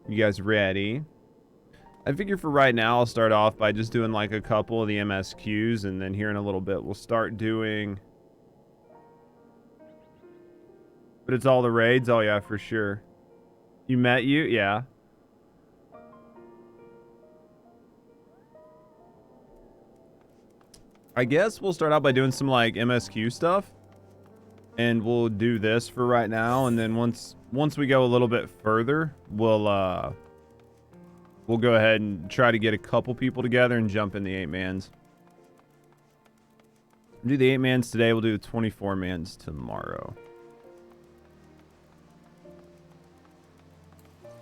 You guys ready? I figure for right now, I'll start off by just doing like a couple of the MSQs, and then here in a little bit, we'll start doing... But it's all the raids? Oh yeah, for sure. You met you? Yeah. I guess we'll start out by doing some like MSQ stuff. And we'll do this for right now, and then once we go a little bit further, we'll go ahead and try to get a couple people together and jump in the 8-mans. Do the 8-mans today, we'll do the 24-mans tomorrow.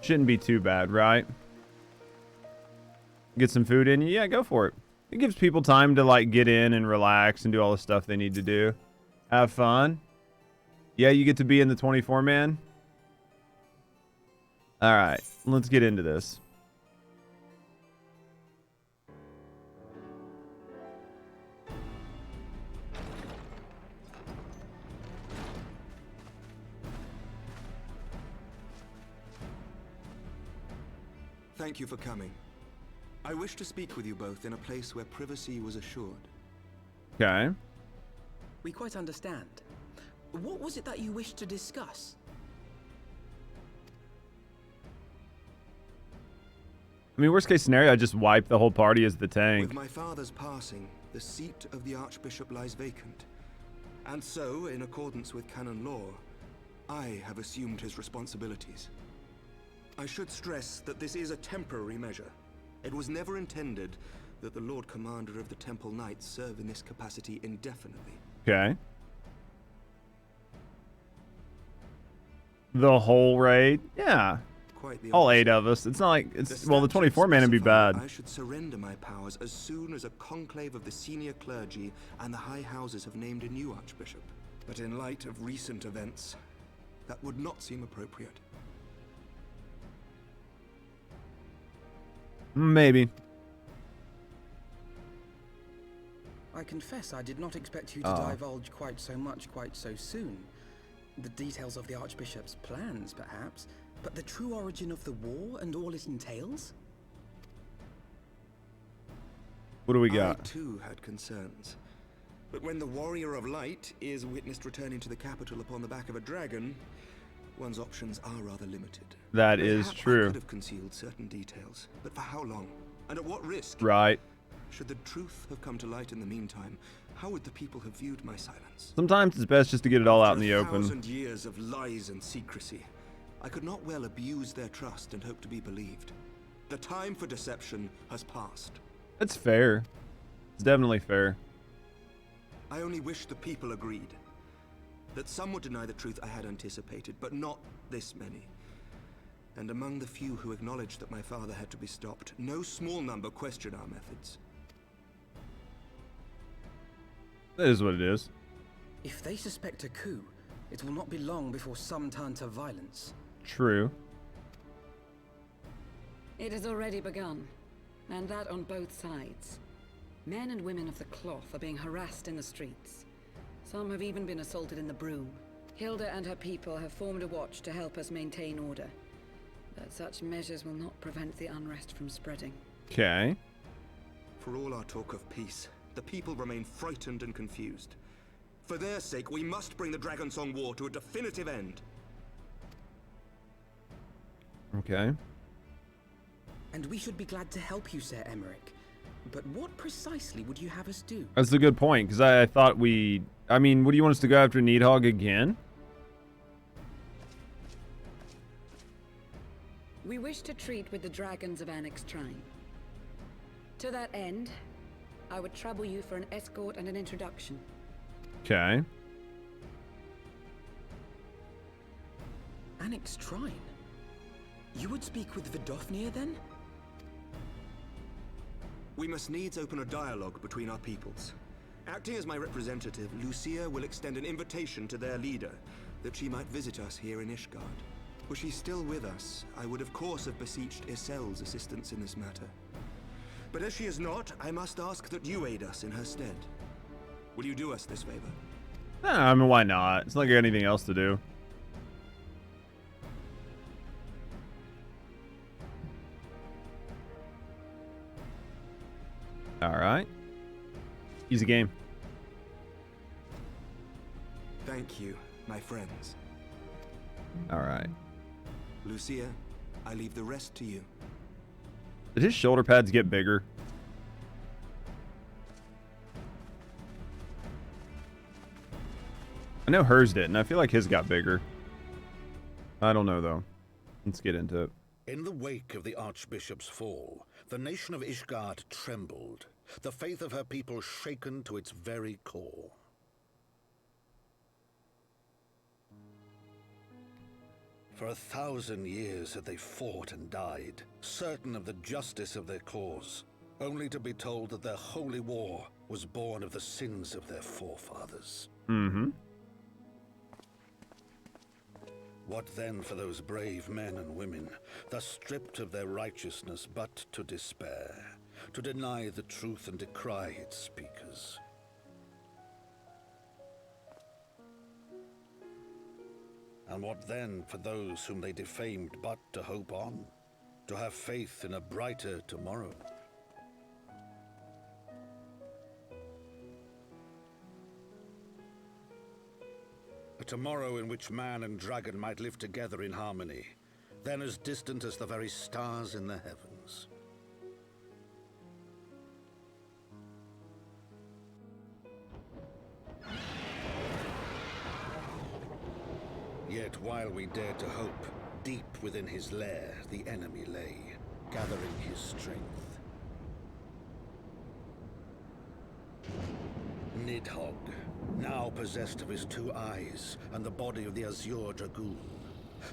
Shouldn't be too bad, right? Get some food in you? Yeah, go for it. It gives people time to like get in and relax and do all the stuff they need to do. Have fun. Yeah, you get to be in the 24-man. All right, let's get into this. Thank you for coming. I wish to speak with you both in a place where privacy was assured. Okay. We quite understand. What was it that you wished to discuss? I mean, worst case scenario, I just wipe the whole party as the tank. With my father's passing, the seat of the Archbishop lies vacant. And so, in accordance with canon law, I have assumed his responsibilities. I should stress that this is a temporary measure. It was never intended that the Lord Commander of the Temple Knights serve in this capacity indefinitely. Okay. The whole raid? Yeah. Quite the All opposite. 8 of us. It's not like it's well, the statutes 24-man would be specify bad. I should surrender my powers as soon as a conclave of the senior clergy and the high houses have named a new archbishop. But in light of recent events, that would not seem appropriate. Maybe. I confess I did not expect you to divulge quite so much quite so soon. The details of the Archbishop's plans, perhaps, but the true origin of the war and all it entails? What do we I got? too had concerns. But when the Warrior of Light is witnessed returning to the capital upon the back of a dragon, one's options are rather limited. That is Mayhap I true. could have concealed certain details, but for how long? And at what risk? Right. Should the truth have come to light in the meantime, how would the people have viewed my silence? Sometimes it's best just to get it all out in the After open. 1,000 years of lies and secrecy, I could not well abuse their trust and hope to be believed. The time for deception has passed. It's fair. It's definitely fair. I only wish the people agreed. That some would deny the truth I had anticipated, but not this many. And among the few who acknowledged that my father had to be stopped, no small number questioned our methods. That is what it is. If they suspect a coup, it will not be long before some turn to violence. True. It has already begun, and that on both sides. Men and women of the cloth are being harassed in the streets. Some have even been assaulted in the broom. Hilda and her people have formed a watch to help us maintain order. But such measures will not prevent the unrest from spreading. Okay. For all our talk of peace, the people remain frightened and confused. For their sake, we must bring the Dragonsong War to a definitive end. Okay. And we should be glad to help you, Sir Emmerich. But what precisely would you have us do? That's a good point, because I thought we... I mean, what do you want us to go after Needhog again? We wish to treat with the dragons of Annex Shrine. To that end, I would trouble you for an escort and an introduction. Okay. Annex Shrine? You would speak with Vidofnir then? We must needs open a dialogue between our peoples. Acting as my representative, Lucia will extend an invitation to their leader, that she might visit us here in Ishgard. Were she still with us, I would of course have beseeched Isel's assistance in this matter. But as she is not, I must ask that you aid us in her stead. Will you do us this favor? I mean, why not? It's not like I got anything else to do. All right. Easy game. Thank you, my friends. All right. Lucia, I leave the rest to you. Did his shoulder pads get bigger? I know hers did, and I feel like his got bigger. I don't know, though. Let's get into it. In the wake of the Archbishop's fall, the nation of Ishgard trembled, the faith of her people shaken to its very core. For 1,000 years had they fought and died, certain of the justice of their cause, only to be told that their holy war was born of the sins of their forefathers. Mm-hmm. What then for those brave men and women, thus stripped of their righteousness but to despair, to deny the truth and decry its speakers? And what then for those whom they defamed but to hope on, to have faith in a brighter tomorrow? A tomorrow in which man and dragon might live together in harmony, then as distant as the very stars in the heavens. Yet while we dared to hope, deep within his lair the enemy lay, gathering his strength. Nidhogg, now possessed of his 2 eyes and the body of the Azure Dragoon,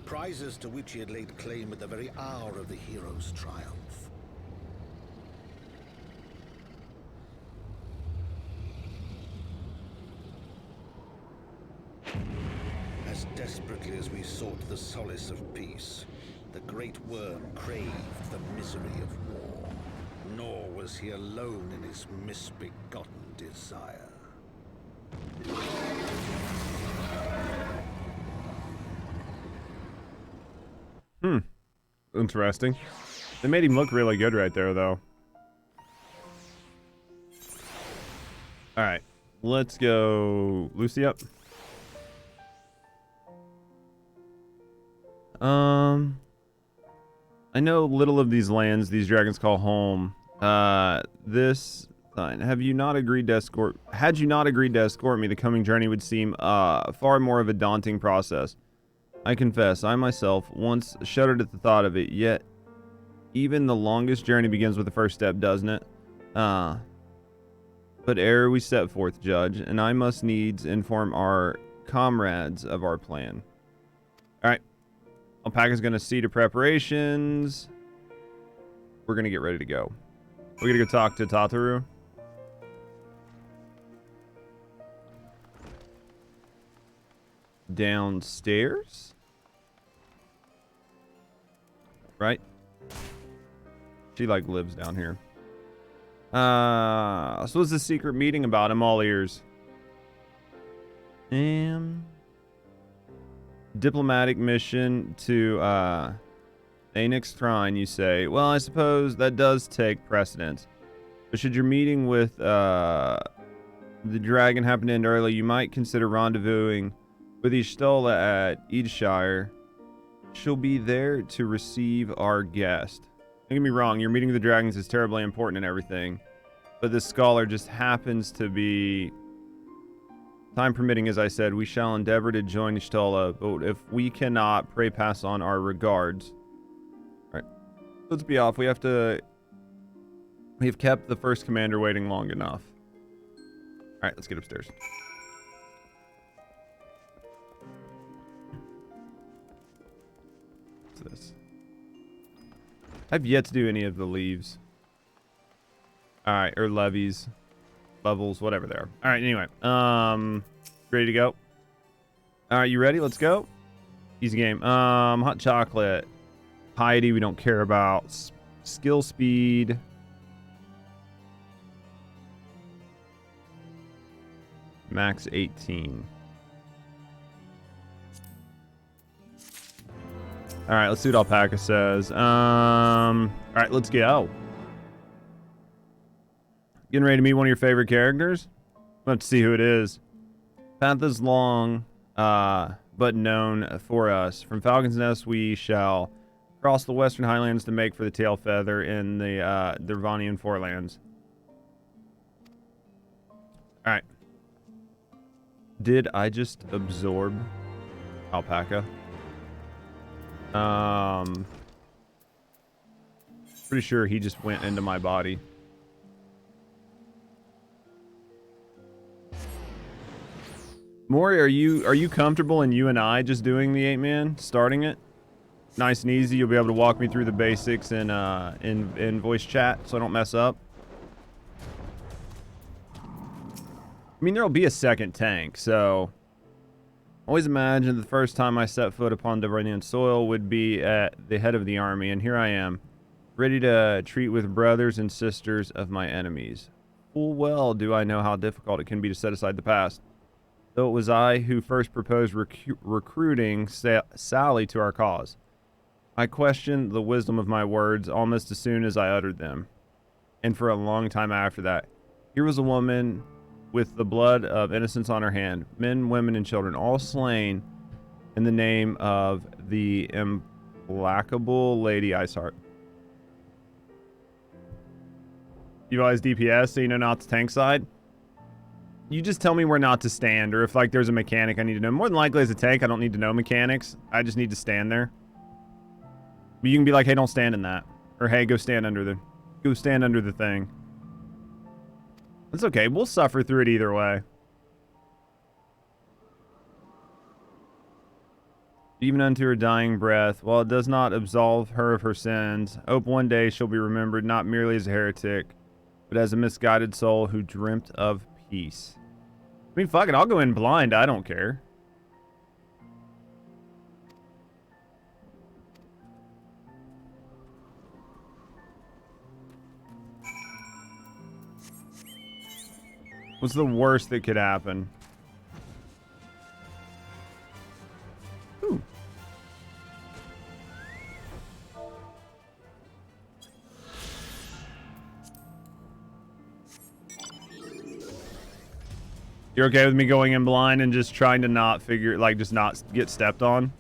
prizes to which he had laid claim at the very hour of the hero's triumph. As desperately as we sought the solace of peace, the great worm craved the misery of war. Nor was he alone in his misbegotten desire. Interesting. They made him look really good right there, though. All right. Let's go Lucy up. I know little of these lands these dragons call home. This sign. Had you not agreed to escort me, the coming journey would seem far more of a daunting process. I confess, I myself once shuddered at the thought of it, yet even the longest journey begins with the first step, doesn't it? But ere we set forth, Judge, and I must needs inform our comrades of our plan. Alright. Alpaca's gonna see to preparations. We're gonna get ready to go. We're gonna go talk to Tataru. Downstairs? Right? She like lives down here. So what's the secret meeting about? I'm all ears. Diplomatic mission to Anix Shrine, you say. Well, I suppose that does take precedence. But should your meeting with the dragon happen to end early, you might consider rendezvousing with Ishtola at Edshire. She'll be there to receive our guest. Don't get me wrong, your meeting with the dragons is terribly important and everything, but this scholar just happens to be... Time permitting, as I said, we shall endeavor to join Ishtola, but if we cannot, pray pass on our regards. Alright, let's be off. We have kept the first commander waiting long enough. Alright, let's get upstairs. What's this? I've yet to do any of the leaves. Alright, or levies. Levels, whatever they are. Alright, anyway. Ready to go? Alright, you ready? Let's go. Easy game. Hot chocolate. Piety, we don't care about. Skill speed. Max 18. Alright, let's see what Alpaca says. Alright, let's go. Getting ready to meet one of your favorite characters? We'll have to see who it is. Path is long, but known for us. From Falcon's Nest, we shall cross the western highlands to make for the Tail Feather in the Dervanian Forelands. Alright. Did I just absorb alpaca? Pretty sure he just went into my body. Mori, are you comfortable in you and I just doing the 8-man, starting it? Nice and easy. You'll be able to walk me through the basics in voice chat so I don't mess up. I mean, there'll be a second tank, so always imagine the first time I set foot upon Dervanian soil would be at the head of the army, and here I am, ready to treat with brothers and sisters of my enemies. Full well do I know how difficult it can be to set aside the past. Though it was I who first proposed recruiting Sally to our cause. I questioned the wisdom of my words almost as soon as I uttered them. And for a long time after that, here was a woman with the blood of innocence on her hand, men, women, and children, all slain in the name of the implacable Lady Iceheart. You always DPS, so you know not to tank side? You just tell me where not to stand, or if like there's a mechanic I need to know. More than likely as a tank, I don't need to know mechanics. I just need to stand there. But you can be like, hey, don't stand in that. Or hey, go stand under the thing. It's okay, we'll suffer through it either way. Even unto her dying breath, while it does not absolve her of her sins, hope one day she'll be remembered not merely as a heretic, but as a misguided soul who dreamt of peace. I mean, fuck it, I'll go in blind, I don't care. What's the worst that could happen? Ooh. You're okay with me going in blind and just trying to not figure, like, just not get stepped on?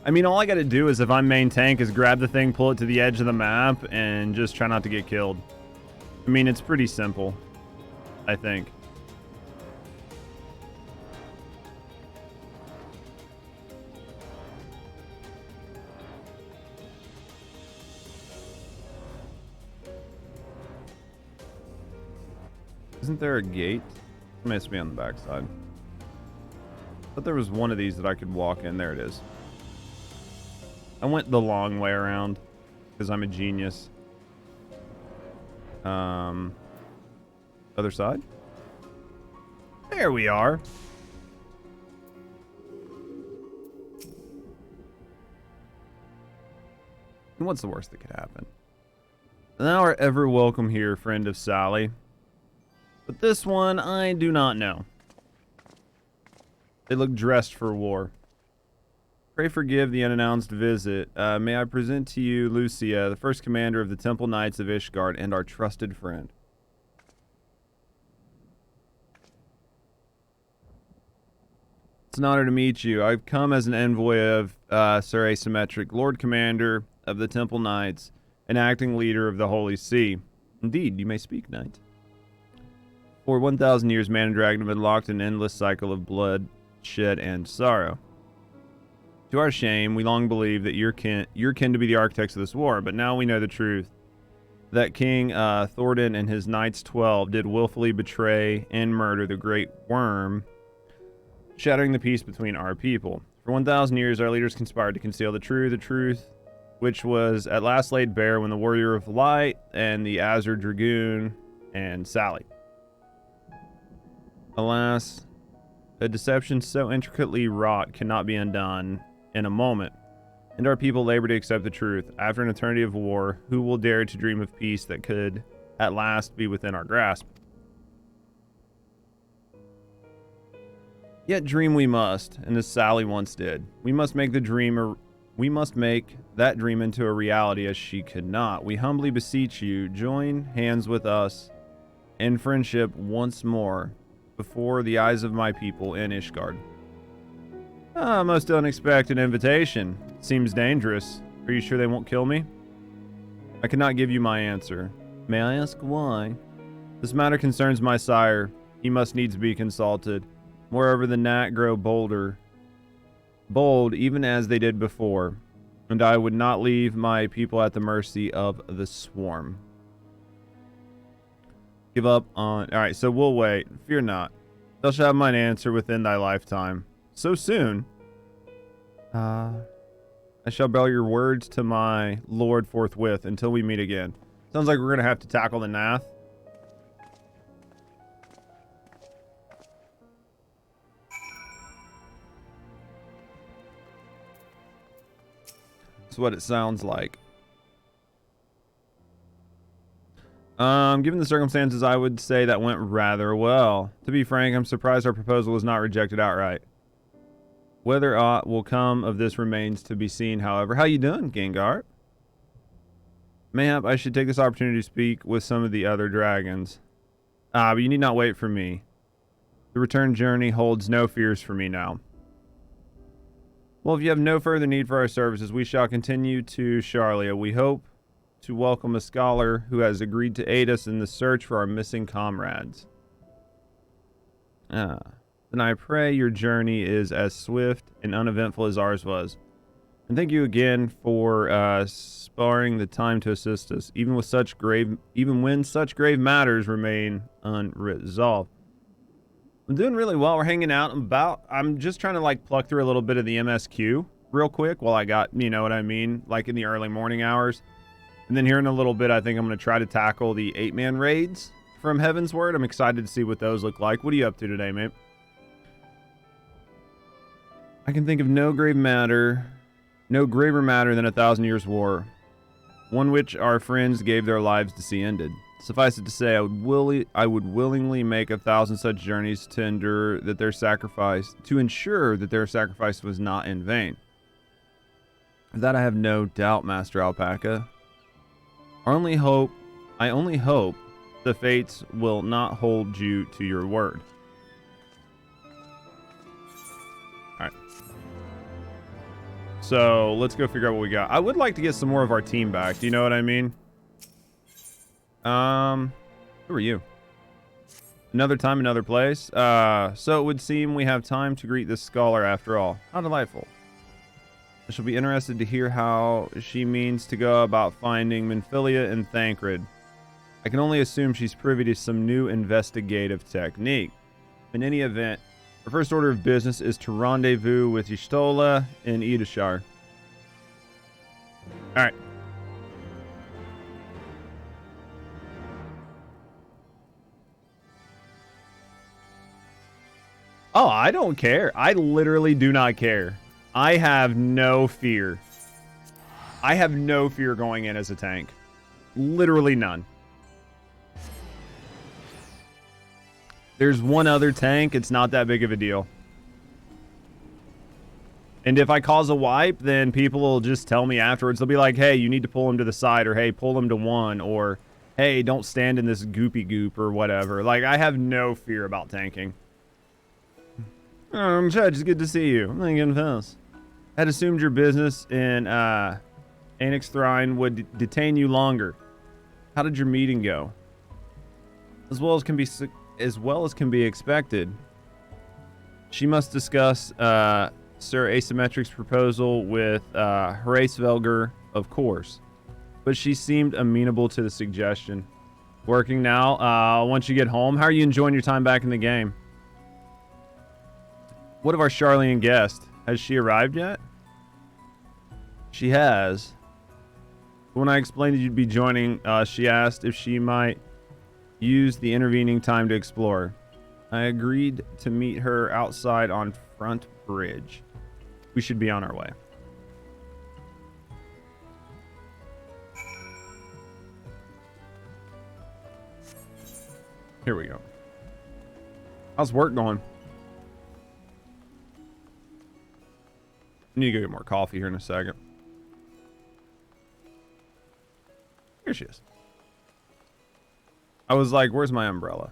I mean, all I gotta do is, if I'm main tank, is grab the thing, pull it to the edge of the map, and just try not to get killed. I mean, it's pretty simple, I think. Isn't there a gate? It must be on the backside. I thought there was one of these that I could walk in. There it is. I went the long way around because I'm a genius. Other side? There we are. And what's the worst that could happen? Thou art ever welcome here, friend of Sally. But this one, I do not know. They look dressed for war. Pray forgive the unannounced visit. May I present to you Lucia, the first commander of the Temple Knights of Ishgard and our trusted friend. It's an honor to meet you. I've come as an envoy of Sir Asymmetric, Lord Commander of the Temple Knights and acting leader of the Holy See. Indeed, you may speak, Knight. For 1,000 years, man and dragon have been locked in an endless cycle of bloodshed and sorrow. To our shame, we long believed that you're kin to be the architects of this war, but now we know the truth. That King Thordan and his Knights 12 did willfully betray and murder the Great Worm, shattering the peace between our people. For 1,000 years, our leaders conspired to conceal the truth which was at last laid bare when the Warrior of Light and the Azure Dragoon and Sally. Alas, a deception so intricately wrought cannot be undone in a moment, and our people labor to accept the truth. After an eternity of war, who will dare to dream of peace that could at last be within our grasp? Yet dream we must, and as Sally once did. We must make that dream into a reality as she could not. We humbly beseech you, join hands with us in friendship once more before the eyes of my people in Ishgard. Ah, most unexpected invitation. Seems dangerous. Are you sure they won't kill me? I cannot give you my answer. May I ask why? This matter concerns my sire. He must needs be consulted. Moreover, the gnat grow bold even as they did before, and I would not leave my people at the mercy of the swarm. Give up on... Alright, so we'll wait. Fear not. Thou shalt have mine answer within thy lifetime. So soon? I shall bear your words to my lord forthwith until we meet again. Sounds like we're going to have to tackle the Nath. That's what it sounds like. Given the circumstances, I would say that went rather well. To be frank, I'm surprised our proposal was not rejected outright. Whether aught will come of this remains to be seen, however. How you doing, Gengar? Mayhap I should take this opportunity to speak with some of the other dragons. But you need not wait for me. The return journey holds no fears for me now. Well, if you have no further need for our services, we shall continue to Charlia. We hope to welcome a scholar who has agreed to aid us in the search for our missing comrades. Then I pray your journey is as swift and uneventful as ours was. And thank you again for sparing the time to assist us, even when such grave matters remain unresolved. I'm doing really well. We're hanging out. I'm just trying to like pluck through a little bit of the MSQ real quick while I got, you know what I mean, like in the early morning hours. And then here in a little bit, I think I'm going to try to tackle the 8-man raids from Heavensward. I'm excited to see what those look like. What are you up to today, mate? I can think of no graver matter than 1,000 Years' War, one which our friends gave their lives to see ended. Suffice it to say, I would willingly make 1,000 such journeys to ensure that their sacrifice was not in vain. Of that I have no doubt, Master Alpaca. I only hope the fates will not hold you to your word. Alright. So, let's go figure out what we got. I would like to get some more of our team back. Do you know what I mean? Who are you? Another time, another place. So it would seem we have time to greet this scholar after all. How delightful. I shall be interested to hear how she means to go about finding Minfilia and Thancred. I can only assume she's privy to some new investigative technique. In any event, her first order of business is to rendezvous with Y'shtola in Edishar. Alright. Oh, I don't care. I literally do not care. I have no fear. I have no fear going in as a tank. Literally none. There's one other tank. It's not that big of a deal. And if I cause a wipe, then people will just tell me afterwards. They'll be like, hey, you need to pull him to the side, or hey, pull him to one, or hey, don't stand in this goopy goop, or whatever. Like, I have no fear about tanking. Judge, it's good to see you. I'm getting fast. I had assumed your business in Anix Thrine would detain you longer. How did your meeting go? As well as can be expected. She must discuss Sir Asymmetric's proposal with Hraesvelgr, of course. But she seemed amenable to the suggestion. Working now. Once you get home, how are you enjoying your time back in the game? What of our Charlian guest? Has she arrived yet? She has. When I explained that you'd be joining, she asked if she might use the intervening time to explore. I agreed to meet her outside on Front Bridge. We should be on our way. Here we go. How's work going? I need to go get more coffee here in a second. Here she is. I was like, where's my umbrella?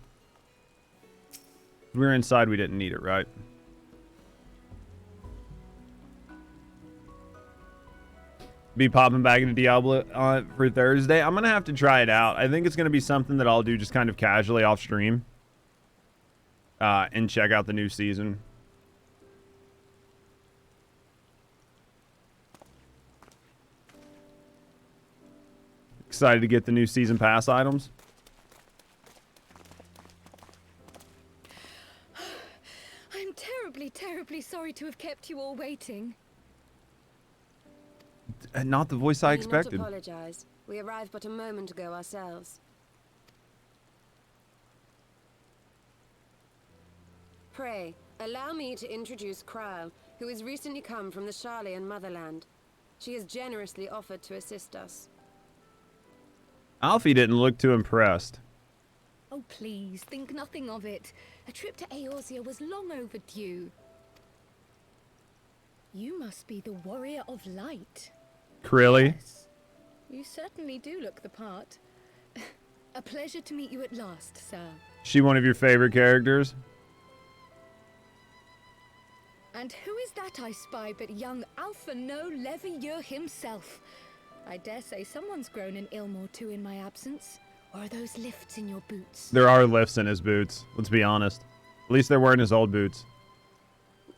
We were inside, we didn't need it, right? Be popping back into Diablo for Thursday. I'm gonna have to try it out. I think it's gonna be something that I'll do just kind of casually off stream. And check out the new season. Excited to get the new season pass items. I'm terribly sorry to have kept you all waiting. Not the voice I expected. Not apologize. We arrived but a moment ago ourselves. Pray, allow me to introduce Kryle, who has recently come from the Sharlayan motherland. She has generously offered to assist us. Alfie didn't look too impressed. Oh, please, think nothing of it. A trip to Eorzea was long overdue. You must be the Warrior of Light. Really? Yes, you certainly do look the part. A pleasure to meet you at last, sir. She one of your favorite characters? And who is that I spy but young Alpha No Levieux himself? I dare say someone's grown an ilm or two in my absence. Or are those lifts in your boots? There are lifts in his boots, let's be honest. At least they're wearing his old boots.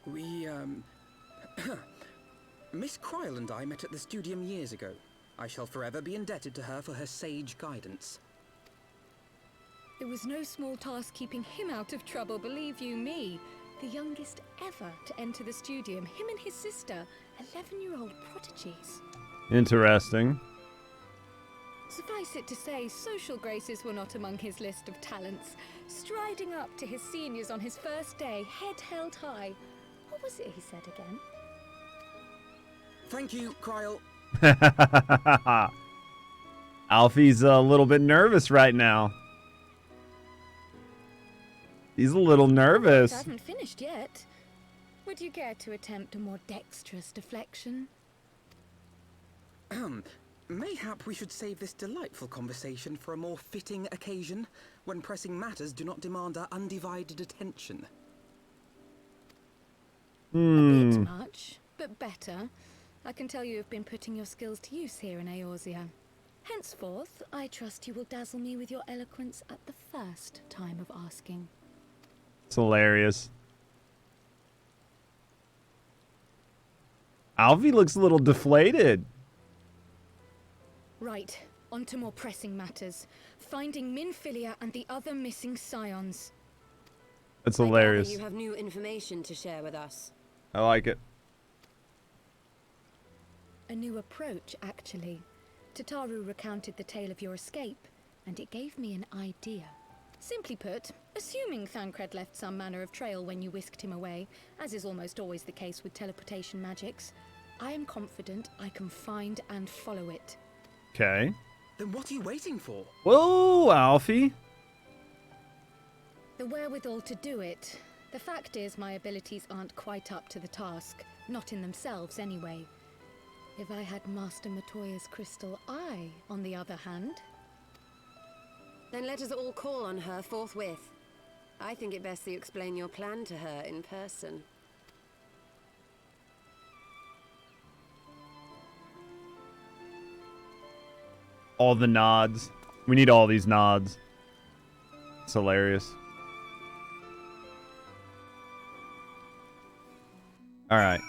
We, Miss Kryle and I met at the Studium years ago. I shall forever be indebted to her for her sage guidance. It was no small task keeping him out of trouble, believe you me. The youngest ever to enter the Studium, him and his sister, 11-year-old prodigies. Interesting. Suffice it to say, social graces were not among his list of talents. Striding up to his seniors on his first day, head held high. What was it he said again? Thank you, Kryle. Alfie's a little bit nervous right now. He's a little nervous. I haven't finished yet. Would you care to attempt a more dexterous deflection? Mayhap we should save this delightful conversation for a more fitting occasion, when pressing matters do not demand our undivided attention. A bit much, but better. I can tell you have been putting your skills to use here in Eorzea. Henceforth, I trust you will dazzle me with your eloquence at the first time of asking. It's hilarious. Alfie looks a little deflated. Right, on to more pressing matters. Finding Minfilia and the other missing scions. That's hilarious. I gather you have new information to share with us. I like it. A new approach, actually. Tataru recounted the tale of your escape, and it gave me an idea. Simply put, assuming Thancred left some manner of trail when you whisked him away, as is almost always the case with teleportation magics, I am confident I can find and follow it. Okay. Then what are you waiting for? Whoa, Alfie. The wherewithal to do it. The fact is, my abilities aren't quite up to the task. Not in themselves, anyway. If I had Master Matoya's crystal eye, on the other hand... Then let us all call on her forthwith. I think it best that you explain your plan to her in person. All the nods. We need all these nods. It's hilarious. All right.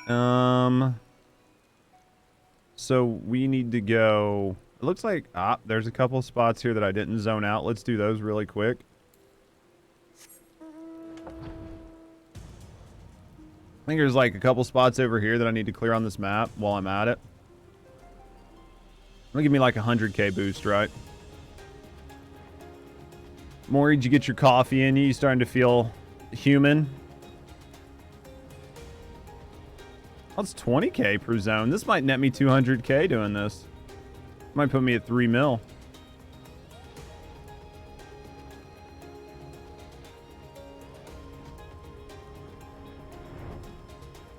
So we need to go. It looks like there's a couple spots here that I didn't zone out. Let's do those really quick. I think there's like a couple spots over here that I need to clear on this map while I'm at it. It'll give me like a 100k boost, right? Maury, did you get your coffee in you? You starting to feel human? Oh, it's 20k per zone. This might net me 200k doing this. Might put me at 3 mil.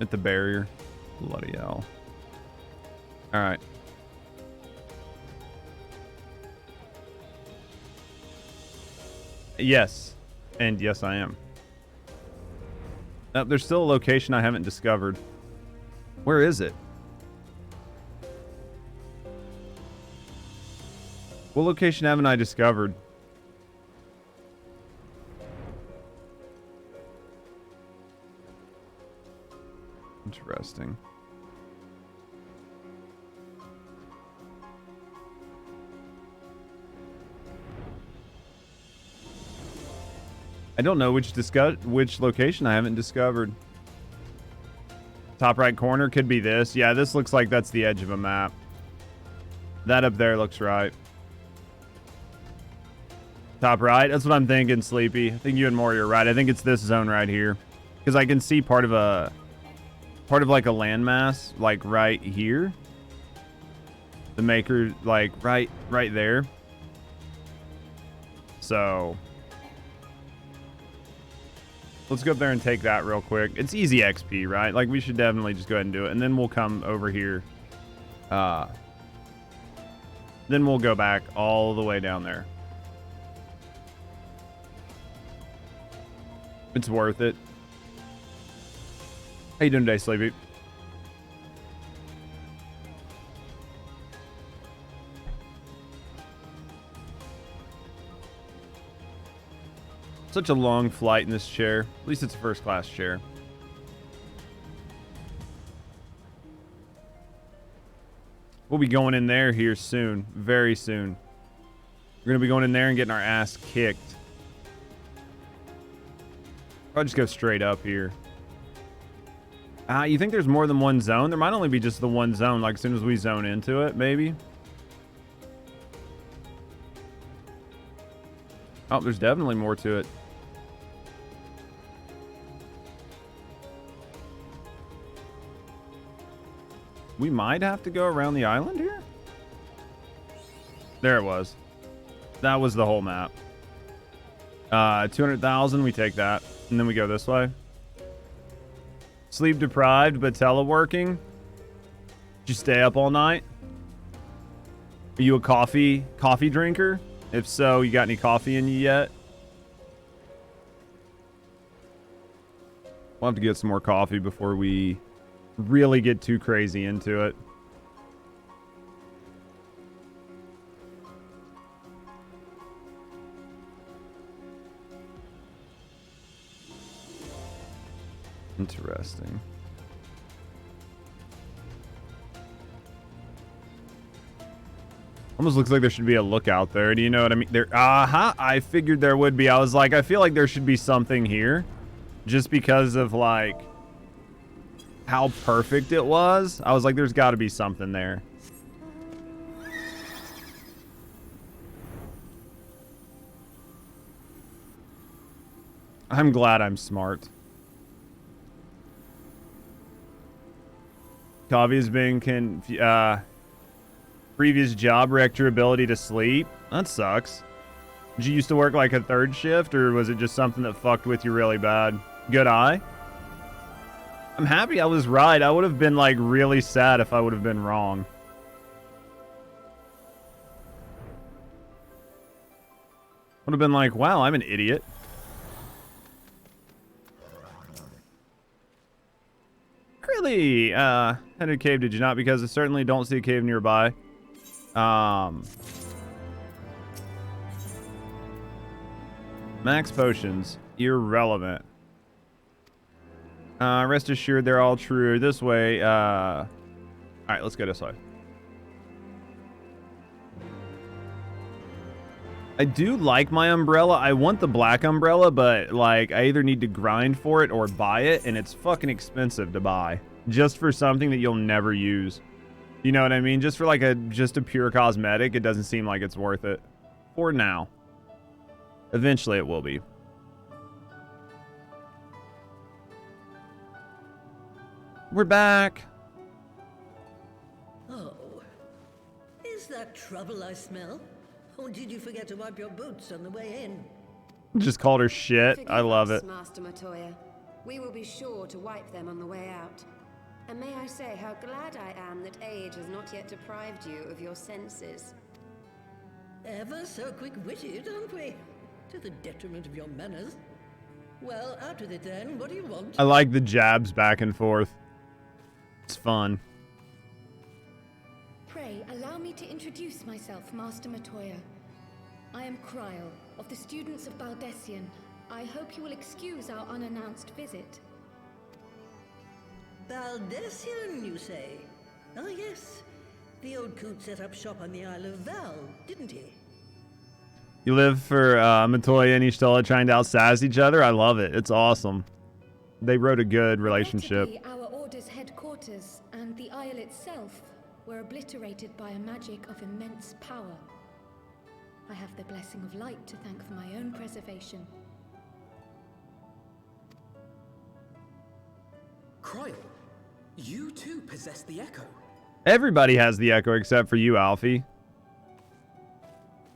At the barrier. Bloody hell. All right. Yes. And yes, I am. There's still a location I haven't discovered. Where is it? What location haven't I discovered? Interesting. I don't know which location I haven't discovered. Top right corner could be this. Yeah, this looks like that's the edge of a map. That up there looks right. Top right. That's what I'm thinking, Sleepy. I think you and Maury are right. I think it's this zone right here, because I can see part of like a landmass, like right here. The maker, like right there. So let's go up there and take that real quick. It's easy XP, right? Like we should definitely just go ahead and do it, and then we'll come over here. Then we'll go back all the way down there. It's worth it. How you doing today, Sleepy? Such a long flight in this chair. At least it's a first class chair. We'll be going in there here soon. Very soon. We're going to be going in there and getting our ass kicked. I'll just go straight up here. You think there's more than one zone? There might only be just the one zone, like as soon as we zone into it, maybe. Oh, there's definitely more to it. We might have to go around the island here. There it was. That was the whole map. 200,000, we take that. And then we go this way. Sleep deprived, but teleworking. Did you stay up all night? Are you a coffee drinker? If so, you got any coffee in you yet? We'll have to get some more coffee before we really get too crazy into it. Interesting. Almost looks like there should be a lookout there. Do you know what I mean? There, I figured there would be. I was like, I feel like there should be something here, just because of like how perfect it was. I was like, there's got to be something there. I'm glad I'm smart. Coffee has been previous job wrecked your ability to sleep. That sucks. Did you used to work like a third shift, or was it just something that fucked with you really bad? Good eye. I'm happy I was right. I would have been like really sad if I would have been wrong. Would have been like, wow, I'm an idiot. Really? Headed cave, did you not? Because I certainly don't see a cave nearby. Max potions. Irrelevant. Rest assured they're all true. This way. Alright, let's go this way. I do like my umbrella. I want the black umbrella, but like I either need to grind for it or buy it, and it's fucking expensive to buy just for something that you'll never use. You know what I mean? Just for like just a pure cosmetic, it doesn't seem like it's worth it for now. Eventually it will be. We're back. Oh, is that trouble I smell? Or did you forget to wipe your boots on the way in? Just called her shit. I love it. Master Matoya. We will be sure to wipe them on the way out. And may I say how glad I am that age has not yet deprived you of your senses. Ever so quick-witted, aren't we? To the detriment of your manners. Well, out with it then. What do you want? I like the jabs back and forth. It's fun. Pray, allow me to introduce myself, Master Matoya. I am Kryl, of the students of Baldessian. I hope you will excuse our unannounced visit. Baldessian, you say? Ah, yes. The old coot set up shop on the Isle of Val, didn't he? You live for Matoya and Y'shtola trying to outsass each other? I love it. It's awesome. They wrote a good relationship. Our order's headquarters and the Isle itself were obliterated by a magic of immense power. I have the blessing of light to thank for my own preservation. Kryl, you too possess the Echo. Everybody has the Echo except for you, Alfie.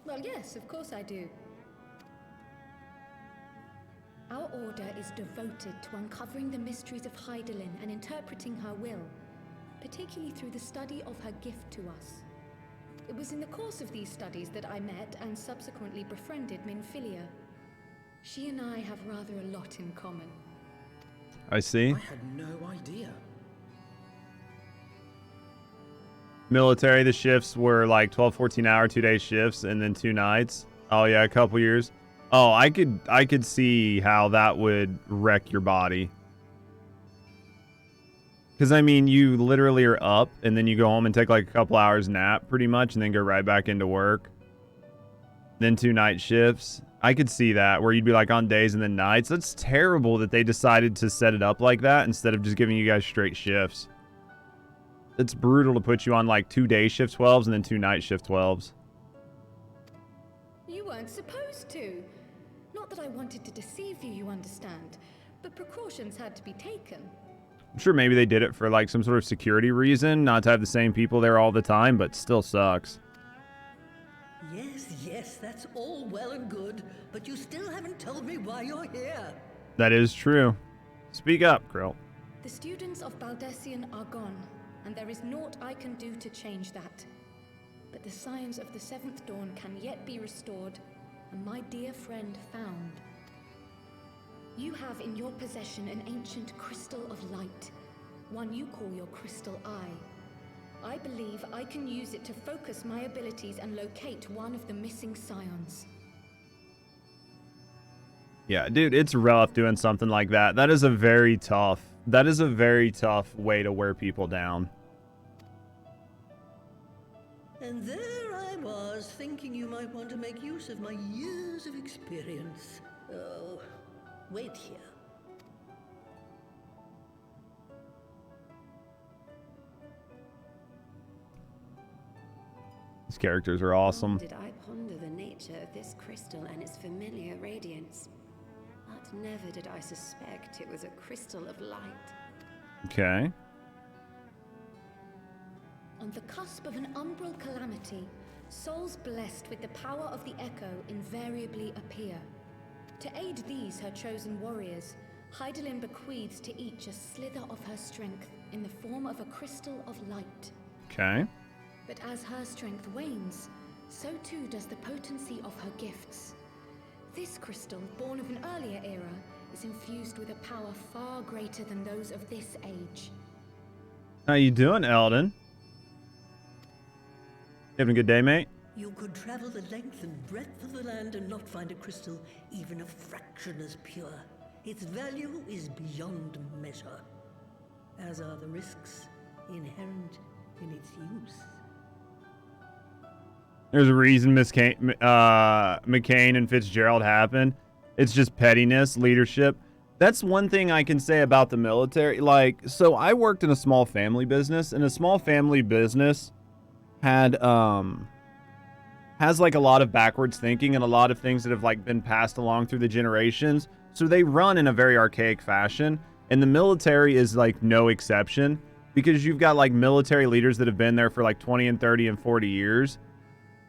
Well, yes, of course I do. Our order is devoted to uncovering the mysteries of Hydaelyn and interpreting her will, particularly through the study of her gift to us. It was in the course of these studies that I met and subsequently befriended Minfilia. She and I have rather a lot in common. I see. I had no idea. Military, the shifts were like 12, 14-hour, 2-day shifts, and then 2 nights. Oh yeah, a couple years. Oh, I could see how that would wreck your body. Because, I mean, you literally are up, and then you go home and take like a couple hours nap, pretty much, and then go right back into work. Then 2 night shifts. I could see that, where you'd be like on days and then nights. That's terrible that they decided to set it up like that instead of just giving you guys straight shifts. It's brutal to put you on like 2 day shift 12s and then 2 night shift 12s. You weren't supposed to. Not that I wanted to deceive you, you understand, but precautions had to be taken. I'm sure maybe they did it for like some sort of security reason, not to have the same people there all the time, but still sucks. Yes, that's all well and good, but you still haven't told me why you're here. That is true. Speak up, Krill. The students of Baldessian are gone, and there is naught I can do to change that. But the science of the 7th Dawn can yet be restored, and my dear friend found. You have in your possession an ancient crystal of light, one you call your crystal eye. I believe I can use it to focus my abilities and locate one of the missing scions. Yeah, dude, it's rough doing something like that. That is a very tough way to wear people down. And there I was, thinking you might want to make use of my years of experience. Oh, wait here. These characters are awesome. Long did I ponder the nature of this crystal and its familiar radiance, but never did I suspect it was a crystal of light. Okay. On the cusp of an umbral calamity, souls blessed with the power of the Echo invariably appear. To aid these, her chosen warriors, Hydaelyn bequeaths to each a slither of her strength in the form of a crystal of light. Okay. But as her strength wanes, so too does the potency of her gifts. This crystal, born of an earlier era, is infused with a power far greater than those of this age. How you doing, Eldon? You having a good day, mate? You could travel the length and breadth of the land and not find a crystal even a fraction as pure. Its value is beyond measure, as are the risks inherent in its use. There's a reason McCain and Fitzgerald happened. It's just pettiness, leadership. That's one thing I can say about the military. Like, so I worked in a small family business, and a small family business had has like a lot of backwards thinking and a lot of things that have like been passed along through the generations. So they run in a very archaic fashion, and the military is like no exception, because you've got like military leaders that have been there for like 20 and 30 and 40 years.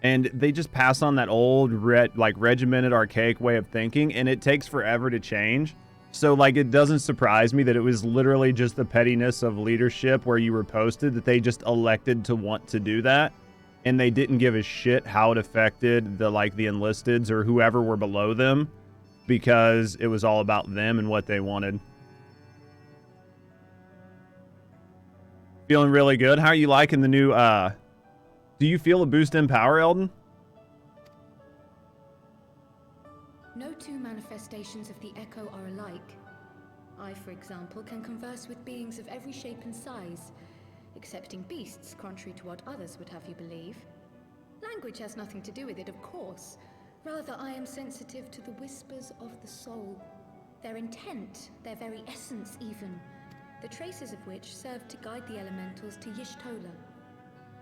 And they just pass on that old, regimented, archaic way of thinking, and it takes forever to change. So, like, it doesn't surprise me that it was literally just the pettiness of leadership where you were posted that they just elected to want to do that. And they didn't give a shit how it affected the, like, the enlisteds or whoever were below them, because it was all about them and what they wanted. Feeling really good. How are you liking the new, do you feel a boost in power, Eldon? No two manifestations of the Echo are alike. I, for example, can converse with beings of every shape and size, excepting beasts, contrary to what others would have you believe. Language has nothing to do with it, of course. Rather, I am sensitive to the whispers of the soul. Their intent, their very essence even, the traces of which serve to guide the elementals to Y'shtola.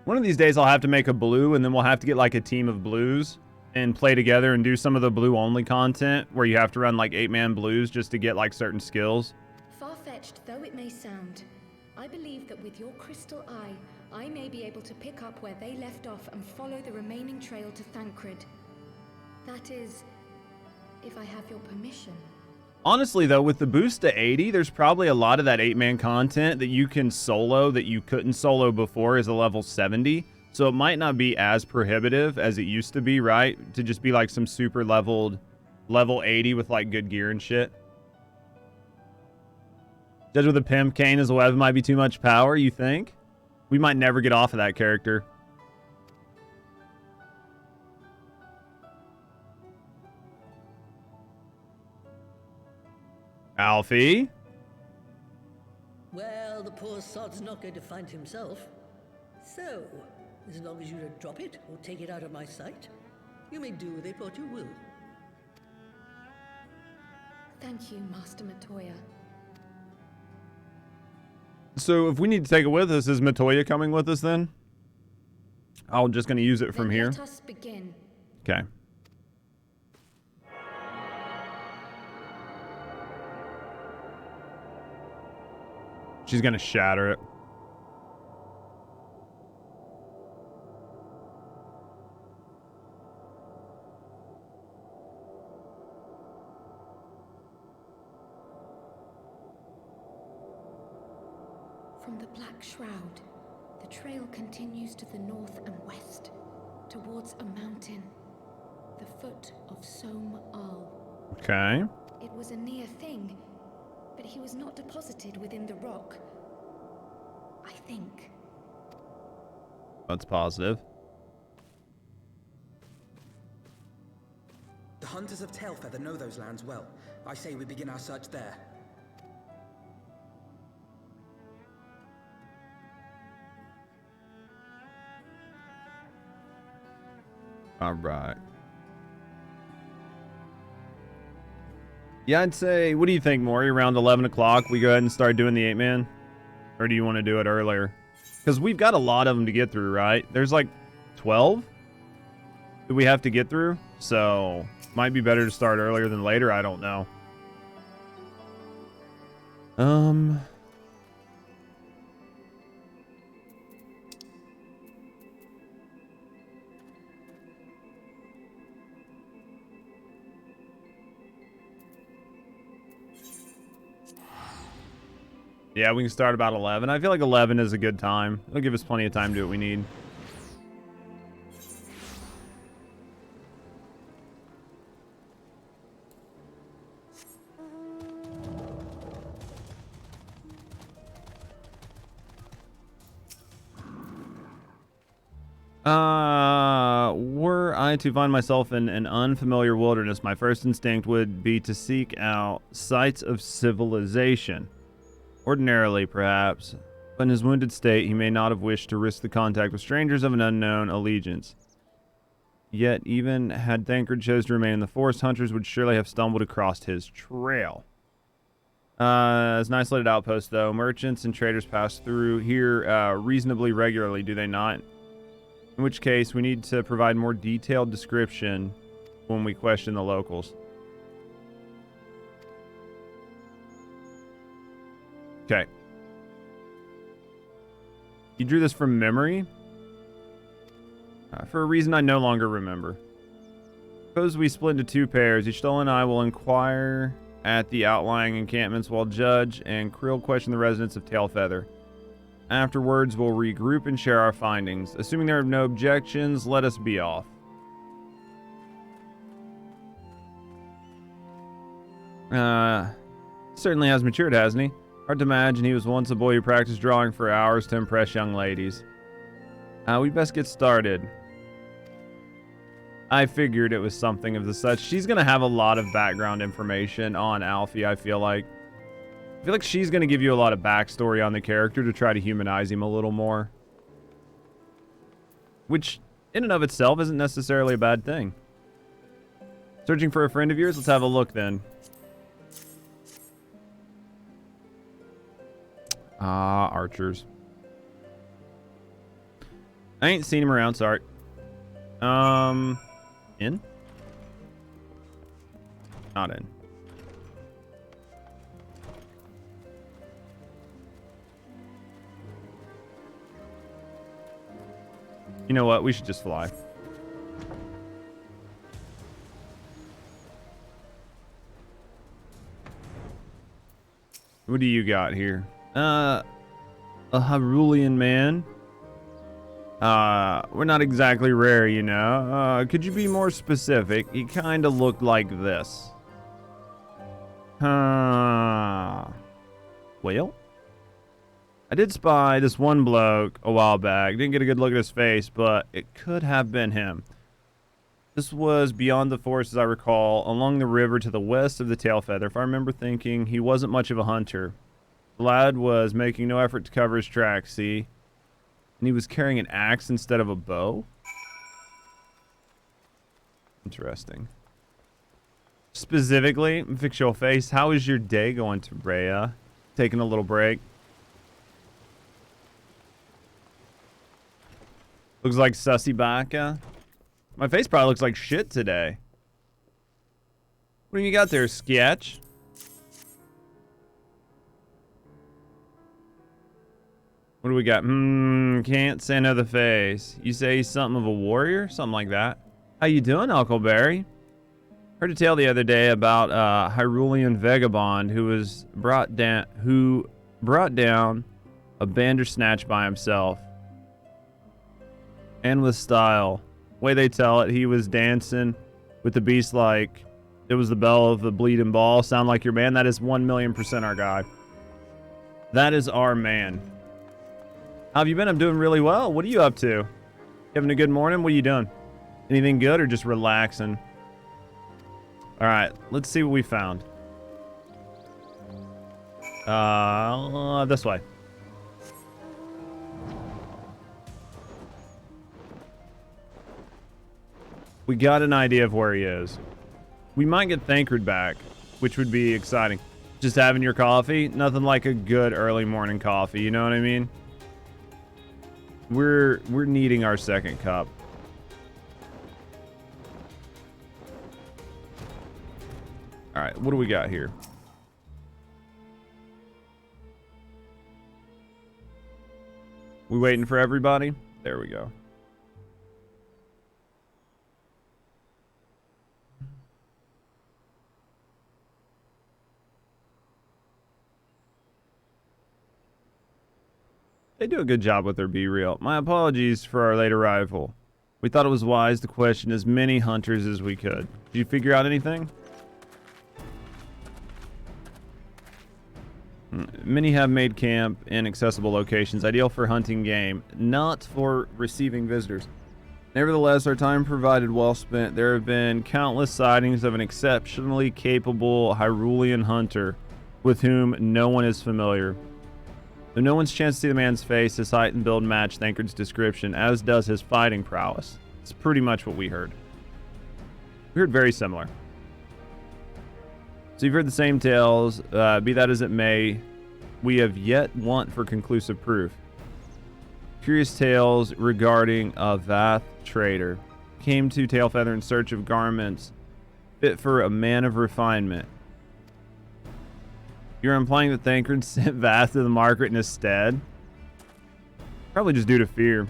One of these days I'll have to make a blue, and then we'll have to get like a team of blues and play together and do some of the blue only content where you have to run like 8-man blues just to get like certain skills. Far-fetched though it may sound, I believe that with your crystal eye, I may be able to pick up where they left off and follow the remaining trail to Thancred. That is, if I have your permission. Honestly though, with the boost to 80, there's probably a lot of that 8-man content that you can solo that you couldn't solo before as a level 70. So it might not be as prohibitive as it used to be, right? To just be like some super leveled level 80 with like good gear and shit. Judge with a pimp cane as a weapon might be too much power, you think? We might never get off of that character. Alfie? Well, the poor sod's not going to find himself. So, as long as you don't drop it or take it out of my sight, you may do with it what you will. Thank you, Master Matoya. So if we need to take it with us, is Matoya coming with us then? I'm just going to use it from here. Let us begin. Okay. She's going to shatter it. From the Black Shroud, the trail continues to the north and west, towards a mountain, the foot of Som Al. Okay. It was a near thing, but he was not deposited within the rock. I think. That's positive. The hunters of Tailfeather know those lands well. I say we begin our search there. All right. Yeah, I'd say, what do you think, Maury? Around 11 o'clock, we go ahead and start doing the 8-man? Or do you want to do it earlier? Because we've got a lot of them to get through, right? There's like 12 that we have to get through. So, might be better to start earlier than later. I don't know. Yeah, we can start about 11. I feel like 11 is a good time. It'll give us plenty of time to do what we need. Were I to find myself in an unfamiliar wilderness, my first instinct would be to seek out sites of civilization. Ordinarily, perhaps, but in his wounded state, he may not have wished to risk the contact with strangers of an unknown allegiance. Yet, even had Thancred chose to remain in the forest, hunters would surely have stumbled across his trail. It's an isolated outpost, though. Merchants and traders pass through here reasonably regularly, do they not? In which case, we need to provide more detailed description when we question the locals. Okay. You drew this from memory? For a reason I no longer remember. Suppose we split into two pairs. Y'shtola and I will inquire at the outlying encampments while Judge and Krill question the residents of Tailfeather. Afterwards, we'll regroup and share our findings. Assuming there are no objections, let us be off. Certainly has matured, hasn't he? Hard to imagine he was once a boy who practiced drawing for hours to impress young ladies. We best get started. I figured it was something of the such. She's going to have a lot of background information on Alfie, I feel like. I feel like she's going to give you a lot of backstory on the character to try to humanize him a little more. Which, in and of itself, isn't necessarily a bad thing. Searching for a friend of yours? Let's have a look then. Archers. I ain't seen him around, sorry. In? Not in. You know what? We should just fly. What do you got here? A Hyrulean man. We're not exactly rare, you know. Could you be more specific? He kind of looked like this. Well, I did spy this one bloke a while back. Didn't get a good look at his face, but it could have been him. This was beyond the forest, as I recall, along the river to the west of the Tailfeather. If I remember thinking, he wasn't much of a hunter. The lad was making no effort to cover his tracks, see? And he was carrying an axe instead of a bow? Interesting. Specifically, fix your face, how is your day going, Tabrea? Taking a little break. Looks like Sussy Baka. My face probably looks like shit today. What do you got there, Sketch? What do we got? Can't say no the face. You say he's something of a warrior? Something like that. How you doing, Huckleberry? Heard a tale the other day about a Hyrulean vagabond who brought down a Bandersnatch by himself. And with style. Way they tell it, he was dancing with the beast like it was the bell of the bleeding ball. Sound like your man? That is 1,000,000% our guy. That is our man. How have you been? I'm doing really well. What are you up to? Having a good morning? What are you doing? Anything good or just relaxing? All right, let's see what we found. This way. We got an idea of where he is. We might get Thancred back, which would be exciting. Just having your coffee, nothing like a good early morning coffee, you know what I mean? We're needing our second cup. All right, what do we got here? We waiting for everybody? There we go. They do a good job with their Be Real. My apologies for our late arrival. We thought it was wise to question as many hunters as we could. Did you figure out anything? Many have made camp in accessible locations, ideal for hunting game, not for receiving visitors. Nevertheless, our time provided well spent. There have been countless sightings of an exceptionally capable Hyrulean hunter with whom no one is familiar. Though no one's chance to see the man's face, his height and build match Thancred's description, as does his fighting prowess. It's pretty much what we heard. We heard very similar. So you've heard the same tales, be that as it may, we have yet want for conclusive proof. Curious tales regarding a Vath trader. Came to Tailfeather in search of garments fit for a man of refinement. You're implying that Thancred sent Vath to the market in his stead? Probably just due to fear.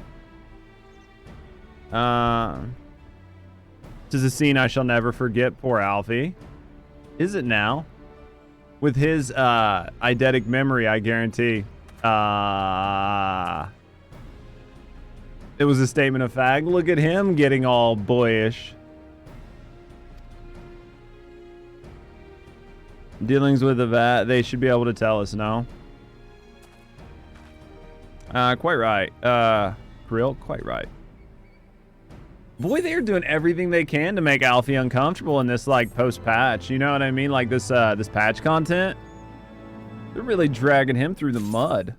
This is a scene I shall never forget. Poor Alfie. Is it now? With his eidetic memory, I guarantee. It was a statement of fact. Look at him getting all boyish. Dealings with the vat, they should be able to tell us, no? Quite right. Krill, quite right. Boy, they're doing everything they can to make Alfie uncomfortable in this, like, post-patch. You know what I mean? Like, this patch content. They're really dragging him through the mud.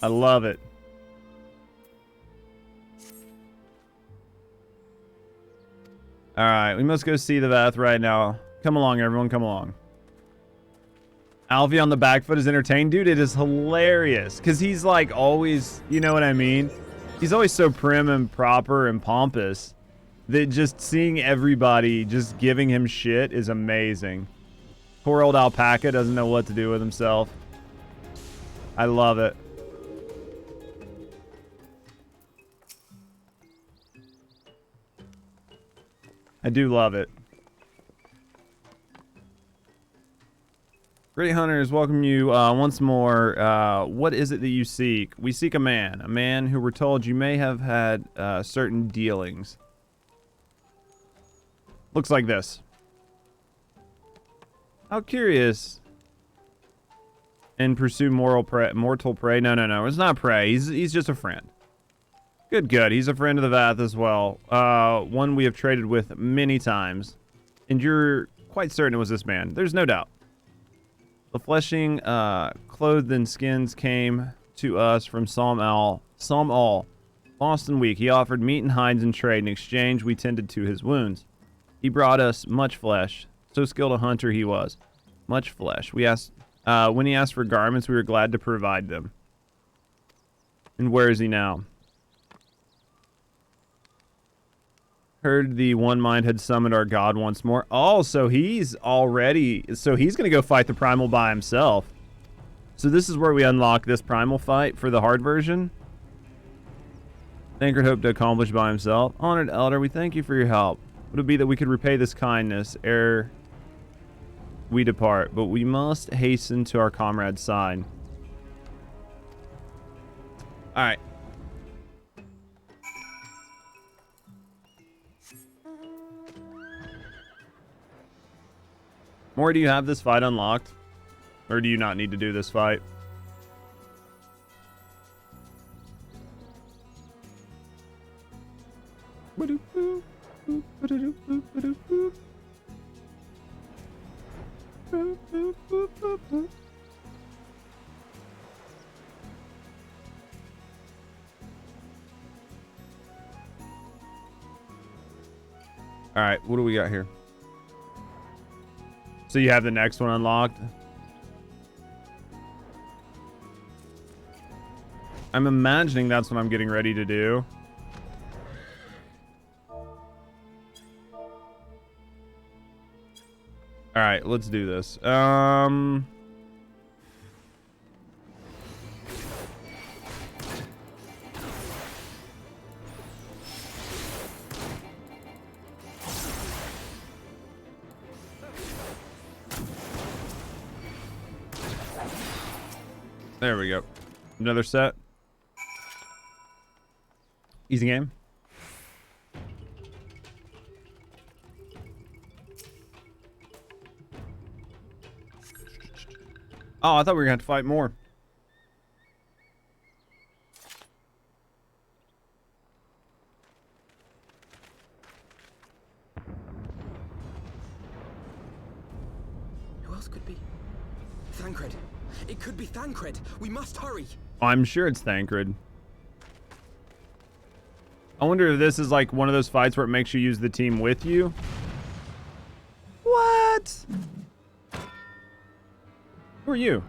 I love it. Alright, we must go see the Vath right now. Come along, everyone, come along. Alfie on the back foot is entertained. Dude, it is hilarious. Because he's, like, always, you know what I mean? He's always so prim and proper and pompous that just seeing everybody just giving him shit is amazing. Poor old alpaca doesn't know what to do with himself. I love it. I do love it. Great Hunters, welcome you once more. What is it that you seek? We seek a man who we're told you may have had certain dealings. Looks like this. How curious. And pursue mortal prey. No, it's not prey. He's just a friend. Good. He's a friend of the Vath as well. One we have traded with many times. And you're quite certain it was this man. There's no doubt. The fleshing, clothed in skins came to us from Some All, lost and weak. He offered meat and hides in trade. In exchange, we tended to his wounds. He brought us much flesh. So skilled a hunter he was. Much flesh. We asked, when he asked for garments, we were glad to provide them. And where is he now? Heard the One Mind had summoned our god once more. Oh, so he's already... So he's going to go fight the Primal by himself. So this is where we unlock this Primal fight for the hard version. Thancred hoped to accomplish by himself. Honored Elder, we thank you for your help. Would it be that we could repay this kindness ere we depart? But we must hasten to our comrade's side. Alright. More, do you have this fight unlocked? Or do you not need to do this fight? Alright, what do we got here? So you have the next one unlocked? I'm imagining that's what I'm getting ready to do. Alright, let's do this. There we go. Another set. Easy game. Oh, I thought we were going to have to fight more. Who else could be? Thancred. It could be Thancred. We must hurry. I'm sure it's Thancred. I wonder if this is like one of those fights where it makes you use the team with you. What? Who are you?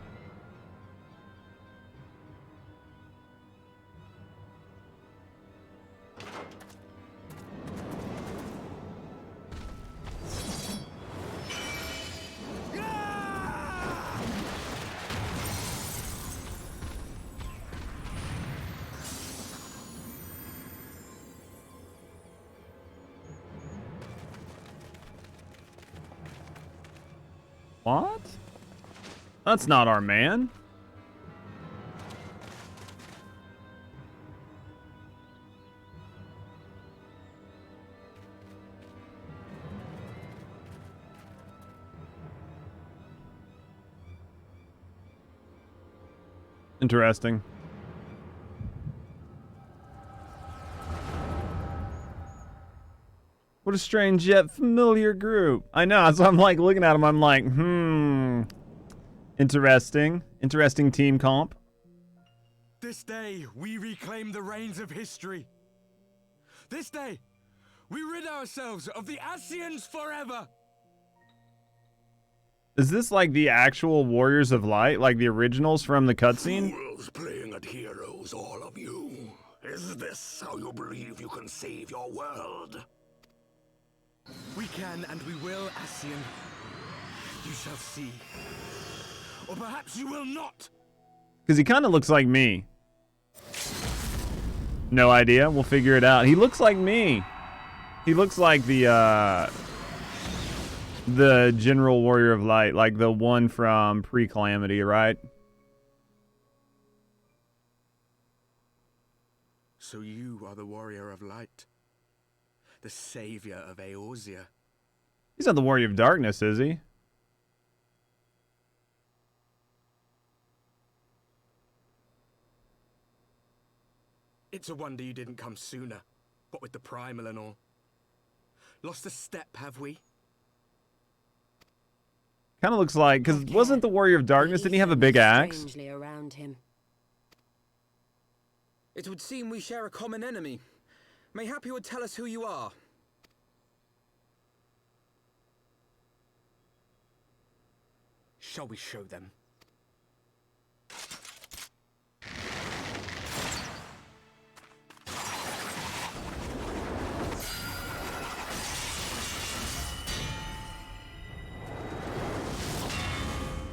What? That's not our man. Interesting. What a strange yet familiar group. I know, so I'm like looking at him, I'm like, interesting. Interesting team comp. This day, we reclaim the reins of history. This day, we rid ourselves of the Ascians forever. Is this like the actual Warriors of Light, like the originals from the cutscene? Fools playing at heroes, all of you. Is this how you believe you can save your world? We can and we will, Ascian. You shall see. Or perhaps you will not. Because he kind of looks like me. No idea. We'll figure it out. He looks like me. He looks like the General Warrior of Light, like the one from Pre-Calamity, right? So you are the Warrior of Light. The savior of Eorzea. He's not the Warrior of Darkness, is he? It's a wonder you didn't come sooner. What with the primal and all. Lost a step, have we? Kind of looks like, because wasn't the Warrior of Darkness, didn't he have a big axe? Strangely around him. It would seem we share a common enemy. Mayhap you would tell us who you are. Shall we show them?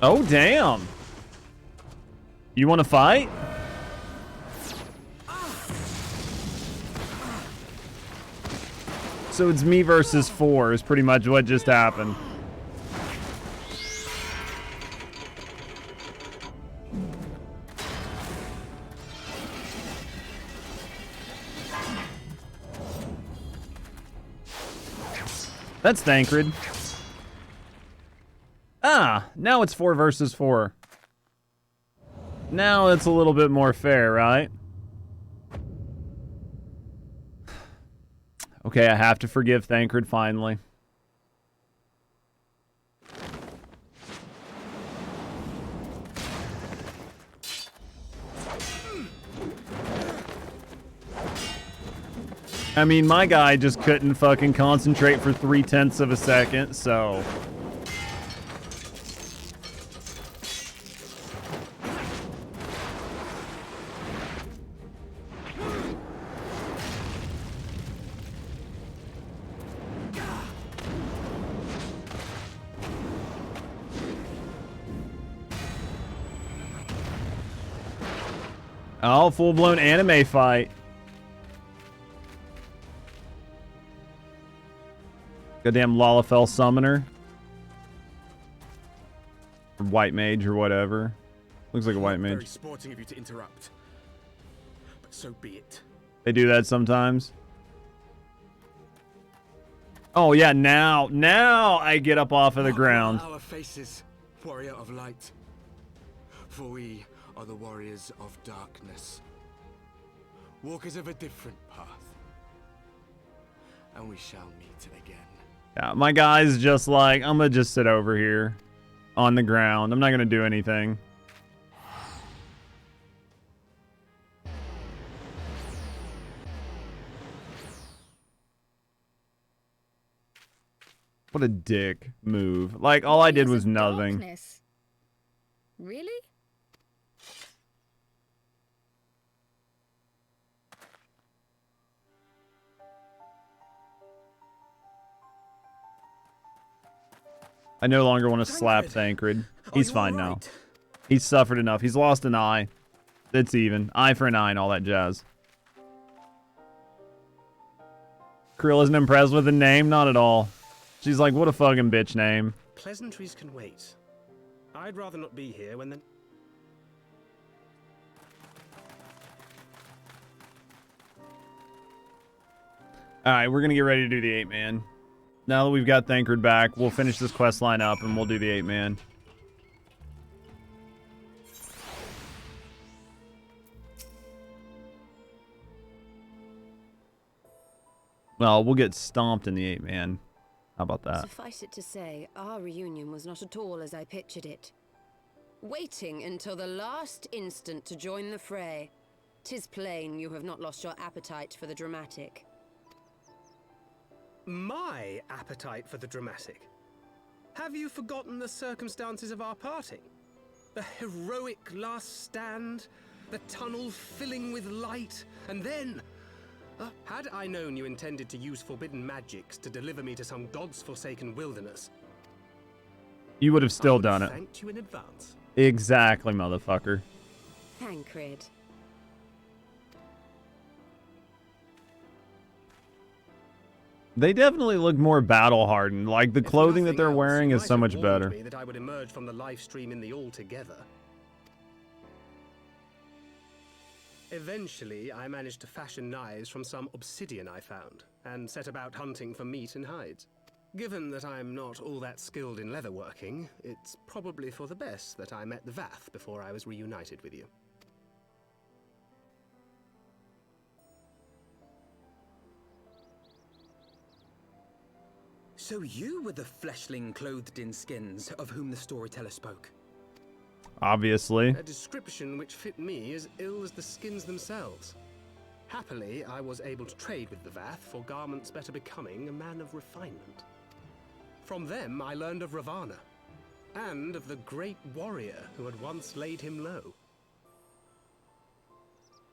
Oh, damn. You want to fight? So it's me versus 4 is pretty much what just happened. That's Thancred. Ah, now it's 4 versus 4. Now it's a little bit more fair, right? Okay, I have to forgive Thancred finally. I mean, my guy just couldn't fucking concentrate for 0.3 of a second, so... Oh, full-blown anime fight. Goddamn Lalafell summoner. Or white mage or whatever. Looks like a white mage. Very sporting of you to interrupt. But so be it. They do that sometimes. Oh yeah, now I get up off of the ground. Our faces, warrior of light. For we are the warriors of darkness. Walkers of a different path. And we shall meet again. Yeah, my guy's just like, I'm gonna just sit over here on the ground. I'm not gonna do anything. What a dick move. Like, all I did was nothing. Darkness. Really? I no longer want to slap Thancred. He's fine now. He's suffered enough. He's lost an eye. It's even. Eye for an eye and all that jazz. Krill isn't impressed with the name? Not at all. She's like, what a fucking bitch name. Pleasantries can wait. I'd rather not be here when the... Alright, we're gonna get ready to do the 8-man. Now that we've got Thancred back, we'll finish this quest line up and we'll do the 8-man. Well, we'll get stomped in the 8-man. How about that? Suffice it to say, our reunion was not at all as I pictured it. Waiting until the last instant to join the fray. 'Tis plain you have not lost your appetite for the dramatic. My appetite for the dramatic? Have you forgotten the circumstances of our parting? The heroic last stand, the tunnel filling with light, and then... had I known you intended to use forbidden magics to deliver me to some god's forsaken wilderness, you would have still done it. Thanked you in advance. Exactly, motherfucker. Thancred. They definitely look more battle-hardened. Like, the clothing that they're wearing is so much better. Me that I would emerge from the live stream in the altogether. Eventually, I managed to fashion knives from some obsidian I found, and set about hunting for meat and hides. Given that I'm not all that skilled in leatherworking, it's probably for the best that I met the Vath before I was reunited with you. So you were the fleshling clothed in skins of whom the storyteller spoke? Obviously. A description which fit me as ill as the skins themselves. Happily, I was able to trade with the Vath for garments better becoming a man of refinement. From them, I learned of Ravana, and of the great warrior who had once laid him low.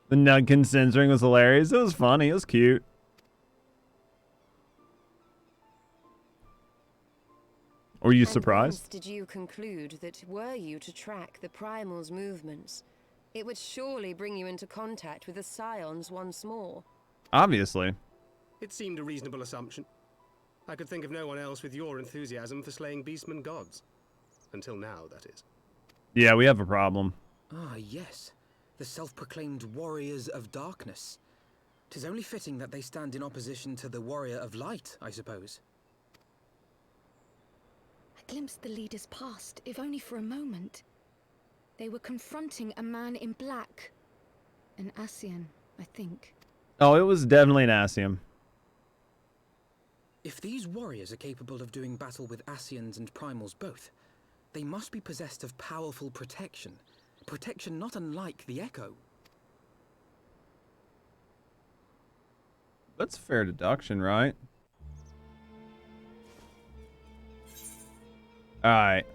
The Nugkin censoring was hilarious. It was funny. It was cute. Were you surprised? Did you conclude that were you to track the Primal's movements, it would surely bring you into contact with the Scions once more? Obviously. It seemed a reasonable assumption. I could think of no one else with your enthusiasm for slaying beastmen gods. Until now, that is. Yeah, we have a problem. Ah, yes. The self-proclaimed warriors of darkness. 'Tis only fitting that they stand in opposition to the warrior of light, I suppose. I glimpsed the leaders past, if only for a moment. They were confronting a man in black. An Ascian, I think. Oh, it was definitely an Ascian. If these warriors are capable of doing battle with Ascians and Primals both, they must be possessed of powerful protection. Protection not unlike the Echo. That's a fair deduction, right? Alright.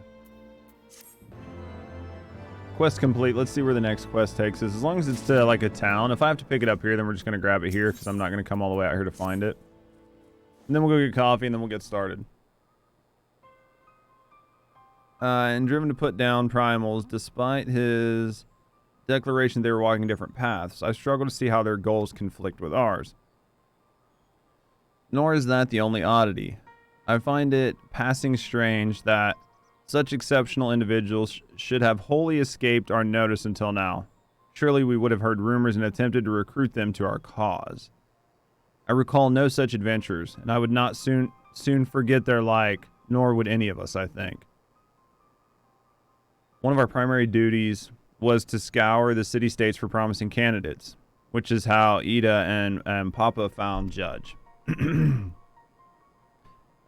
Quest complete. Let's see where the next quest takes us. As long as it's to, like, a town. If I have to pick it up here, then we're just going to grab it here, because I'm not going to come all the way out here to find it. And then we'll go get coffee, and then we'll get started. And driven to put down Primals, despite his declaration they were walking different paths, I struggle to see how their goals conflict with ours. Nor is that the only oddity. I find it passing strange that such exceptional individuals should have wholly escaped our notice until now. Surely we would have heard rumors and attempted to recruit them to our cause. I recall no such adventures, and I would not soon forget their like, nor would any of us, I think. One of our primary duties was to scour the city-states for promising candidates, which is how Ida and Papa found Judge.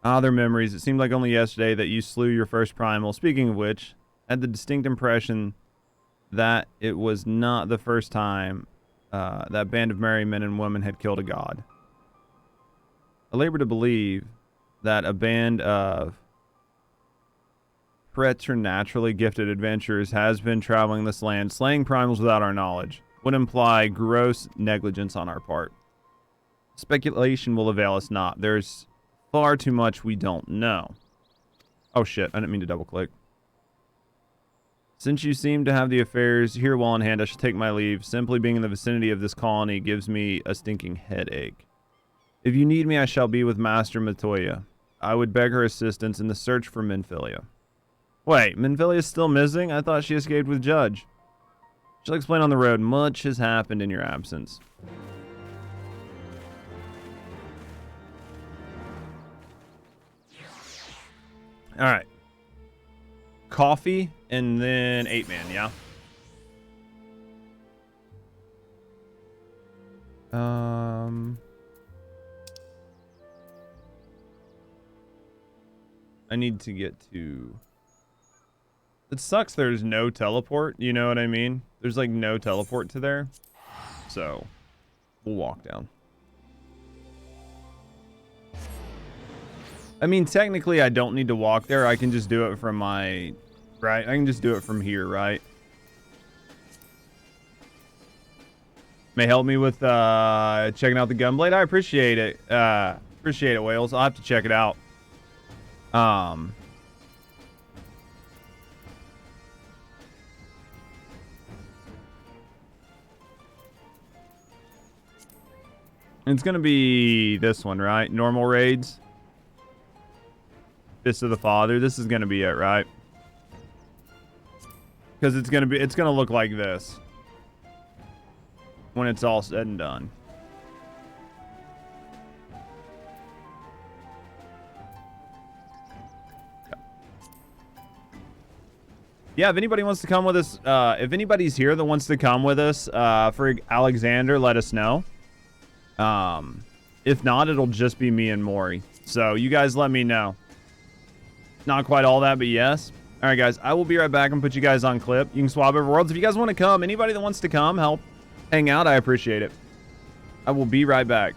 Their memories. It seemed like only yesterday that you slew your first primal. Speaking of which, I had the distinct impression that it was not the first time that band of merry men and women had killed a god. I labor to believe that a band of preternaturally gifted adventurers has been traveling this land, slaying primals without our knowledge, would imply gross negligence on our part. Speculation will avail us not. There's far too much we don't know. Oh shit, I didn't mean to double click. Since you seem to have the affairs here well in hand, I should take my leave. Simply being in the vicinity of this colony gives me a stinking headache. If you need me, I shall be with Master Matoya. I would beg her assistance in the search for Minfilia. Wait, Minfilia is still missing? I thought she escaped with Judge. She'll explain on the road. Much has happened in your absence. Alright. Coffee and then 8-man, yeah? I need to get to... It sucks there's no teleport, you know what I mean? There's like no teleport to there. So, we'll walk down. I mean, technically I don't need to walk there. I can just do it from my... Right? I can just do it from here, right? May help me with checking out the gunblade. I appreciate it. Appreciate it, Wales. I'll have to check it out. It's gonna be this one, right? Normal raids. Fist of the Father. This is gonna be it, right? Because it's gonna look like this when it's all said and done. Yeah, if anybody wants to come with us, if anybody's here that wants to come with us for Alexander, let us know. If not, it'll just be me and Maury. So you guys let me know. Not quite all that, but yes. All right, guys, I will be right back and put you guys on clip. You can swap over worlds. If you guys want to come, anybody that wants to come, help hang out, I appreciate it. I will be right back.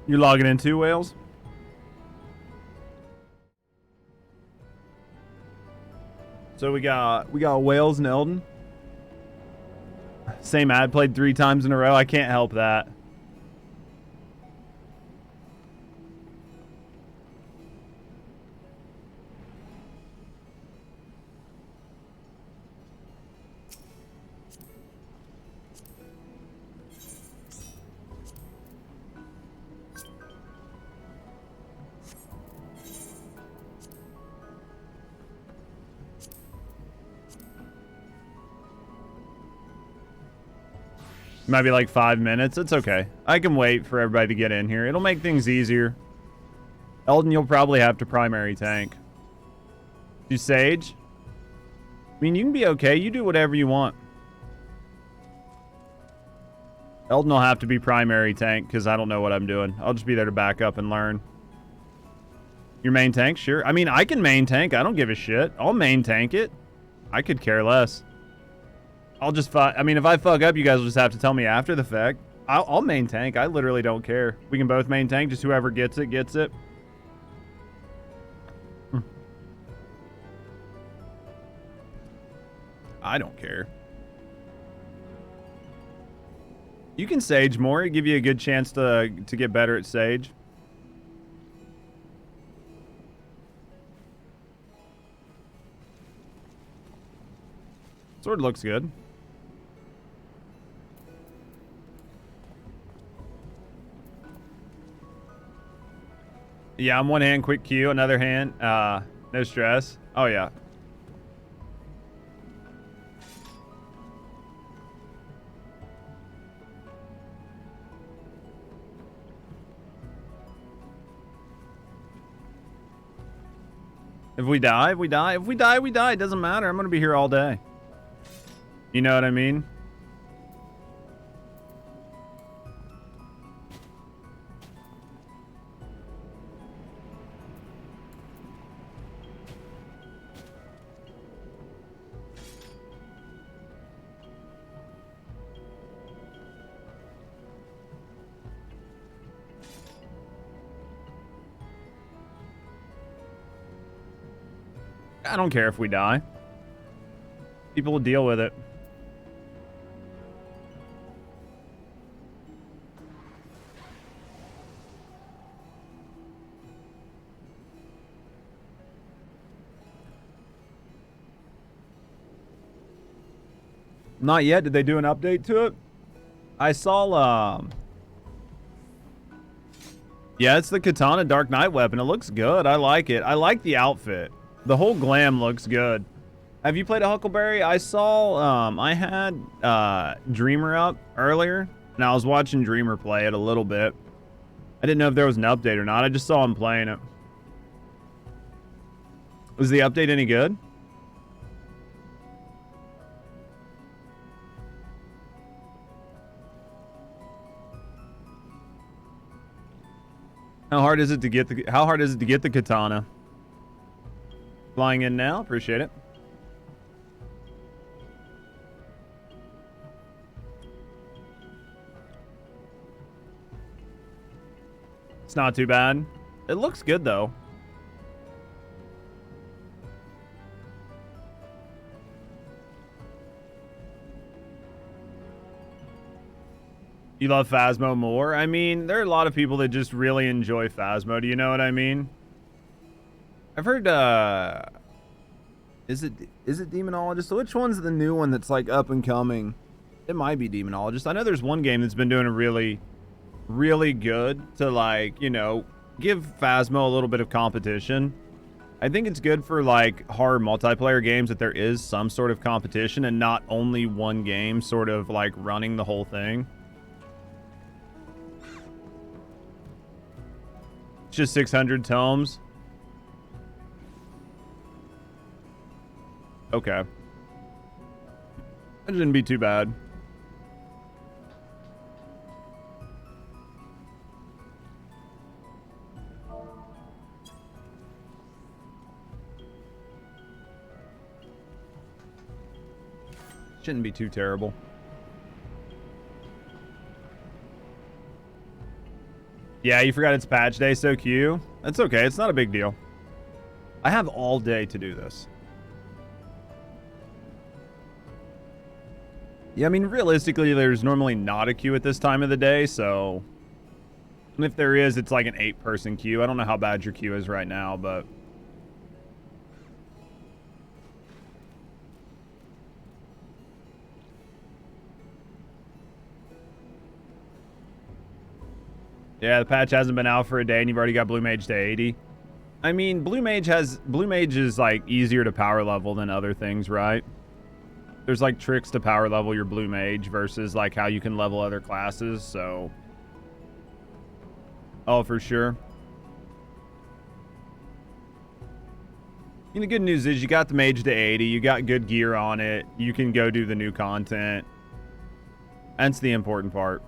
You logging in too, Wales? So we got Wales and Eldon. Same ad played 3 times in a row. I can't help that. Might be like 5 minutes. It's okay. I can wait for everybody to get in here. It'll make things easier. Eldon, you'll probably have to primary tank. Do Sage? I mean, you can be okay. You do whatever you want. Eldon will have to be primary tank because I don't know what I'm doing. I'll just be there to back up and learn. Your main tank? Sure. I mean, I can main tank. I don't give a shit. I'll main tank it. I could care less. I'll just I mean, if I fuck up, you guys will just have to tell me after the fact. I'll main tank. I literally don't care. We can both main tank. Just whoever gets it, gets it. I don't care. You can Sage more. It'll give you a good chance to get better at Sage. Sword looks good. Yeah, I'm one hand quick Q, another hand, no stress. Oh yeah. If we die, we die. If we die, we die. It doesn't matter. I'm going to be here all day. You know what I mean? I don't care if we die. People will deal with it. Not yet. Did they do an update to it? I saw, yeah, it's the Katana Dark Knight weapon. It looks good. I like it. I like the outfit. The whole glam looks good. Have you played a Huckleberry? I saw, I had Dreamer up earlier, and I was watching Dreamer play it a little bit. I didn't know if there was an update or not. I just saw him playing it. Was the update any good? How hard is it to get the katana? Flying in now, appreciate it. It's not too bad. It looks good though. You love Phasmo more? I mean, there are a lot of people that just really enjoy Phasmo. Do you know what I mean? I've heard, is it Demonologist? So which one's the new one that's like up and coming? It might be Demonologist. I know there's one game that's been doing a really, really good to like, you know, give Phasmo a little bit of competition. I think it's good for like horror multiplayer games that there is some sort of competition and not only one game sort of like running the whole thing. It's just 600 tomes. Okay. That shouldn't be too bad. Shouldn't be too terrible. Yeah, you forgot it's patch day, so Q. That's okay, it's not a big deal. I have all day to do this. Yeah, I mean, realistically, there's normally not a queue at this time of the day, so... And if there is, it's like an 8-person queue. I don't know how bad your queue is right now, but... Yeah, the patch hasn't been out for a day and you've already got Blue Mage to 80. I mean, Blue Mage is like easier to power level than other things, right? there's like tricks to power level your blue mage versus like how you can level other classes, so. Oh, for sure. And the good news is you got the mage to 80, you got good gear on it, you can go do the new content. That's the important part.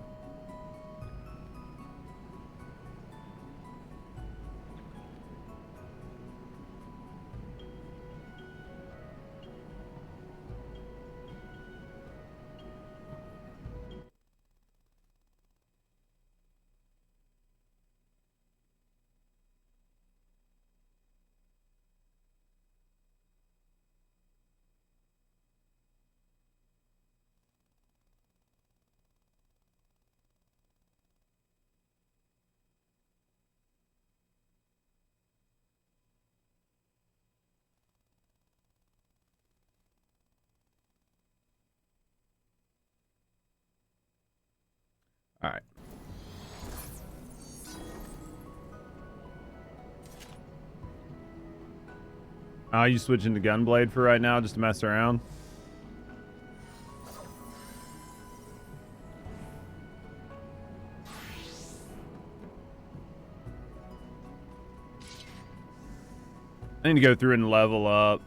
All right. You switching to Gunblade for right now just to mess around? I need to go through and level up.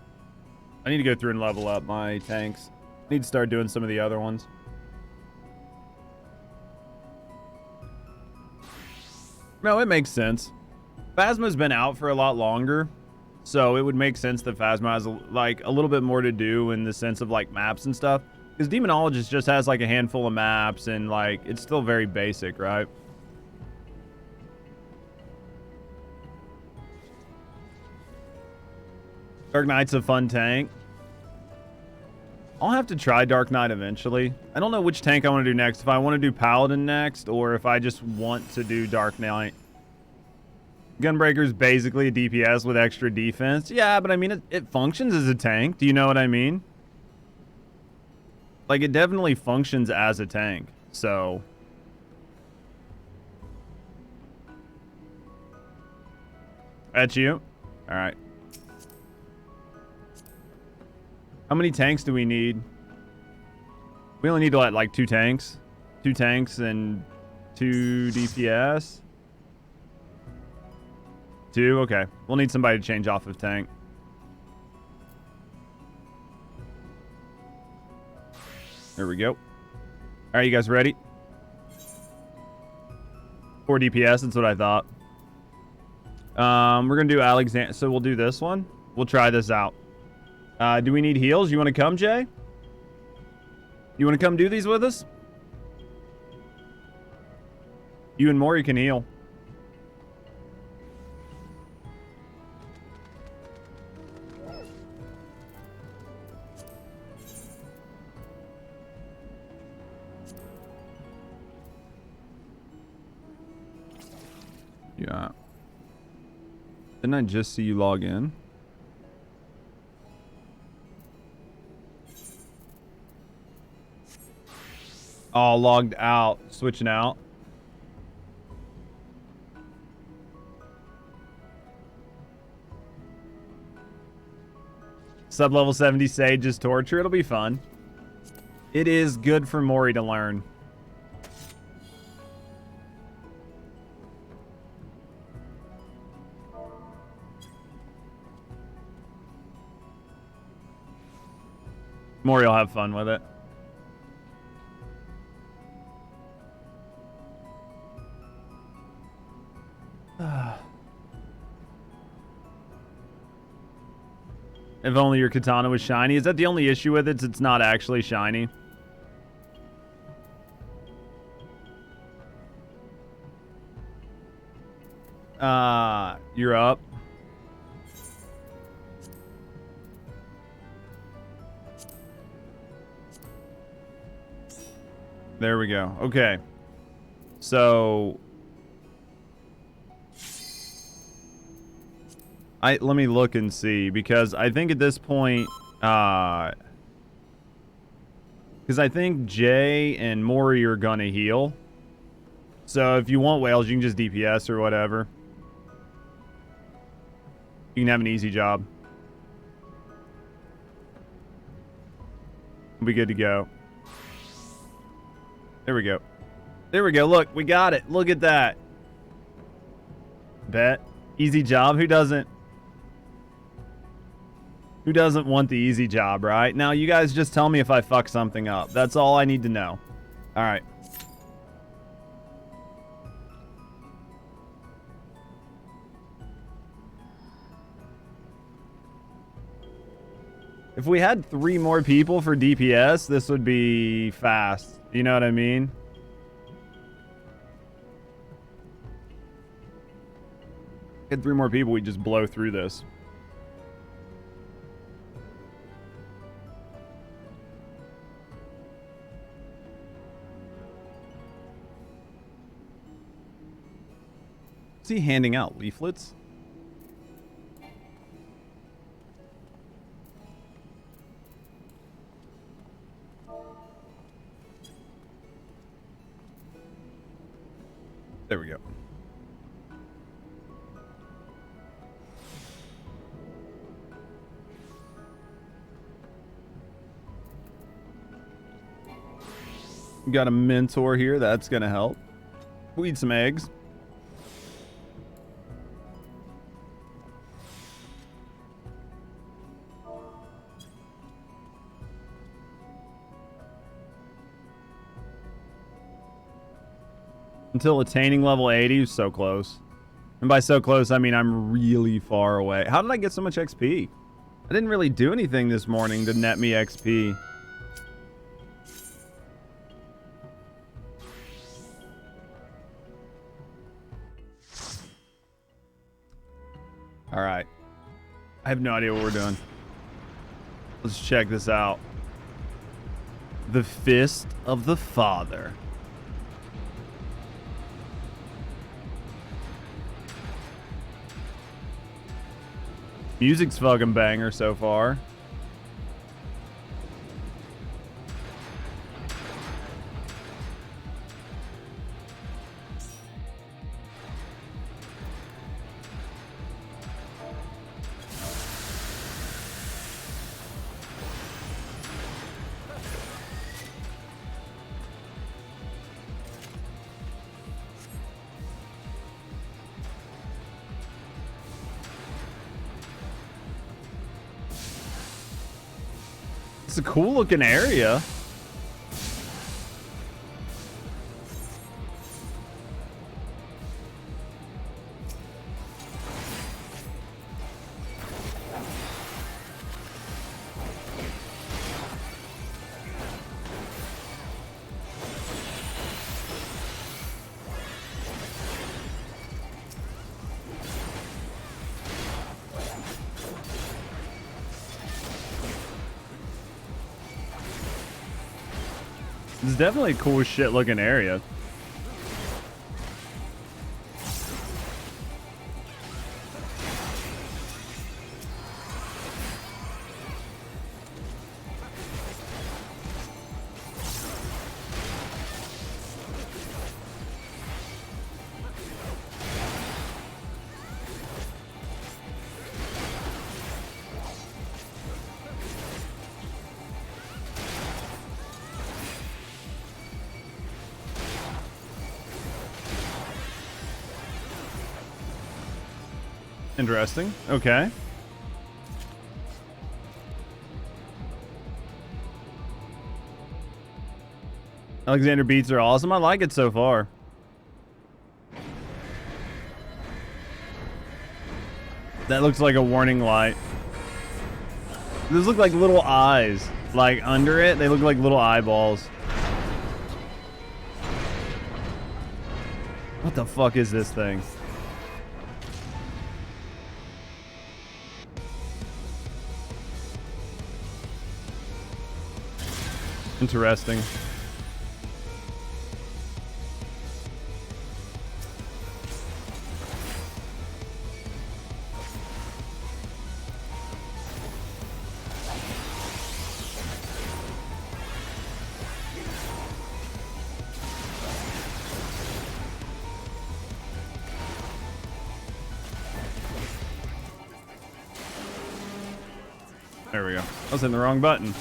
I need to go through and level up my tanks. I need to start doing some of the other ones. No, it makes sense. Phasma's been out for a lot longer, so it would make sense that Phasma has like a little bit more to do in the sense of like maps and stuff. Because Demonologist just has like a handful of maps and like it's still very basic, right? Dark Knight's a fun tank. I'll have to try Dark Knight eventually. I don't know which tank I want to do next. If I want to do Paladin next, or if I just want to do Dark Knight. Gunbreaker's basically a DPS with extra defense. Yeah, but I mean, it functions as a tank. Do you know what I mean? Like, it definitely functions as a tank. So... That's you? Alright. How many tanks do we need? We only need to let like 2 tanks. 2 tanks and 2 DPS. 2? Okay. We'll need somebody to change off of tank. There we go. Alright, you guys ready? 4 DPS, that's what I thought. We're gonna do Alexander. So we'll do this one. We'll try this out. Do we need heals? You want to come, Jay? You want to come do these with us? You and Maury can heal. Yeah. Didn't I just see you log in? Oh, logged out. Switching out. Sub-level 70 Sage's Torture. It'll be fun. It is good for Maury to learn. Maury will have fun with it. If only your katana was shiny. Is that the only issue with it? It's not actually shiny. You're up. There we go. Okay. So let me look and see, because I think at this point, because I think Jay and Maury are gonna heal. So if you want whales, you can just DPS or whatever. You can have an easy job. We'll be good to go. There we go. There we go. Look, we got it. Look at that. Bet. Easy job. Who doesn't want the easy job, right? Now, you guys just tell me if I fuck something up. That's all I need to know. All right. If we had 3 more people for DPS, this would be fast. You know what I mean? If we had 3 more people, we'd just blow through this. Is he handing out leaflets? There we go. We got a mentor here. That's going to help. We'll eat some eggs. Until attaining level 80, so close. And by so close, I mean I'm really far away. How did I get so much XP? I didn't really do anything this morning to net me XP. All right. I have no idea what we're doing. Let's check this out. The Fist of the Father. Music's fucking banger so far. It's a cool looking area. It's definitely a cool shit looking area. Interesting. Okay. Alexander beats are awesome. I like it so far. That looks like a warning light. Those look like little eyes. Like under it, they look like little eyeballs. What the fuck is this thing? Interesting. There we go. I was hitting the wrong button.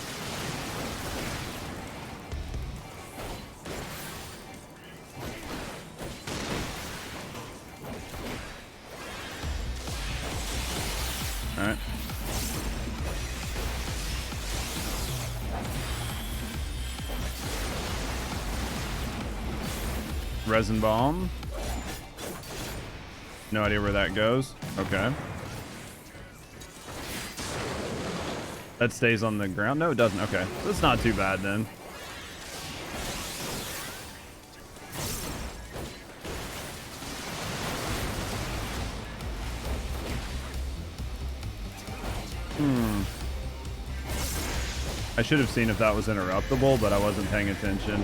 All right. Resin bomb. No idea where that goes. Okay. That stays on the ground? No, it doesn't. Okay. That's not too bad then. I should have seen if that was interruptible, but I wasn't paying attention.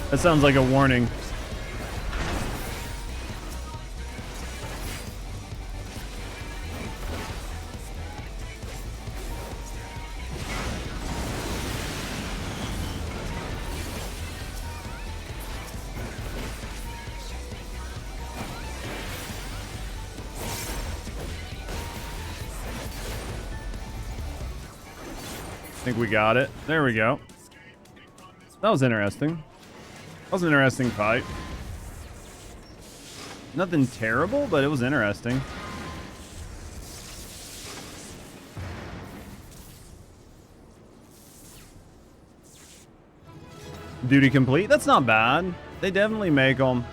That sounds like a warning. I think we got it. There we go. That was interesting. That was an interesting fight. Nothing terrible, but it was interesting. Duty complete? That's not bad. They definitely make them.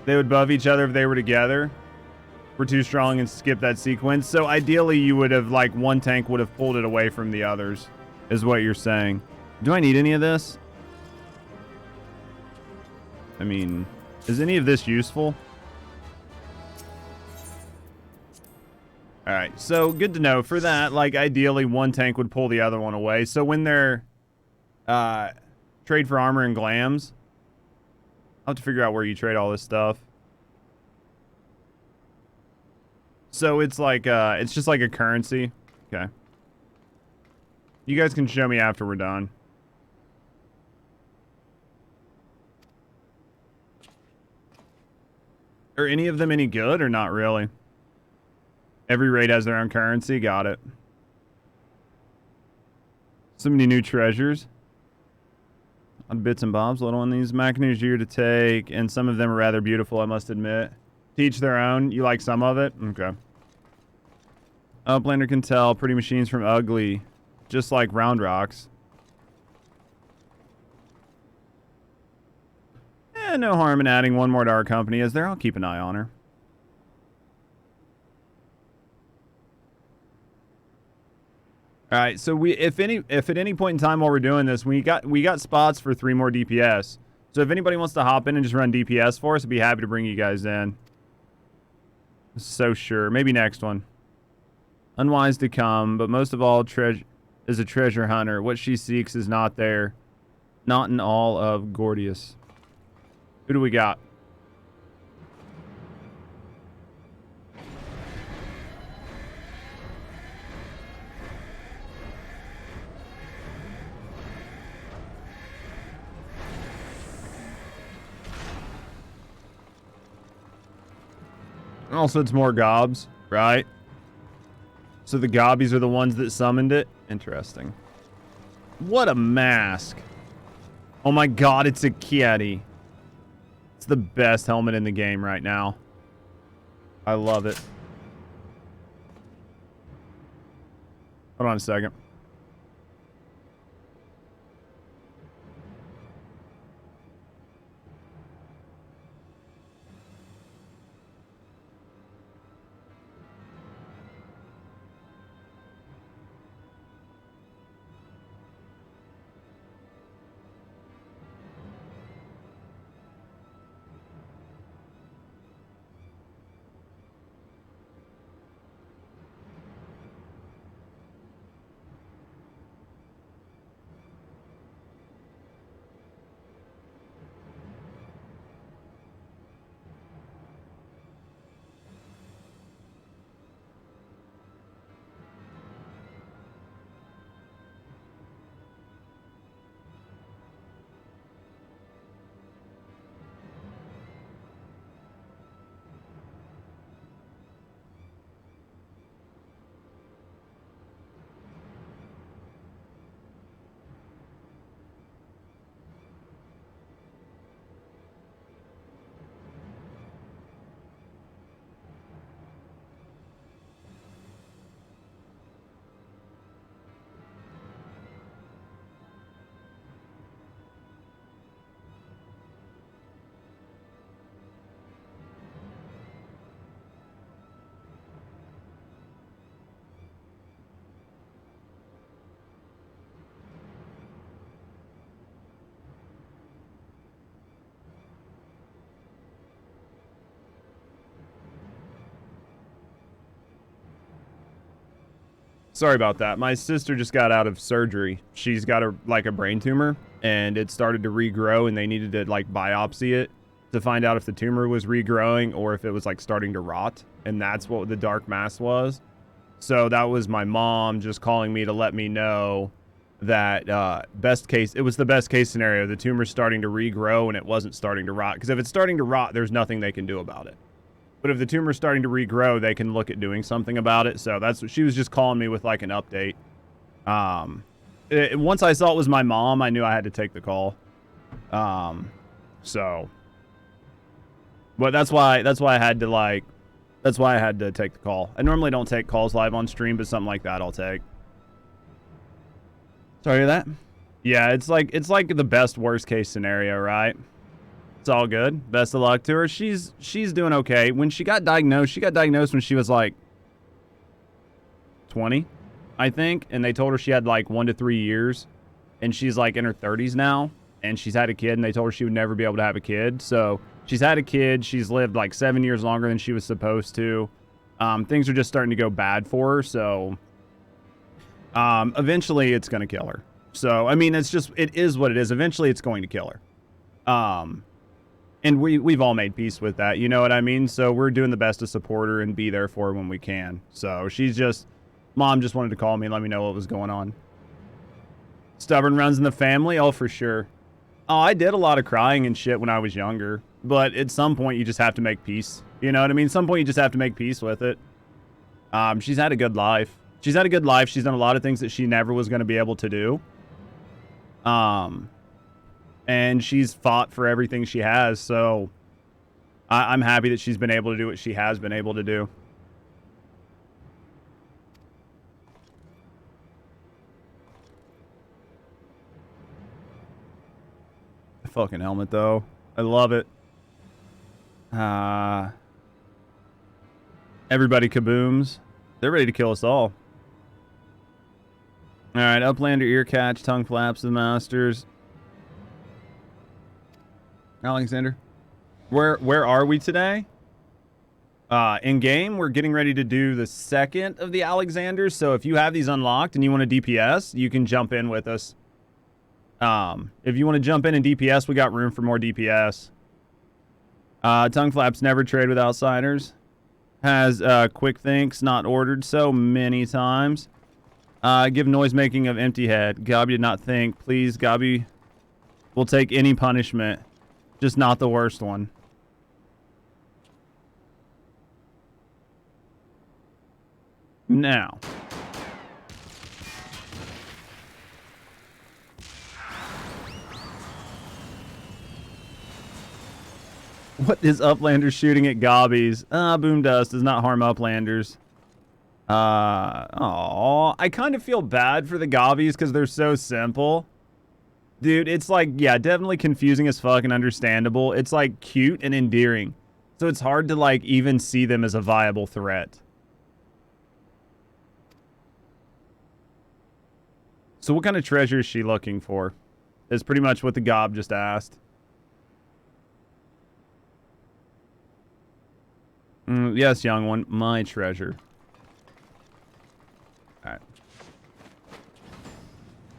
They would buff each other if they were together. We're too strong and skip that sequence. So ideally you would have, like, one tank would have pulled it away from the others, is what you're saying. Do I need any of this? I mean, is any of this useful? All right, so good to know. For that, like, ideally one tank would pull the other one away. So when they're trade for armor and glams, I'll have to figure out where you trade all this stuff. So it's like, it's just like a currency. Okay. You guys can show me after we're done. Are any of them any good or not really? Every raid has their own currency. Got it. So many new treasures. On bits and bobs. Little on these. Machine's here to take. And some of them are rather beautiful, I must admit. Teach their own. You like some of it? Okay. Uplander can tell pretty machines from ugly. Just like round rocks. No harm in adding one more to our company, is there? I'll keep an eye on her. All right, so we, if at any point in time while we're doing this, we got spots for 3 more DPS. So if anybody wants to hop in and just run DPS for us, I'd be happy to bring you guys in. So sure, maybe next one. Unwise to come, but most of all, is a treasure hunter. What she seeks is not there, not in all of Gordius. Who do we got? Also, it's more gobs, right? So the gobbies are the ones that summoned it? Interesting. What a mask. Oh my god, it's a kitty. It's the best helmet in the game right now. I love it. Hold on a second. Sorry about that. My sister just got out of surgery. She's got a brain tumor, and it started to regrow, and they needed to like biopsy it to find out if the tumor was regrowing or if it was like starting to rot, and that's what the dark mass was. So that was my mom just calling me to let me know that it was the best case scenario. The tumor's starting to regrow and it wasn't starting to rot, because if it's starting to rot, there's nothing they can do about it. But if the tumor's starting to regrow, they can look at doing something about it. So that's what she was just calling me with, like, an update. Once I saw it was my mom, I knew I had to take the call. So, but that's why I had to take the call. I normally don't take calls live on stream, but something like that I'll take. Sorry to hear that. Yeah, it's like the best worst case scenario, right? It's all good. Best of luck to her. She's doing okay. When she got diagnosed when she was like 20, I think, and they told her she had like 1 to 3 years, and she's like in her 30s now, and she's had a kid, and they told her she would never be able to have a kid. So she's had a kid. She's lived like 7 years longer than she was supposed to. Things are just starting to go bad for her. So eventually it's going to kill her. So, I mean, it is what it is. Eventually it's going to kill her. And we've all made peace with that, you know what I mean? So we're doing the best to support her and be there for her when we can. So Mom just wanted to call me and let me know what was going on. Stubborn runs in the family? Oh, for sure. Oh, I did a lot of crying and shit when I was younger. But at some point, you just have to make peace. You know what I mean? At some point, you just have to make peace with it. She's had a good life. She's had a good life. She's done a lot of things that she never was going to be able to do. And she's fought for everything she has, so I'm happy that she's been able to do what she has been able to do. The fucking helmet, though. I love it. Everybody kabooms. They're ready to kill us all. Alright, Uplander, ear catch, tongue flaps, the masters. Alexander, where are we today? In game, we're getting ready to do the second of the Alexanders. So if you have these unlocked and you want to DPS, you can jump in with us. If you want to jump in and DPS, we got room for more DPS. Tongue flaps never trade with outsiders. Has quick thinks not ordered so many times. Give noise making of empty head. Gabi did not think. Please, Gabi will take any punishment. Just not the worst one. Now. What is Uplanders shooting at Gobbies? Boom dust does not harm Uplanders. I kind of feel bad for the Gobbies because they're so simple. Dude, it's like, yeah, definitely confusing as fuck and understandable. It's like cute and endearing. So it's hard to like even see them as a viable threat. So what kind of treasure is she looking for? Is pretty much what the Gob just asked. Yes, young one, my treasure. Alright.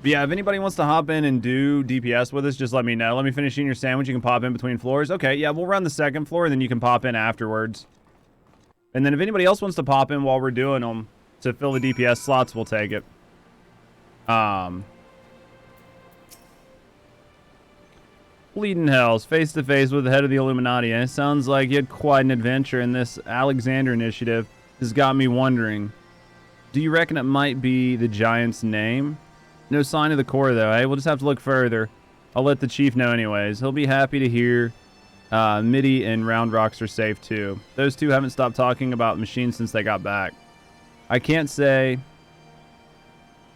But yeah, if anybody wants to hop in and do DPS with us, just let me know. Let me finish eating your sandwich. You can pop in between floors. Okay, yeah, we'll run the second floor, and then you can pop in afterwards. And then if anybody else wants to pop in while we're doing them to fill the DPS slots, we'll take it. Bleeding Hells, face to face with the head of the Illuminati. And it sounds like you had quite an adventure, and this Alexander initiative has got me wondering. Do you reckon it might be the giant's name? No sign of the core, though, eh? We'll just have to look further. I'll let the chief know anyways. He'll be happy to hear Mitty and Round Rocks are safe, too. Those two haven't stopped talking about machines since they got back. I can't say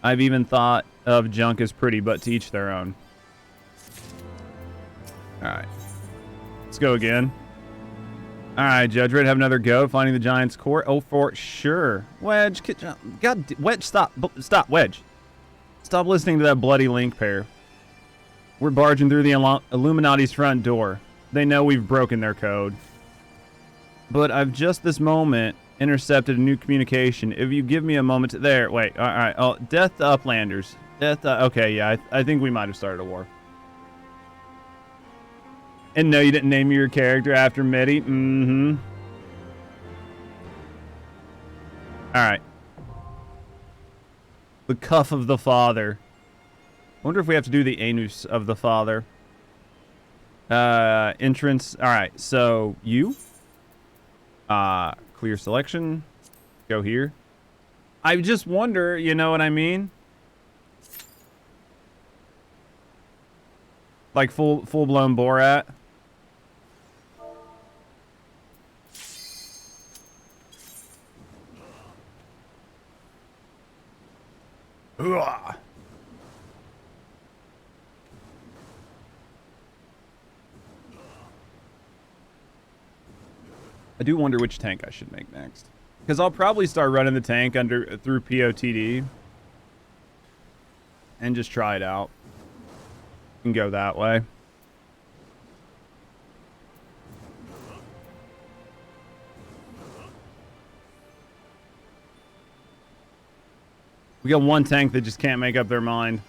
I've even thought of junk as pretty, but to each their own. Alright. Let's go again. Alright, Judge, ready to have another go finding the giant's core? Oh, for sure. Wedge, God, Wedge, stop. Stop, Wedge. Stop listening to that bloody link pair. We're barging through the Illuminati's front door. They know we've broken their code. But I've just this moment Intercepted a new communication. If you give me a moment to... There, wait. All right. Oh, death to Uplanders. Death to... Okay, yeah. I think we might have started a war. And no, you didn't name your character after Midi. Mm-hmm. All right. The Cuff of the Father. I wonder if we have to do the Anus of the Father. Entrance. All right. So, you... clear selection. Go here. I just wonder, you know what I mean? Like full-blown Borat. Ugh. I do wonder which tank I should make next. Because I'll probably start running the tank through POTD. And just try it out. And go that way. We got one tank that just can't make up their mind.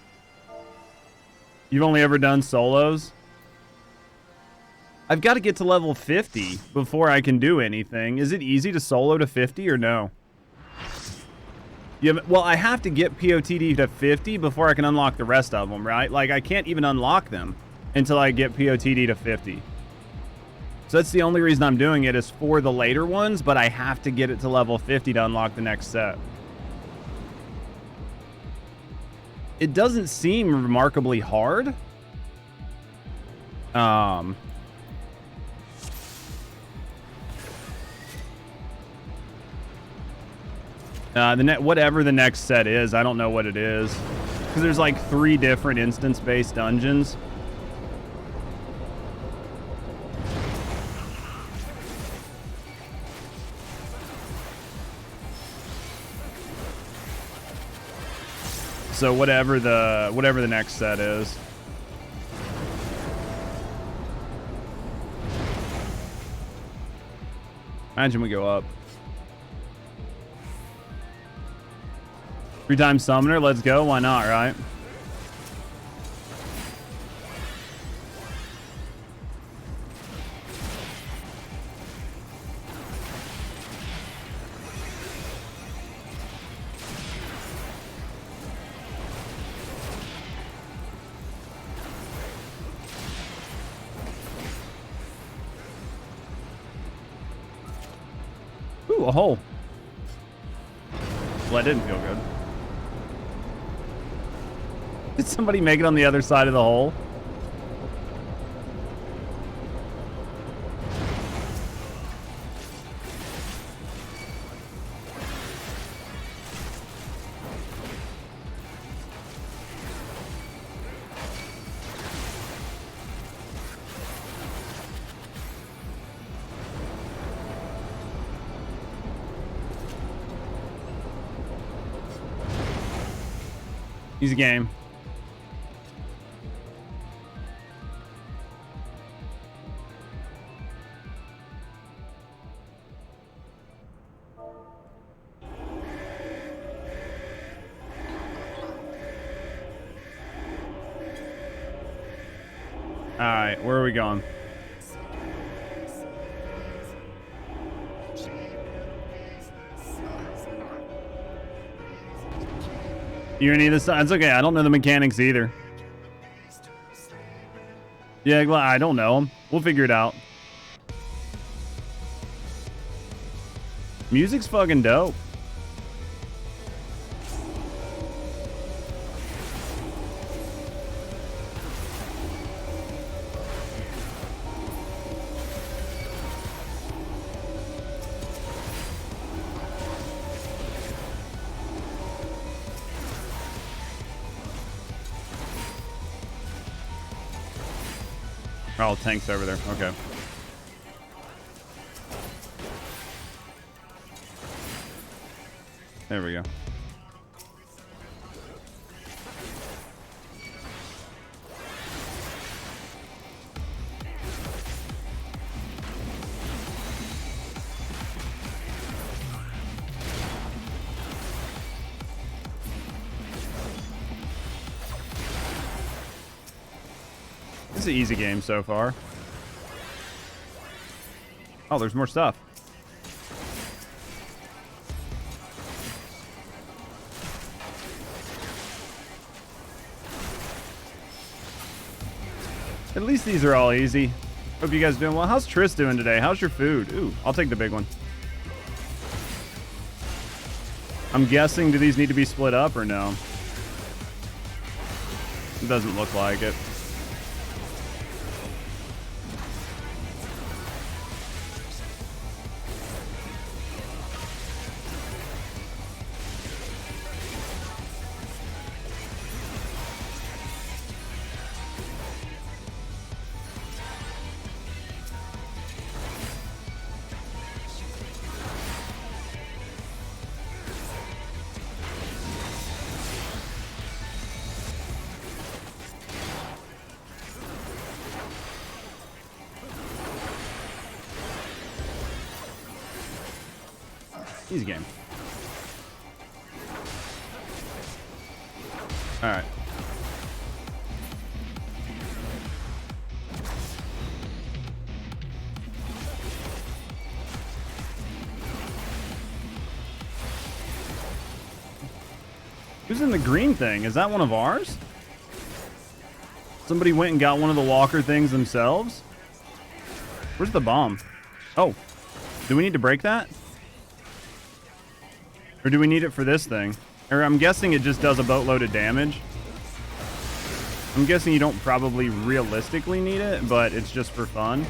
You've only ever done solos? I've got to get to level 50 before I can do anything. Is it easy to solo to 50 or no? Well, I have to get POTD to 50 before I can unlock the rest of them, right? Like, I can't even unlock them until I get POTD to 50. So that's the only reason I'm doing it is for the later ones, but I have to get it to level 50 to unlock the next set. It doesn't seem remarkably hard. Whatever the next set is, I don't know what it is. Because there's like 3 different instance-based dungeons. So whatever the next set is. Imagine we go up. 3-time summoner, let's go. Why not, right? Ooh, a hole. Well, that didn't feel good. Did somebody make it on the other side of the hole? Easy game. Alright, where are we going? You any of this? It's okay. I don't know the mechanics either. Yeah, I don't know them. We'll figure it out. Music's fucking dope. Oh, tanks over there. Okay. There we go. It's an easy game so far. Oh, there's more stuff. At least these are all easy. Hope you guys are doing well. How's Triss doing today? How's your food? Ooh, I'll take the big one. I'm guessing, do these need to be split up or no? It doesn't look like it. Easy game. All right. Who's in the green thing? Is that one of ours? Somebody went and got one of the walker things themselves? Where's the bomb? Oh. Do we need to break that? Or do we need it for this thing? Or I'm guessing it just does a boatload of damage. I'm guessing you don't probably realistically need it, but it's just for fun.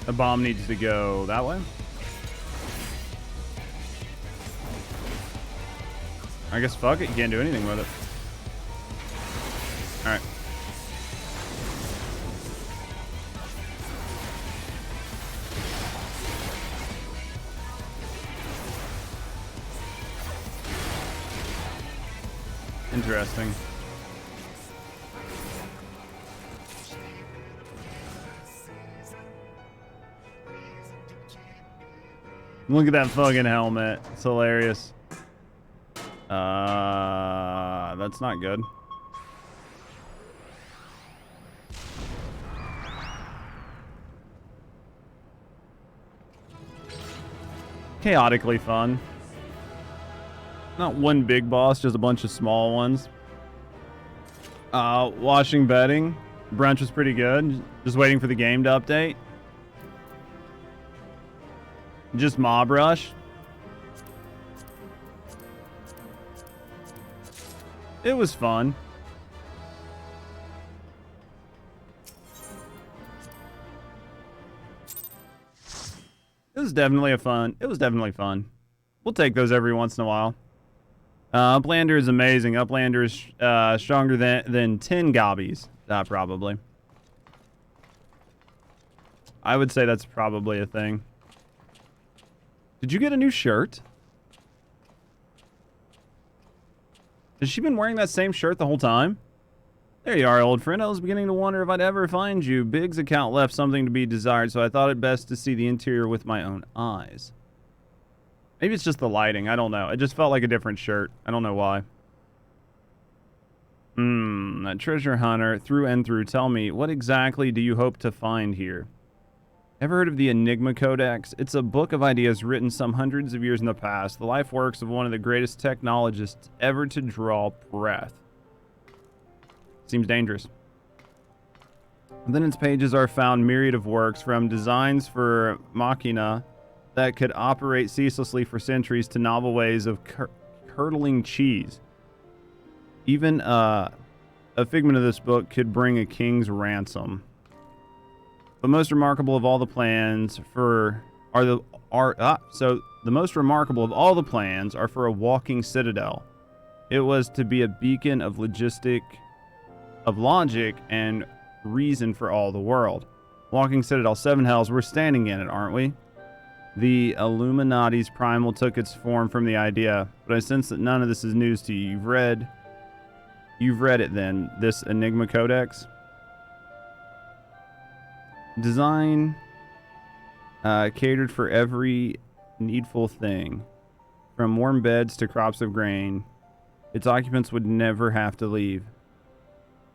The bomb needs to go that way. I guess fuck it, you can't do anything with it. Alright. Interesting. Look at that fucking helmet. It's hilarious. That's not good. Chaotically fun. Not one big boss, just a bunch of small ones. Washing bedding. Brunch was pretty good. Just waiting for the game to update. Just mob rush. It was fun. It was definitely fun. We'll take those every once in a while. Uplander is amazing. Uplander is stronger than 10 gobbies, probably. I would say that's probably a thing. Did you get a new shirt? Has she been wearing that same shirt the whole time? There you are, old friend. I was beginning to wonder if I'd ever find you. Big's account left something to be desired, so I thought it best to see the interior with my own eyes. Maybe it's just the lighting. I don't know. It just felt like a different shirt. I don't know why. That treasure hunter through and through. Tell me, what exactly do you hope to find here? Ever heard of the Enigma Codex? It's a book of ideas written some hundreds of years in the past. The life works of one of the greatest technologists ever to draw breath. Seems dangerous. Within its pages are found myriad of works, from designs for machina that could operate ceaselessly for centuries to novel ways of curdling cheese. Even a figment of this book could bring a king's ransom. But most remarkable of all the plans for the most remarkable of all the plans are for a walking citadel. It was to be a beacon of logic and reason for all the world. Walking citadel, 7 hells. We're standing in it, aren't we? The Illuminati's primal took its form from the idea, but I sense that none of this is news to you. You've read it then, this Enigma Codex? Design catered for every needful thing, from warm beds to crops of grain. Its occupants would never have to leave.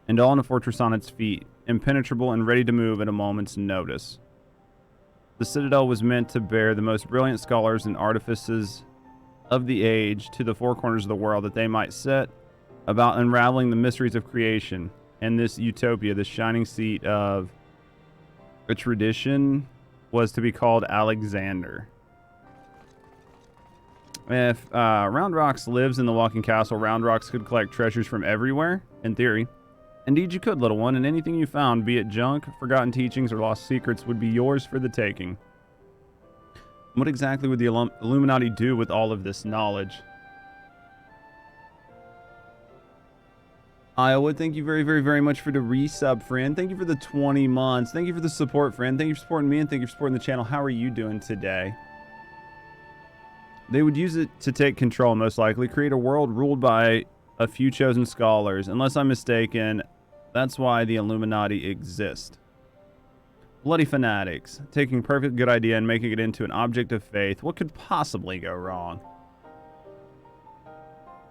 And all in a fortress on its feet, impenetrable and ready to move at a moment's notice. The Citadel was meant to bear the most brilliant scholars and artifices of the age to the four corners of the world, that they might set about unraveling the mysteries of creation and this utopia, this shining seat of a tradition, was to be called Alexander. If Round Rocks lives in the Walking Castle, Round Rocks could collect treasures from everywhere, in theory. Indeed you could, little one, and anything you found, be it junk, forgotten teachings, or lost secrets, would be yours for the taking. What exactly would the Illuminati do with all of this knowledge? Iowa, thank you very, very, very much for the resub, friend. Thank you for the 20 months. Thank you for the support, friend. Thank you for supporting me, and thank you for supporting the channel. How are you doing today? They would use it to take control, most likely. Create a world ruled by a few chosen scholars. Unless I'm mistaken, that's why the Illuminati exist. Bloody fanatics. Taking a perfect good idea and making it into an object of faith. What could possibly go wrong?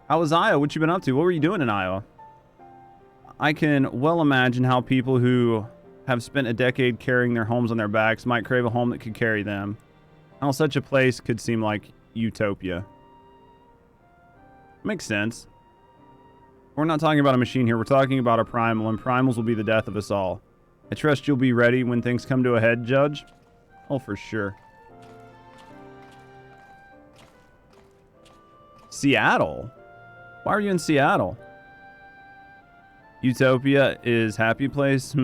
How was Iowa? What you been up to? What were you doing in Iowa? I can well imagine how people who have spent a decade carrying their homes on their backs might crave a home that could carry them. How such a place could seem like utopia. Makes sense. We're not talking about a machine here. We're talking about a primal, and primals will be the death of us all. I trust you'll be ready when things come to a head, Judge. Oh, for sure. Seattle? Why are you in Seattle? Utopia is happy place?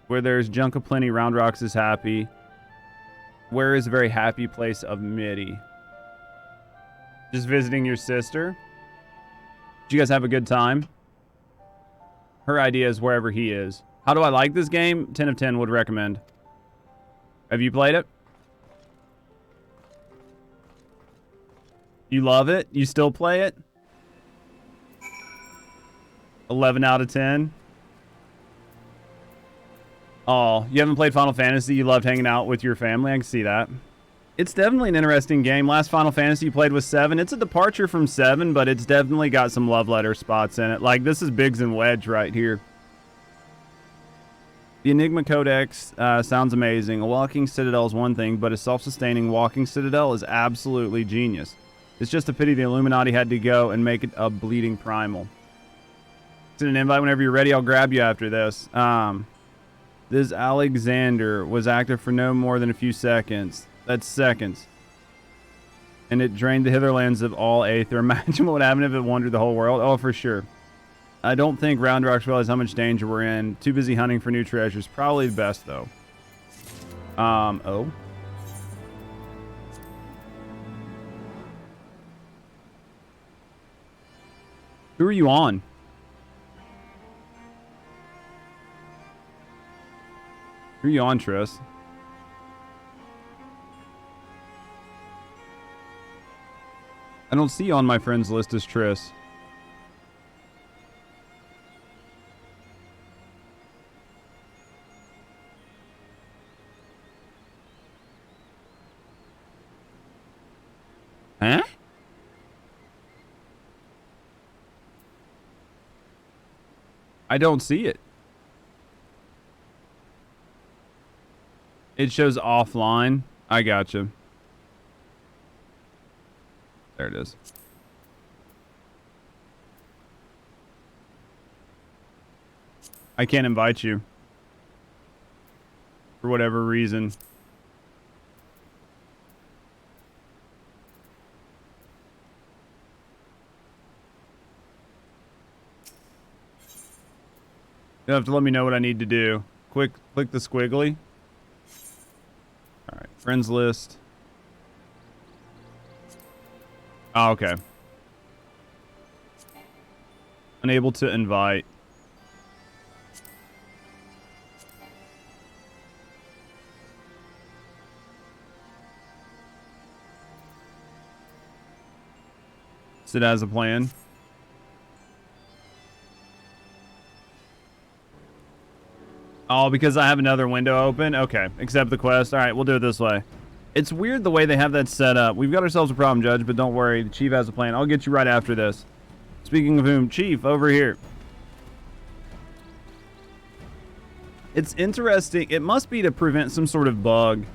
Where there's junk aplenty, Round Rocks is happy. Where is a very happy place of Midi? Just visiting your sister? Did you guys have a good time? Her idea is wherever he is. How do I like this game? 10 of 10 would recommend. Have you played it? You love it? You still play it? 11 out of 10. Oh, you haven't played Final Fantasy? You loved hanging out with your family? I can see that. It's definitely an interesting game. Last Final Fantasy you played was 7. It's a departure from 7, but it's definitely got some love letter spots in it. Like, this is Biggs and Wedge right here. The Enigma Codex sounds amazing. A walking citadel is one thing, but a self-sustaining walking citadel is absolutely genius. It's just a pity the Illuminati had to go and make it a bleeding primal. Send an invite whenever you're ready. I'll grab you after this. This Alexander was active for no more than a few seconds. That's seconds. And it drained the hitherlands of all Aether. Imagine what would happen if it wandered the whole world. Oh, for sure. I don't think Round Rocks realize how much danger we're in. Too busy hunting for new treasures. Probably the best, though. Oh. Who are you on? Who are you on, Triss? I don't see you on my friends list as Triss. Huh? I don't see it. It shows offline. I gotcha. There it is. I can't invite you. For whatever reason. You'll have to let me know what I need to do. Click the squiggly. Alright, friends list. Oh, okay. Unable to invite. Sit as a plan. Oh, because I have another window open? Okay, accept the quest. All right, we'll do it this way. It's weird the way they have that set up. We've got ourselves a problem, Judge, but don't worry. The Chief has a plan. I'll get you right after this. Speaking of whom, Chief, over here. It's interesting. It must be to prevent some sort of bug.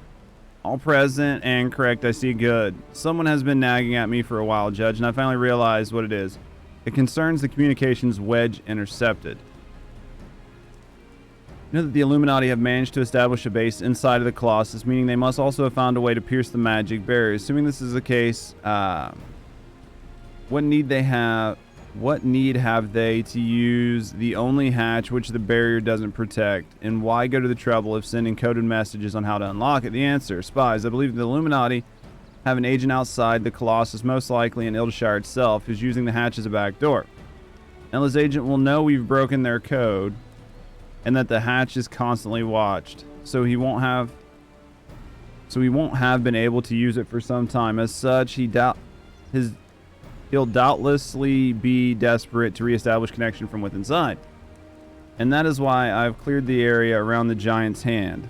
All present and correct. I see good. Someone has been nagging at me for a while, Judge, and I finally realized what it is. It concerns the communications wedge intercepted. You know that the Illuminati have managed to establish a base inside of the Colossus, meaning they must also have found a way to pierce the magic barrier. Assuming this is the case, what need have they to use the only hatch which the barrier doesn't protect? And why go to the trouble of sending coded messages on how to unlock it? The answer, spies. I believe the Illuminati have an agent outside the Colossus, most likely in Ildashire itself, who's using the hatch as a back door. Now this agent will know we've broken their code and that the hatch is constantly watched, so he won't have been able to use it for some time. As such, he'll doubtlessly be desperate to reestablish connection from within inside. And that is why I've cleared the area around the giant's hand.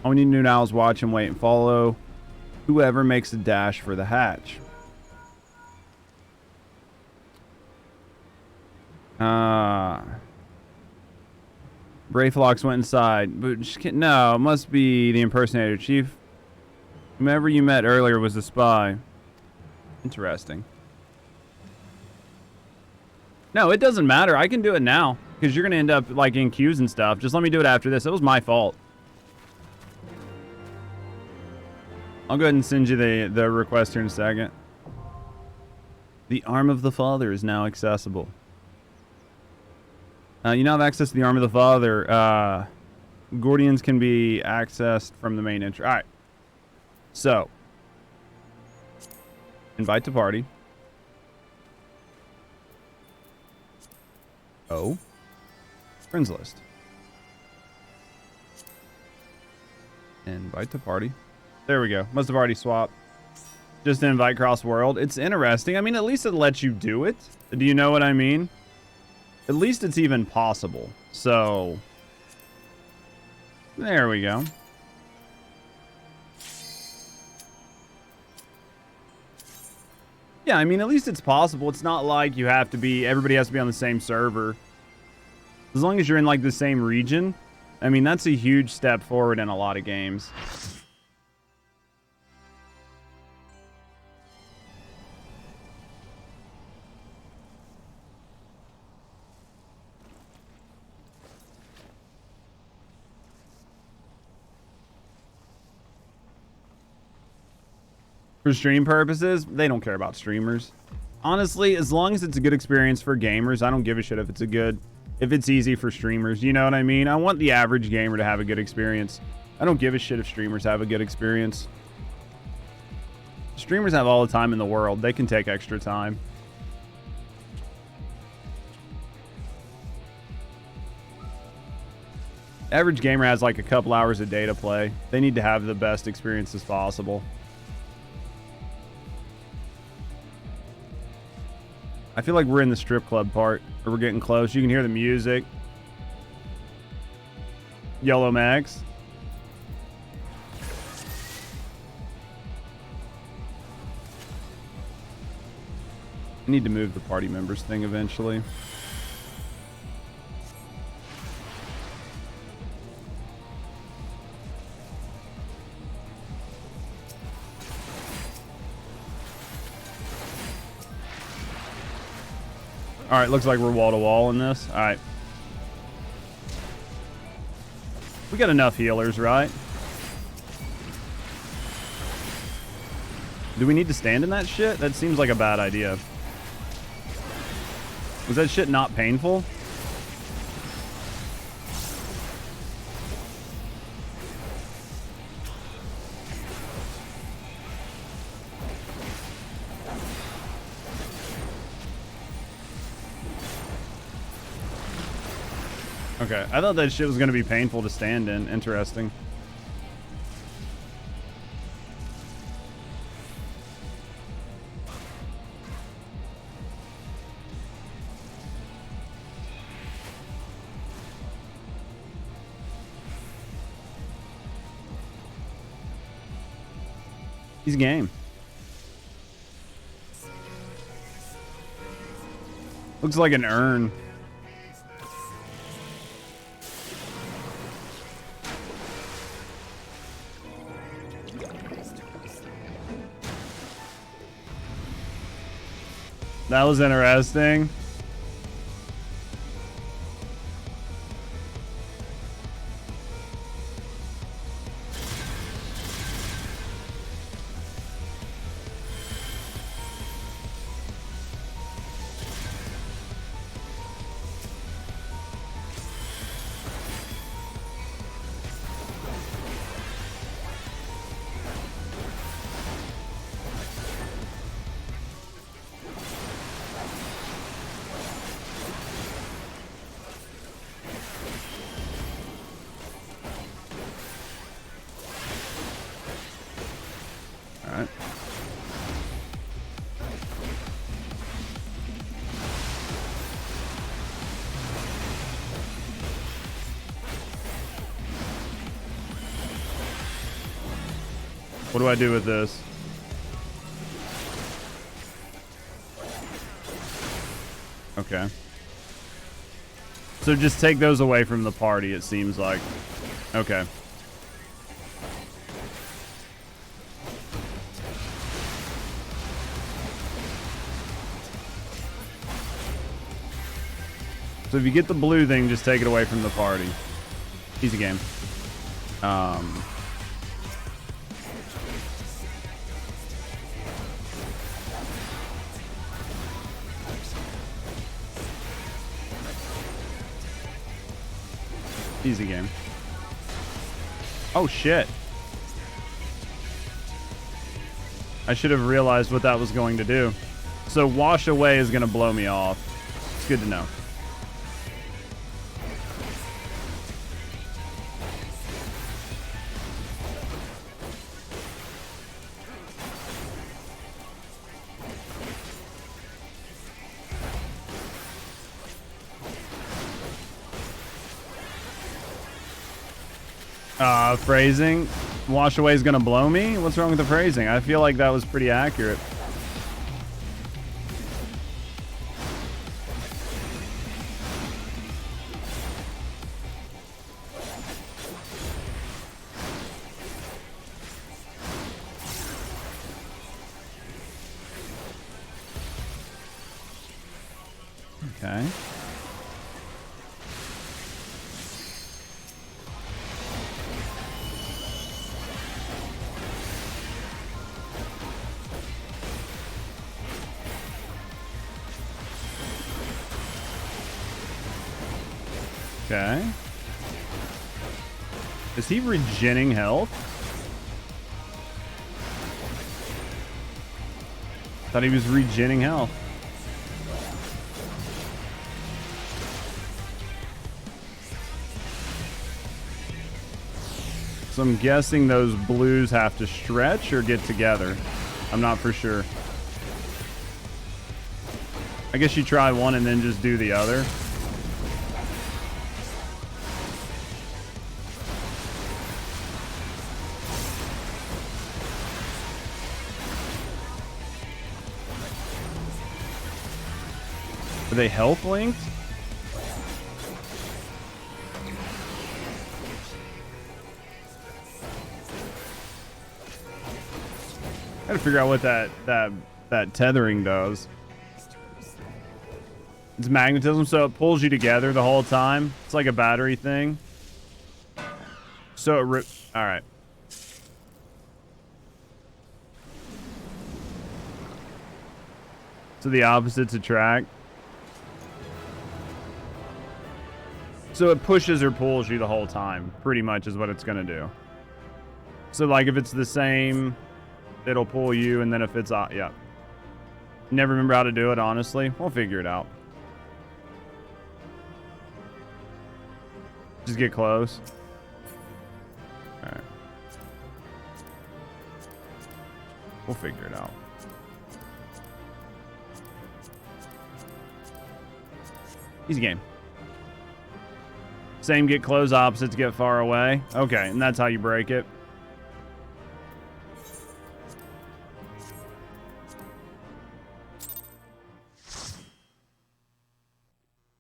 All we need to do now is watch and wait and follow whoever makes a dash for the hatch. Brayflox went inside, but no, it must be the impersonator. Chief, whomever you met earlier was a spy. Interesting. No, it doesn't matter. I can do it now, because you're going to end up like in queues and stuff. Just let me do it after this. It was my fault. I'll go ahead and send you the request here in a second. The Arm of the Father is now accessible. You now have access to the Arm of the Father. Gordians can be accessed from the main entry. All right. So, invite to party. Oh. Friends list. Invite to party. There we go. Must have already swapped. Just invite cross world. It's interesting. I mean, at least it lets you do it. Do you know what I mean? At least it's even possible. So, there we go. Yeah, I mean, at least it's possible. It's not like you have to be, everybody has to be on the same server. As long as you're in like the same region, I mean, that's a huge step forward in a lot of games. For stream purposes, they don't care about streamers. Honestly, as long as it's a good experience for gamers, I don't give a shit if it's easy for streamers. You know what I mean? I want the average gamer to have a good experience. I don't give a shit if streamers have a good experience. Streamers have all the time in the world. They can take extra time. Average gamer has like a couple hours a day to play. They need to have the best experience as possible. I feel like we're in the strip club part, or we're getting close. You can hear the music. Yellow Max. I need to move the party members thing eventually. All right, looks like we're wall to wall in this. All right. We got enough healers, right? Do we need to stand in that shit? That seems like a bad idea. Was that shit not painful? Okay, I thought that shit was going to be painful to stand in. Interesting. He's game. Looks like an urn. That was interesting. What do I do with this? Okay. So just take those away from the party, it seems like. Okay. So if you get the blue thing, just take it away from the party. Easy game. Easy game. Oh shit. I should have realized what that was going to do. So wash away is going to blow me off. It's good to know. Phrasing. Wash away is gonna blow me? What's wrong with the phrasing? I feel like that was pretty accurate. Okay. Okay. Is he regenning health? Thought he was regenning health. So I'm guessing those blues have to stretch or get together. I'm not for sure. I guess you try one and then just do the other. Are they health linked? Gotta figure out what that tethering does. It's magnetism, so it pulls you together the whole time. It's like a battery thing. So it all right. So the opposites attract. So it pushes or pulls you the whole time, pretty much is what it's going to do. So like if it's the same, it'll pull you, and then if it's, yeah. Never remember how to do it, honestly. We'll figure it out. Just get close. All right. We'll figure it out. Easy game. Same, get close, opposites get far away. Okay, and that's how you break it.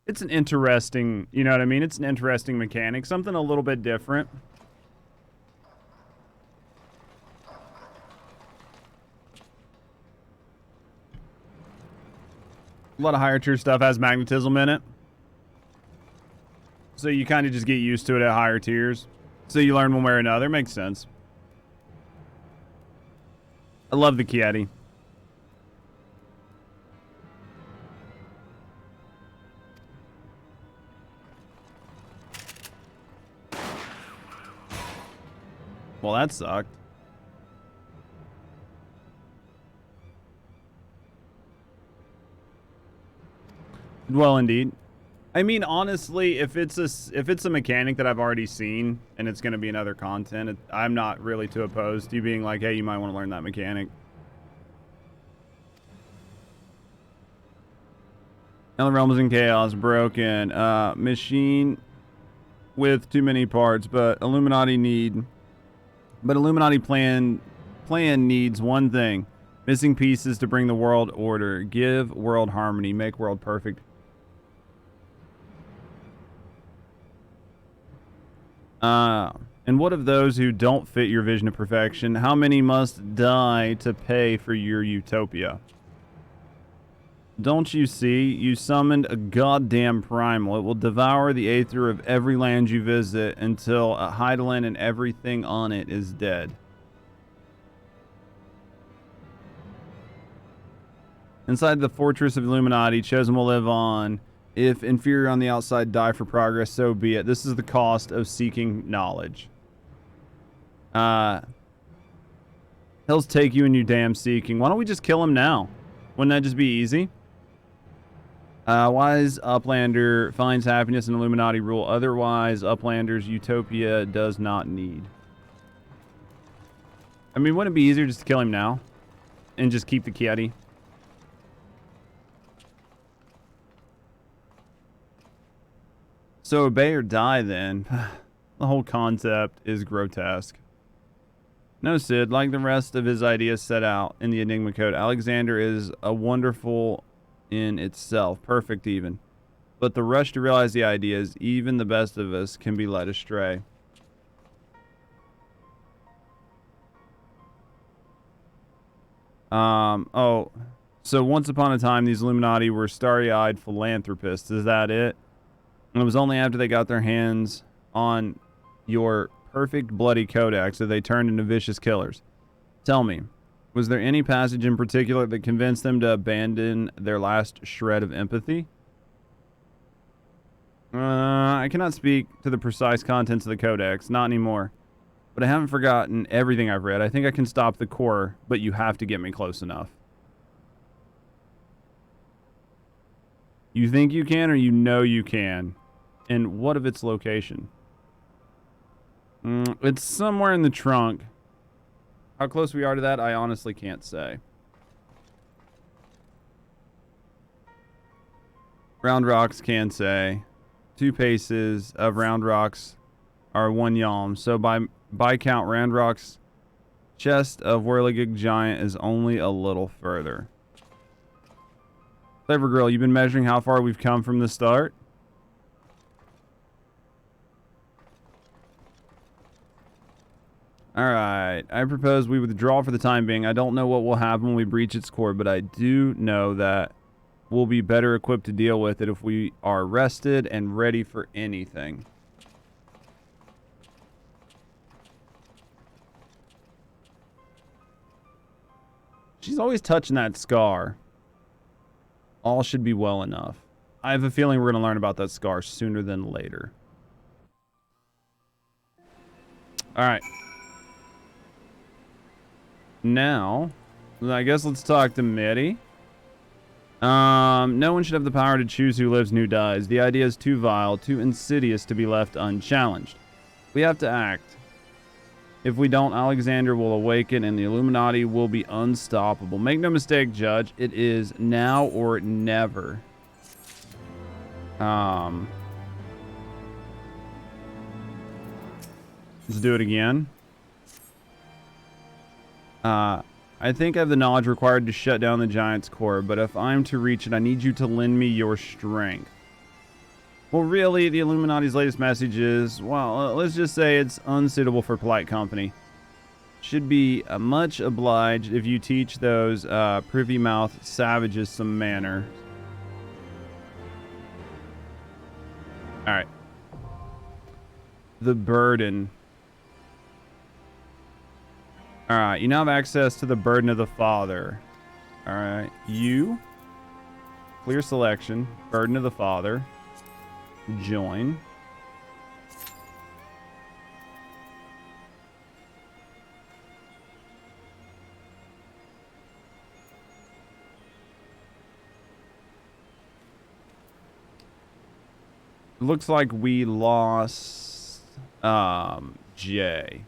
It's an interesting, you know what I mean? It's an interesting mechanic. Something a little bit different. A lot of higher tier stuff has magnetism in it. So you kind of just get used to it at higher tiers. So you learn one way or another. Makes sense. I love the Chieti. Well, that sucked. Well, indeed. I mean, honestly, if it's a mechanic that I've already seen and it's going to be another content, I'm not really too opposed to you being like, hey, you might want to learn that mechanic. Now the realm is in chaos, broken. Machine with too many parts, but Illuminati plan needs one thing. Missing pieces to bring the world order. Give world harmony. Make world perfect. And what of those who don't fit your vision of perfection? How many must die to pay for your utopia? Don't you see? You summoned a goddamn primal. It will devour the aether of every land you visit until Heidelin and everything on it is dead. Inside the fortress of Illuminati, Chosen will live on. If inferior on the outside die for progress, so be it. This is the cost of seeking knowledge. Hell's take you in your damn seeking. Why don't we just kill him now? Wouldn't that just be easy? Wise Uplander finds happiness in Illuminati rule. Otherwise, Uplander's utopia does not need. I mean, wouldn't it be easier just to kill him now? And just keep the Chieti? So obey or die then. The whole concept is grotesque. No, Sid, like the rest of his ideas set out in the Enigma Code, Alexander is a wonderful in itself, perfect even. But the rush to realize the ideas, even the best of us, can be led astray. Oh, so once upon a time, these Illuminati were starry-eyed philanthropists. Is that it? And it was only after they got their hands on your perfect bloody codex that they turned into vicious killers. Tell me, was there any passage in particular that convinced them to abandon their last shred of empathy? I cannot speak to the precise contents of the codex, not anymore. But I haven't forgotten everything I've read. I think I can stop the core, but you have to get me close enough. You think you can, or you know you can? And what of its location? It's somewhere in the trunk. How close we are to that, I honestly can't say. Round rocks can say. 2 paces of round rocks are 1 yalm. So by count, round rocks chest of Whirligig Giant is only a little further. Clever Girl, you've been measuring how far we've come from the start? Alright, I propose we withdraw for the time being. I don't know what will happen when we breach its core, but I do know that we'll be better equipped to deal with it if we are rested and ready for anything. She's always touching that scar. All should be well enough. I have a feeling we're going to learn about that scar sooner than later. Alright. Now, I guess let's talk to Mitty. No one should have the power to choose who lives and who dies. The idea is too vile, too insidious to be left unchallenged. We have to act. If we don't, Alexander will awaken and the Illuminati will be unstoppable. Make no mistake, Judge, it is now or never. Let's do it again. I think I have the knowledge required to shut down the Giant's core, but if I'm to reach it, I need you to lend me your strength. Well, really, the Illuminati's latest message is, well, let's just say it's unsuitable for polite company. Should be much obliged if you teach those privy mouth savages some manner. All right. The burden. All right, you now have access to the burden of the Father. All right, you. Clear selection. Burden of the Father. Join. Looks like we lost Jay.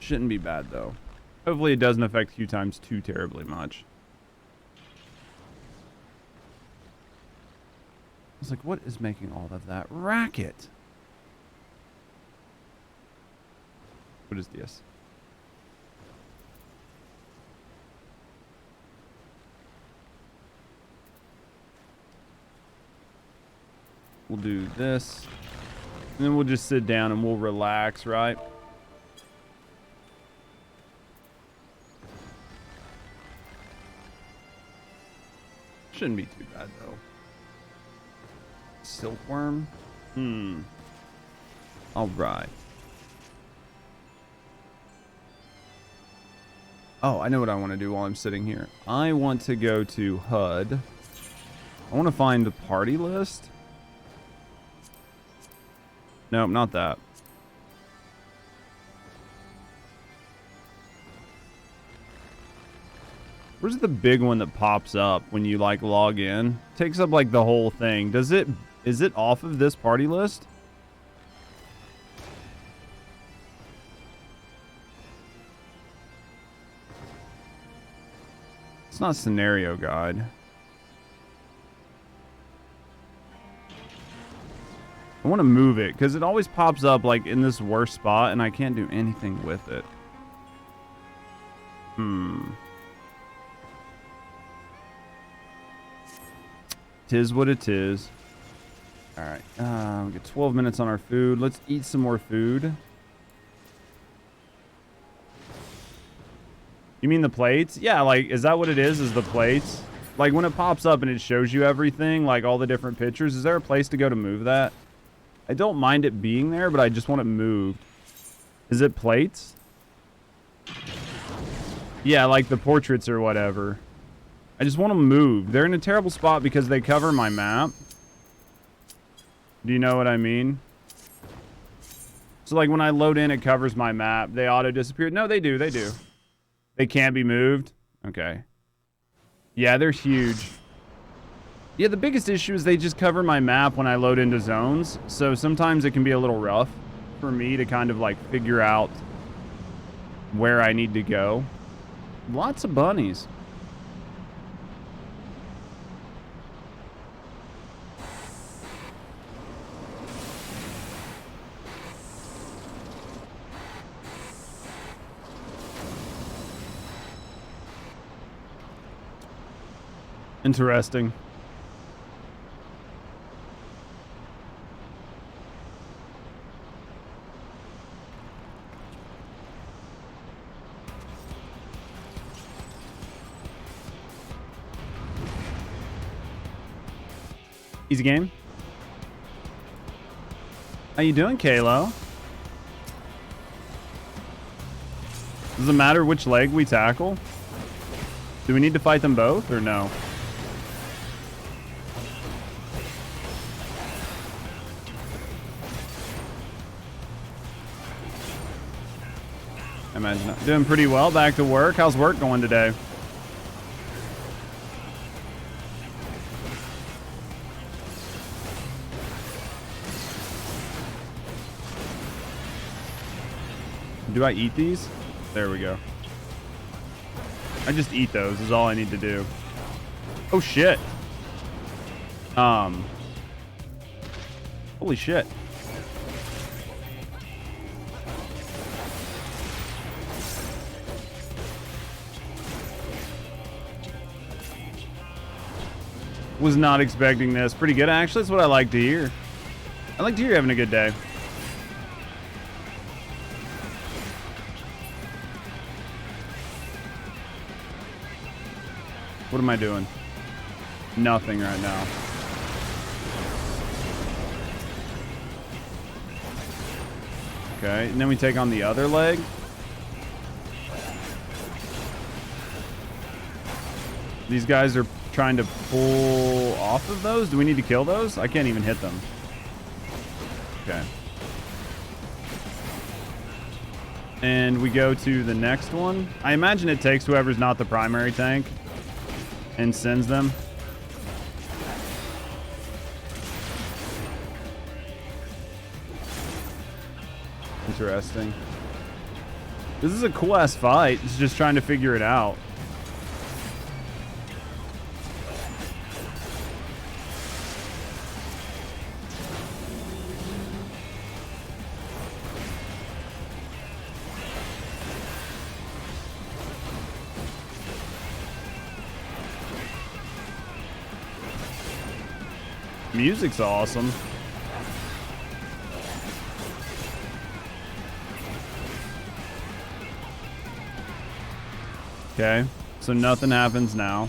Shouldn't be bad though. Hopefully it doesn't affect queue times too terribly much. I was like, what is making all of that racket? What is this? We'll do this. And then we'll just sit down and we'll relax, right? Shouldn't be too bad though. Silkworm? Alright. Oh, I know what I want to do while I'm sitting here. I want to go to HUD. I want to find the party list. Nope, not that. Where's the big one that pops up when you like log in? Takes up like the whole thing. Is it off of this party list? It's not scenario guide. I want to move it because it always pops up like in this worst spot and I can't do anything with it. Tis what it is. All right, we get 12 minutes on our food. Let's eat some more food. You mean the plates? Yeah, like, is that what it is the plates? Like, when it pops up and it shows you everything, like all the different pictures, is there a place to go to move that? I don't mind it being there, but I just want it moved. Is it plates? Yeah, like the portraits or whatever. I just want them moved. They're in a terrible spot because they cover my map. Do you know what I mean? So like when I load in, it covers my map. They auto disappear. No, they do. They do. They can't be moved. Okay. Yeah, they're huge. Yeah, the biggest issue is they just cover my map when I load into zones. So sometimes it can be a little rough for me to kind of like figure out where I need to go. Lots of bunnies. Interesting. Easy game. How you doing, Kalo? Does it matter which leg we tackle? Do we need to fight them both or no? I imagine I'm doing pretty well. Back to work. How's work going today? Do I eat these? There we go. I just eat those is all I need to do. Oh shit. Holy shit. Was not expecting this. Pretty good, actually. That's what I like to hear. I like to hear you're having a good day. What am I doing? Nothing right now. Okay, and then we take on the other leg. These guys are trying to pull off of those. Do we need to kill those? I can't even hit them. Okay. And we go to the next one. I imagine it takes whoever's not the primary tank and sends them. Interesting. This is a cool ass fight. It's just trying to figure it out. Music's awesome. Okay, so nothing happens now.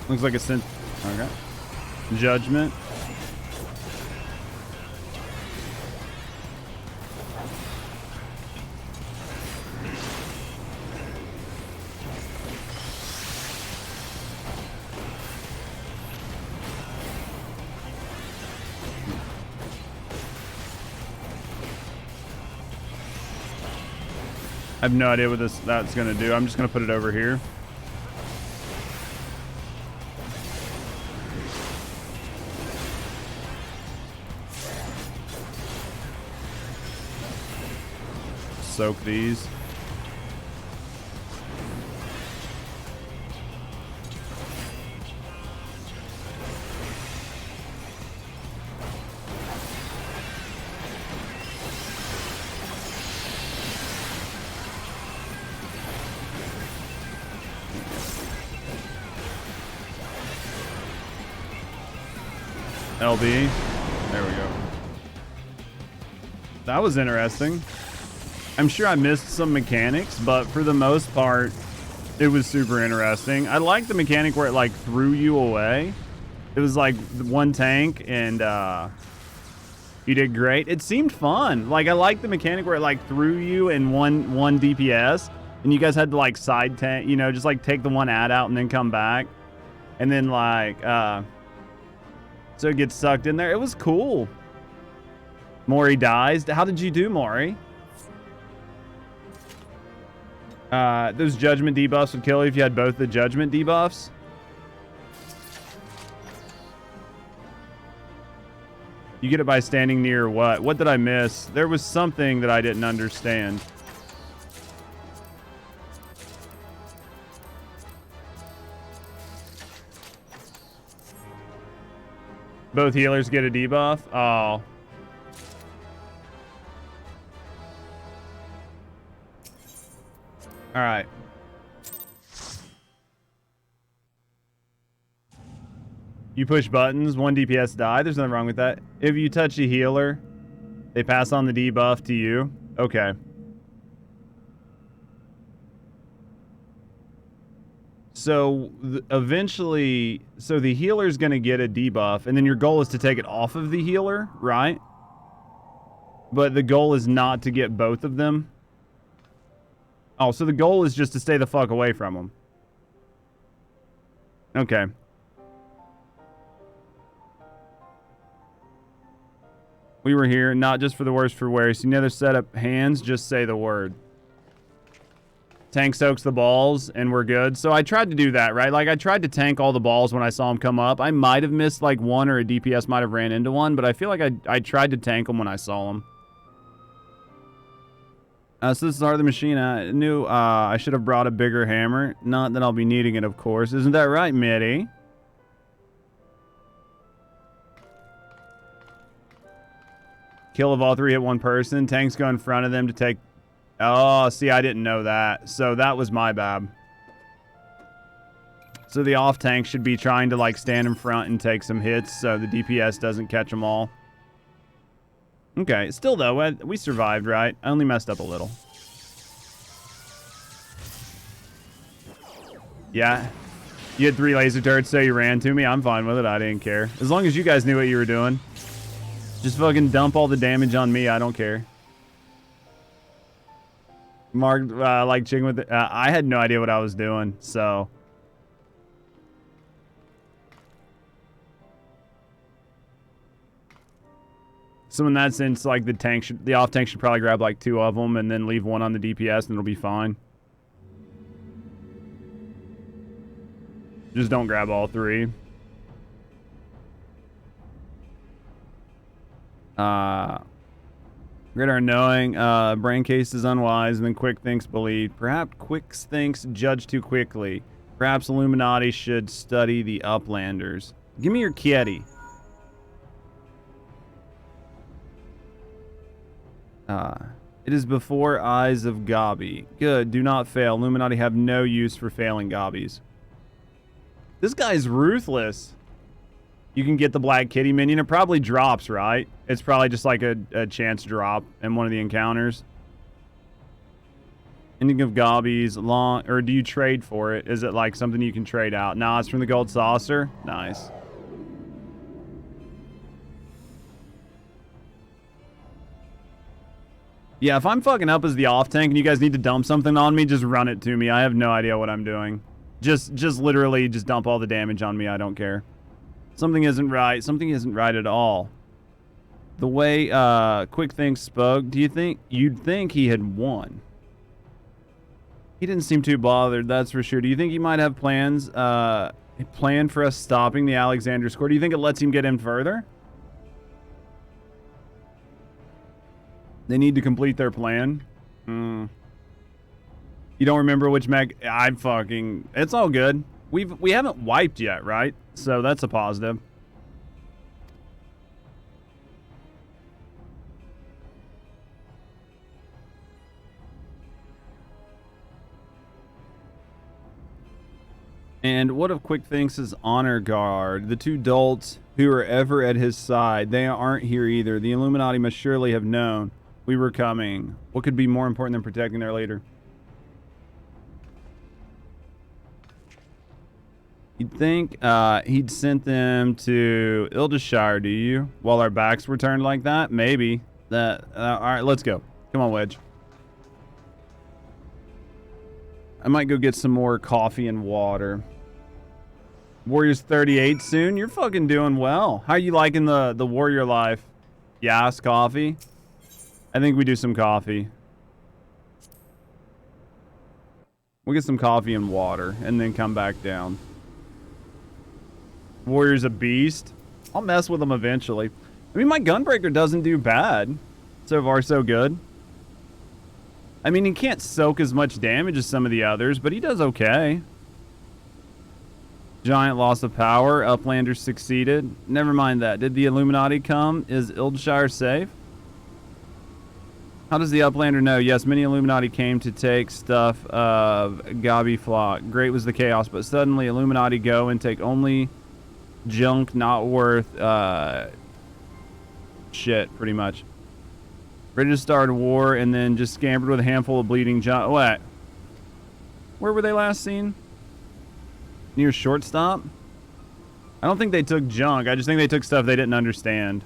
Looks like a synth. Okay. Judgment. I have no idea what that's gonna do. I'm just gonna put it over here. Soak these. LB. There we go. That was interesting. I'm sure I missed some mechanics, but for the most part, it was super interesting. I like the mechanic where it like threw you away. It was like one tank and you did great. It seemed fun. Like I like the mechanic where it like threw you in one DPS and you guys had to like side tank, you know, just like take the one ad out and then come back. And then like, so it gets sucked in there. It was cool. Mori dies. How did you do, Mori? Those judgment debuffs would kill you if you had both the judgment debuffs. You get it by standing near what? What did I miss? There was something that I didn't understand. Both healers get a debuff? Oh. All right. You push buttons, one DPS die. There's nothing wrong with that. If you touch a healer, they pass on the debuff to you. Okay. So eventually, so the healer's going to get a debuff, and then your goal is to take it off of the healer, right? But the goal is not to get both of them. Oh, so the goal is just to stay the fuck away from them. Okay. We were here, not just for the worst for wear. So you never set up hands, just say the word. tank soaks the balls and we're good. So I tried to do that, right? Like, I tried to tank all the balls when I saw them come up. I might have missed, like, one, or a DPS might have ran into one, but I feel like I tried to tank them when I saw them. So this is the machine. I knew I should have brought a bigger hammer. Not that I'll be needing it, of course. Isn't that right, Mitty? Kill of all 3 hit 1 person. Tanks go in front of them to take... Oh, see, I didn't know that. So that was my bad. So the off tank should be trying to, like, stand in front and take some hits so the DPS doesn't catch them all. Okay, still though, we survived, right? I only messed up a little. Yeah. You had 3 laser turrets, so you ran to me. I'm fine with it. I didn't care. As long as you guys knew what you were doing. Just fucking dump all the damage on me. I don't care. Mark, like chicken with it. I had no idea what I was doing, so... So in that sense, like, the off tank should probably grab like 2 of them and then leave 1 on the DPS and it'll be fine. Just don't grab all 3. Great are knowing, brain case is unwise, and then quick thinks believe. Perhaps quick thinks judge too quickly. Perhaps Illuminati should study the Uplanders. Give me your kitty. It is before eyes of Gabi. Good, do not fail. Illuminati have no use for failing Gabis. This guy's ruthless. You can get the Black Kitty minion. It probably drops, right? It's probably just like a chance drop in one of the encounters. Ending of Gabi's long... Or do you trade for it? Is it like something you can trade out? Nah, it's from the Gold Saucer. Nice. Yeah, if I'm fucking up as the off tank and you guys need to dump something on me, just run it to me. I have no idea what I'm doing. Just literally just dump all the damage on me. I don't care. Something isn't right. Something isn't right at all. The way Quick Think spoke, do you think you'd think he had won? He didn't seem too bothered, that's for sure. Do you think he might have plans planned for us stopping the Alexander score? Do you think it lets him get in further? They need to complete their plan. You don't remember which mech? I'm fucking... It's all good. We haven't wiped yet, right? So that's a positive. And what of Quick Thinks' honor guard? The 2 dolts who are ever at his side. They aren't here either. The Illuminati must surely have known we were coming. What could be more important than protecting their leader? You'd think he'd sent them to Ildashire, do you? While our backs were turned like that? Maybe. All right, let's go. Come on, Wedge. I might go get some more coffee and water. Warriors 38 soon? You're fucking doing well. How are you liking the warrior life? Yes, coffee? I think we do some coffee. We'll get some coffee and water and then come back down. Warrior's a beast. I'll mess with him eventually. I mean, my Gunbreaker doesn't do bad. So far, so good. I mean, he can't soak as much damage as some of the others, but he does okay. Giant loss of power. Uplanders succeeded. Never mind that. Did the Illuminati come? Is Ildashire safe? How does the Uplander know? Yes, many Illuminati came to take stuff of Gabi flock. Great was the chaos, but suddenly Illuminati go and take only junk not worth shit, pretty much. Ready to start a war and then just scampered with a handful of bleeding junk. What? Where were they last seen? Near shortstop? I don't think they took junk. I just think they took stuff they didn't understand.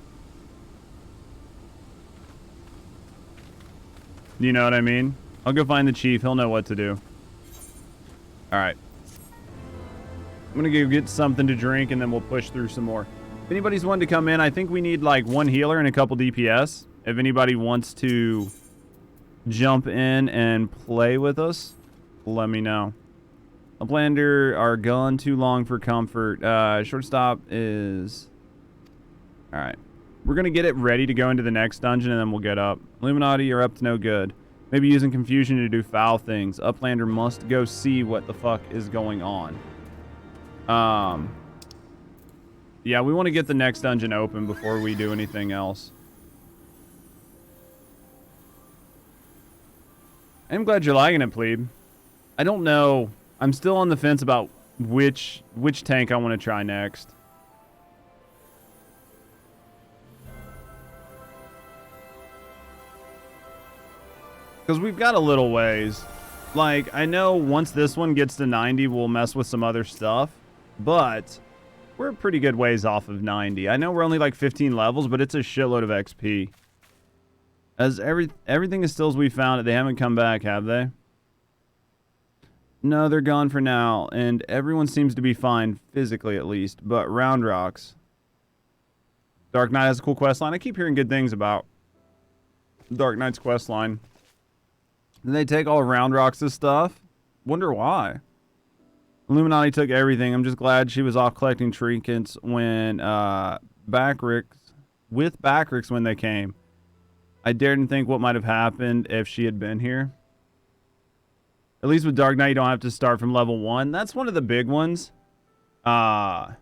You know what I mean? I'll go find the chief. He'll know what to do. Alright. I'm gonna go get something to drink and then we'll push through some more. If anybody's wanting to come in, I think we need like 1 healer and a couple DPS. If anybody wants to jump in and play with us. let me know. Uplander are gone too long for comfort. Shortstop is... Alright. We're going to get it ready to go into the next dungeon, and then we'll get up. Illuminati are up to no good. Maybe using confusion to do foul things. Uplander must go see what the fuck is going on. Yeah, we want to get the next dungeon open before we do anything else. I'm glad you're liking it, plebe. I don't know. I'm still on the fence about which tank I want to try next. Because we've got a little ways. Like, I know once this one gets to 90, we'll mess with some other stuff. But we're a pretty good ways off of 90. I know we're only like 15 levels, but it's a shitload of XP. As everything is still as we found it. They haven't come back, have they? No, they're gone for now, and everyone seems to be fine, physically at least, but Round Rocks. Dark Knight has a cool questline. I keep hearing good things about Dark Knight's questline. Did they take all of Round Rocks' stuff? Wonder why. Illuminati took everything. I'm just glad she was off collecting trinkets when, with Backricks when they came. I daren't think what might have happened if she had been here. At least with Dark Knight, you don't have to start from level 1. That's one of the big ones. I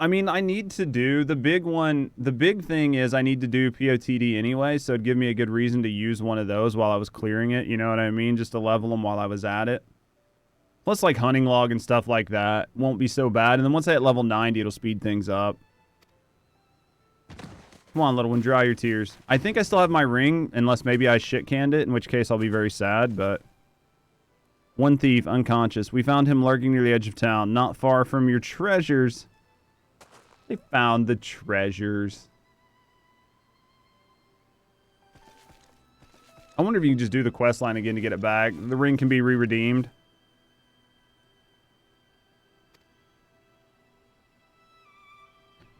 mean, I need to do the big one. The big thing is I need to do POTD anyway, so it'd give me a good reason to use one of those while I was clearing it. You know what I mean? Just to level them while I was at it. Plus, like, hunting log and stuff like that won't be so bad. And then once I hit level 90, it'll speed things up. Come on, little one, dry your tears. I think I still have my ring, unless maybe I shit-canned it, in which case I'll be very sad, but... One thief, unconscious. We found him lurking near the edge of town, not far from your treasures. They found the treasures. I wonder if you can just do the quest line again to get it back. The ring can be re-redeemed.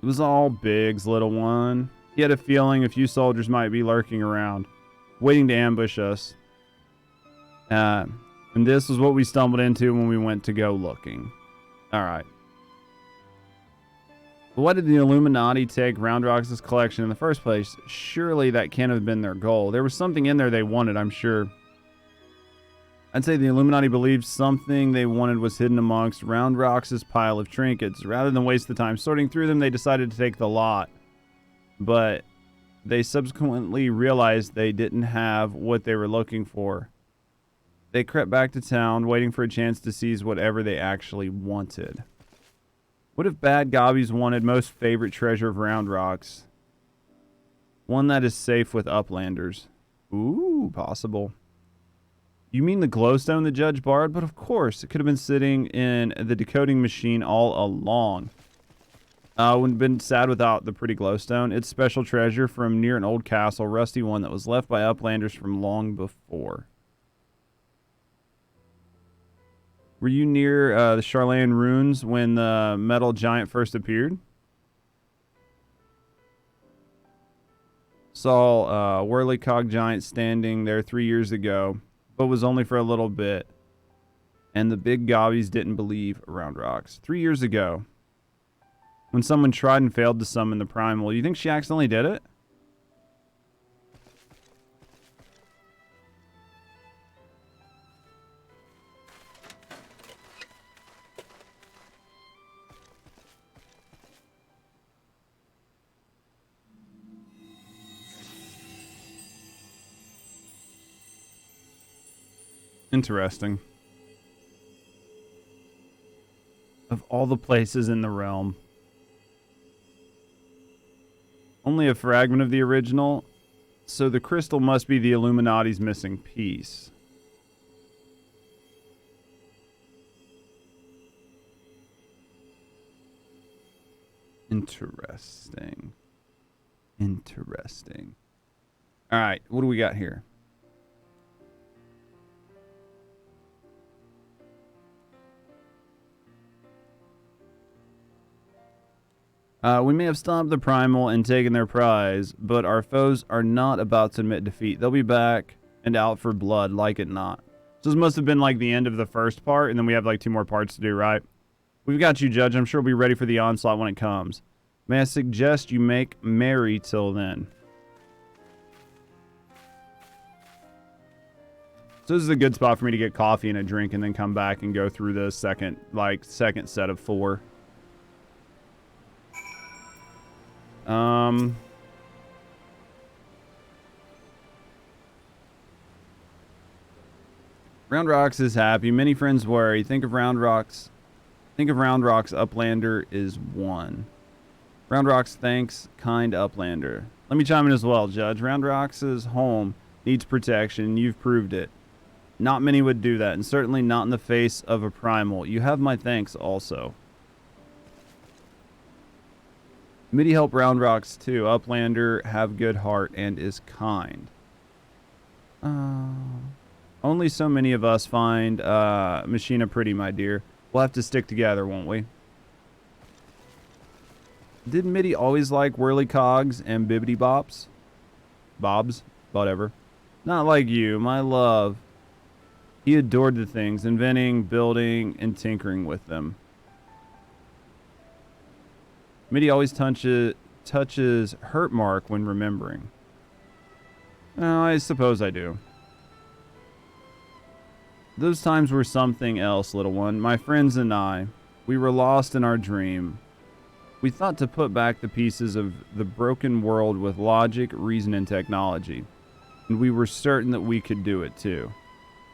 It was all Biggs, little one. He had a feeling a few soldiers might be lurking around, waiting to ambush us. And this was what we stumbled into when we went to go looking. Alright. Why did the Illuminati take Round Rocks' collection in the first place? Surely that can't have been their goal. There was something in there they wanted, I'm sure. I'd say the Illuminati believed something they wanted was hidden amongst Round Rocks' pile of trinkets. Rather than waste the time sorting through them, they decided to take the lot. But they subsequently realized they didn't have what they were looking for. They crept back to town, waiting for a chance to seize whatever they actually wanted. What if Bad Gobbies wanted most favorite treasure of Round Rocks? One that is safe with Uplanders. Ooh, possible. You mean the glowstone the judge borrowed? But of course, it could have been sitting in the decoding machine all along. Wouldn't have been sad without the pretty glowstone. It's special treasure from near an old castle, rusty one that was left by Uplanders from long before. Were you near the Charlayan ruins when the metal giant first appeared? Saw Whirlycog giant standing there 3 years ago, but was only for a little bit. And the big gobbies didn't believe Round Rocks. 3 years ago. When someone tried and failed to summon the primal. You think she accidentally did it? Interesting. Of all the places in the realm. Only a fragment of the original, so the crystal must be the Illuminati's missing piece. Interesting. Interesting. Alright, what do we got here? We may have stopped the primal and taken their prize, but our foes are not about to admit defeat. They'll be back, and out for blood, like it not. So this must have been like the end of the first part, and then we have like 2 more parts to do, right? We've got you, Judge. I'm sure we'll be ready for the onslaught when it comes. May I suggest you make merry till then? So this is a good spot for me to get coffee and a drink and then come back and go through the second set of 4. Round Rocks is happy. Many friends worry. Think of Round Rocks. Think of Round Rocks. Uplander is 1. Round Rocks thanks kind Uplander. Let me chime in as well, Judge. Round Rocks' home needs protection. You've proved it. Not many would do that, and certainly not in the face of a primal. You have my thanks also. Midi help Round Rocks too. Uplander have good heart and is kind. Only so many of us find Machina pretty, my dear. We'll have to stick together, won't we? Did Midi always like whirly cogs and bibbity bops? Bobs? Whatever. Not like you, my love. He adored the things, inventing, building, and tinkering with them. Midi always touches hurt mark when remembering. Oh, I suppose I do. Those times were something else, little one. My friends and I, we were lost in our dream. We thought to put back the pieces of the broken world with logic, reason, and technology. And we were certain that we could do it too.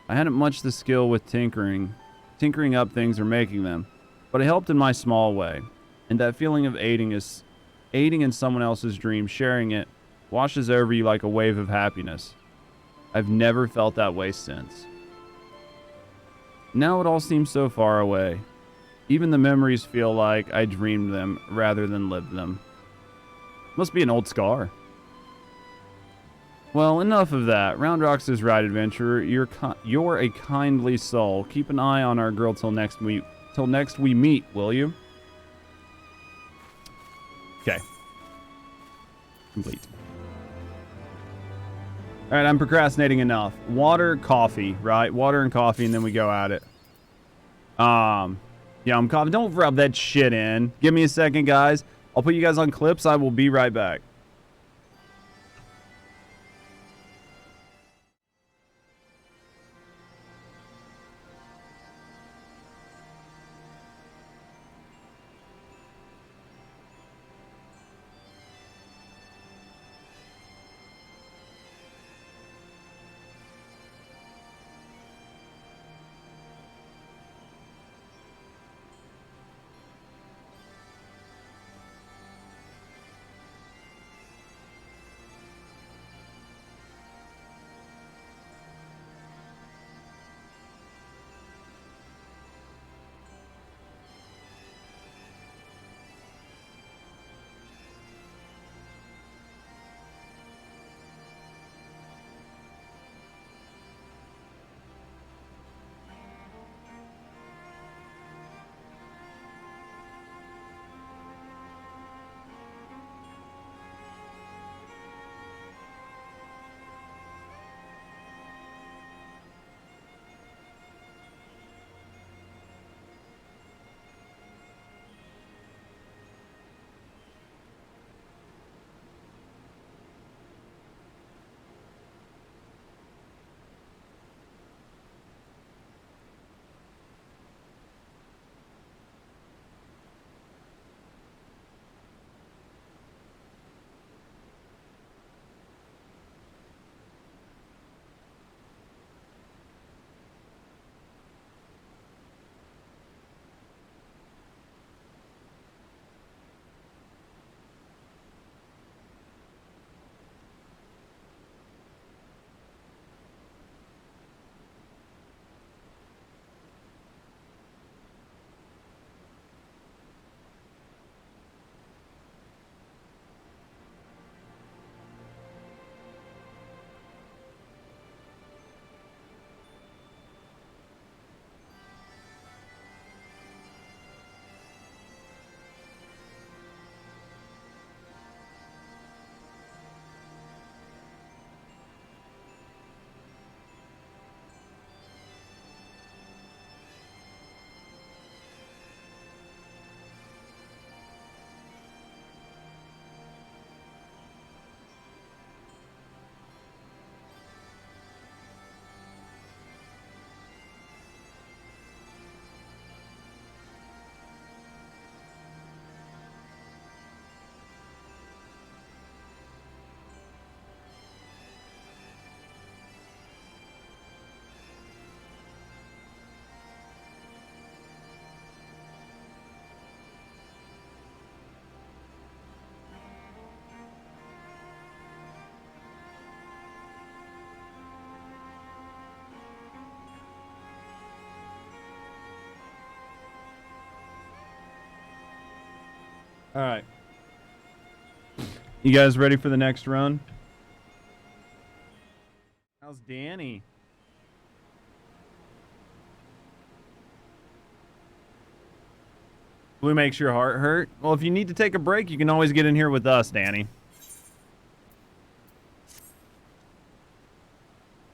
I hadn't much the skill with tinkering up things or making them, but I helped in my small way. And that feeling of aiding in someone else's dream, sharing it, washes over you like a wave of happiness. I've never felt that way since. Now it all seems so far away. Even the memories feel like I dreamed them rather than lived them. Must be an old scar. Well, enough of that. Round Rocks is right, adventurer. You're a kindly soul. Keep an eye on our girl till next we meet, will you? Okay. Complete. All right, I'm procrastinating enough. Water, coffee, right? Water and coffee, and then we go at it. Yeah, I'm coffee. Don't rub that shit in. Give me a second, guys. I'll put you guys on clips. I will be right back. All right. You guys ready for the next run? How's Danny? Blue makes your heart hurt? Well, if you need to take a break, you can always get in here with us, Danny.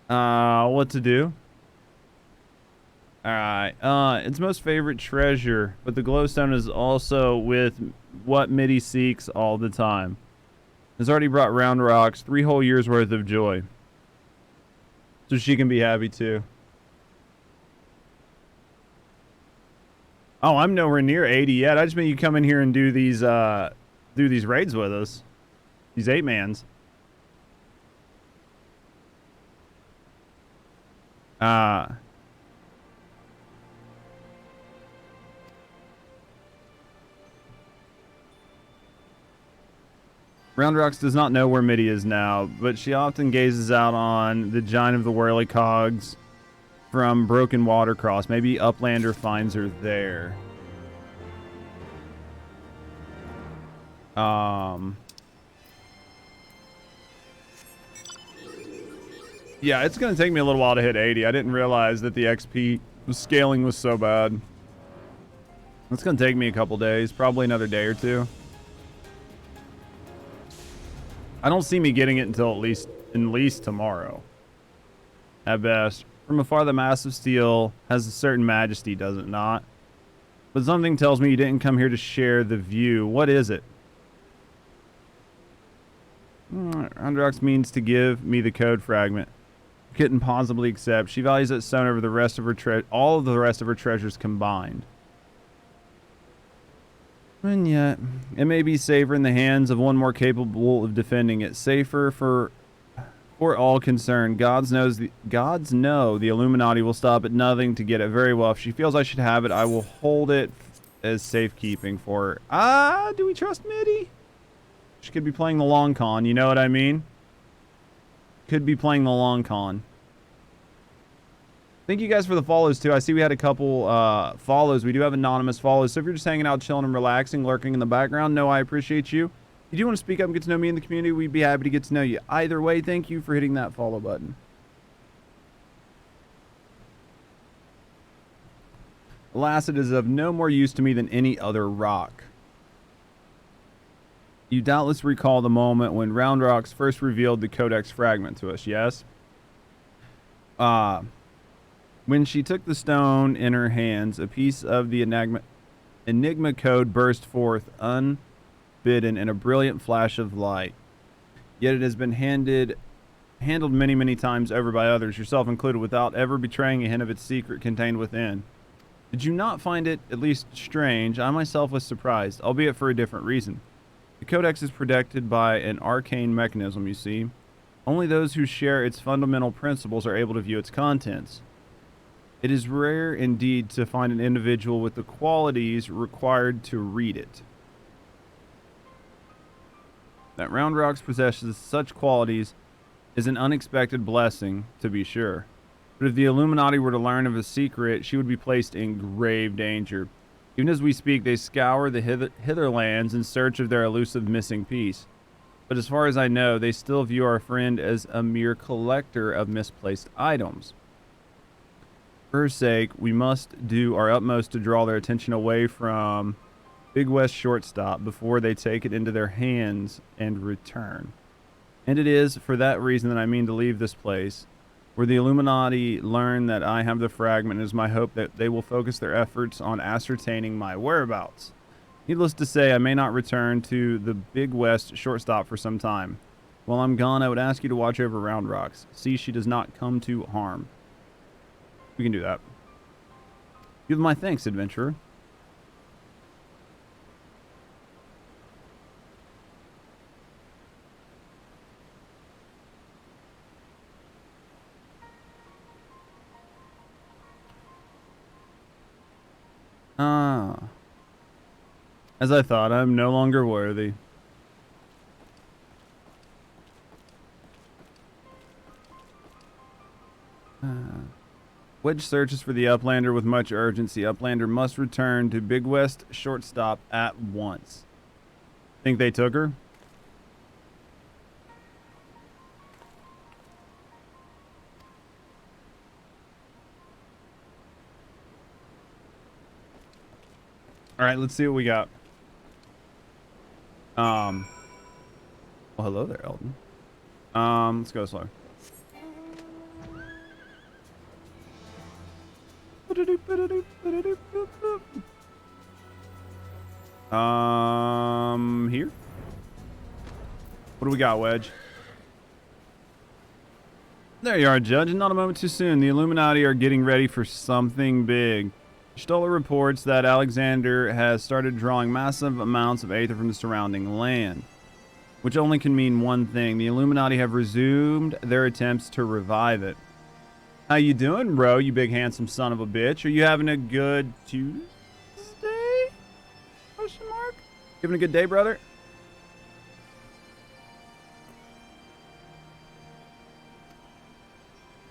What to do? Alright, its most favorite treasure, but the glowstone is also with what Mitty seeks all the time. Has already brought Round Rocks 3 whole years worth of joy. So she can be happy too. Oh, I'm nowhere near 80 yet. I just meant you come in here and do these raids with us. These 8-mans. Round Rocks does not know where Mitty is now, but she often gazes out on the giant of the whirly cogs from Broken Watercross. Maybe Uplander finds her there. Yeah, it's going to take me a little while to hit 80. I didn't realize that the XP scaling was so bad. It's going to take me a couple days, probably another day or two. I don't see me getting it until at least tomorrow. At best. From afar, the massive steel has a certain majesty, does it not? But something tells me you didn't come here to share the view. What is it? Roundrox means to give me the code fragment. Couldn't possibly accept. She values that stone over the rest of her all of the rest of her treasures combined. And yet, it may be safer in the hands of one more capable of defending it. Safer for all concerned. Gods know the Illuminati will stop at nothing to get it. Very well. If she feels I should have it, I will hold it as safekeeping for her. Do we trust Mitty? She could be playing the long con, you know what I mean? Could be playing the long con. Thank you guys for the follows, too. I see we had a couple follows. We do have anonymous follows. So if you're just hanging out, chilling, and relaxing, lurking in the background, no, I appreciate you. If you do want to speak up and get to know me in the community, we'd be happy to get to know you. Either way, thank you for hitting that follow button. Alas, it is of no more use to me than any other rock. You doubtless recall the moment when Round Rocks first revealed the Codex fragment to us, yes? When she took the stone in her hands, a piece of the Enigma code burst forth unbidden in a brilliant flash of light. Yet it has been handled many, many times over by others, yourself included, without ever betraying a hint of its secret contained within. Did you not find it at least strange? I myself was surprised, albeit for a different reason. The Codex is protected by an arcane mechanism, you see. Only those who share its fundamental principles are able to view its contents. It is rare indeed to find an individual with the qualities required to read it. That Round Rocks possesses such qualities is an unexpected blessing, to be sure. But if the Illuminati were to learn of a secret, she would be placed in grave danger. Even as we speak, they scour the hitherlands in search of their elusive missing piece. But as far as I know, they still view our friend as a mere collector of misplaced items. For her sake, we must do our utmost to draw their attention away from Big West Shortstop before they take it into their hands and return. And it is for that reason that I mean to leave this place. Where the Illuminati learn that I have the fragment, it is my hope that they will focus their efforts on ascertaining my whereabouts. Needless to say, I may not return to the Big West Shortstop for some time. While I'm gone, I would ask you to watch over Round Rocks. See she does not come to harm. We can do that. You have my thanks, adventurer. As I thought, I'm no longer worthy. Wedge searches for the Uplander with much urgency. Uplander must return to Big West Shortstop at once. Think they took her? All right, let's see what we got. Well, hello there, Elton. Let's go slow. Here. What do we got, Wedge? There you are, Judge. Not a moment too soon. The Illuminati are getting ready for something big. Stoller reports that Alexander has started drawing massive amounts of aether from the surrounding land, which only can mean one thing. The Illuminati have resumed their attempts to revive it. How you doing, bro, you big handsome son of a bitch? Are you having a good Tuesday? Question mark? Having a good day, brother?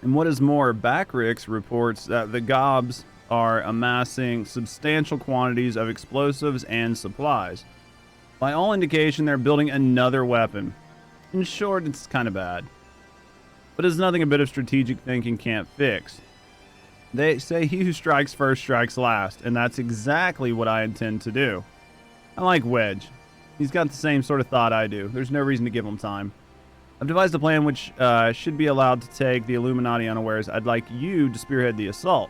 And what is more, Backrix reports that the Gobs are amassing substantial quantities of explosives and supplies. By all indication, they're building another weapon. In short, it's kind of bad. But it's nothing a bit of strategic thinking can't fix. They say he who strikes first strikes last, and that's exactly what I intend to do. I like Wedge. He's got the same sort of thought I do. There's no reason to give him time. I've devised a plan which should be allowed to take the Illuminati unawares. I'd like you to spearhead the assault.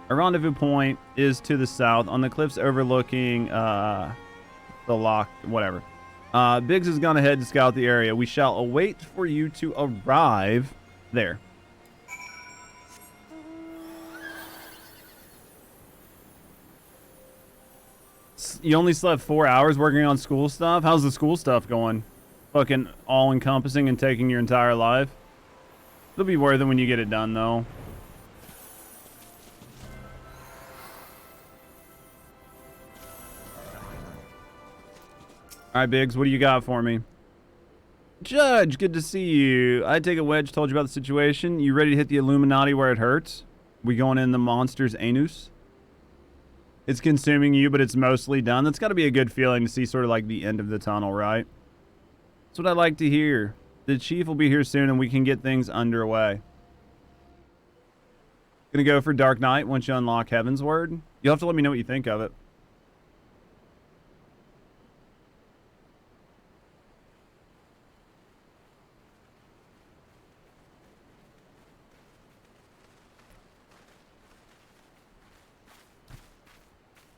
Our rendezvous point is to the south on the cliffs overlooking the lock, whatever. Biggs has gone ahead to scout the area. We shall await for you to arrive there. You only slept 4 hours working on school stuff? How's the school stuff going? Fucking all-encompassing and taking your entire life? It'll be worth it when you get it done, though. All right, Biggs, what do you got for me? Judge, good to see you. I take it Wedge told you about the situation. You ready to hit the Illuminati where it hurts? We going in the monster's anus? It's consuming you, but it's mostly done. That's got to be a good feeling to see sort of like the end of the tunnel, right? That's what I like to hear. The chief will be here soon and we can get things underway. Gonna go for Dark Knight once you unlock Heavensward. You'll have to let me know what you think of it.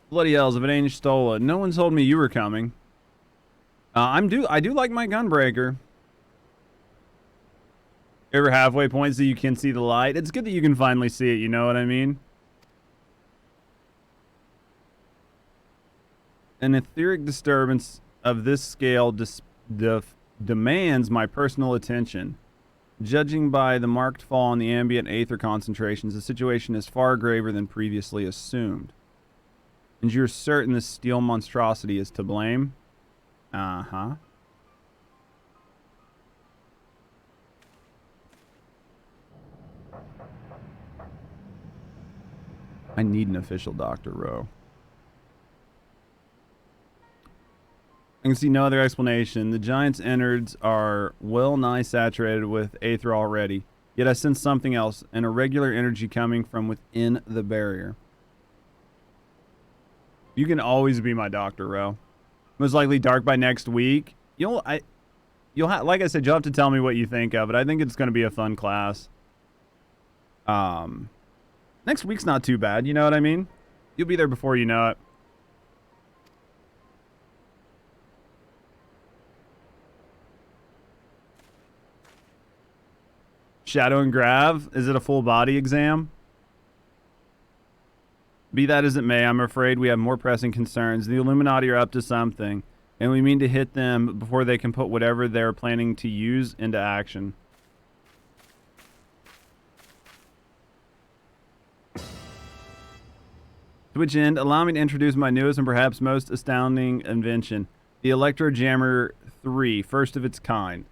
Bloody hells, if it ain't Stola. No one told me you were coming. I do like my gunbreaker. Over halfway point so you can see the light. It's good that you can finally see it, you know what I mean? An etheric disturbance of this scale demands my personal attention. Judging by the marked fall in the ambient aether concentrations, the situation is far graver than previously assumed. And you're certain this steel monstrosity is to blame? Uh-huh. I need an official Dr. Rowe. I can see no other explanation. The giant's innards are well nigh saturated with aether already. Yet I sense something else, an irregular energy coming from within the barrier. You can always be my Dr. Rowe. Most likely dark by next week. Like I said, you'll have to tell me what you think of it. I think it's going to be a fun class. Next week's not too bad, you know what I mean? You'll be there before you know it. Shadow and Grav, is it a full body exam? Be that as it may, I'm afraid we have more pressing concerns. The Illuminati are up to something, and we mean to hit them before they can put whatever they're planning to use into action. To which end, allow me to introduce my newest and perhaps most astounding invention, the Electro Jammer 3, first of its kind.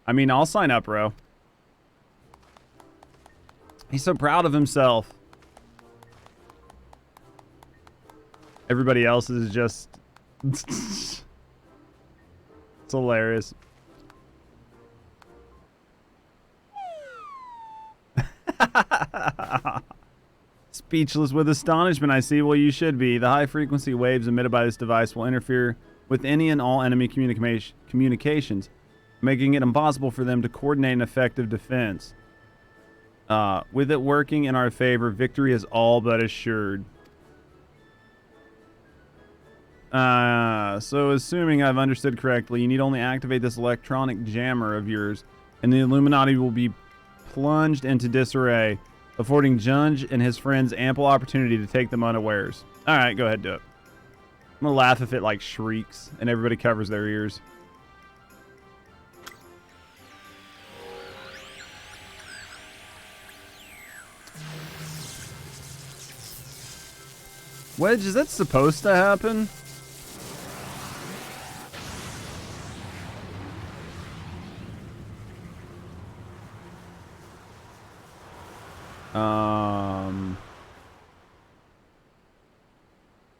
I mean, I'll sign up, bro. He's so proud of himself. Everybody else is just... It's hilarious. Speechless with astonishment, I see. Well, you should be. The high-frequency waves emitted by this device will interfere with any and all enemy communications, making it impossible for them to coordinate an effective defense. With it working in our favor, victory is all but assured. So assuming I've understood correctly, you need only activate this electronic jammer of yours, and the Illuminati will be plunged into disarray, affording Judge and his friends ample opportunity to take them unawares. Alright, go ahead, do it. I'm gonna laugh if it, like, shrieks, and everybody covers their ears. Wedge, is that supposed to happen?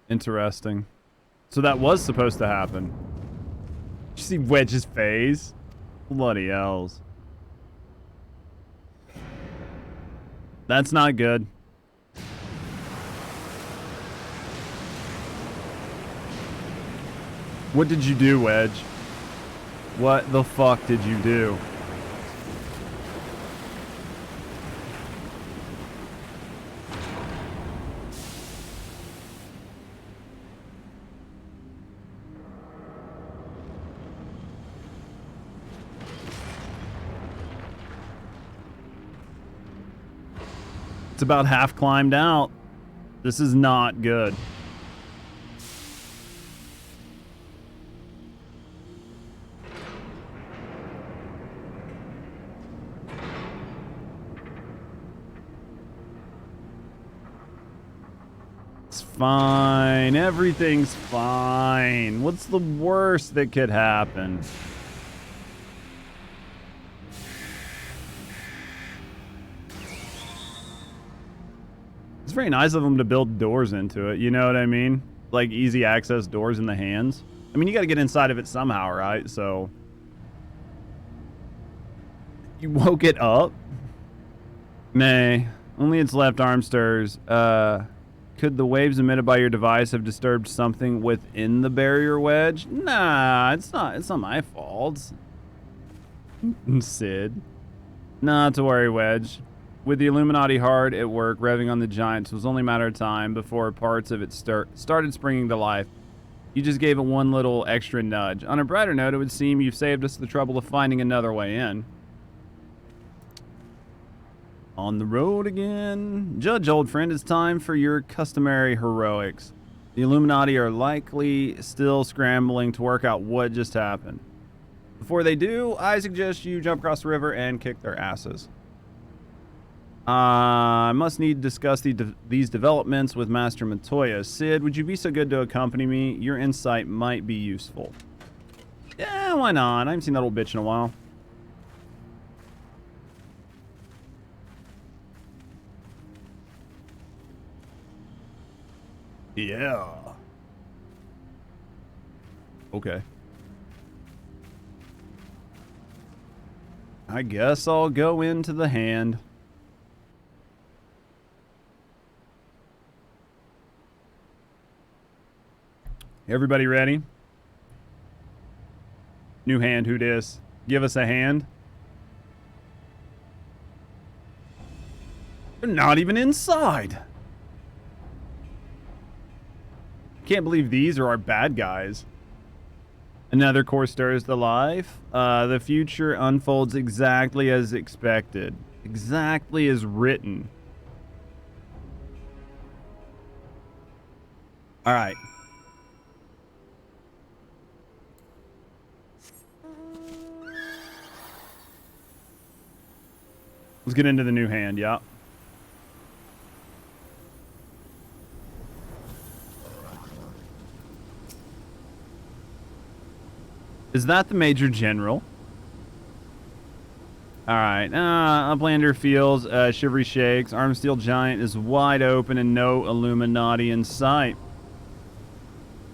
Interesting. So that was supposed to happen. Did you see Wedge's face? Bloody hells. That's not good. What did you do, Wedge? What the fuck did you do? It's about half climbed out. This is not good. It's fine. Everything's fine. What's the worst that could happen? It's very nice of them to build doors into it, you know what I mean? Like easy access doors in the hands. I mean, you gotta get inside of it somehow, right? So... You woke it up? Nay. Only its left arm stirs. Could the waves emitted by your device have disturbed something within the barrier wedge? Nah, it's not my fault. Sid. Not to worry, Wedge. With the Illuminati hard at work, revving on the Giants, it was only a matter of time before parts of it started springing to life. You just gave it one little extra nudge. On a brighter note, it would seem you've saved us the trouble of finding another way in. On the road again. Judge, old friend, it's time for your customary heroics. The Illuminati are likely still scrambling to work out what just happened. Before they do, I suggest you jump across the river and kick their asses. I must need to discuss these developments with Master Montoya. Sid, would you be so good to accompany me? Your insight might be useful. Yeah, why not? I haven't seen that old bitch in a while. Yeah. Okay. I guess I'll go into the hand. Everybody ready? New hand, who dis? Give us a hand. They're not even inside. Can't believe these are our bad guys. Another core stirs the life. The future unfolds exactly as expected. Exactly as written. All right. Let's get into the new hand, yeah. Is that the Major General? Alright, Uplander feels, shivery shakes. Armsteel Giant is wide open and no Illuminati in sight.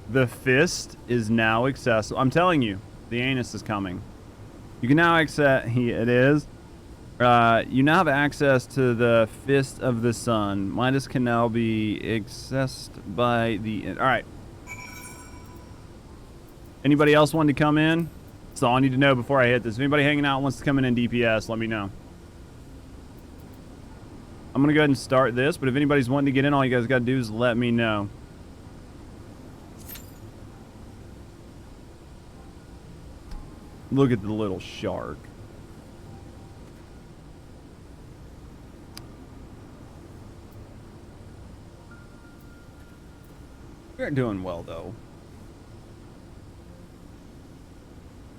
The fist is now accessible. I'm telling you, The anus is coming. You can now access... It is. You now have access to the Fist of the Sun. Midas can now be accessed by the... Alright. Anybody else want to come in? That's all I need to know before I hit this. If anybody hanging out wants to come in DPS, let me know. I'm going to go ahead and start this, but if anybody's wanting to get in, all you guys got to do is let me know. Look at the little shark. We're doing well, though.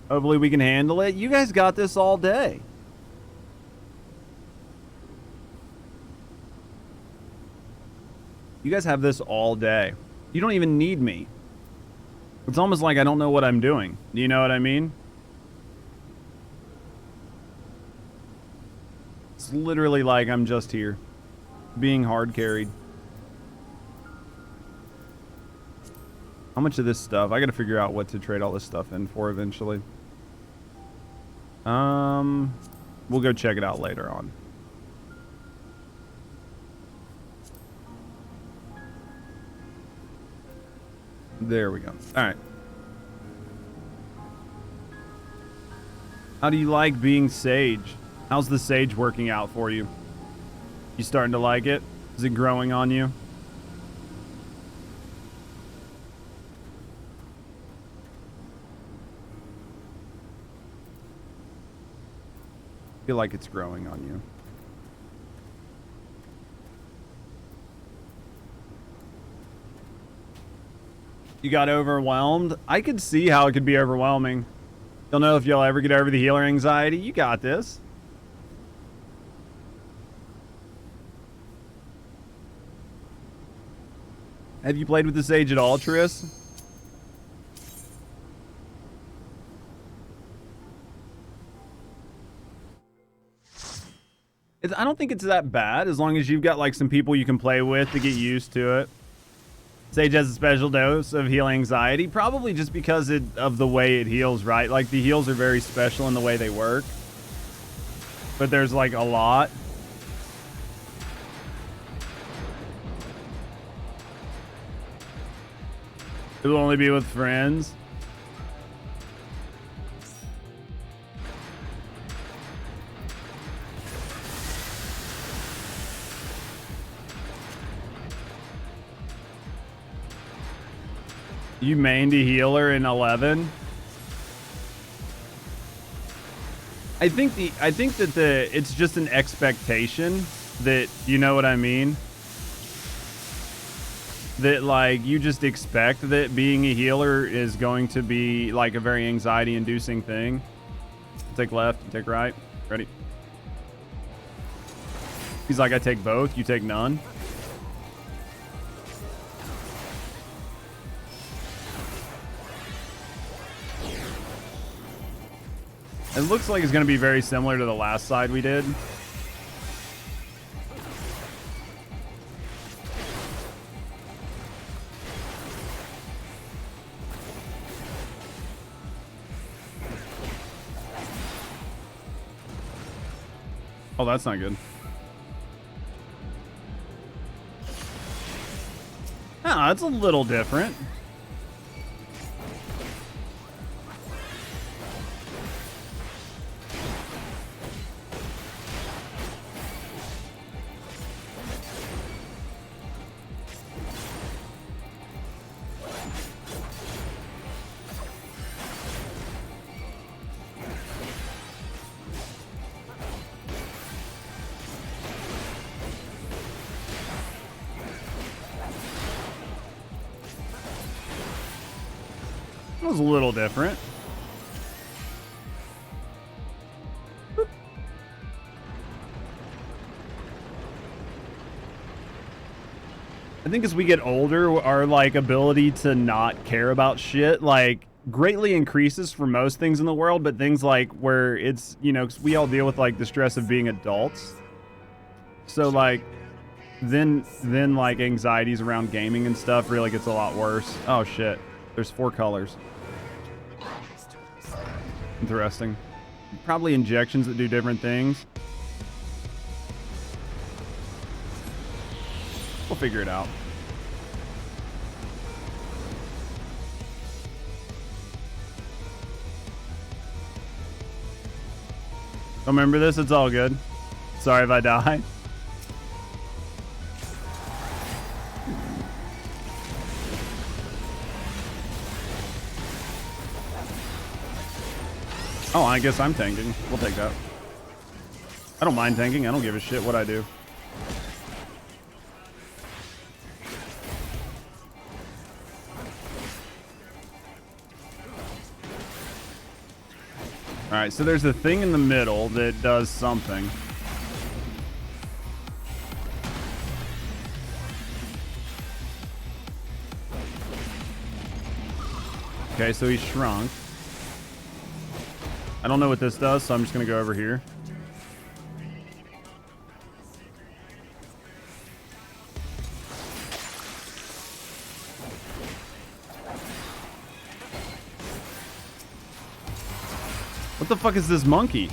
Hopefully we can handle it. You guys got this all day. You guys have this all day. You don't even need me. It's almost like I don't know what I'm doing. Do you know what I mean? It's literally like I'm just here, being hard carried. How much of this stuff? I gotta figure out what to trade all this stuff in for eventually. We'll go check it out later on. There we go. All right. How do you like being Sage? How's the Sage working out for you? You starting to like it? Is it growing on you? I feel like it's growing on you. You got overwhelmed? I could see how it could be overwhelming. Don't know if you'll ever get over the healer anxiety. You got this. Have you played with the Sage at all, Triss? I don't think it's that bad as long as you've got like some people you can play with to get used to it. Sage has a special dose of heal anxiety, probably just because of the way it heals, right? Like the heals are very special in the way they work. But there's like a lot. It'll only be with friends. You mained a healer in 11. I think that it's just an expectation that, you know what I mean? That like you just expect that being a healer is going to be like a very anxiety inducing thing. Take left, you take right. Ready? He's like, I take both, you take none. It looks like it's going to be very similar to the last side we did. Oh, that's not good. Oh, that's a little different. It was a little different. Boop. I think as we get older, our like ability to not care about shit like greatly increases for most things in the world, but things like where it's, you know, 'cause we all deal with like the stress of being adults. So like then like anxieties around gaming and stuff really gets a lot worse. Oh shit. There's 4 colors. Interesting. Probably injections that do different things. We'll figure it out. Don't remember this? It's all good. Sorry if I die. Oh, I guess I'm tanking. We'll take that. I don't mind tanking. I don't give a shit what I do. Alright, so there's a thing in the middle that does something. Okay, so he shrunk. I don't know what this does, so I'm just going to go over here. What the fuck is this monkey?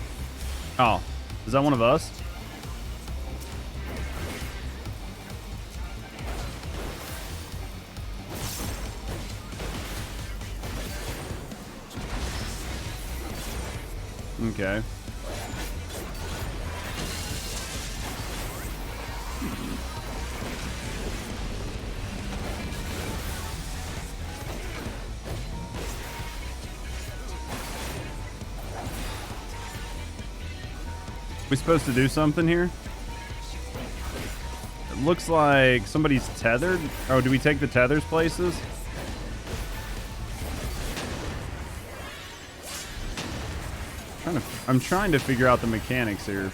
Oh, is that one of us? Okay. We supposed to do something here? It looks like somebody's tethered. Oh, do we take the tethers places? I'm trying to figure out the mechanics here.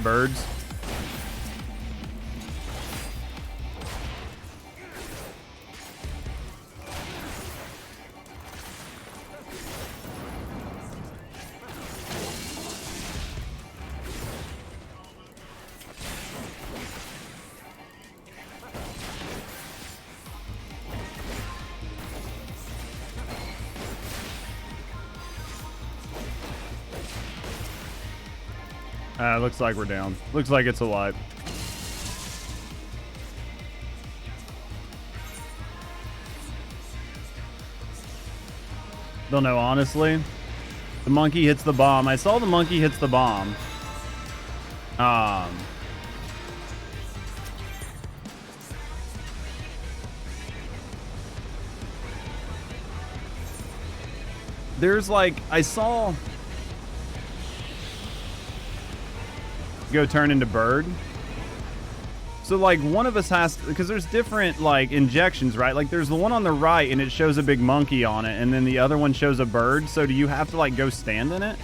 Birds. Looks like we're down. Looks like it's alive. Don't know, honestly. The monkey hits the bomb. I saw the monkey hits the bomb. There's like, I saw... Go turn into bird. So like one of us has to, because there's different like injections, right? Like there's the one on the right and it shows a big monkey on it, and then the other one shows a bird. So do you have to like go stand in it?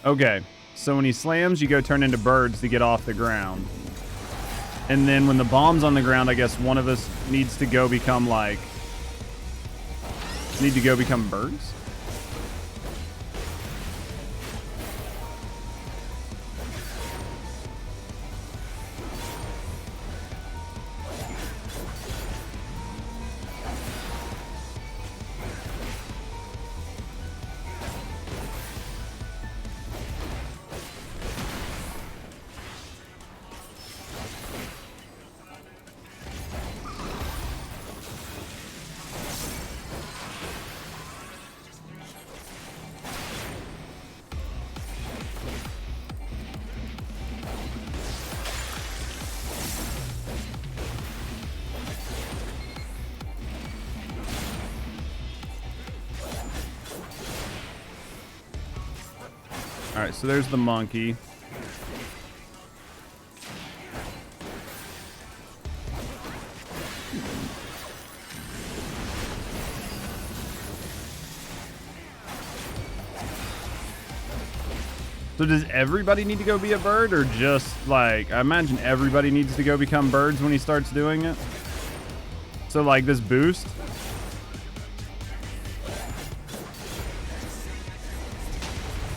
Okay, so when he slams, you go turn into birds to get off the ground. And then when the bomb's on the ground, I guess one of us needs to go become like... Need to go become birds? Alright, so there's the monkey. So does everybody need to go be a bird, or just like, I imagine everybody needs to go become birds when he starts doing it? So like this boost?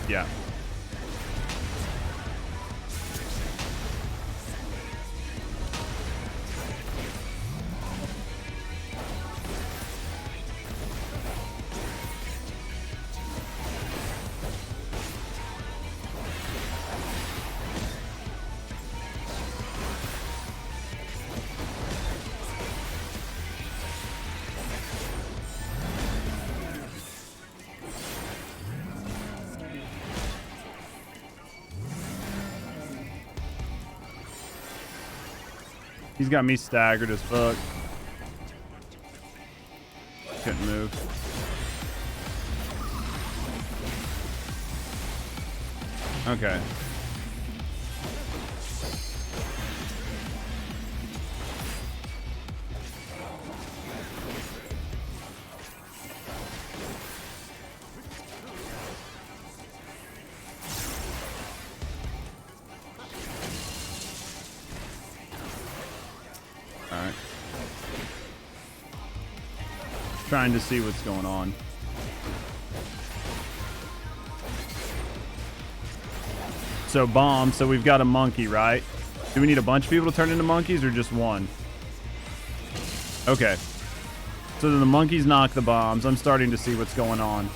Yeah. He's got me staggered as fuck. Couldn't move. Okay. Alright. Trying to see what's going on. So bomb, so we've got a monkey, right? Do we need a bunch of people to turn into monkeys or just one? Okay. So then the monkeys knock the bombs. I'm starting to see what's going on.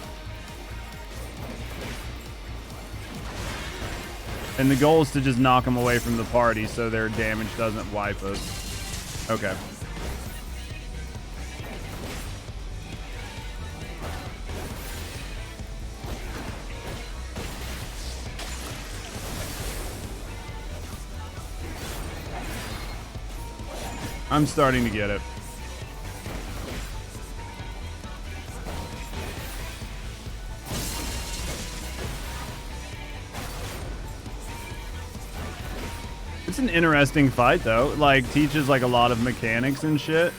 And the goal is to just knock them away from the party so their damage doesn't wipe us. Okay. I'm starting to get it. It's an interesting fight, though. Like, teaches, like, a lot of mechanics and shit.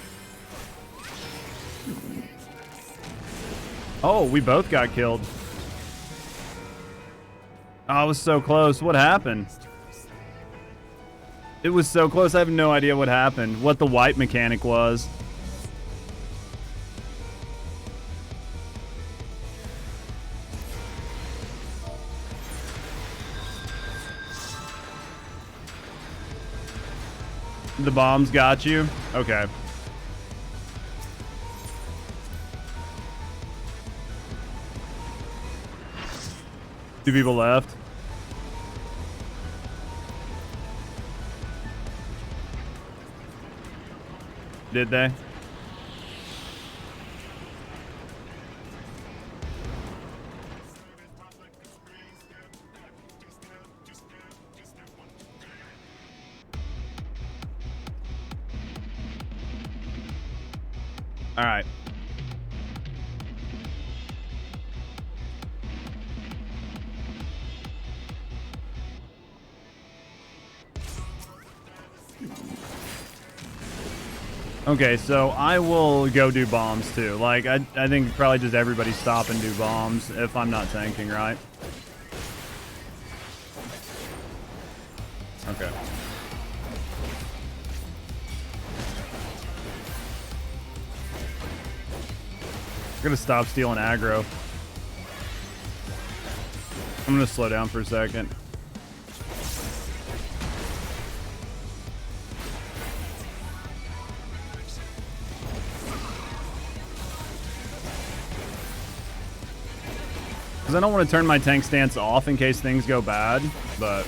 Oh, we both got killed. Oh, I was so close. What happened? It was so close. I have no idea what happened. What the white mechanic was. The bombs got you? Okay. Two people left. Did they? All right. Okay, so I will go do bombs too. Like, I think probably just everybody stop and do bombs if I'm not tanking, right? Okay. I'm gonna stop stealing aggro. I'm gonna slow down for a second. Because I don't want to turn my tank stance off in case things go bad, but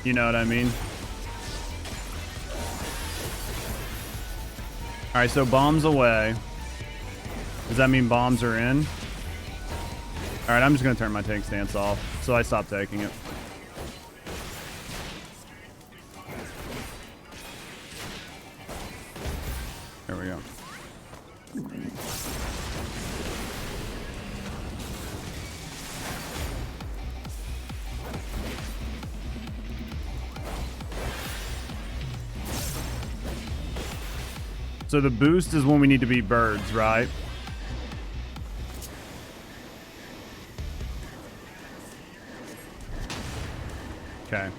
you know what I mean. All right, so bombs away. Does that mean bombs are in? All right, I'm just going to turn my tank stance off, so I stop taking it. There we go. So the boost is when we need to be birds, right? Okay.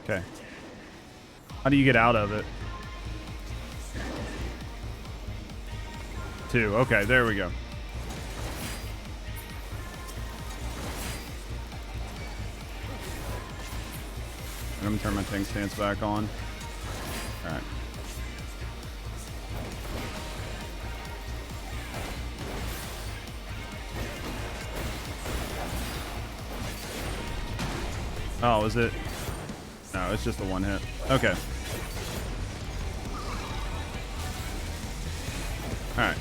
Okay. How do you get out of it? 2. Okay, there we go. I'm gonna turn my tank stance back on. Alright. Oh, is it? No, it's just a 1 hit. Okay. Alright.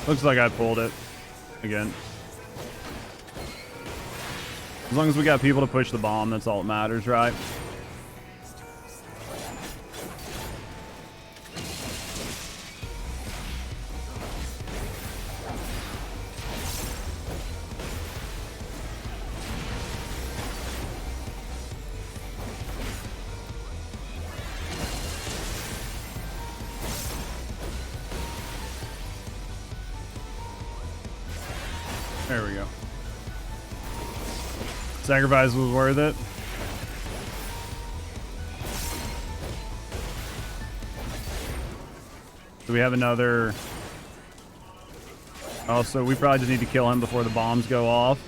Looks like I pulled it again. As long as we got people to push the bomb, that's all that matters, right? There we go. Sacrifice was worth it. Do we have another? Also, we probably just need to kill him before the bombs go off.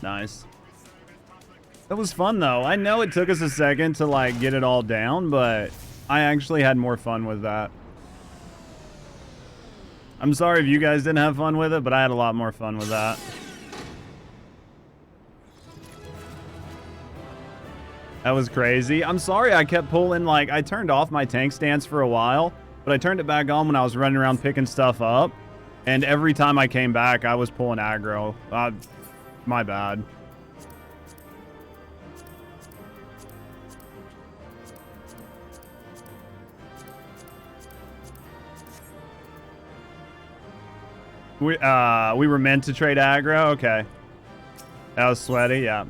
Nice. That was fun, though. I know it took us a second to, like, get it all down, but I actually had more fun with that. I'm sorry if you guys didn't have fun with it, but I had a lot more fun with that. That was crazy. I'm sorry I kept pulling, like, I turned off my tank stance for a while, but I turned it back on when I was running around picking stuff up, and every time I came back, I was pulling aggro. My bad. We were meant to trade aggro? Okay. That was sweaty, yeah.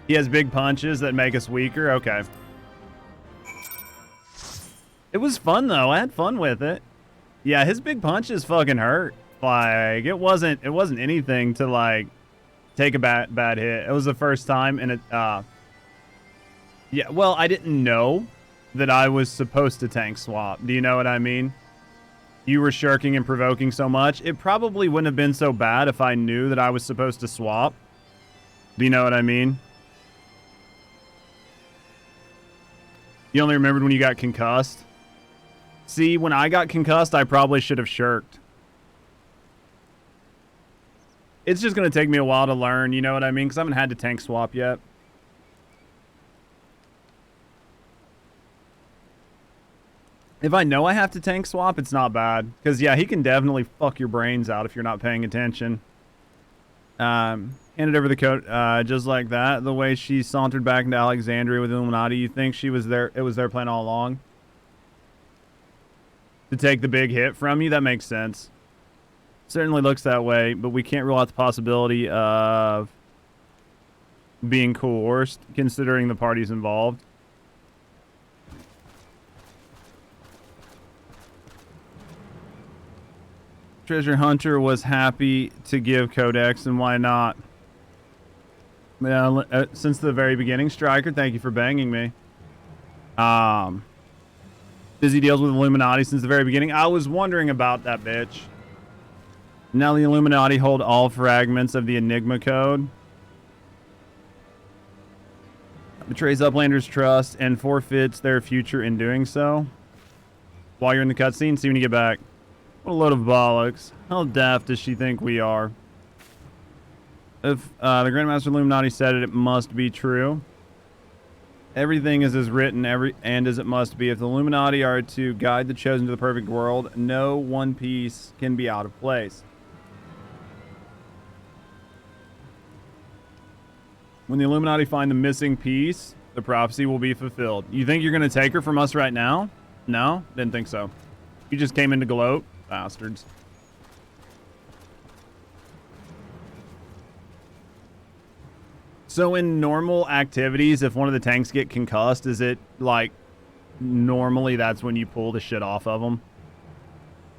He has big punches that make us weaker? Okay. It was fun, though. I had fun with it. Yeah, his big punches fucking hurt. Like, it wasn't anything to, like, take a bad hit. It was the first time, and it, yeah, well, I didn't know that I was supposed to tank swap. Do you know what I mean? You were shirking and provoking so much. It probably wouldn't have been so bad if I knew that I was supposed to swap. Do you know what I mean? You only remembered when you got concussed? See, when I got concussed, I probably should have shirked. It's just going to take me a while to learn, you know what I mean? Because I haven't had to tank swap yet. If I know I have to tank swap, it's not bad. Because, yeah, he can definitely fuck your brains out if you're not paying attention. Handed over the coat just like that. The way she sauntered back into Alexandria with Illuminati, you think she was there? It was their plan all along? To take the big hit from you? That makes sense. Certainly looks that way, but we can't rule out the possibility of being coerced, considering the parties involved. Treasure Hunter was happy to give Codex, and why not? Since the very beginning. Striker, thank you for banging me. Busy deals with Illuminati since the very beginning. I was wondering about that bitch. Now the Illuminati hold all fragments of the Enigma Code. Betrays Uplander's trust and forfeits their future in doing so. While you're in the cutscene, see when you get back. What a load of bollocks. How daft does she think we are? If the Grandmaster Illuminati said it, it must be true. Everything is as written and as it must be. If the Illuminati are to guide the chosen to the perfect world, no one piece can be out of place. When the Illuminati find the missing piece, the prophecy will be fulfilled. You think you're going to take her from us right now? No? Didn't think so. You just came in to gloat? Bastards. So in normal activities, if one of the tanks get concussed, is it like normally that's when you pull the shit off of them?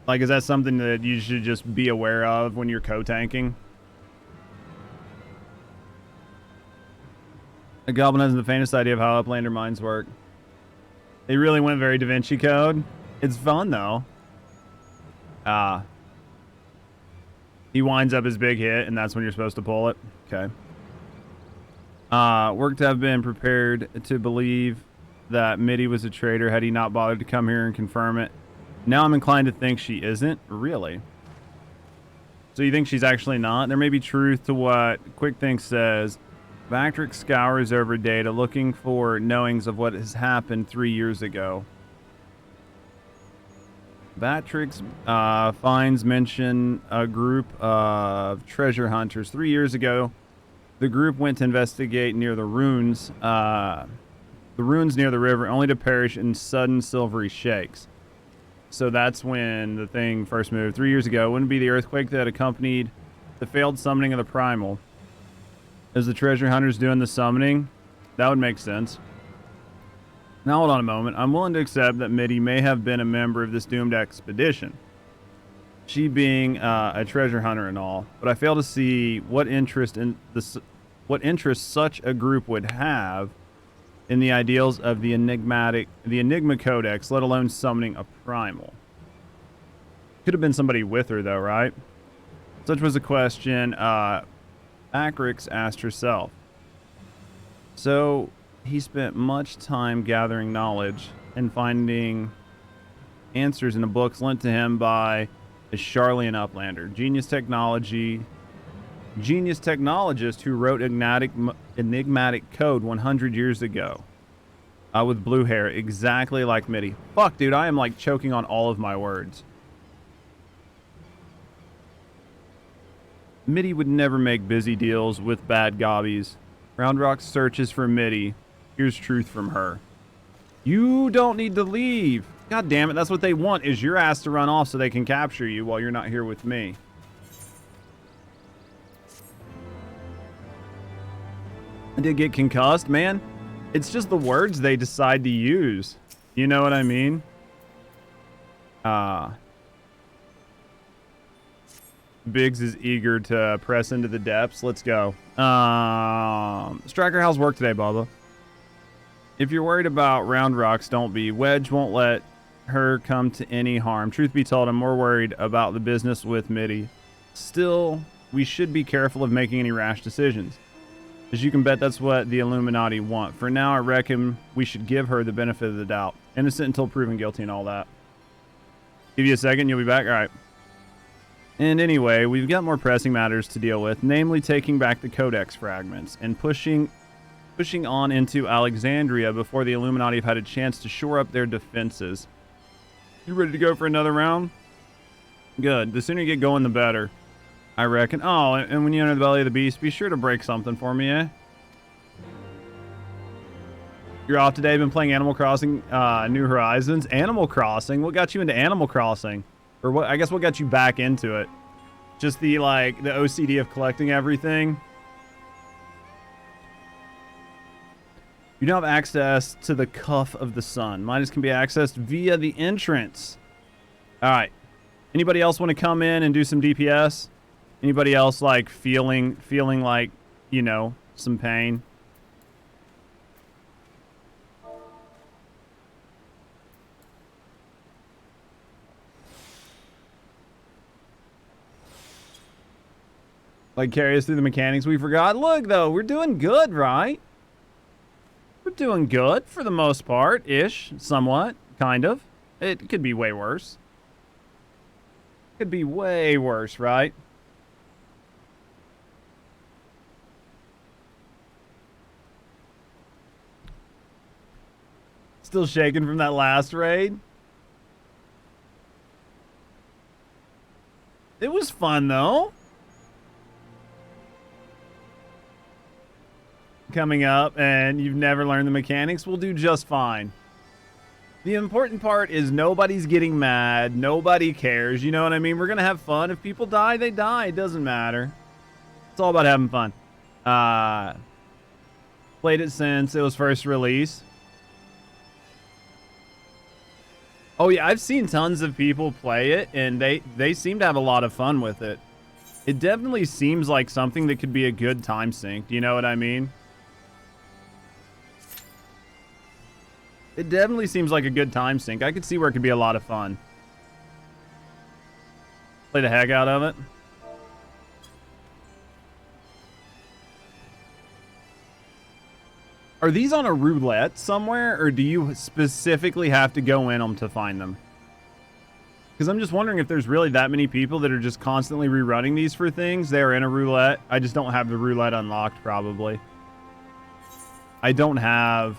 Like, is that something that you should just be aware of when you're co-tanking? A goblin hasn't the faintest idea of how Uplander minds work. They really went very Da Vinci Code. It's fun, though. He winds up his big hit, and that's when you're supposed to pull it. Okay. Worked to have been prepared to believe that Mitty was a traitor had he not bothered to come here and confirm it. Now I'm inclined to think she isn't. Really? So you think she's actually not? There may be truth to what Quick Think says. Vactrix scours over data looking for knowings of what has happened 3 years ago. Vactrix finds mention a group of treasure hunters. 3 years ago, the group went to investigate near the ruins near the river, only to perish in sudden silvery shakes. So that's when the thing first moved. 3 years ago, wouldn't it be the earthquake that accompanied the failed summoning of the primal? Is the treasure hunters doing the summoning? That would make sense. Now hold on a moment. I'm willing to accept that Mitty may have been a member of this doomed expedition, she being a treasure hunter and all, but I fail to see what interest such a group would have in the ideals of the Enigma Codex, let alone summoning a primal. Could have been somebody with her, though, right? Such was a question Acrix asked herself. So he spent much time gathering knowledge and finding answers in the books lent to him by a Charlian Uplander, genius technologist who wrote enigmatic code 100 years ago, with blue hair, exactly like Mitty. Fuck, dude, I am like choking on all of my words. Mitty would never make busy deals with bad gobbies. Roundrock searches for Mitty. Here's truth from her. You don't need to leave. God damn it, that's what they want, is your ass to run off so they can capture you while you're not here with me. I did get concussed, man. It's just the words they decide to use. You know what I mean? Biggs is eager to press into the depths. Let's go. Striker, how's work today, Bubba? If you're worried about Round Rocks, don't be. Wedge won't let her come to any harm. Truth be told, I'm more worried about the business with Mitty. Still, we should be careful of making any rash decisions. As you can bet, that's what the Illuminati want. For now, I reckon we should give her the benefit of the doubt. Innocent until proven guilty and all that. Give you a second, you'll be back? All right. And anyway, we've got more pressing matters to deal with, namely taking back the Codex fragments and pushing on into Alexandria before the Illuminati have had a chance to shore up their defenses. You ready to go for another round? Good. The sooner you get going, the better, I reckon. Oh, and when you enter the belly of the beast, be sure to break something for me, eh? You're off today. Been playing Animal Crossing New Horizons. Animal Crossing? What got you into Animal Crossing? Or what? I guess what got you back into it? Just the OCD of collecting everything? You don't have access to the Cuff of the Sun. Mine can be accessed via the entrance. All right. Anybody else want to come in and do some DPS? Anybody else like feeling like, you know, some pain? Like carry us through the mechanics we forgot? Look, though, we're doing good, right? We're doing good for the most part, ish, somewhat, kind of. It could be way worse. Could be way worse, right? Still shaking from that last raid? It was fun, though. coming up and you've never learned the mechanics, we'll do just fine. The important part is nobody's getting mad. Nobody cares. You know what I mean? We're going to have fun. If people die, they die. It doesn't matter. It's all about having fun. Played it since it was first released. Oh, yeah. I've seen tons of people play it, and they seem to have a lot of fun with it. It definitely seems like something that could be a good time sink. Do you know what I mean? It definitely seems like a good time sink. I could see where it could be a lot of fun. Play the heck out of it. Are these on a roulette somewhere, or do you specifically have to go in them to find them? Because I'm just wondering if there's really that many people that are just constantly rerunning these for things. They are in a roulette. I just don't have the roulette unlocked, probably. I don't have...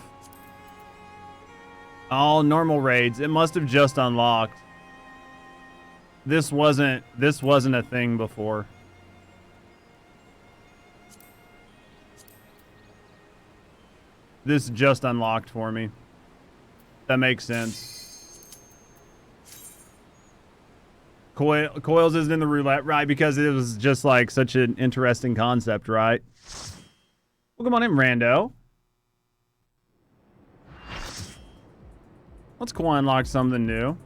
all normal raids. It must have just unlocked. This wasn't a thing before. This just unlocked for me. That makes sense. Coils isn't in the roulette, right? Because it was just like such an interesting concept, right? Well, come on in, Rando. Let's go unlock something new.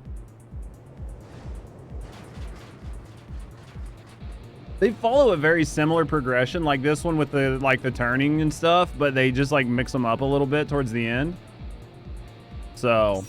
They follow a very similar progression, like this one with the turning and stuff, but they just like mix them up a little bit towards the end. So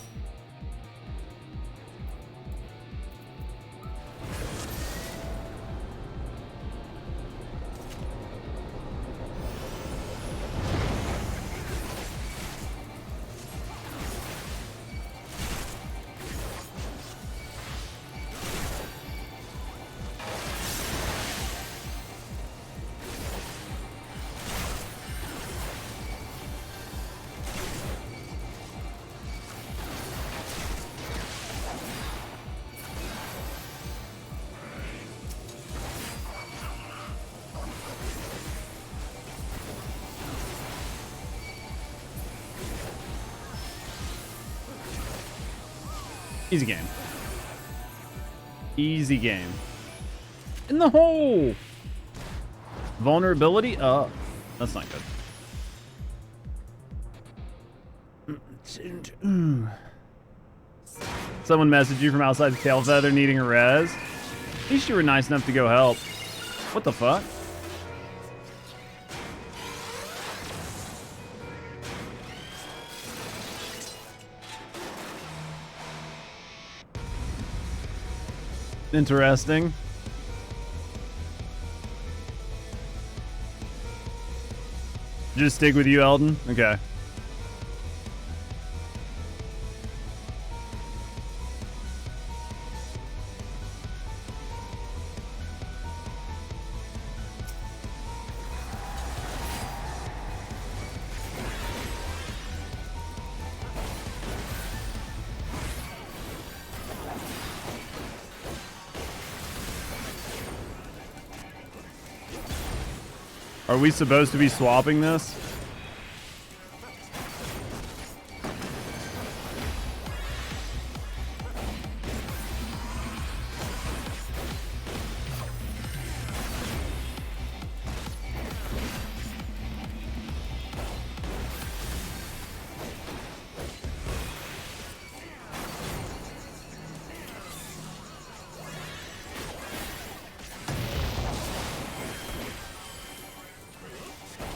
easy game. Easy game. In the hole! Vulnerability up. That's not good. Someone messaged you from outside the tail feather needing a res. At least you were nice enough to go help. What the fuck? Interesting. Just stick with you, Eldon? Okay. Are we supposed to be swapping this?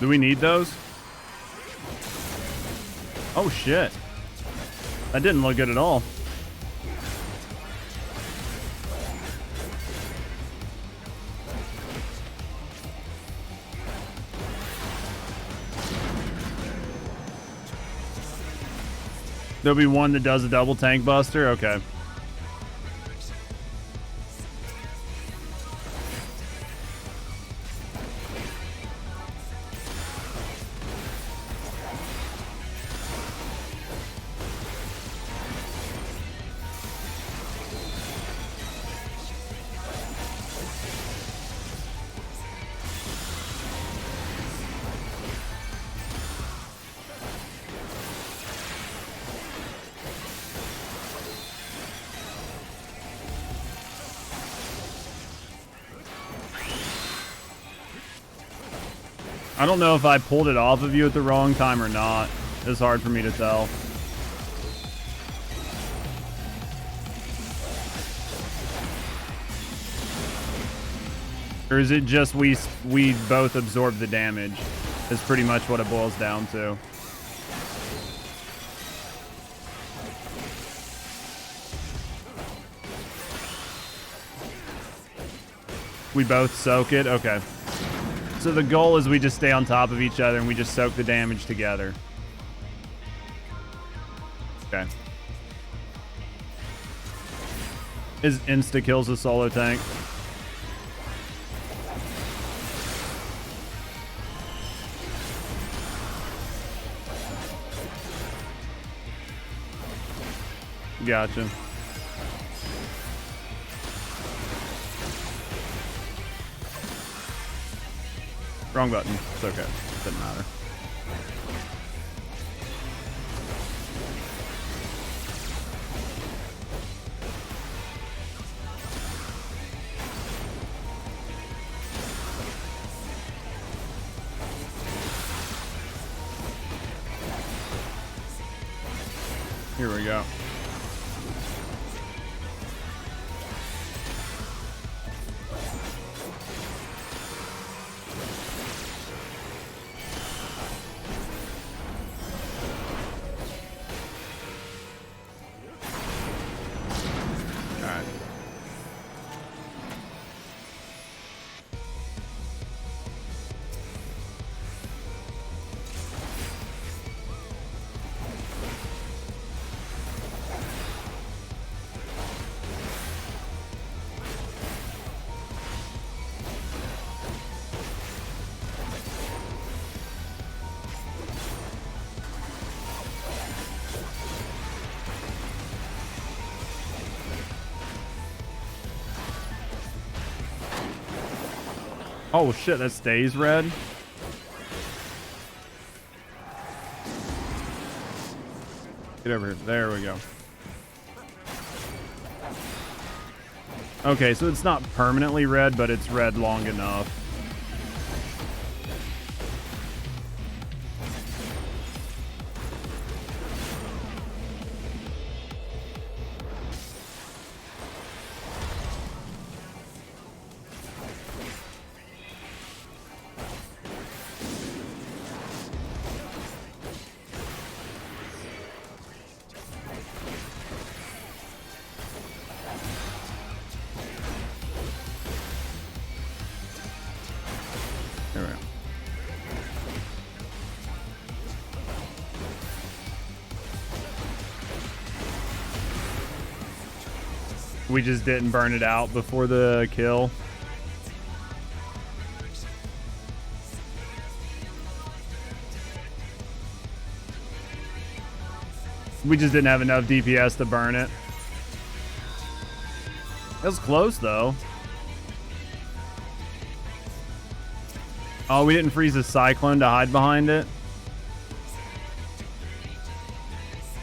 Do we need those? Oh shit. That didn't look good at all. There'll be one that does a double tank buster? Okay. I don't know if I pulled it off of you at the wrong time or not. It's hard for me to tell. Or is it just we both absorb the damage? Is pretty much what it boils down to. We both soak it? Okay. So the goal is we just stay on top of each other and we just soak the damage together. Okay. Is insta-kills a solo tank? Gotcha. Wrong button. It's okay. Doesn't matter. Here we go. Oh shit, that stays red. Get over here. There we go. Okay, so it's not permanently red, but it's red long enough. We just didn't burn it out before the kill. We just didn't have enough DPS to burn it. That was close, though. Oh, we didn't freeze the cyclone to hide behind it.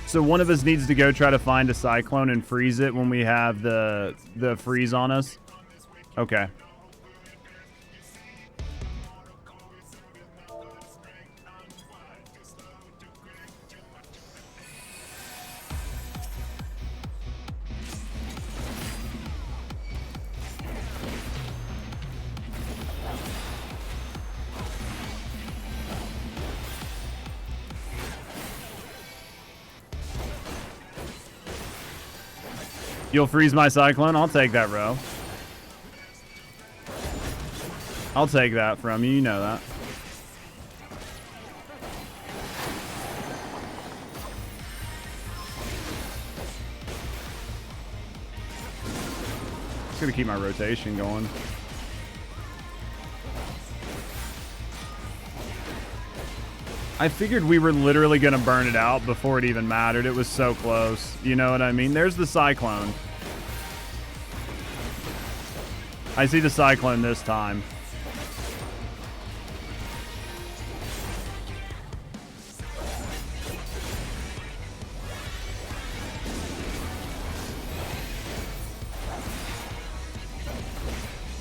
So one of us needs to go try to find a cyclone and freeze it when we have the freeze on us. Okay. You'll freeze my cyclone? I'll take that, bro. I'll take that from you. You know that. Just gonna keep my rotation going. I figured we were literally going to burn it out before it even mattered. It was so close. You know what I mean? There's the cyclone. I see the cyclone this time.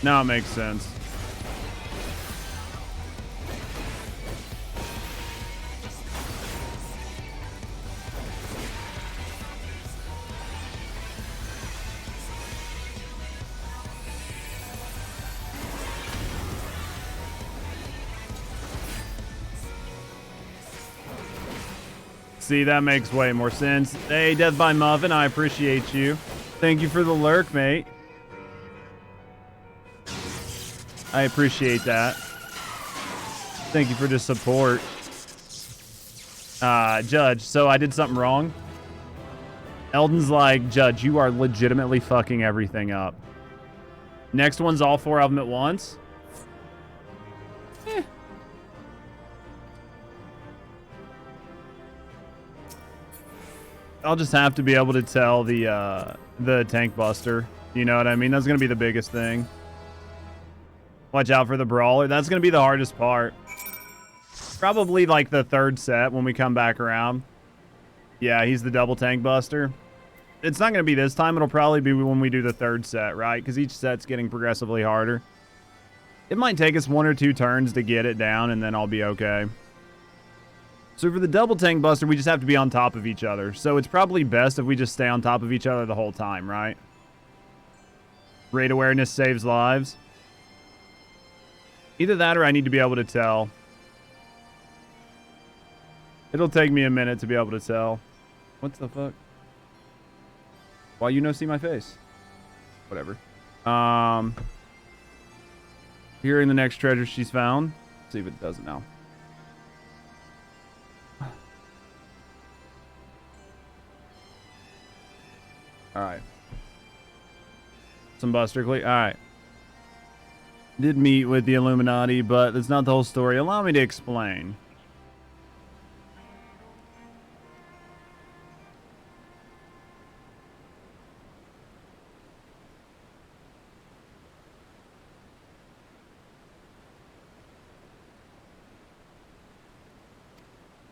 Now it makes sense. See, that makes way more sense. Hey, Death by Muffin, I appreciate you. Thank you for the lurk, mate. I appreciate that. Thank you for the support. Judge, so I did something wrong? Eldon's like, Judge, you are legitimately fucking everything up. Next one's all 4 of them at once? Eh. I'll just have to be able to tell the tank buster. You know what I mean? That's going to be the biggest thing. Watch out for the brawler. That's going to be the hardest part. Probably like the 3rd set when we come back around. Yeah, he's the double tank buster. It's not going to be this time. It'll probably be when we do the 3rd set, right? Because each set's getting progressively harder. It might take us 1 or 2 turns to get it down, and then I'll be okay. So for the double tank buster, we just have to be on top of each other. So it's probably best if we just stay on top of each other the whole time, right? Raid awareness saves lives. Either that or I need to be able to tell. It'll take me a minute to be able to tell. What the fuck? Why you no see my face? Whatever. Hearing the next treasure she's found. Let's see if it does it now. Alright. Some buster click. Alright. Did meet with the Illuminati, but that's not the whole story. Allow me to explain.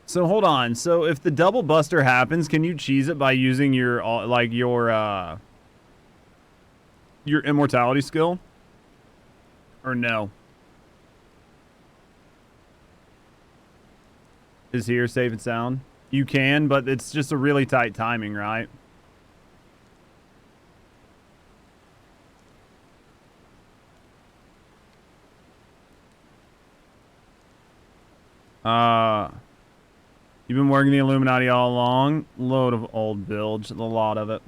So hold on. So if the double buster happens, can you cheese it by using your immortality skill? Or no? Is here safe and sound? You can, but it's just a really tight timing, right? You've been working the Illuminati all along. Load of old bilge, a lot of it.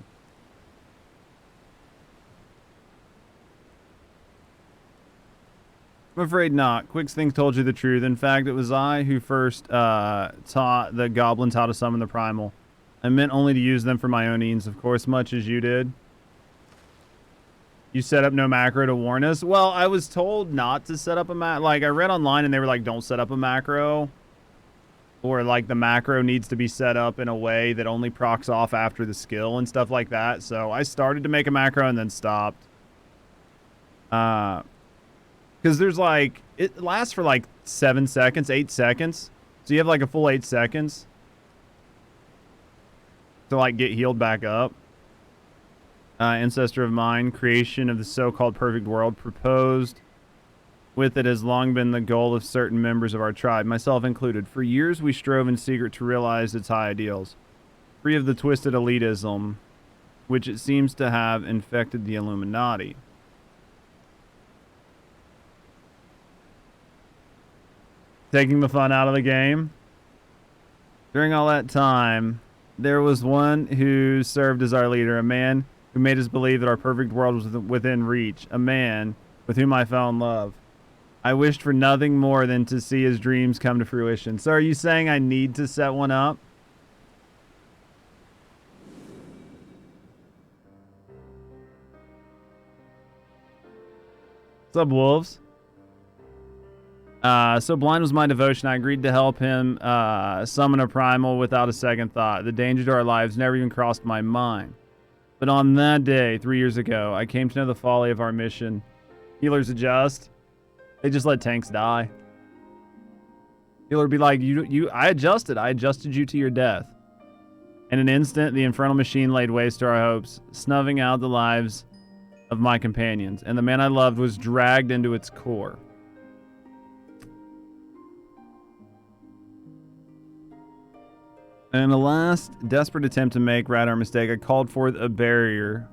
I'm afraid not. Quicksthink told you the truth. In fact, it was I who first taught the goblins how to summon the primal. I meant only to use them for my own ends, of course, much as you did. You set up no macro to warn us? Well, I was told not to set up a macro. Like, I read online and they were like, don't set up a macro. Or, like, the macro needs to be set up in a way that only procs off after the skill and stuff like that. So I started to make a macro and then stopped. Because there's, like, it lasts for, like, 7 seconds, 8 seconds. So you have, like, a full 8 seconds to, like, get healed back up. Ancestor of mine, creation of the so-called perfect world, proposed with it has long been the goal of certain members of our tribe, myself included. For years, we strove in secret to realize its high ideals, free of the twisted elitism, which it seems to have infected the Illuminati. Taking the fun out of the game. During all that time, there was one who served as our leader, a man who made us believe that our perfect world was within reach, a man with whom I fell in love. I wished for nothing more than to see his dreams come to fruition. So are you saying I need to set one up? What's up, wolves? So blind was my devotion. I agreed to help him summon a primal without a second thought. The danger to our lives never even crossed my mind. But on that day, 3 years ago, I came to know the folly of our mission. Healers adjust. They just let tanks die. Healer would be like, I adjusted you to your death. In an instant, the infernal machine laid waste to our hopes, snuffing out the lives of my companions, and the man I loved was dragged into its core. And in the last desperate attempt to make right our mistake, I called forth a barrier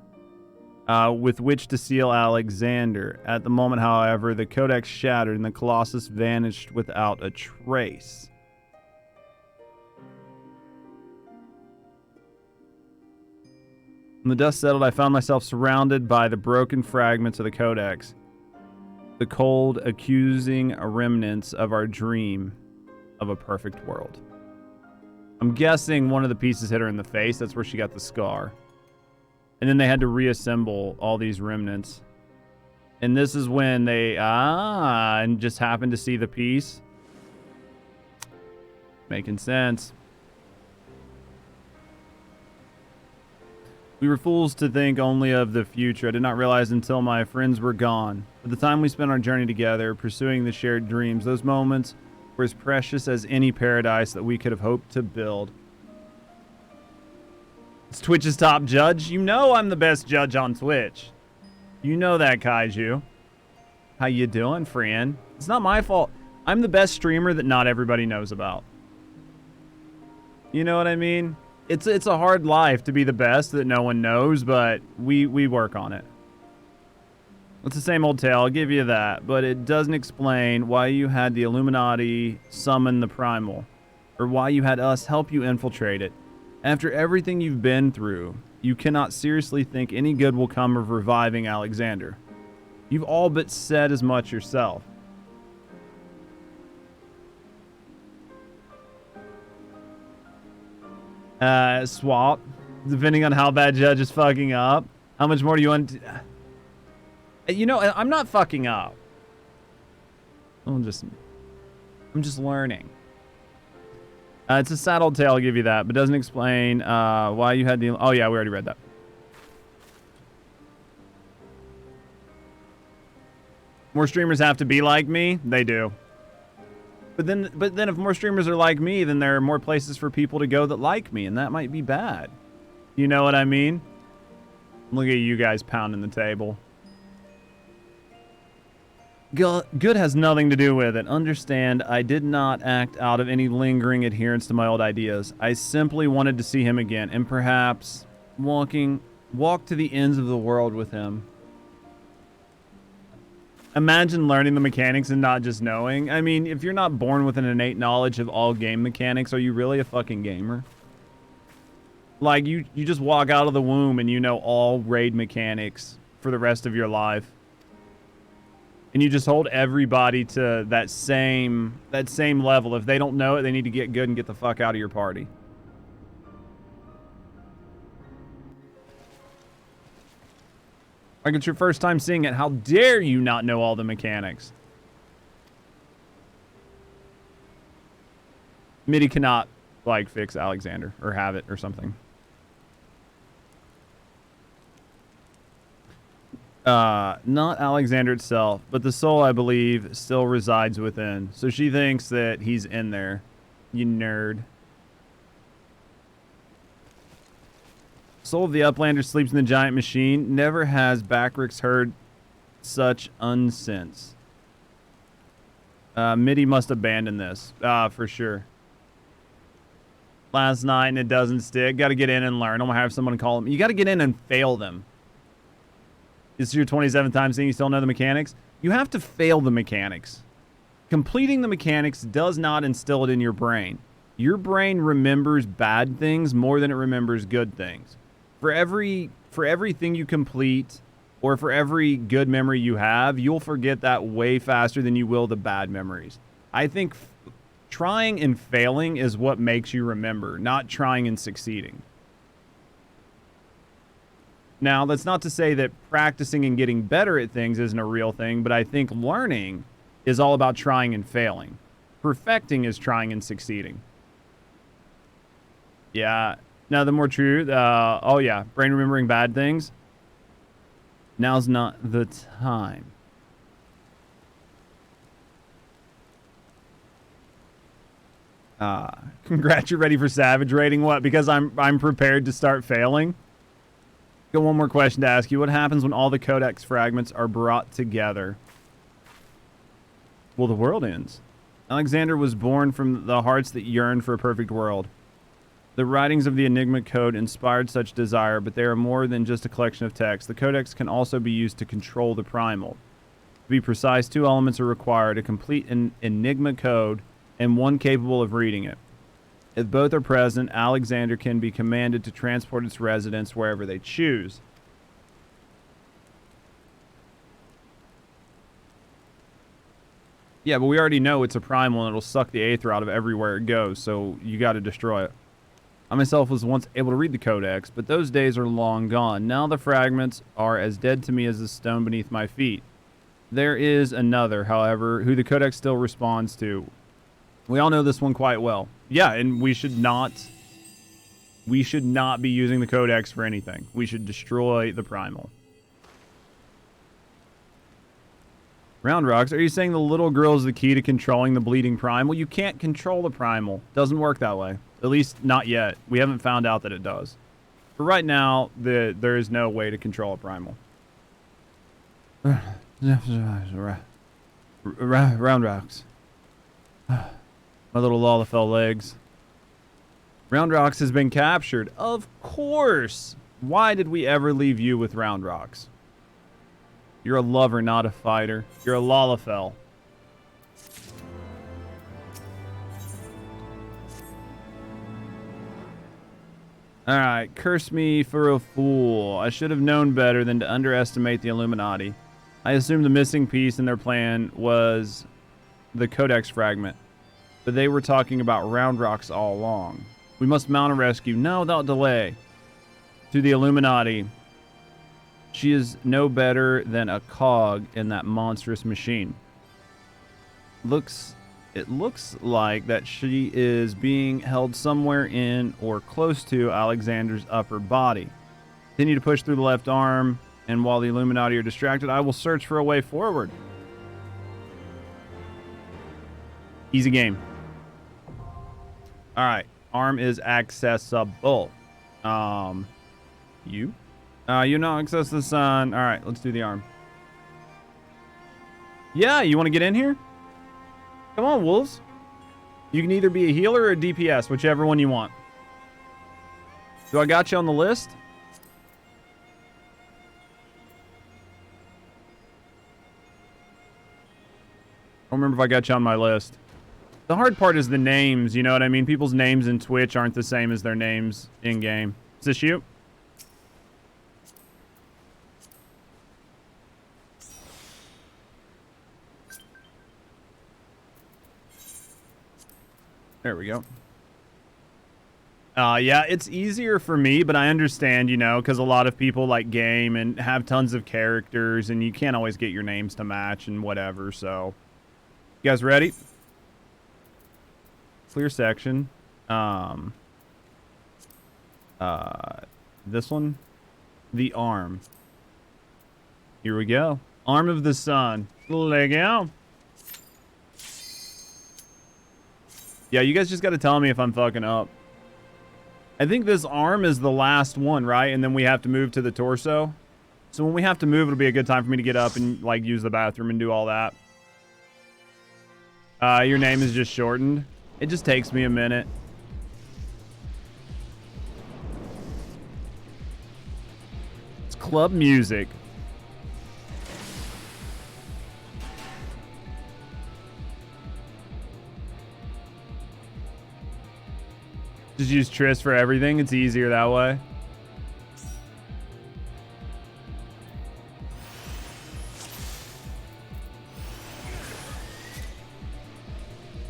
with which to seal Alexander. At the moment, however, the codex shattered and the Colossus vanished without a trace. When the dust settled, I found myself surrounded by the broken fragments of the Codex. The cold, accusing remnants of our dream of a perfect world. I'm guessing one of the pieces hit her in the face. That's where she got the scar. And then they had to reassemble all these remnants. And this is when they, and just happened to see the piece. Making sense. We were fools to think only of the future. I did not realize until my friends were gone. At the time we spent our journey together, pursuing the shared dreams, those moments were as precious as any paradise that we could have hoped to build. It's Twitch's top judge. You know I'm the best judge on Twitch. You know that, Kaiju. How you doing, friend? It's not my fault. I'm the best streamer that not everybody knows about. You know what I mean? It's a hard life to be the best that no one knows, but we work on it. It's the same old tale, I'll give you that, but it doesn't explain why you had the Illuminati summon the Primal, or why you had us help you infiltrate it. After everything you've been through, you cannot seriously think any good will come of reviving Alexander. You've all but said as much yourself. Swap, depending on how bad Judge is fucking up. How much more do you want to... You know, I'm not fucking up. I'm just learning. It's a sad old tale, I'll give you that, but doesn't explain why you had the... Oh yeah, we already read that. More streamers have to be like me? They do. But then if more streamers are like me, then there are more places for people to go that like me, and that might be bad. You know what I mean? Look at you guys pounding the table. Good has nothing to do with it. Understand, I did not act out of any lingering adherence to my old ideas. I simply wanted to see him again, and perhaps walk to the ends of the world with him. Imagine learning the mechanics and not just knowing. I mean, if you're not born with an innate knowledge of all game mechanics, are you really a fucking gamer? Like, you just walk out of the womb and you know all raid mechanics for the rest of your life. And you just hold everybody to that same level. If they don't know it, they need to get good and get the fuck out of your party. Like, it's your first time seeing it. How dare you not know all the mechanics? MIDI cannot, like, fix Alexander or have it or something. Not Alexander itself, but the soul, I believe, still resides within. So she thinks that he's in there. You nerd. Soul of the Uplander sleeps in the giant machine. Never has Backrix heard such unsense. MIDI must abandon this. For sure. Last night and it doesn't stick. Got to get in and learn. I'm going to have someone call them. You got to get in and fail them. This is your 27th time seeing you still know the mechanics. You have to fail the mechanics. Completing the mechanics does not instill it in your brain. Your brain remembers bad things more than it remembers good things. For everything you complete, or for every good memory you have, you'll forget that way faster than you will the bad memories. I think trying and failing is what makes you remember, not trying and succeeding. Now, that's not to say that practicing and getting better at things isn't a real thing, but I think learning is all about trying and failing. Perfecting is trying and succeeding. Yeah. Now, the more true, oh yeah, brain remembering bad things. Now's not the time. Congrats, you're ready for Savage rating. What? Because I'm prepared to start failing? Got one more question to ask you. What happens when all the Codex fragments are brought together? Well, the world ends. Alexander was born from the hearts that yearned for a perfect world. The writings of the Enigma Code inspired such desire, but they are more than just a collection of text. The Codex can also be used to control the Primal. To be precise, 2 elements are required: a complete Enigma Code and one capable of reading it. If both are present, Alexander can be commanded to transport its residents wherever they choose. Yeah, but we already know it's a primal and it'll suck the aether out of everywhere it goes, so you got to destroy it. I myself was once able to read the Codex, but those days are long gone. Now the fragments are as dead to me as the stone beneath my feet. There is another, however, who the Codex still responds to. We all know this one quite well. Yeah, and we should not be using the Codex for anything. We should destroy the primal. Round Rocks, are you saying the little girl is the key to controlling the bleeding primal? You can't control the primal. Doesn't work that way. At least not yet. We haven't found out that it does. But right now, there is no way to control a primal. Round Rocks. My little Lalafell legs. Round Rocks has been captured. Of course. Why did we ever leave you with Round Rocks? You're a lover, not a fighter. You're a Lalafell. Alright, curse me for a fool. I should have known better than to underestimate the Illuminati. I assumed the missing piece in their plan was the Codex fragment. But they were talking about Round Rocks all along. We must mount a rescue, now without delay, to the Illuminati. She is no better than a cog in that monstrous machine. It looks like that she is being held somewhere in or close to Alexander's upper body. Continue to push through the left arm, and while the Illuminati are distracted, I will search for a way forward. Easy game. Alright, arm is accessible. You not access the sun. Alright, let's do the arm. Yeah, you want to get in here? Come on, wolves. You can either be a healer or a DPS, whichever one you want. Do I got you on the list? I don't remember if I got you on my list. The hard part is the names, you know what I mean? People's names in Twitch aren't the same as their names in-game. Is this you? There we go. Yeah, it's easier for me, but I understand, you know, because a lot of people like game and have tons of characters, and you can't always get your names to match and whatever, so. You guys ready? Clear section. This one. The arm. Here we go. Arm of the sun. Legal. Yeah, you guys just got to tell me if I'm fucking up. I think this arm is the last one, right? And then we have to move to the torso. So when we have to move, it'll be a good time for me to get up and, like, use the bathroom and do all that. Your name is just shortened. It just takes me a minute. It's club music. Just use Triss for everything. It's easier that way.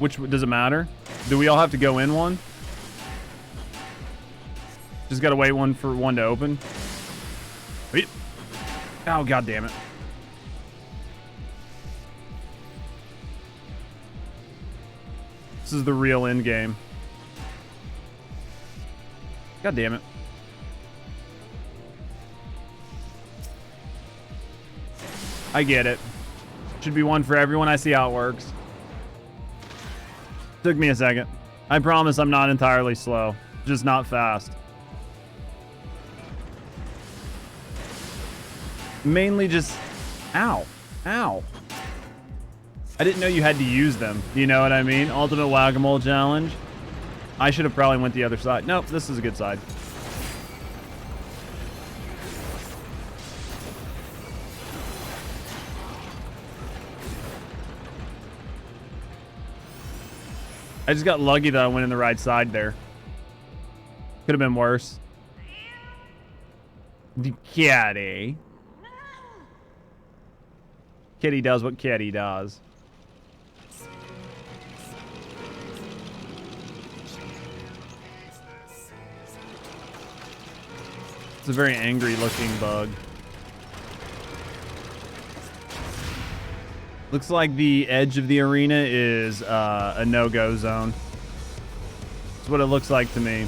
Which does it matter? Do we all have to go in one? Just gotta wait for one to open. Wait. Oh, god damn it. This is the real end game. God damn it. I get it. Should be one for everyone. I see how it works. Took me a second. I promise I'm not entirely slow. Just not fast. Mainly just... Ow. Ow. I didn't know you had to use them. You know what I mean? Ultimate Whack-A-Mole Challenge. I should have probably went the other side. Nope, this is a good side. I just got lucky that I went in the right side there. Could have been worse. The kitty. Kitty does what kitty does. It's a very angry looking bug. Looks like the edge of the arena is a no-go zone. That's what it looks like to me.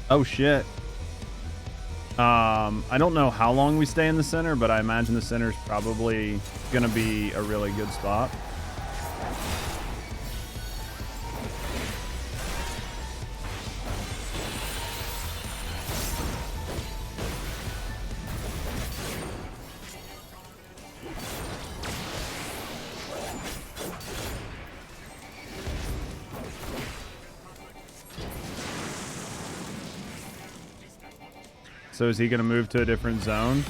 Oh shit. I don't know how long we stay in the center, but I imagine the center is probably gonna be a really good spot. So is he going to move to a different zone?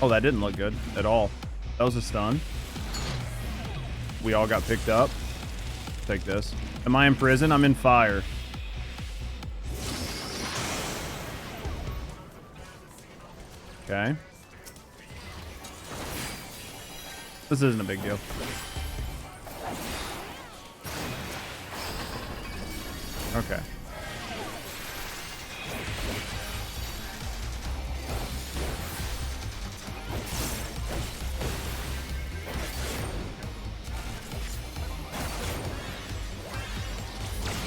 Oh, that didn't look good at all. That was a stun. We all got picked up. Take this. Am I in prison? I'm in fire. Okay. This isn't a big deal. Okay.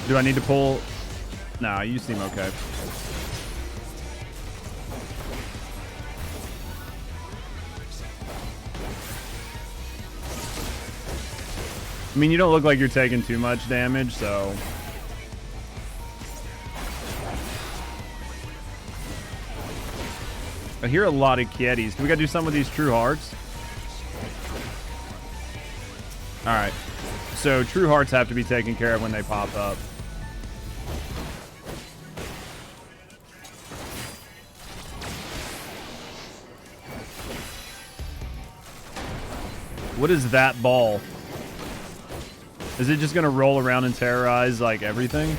Do I need to pull? Nah, you seem okay. I mean, you don't look like you're taking too much damage, so... I hear a lot of kitties. Do we gotta do something with these true hearts? Alright. So, true hearts have to be taken care of when they pop up. What is that ball? Is it just gonna roll around and terrorize, like, everything?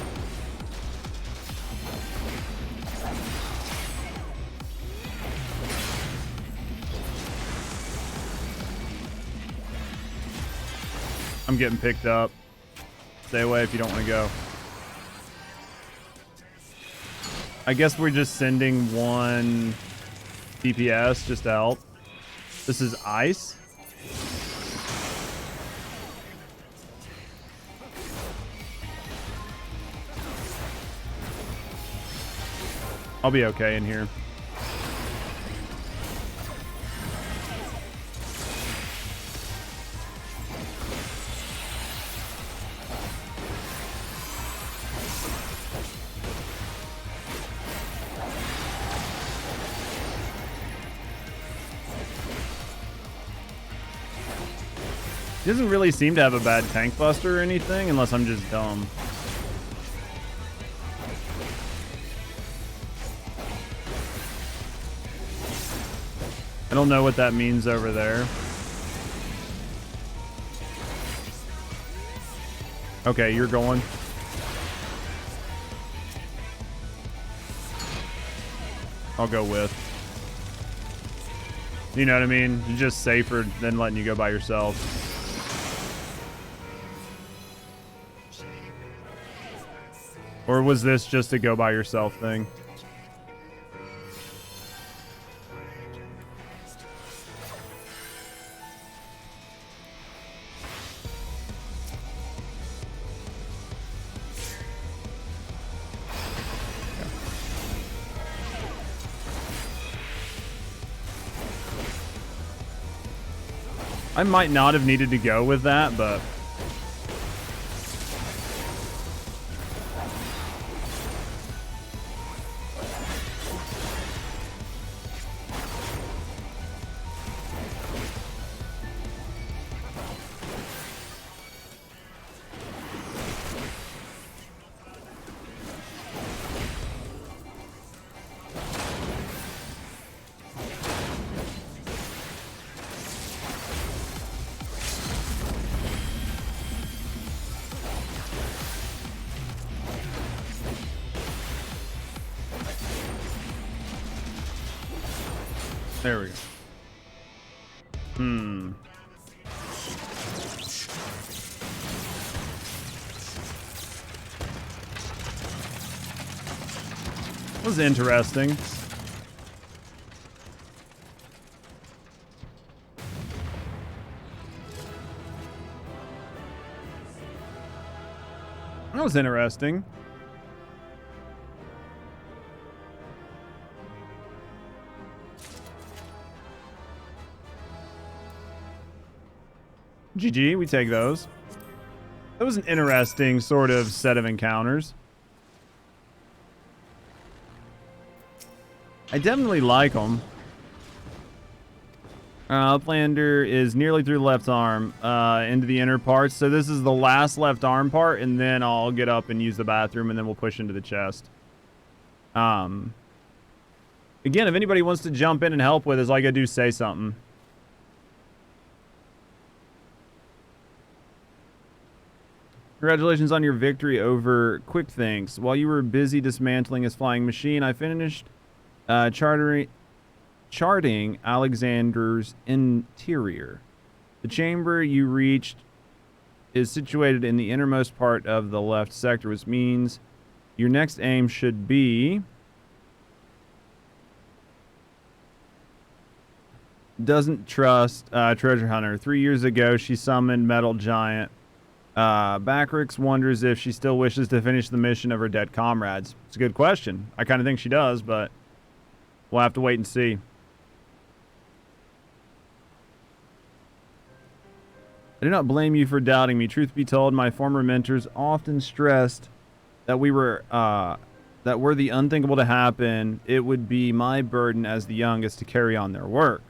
I'm getting picked up. Stay away if you don't want to go. I guess we're just sending one DPS just to help. This is ice. I'll be okay in here. He doesn't really seem to have a bad tank buster or anything, unless I'm just dumb. I don't know what that means over there. Okay, you're going. I'll go with. You know what I mean? It's just safer than letting you go by yourself. Or was this just a go by yourself thing? I might not have needed to go with that, but... There we go. Was interesting. That was interesting. GG, we take those. That was an interesting sort of set of encounters. I definitely like them. Uplander is nearly through the left arm into the inner parts. So this is the last left arm part, and then I'll get up and use the bathroom, and then we'll push into the chest. Again, if anybody wants to jump in and help with us, all I gotta do is say something. Congratulations on your victory over Quick Thinks. While you were busy dismantling his flying machine, I finished charting Alexander's interior. The chamber you reached is situated in the innermost part of the left sector, which means your next aim should be... Doesn't trust Treasure Hunter. 3 years ago, she summoned Metal Giant. Backrix wonders if she still wishes to finish the mission of her dead comrades. It's a good question. I kind of think she does, but we'll have to wait and see. I do not blame you for doubting me. Truth be told, my former mentors often stressed that were the unthinkable to happen, it would be my burden as the youngest to carry on their work.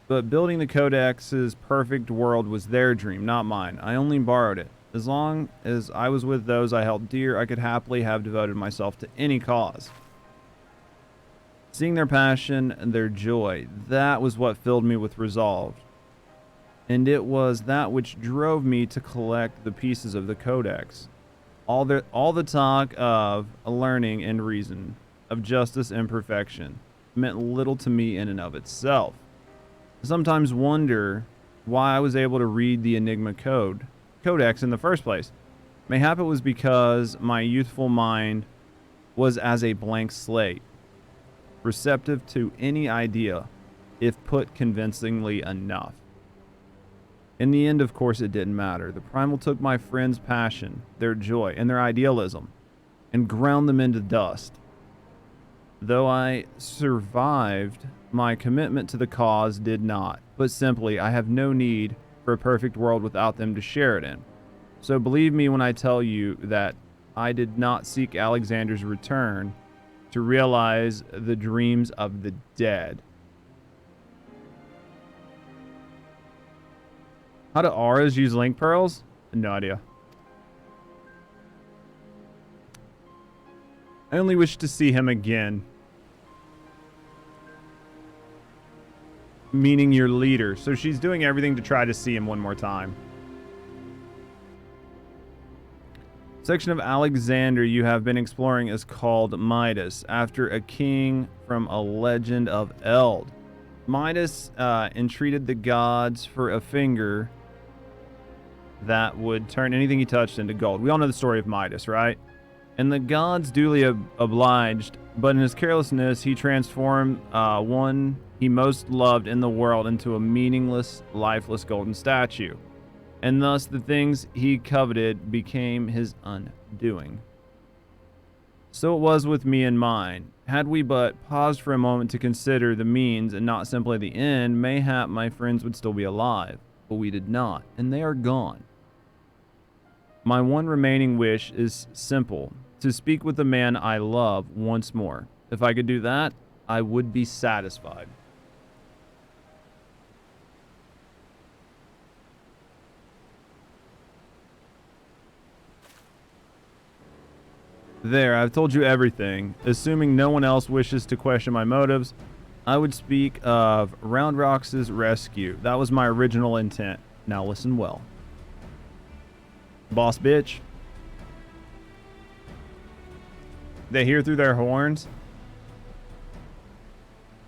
But building the Codex's perfect world was their dream, not mine. I only borrowed it. As long as I was with those I held dear, I could happily have devoted myself to any cause. Seeing their passion and their joy, that was what filled me with resolve. And it was that which drove me to collect the pieces of the Codex. All the talk of learning and reason, of justice and perfection, meant little to me in and of itself. I sometimes wonder why I was able to read the Enigma Codex in the first place. Mayhap it was because my youthful mind was as a blank slate, receptive to any idea, if put convincingly enough. In the end, of course, it didn't matter. The Primal took my friends' passion, their joy, and their idealism, and ground them into dust. Though I survived, my commitment to the cause did not. Put simply, I have no need for a perfect world without them to share it in. So believe me when I tell you that I did not seek Alexander's return to realize the dreams of the dead. How do auras use link pearls? No idea. I only wish to see him again. Meaning your leader. So she's doing everything to try to see him one more time. Section of Alexander you have been exploring is called Midas, after a king from a legend of Eld. Midas entreated the gods for a finger that would turn anything he touched into gold. We all know the story of Midas, right? And the gods duly obliged, but in his carelessness, he transformed one he most loved in the world into a meaningless, lifeless golden statue. And thus the things he coveted became his undoing. So it was with me and mine. Had we but paused for a moment to consider the means and not simply the end, mayhap my friends would still be alive. But we did not, and they are gone. My one remaining wish is simple, to speak with the man I love once more. If I could do that, I would be satisfied. There, I've told you everything. Assuming no one else wishes to question my motives, I would speak of Roundrox's rescue. That was my original intent. Now listen well. Boss bitch. They hear through their horns.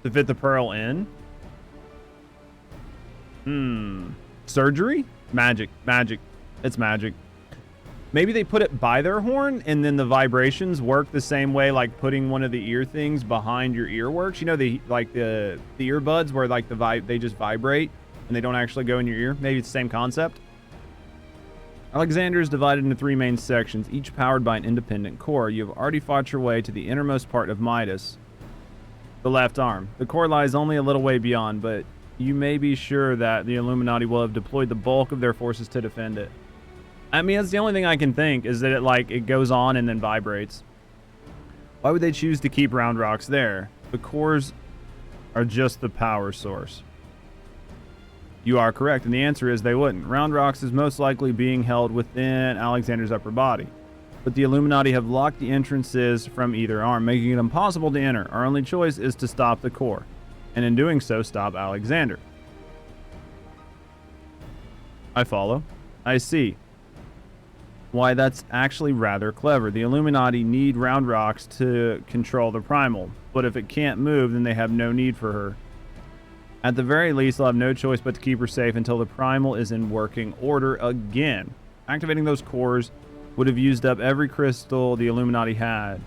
to fit the pearl in. Surgery? Magic. It's magic. Maybe they put it by their horn, and then the vibrations work the same way, like putting one of the ear things behind your ear works. You know, the earbuds where like they just vibrate and they don't actually go in your ear. Maybe it's the same concept. Alexander is divided into 3 main sections, each powered by an independent core. You have already fought your way to the innermost part of Midas, the left arm. The core lies only a little way beyond, but you may be sure that the Illuminati will have deployed the bulk of their forces to defend it. I mean, that's the only thing I can think, is that it goes on and then vibrates. Why would they choose to keep Round Rocks there? The cores are just the power source. You are correct, and the answer is they wouldn't. Round Rocks is most likely being held within Alexander's upper body, but the Illuminati have locked the entrances from either arm, making it impossible to enter. Our only choice is to stop the core, and in doing so, stop Alexander. I follow. I see. Why, that's actually rather clever. The Illuminati need Round Rocks to control the Primal, but if it can't move, then they have no need for her. At the very least, they'll have no choice but to keep her safe until the Primal is in working order again. Activating those cores would have used up every crystal the Illuminati had.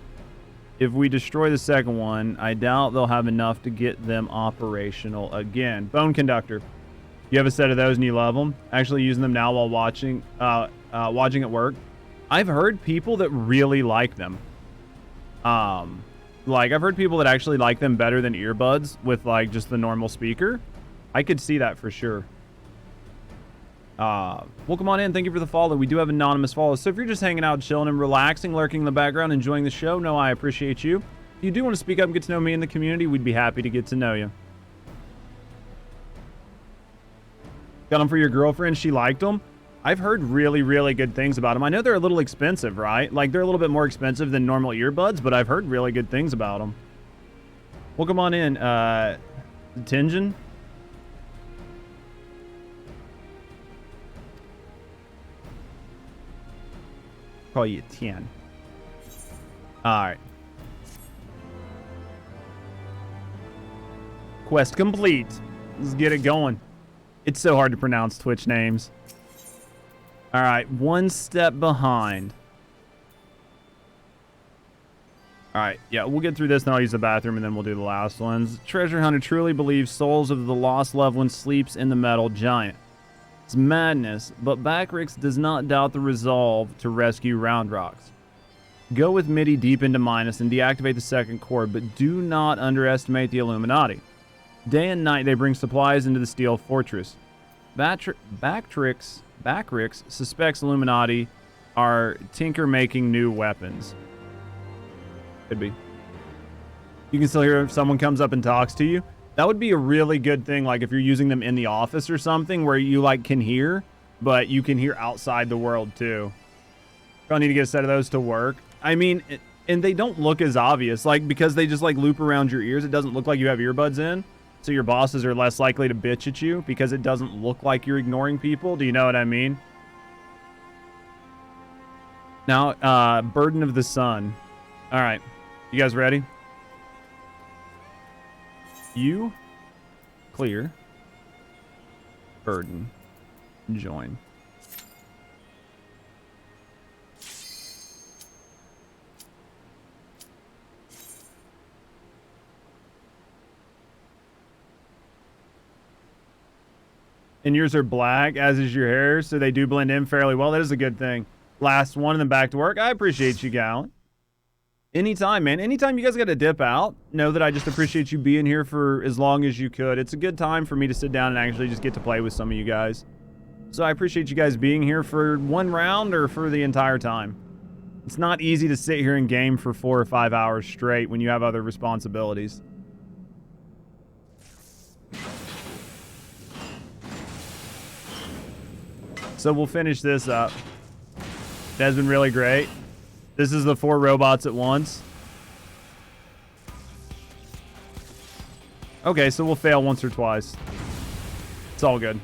If we destroy the second one, I doubt they'll have enough to get them operational again. Bone Conductor. You have a set of those and you love them. Actually using them now while watching at work. I've heard people that really like them. Like, I've heard people that actually like them better than earbuds with, like, just the normal speaker. I could see that for sure. Welcome on in. Thank you for the follow. We do have anonymous follows. So if you're just hanging out, chilling and relaxing, lurking in the background, enjoying the show, no, I appreciate you. If you do want to speak up and get to know me in the community, we'd be happy to get to know you. Got them for your girlfriend. She liked them. I've heard really, really good things about them. I know they're a little expensive, right? Like, they're a little bit more expensive than normal earbuds, but I've heard really good things about them. Welcome on in, Tenjin. Call you 10. Alright. Quest complete. Let's get it going. It's so hard to pronounce Twitch names. Alright, one step behind. Alright, yeah, we'll get through this, then I'll use the bathroom, and then we'll do the last ones. Treasure Hunter truly believes souls of the lost loved one sleeps in the metal giant. It's madness, but Backrix does not doubt the resolve to rescue Round Rocks. Go with Midi deep into Midas and deactivate the second core, but do not underestimate the Illuminati. Day and night they bring supplies into the Steel Fortress. Backrix suspects Illuminati are tinker making new weapons. Could be. You can still hear if someone comes up and talks to you. That would be a really good thing, like if you're using them in the office or something where you like can hear, but you can hear outside the world too. I'll need to get a set of those to work. I mean, and they don't look as obvious, like because they just like loop around your ears. It doesn't look like you have earbuds in. So your bosses are less likely to bitch at you because it doesn't look like you're ignoring people. Do you know what I mean? Now, Burden of the Sun. All right. You guys ready? You clear. Burden. Join. And yours are black, as is your hair, so they do blend in fairly well. That is a good thing. Last one, and then back to work. I appreciate you, Gallon. Anytime, man. Anytime you guys got to dip out, know that I just appreciate you being here for as long as you could. It's a good time for me to sit down and actually just get to play with some of you guys. So I appreciate you guys being here for one round or for the entire time. It's not easy to sit here and game for 4 or 5 hours straight when you have other responsibilities. So we'll finish this up. That's been really great. This is the 4 robots at once. Okay, so we'll fail once or twice. It's all good.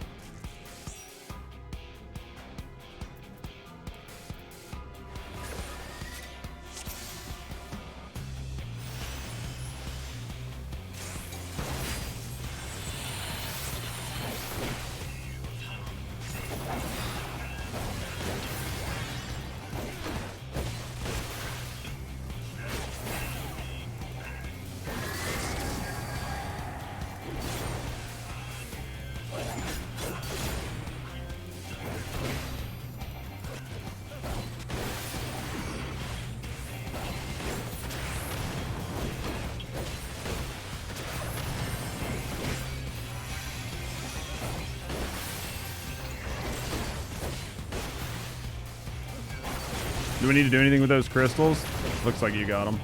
Do we need to do anything with those crystals? Looks like you got them.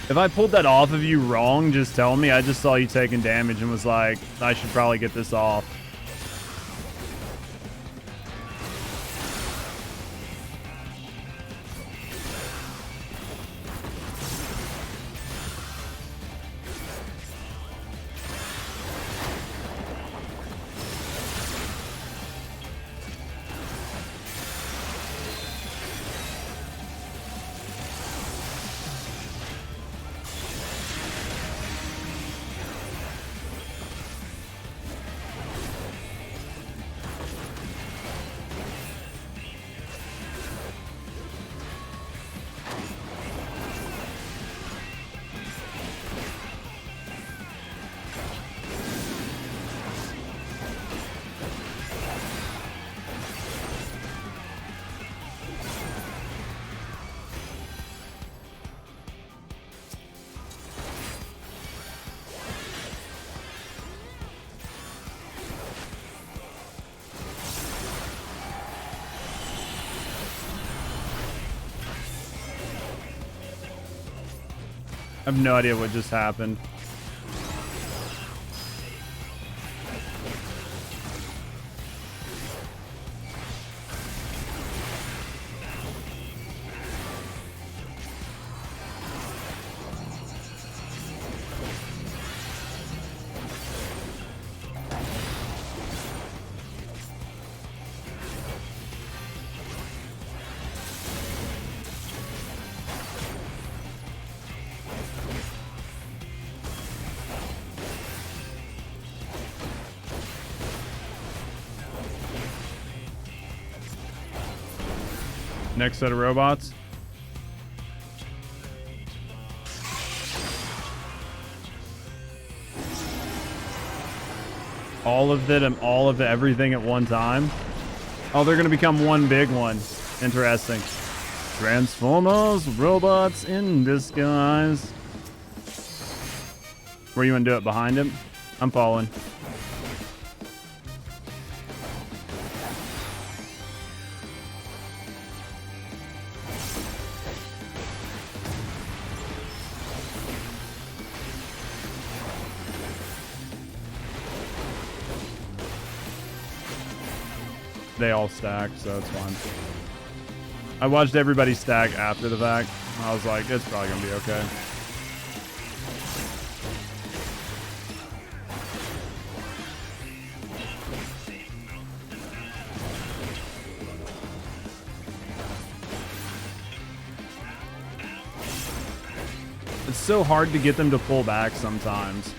If I pulled that off of you wrong, just tell me. I just saw you taking damage and was like, I should probably get this off. I have no idea what just happened. Next set of robots. All of everything at one time. Oh, they're gonna become one big one. Interesting. Transformers, robots in disguise. Where you gonna do it? Behind him? I'm following. They all stack, so it's fine. I watched everybody stack after the fact. I was like, it's probably gonna be okay. It's so hard to get them to pull back sometimes.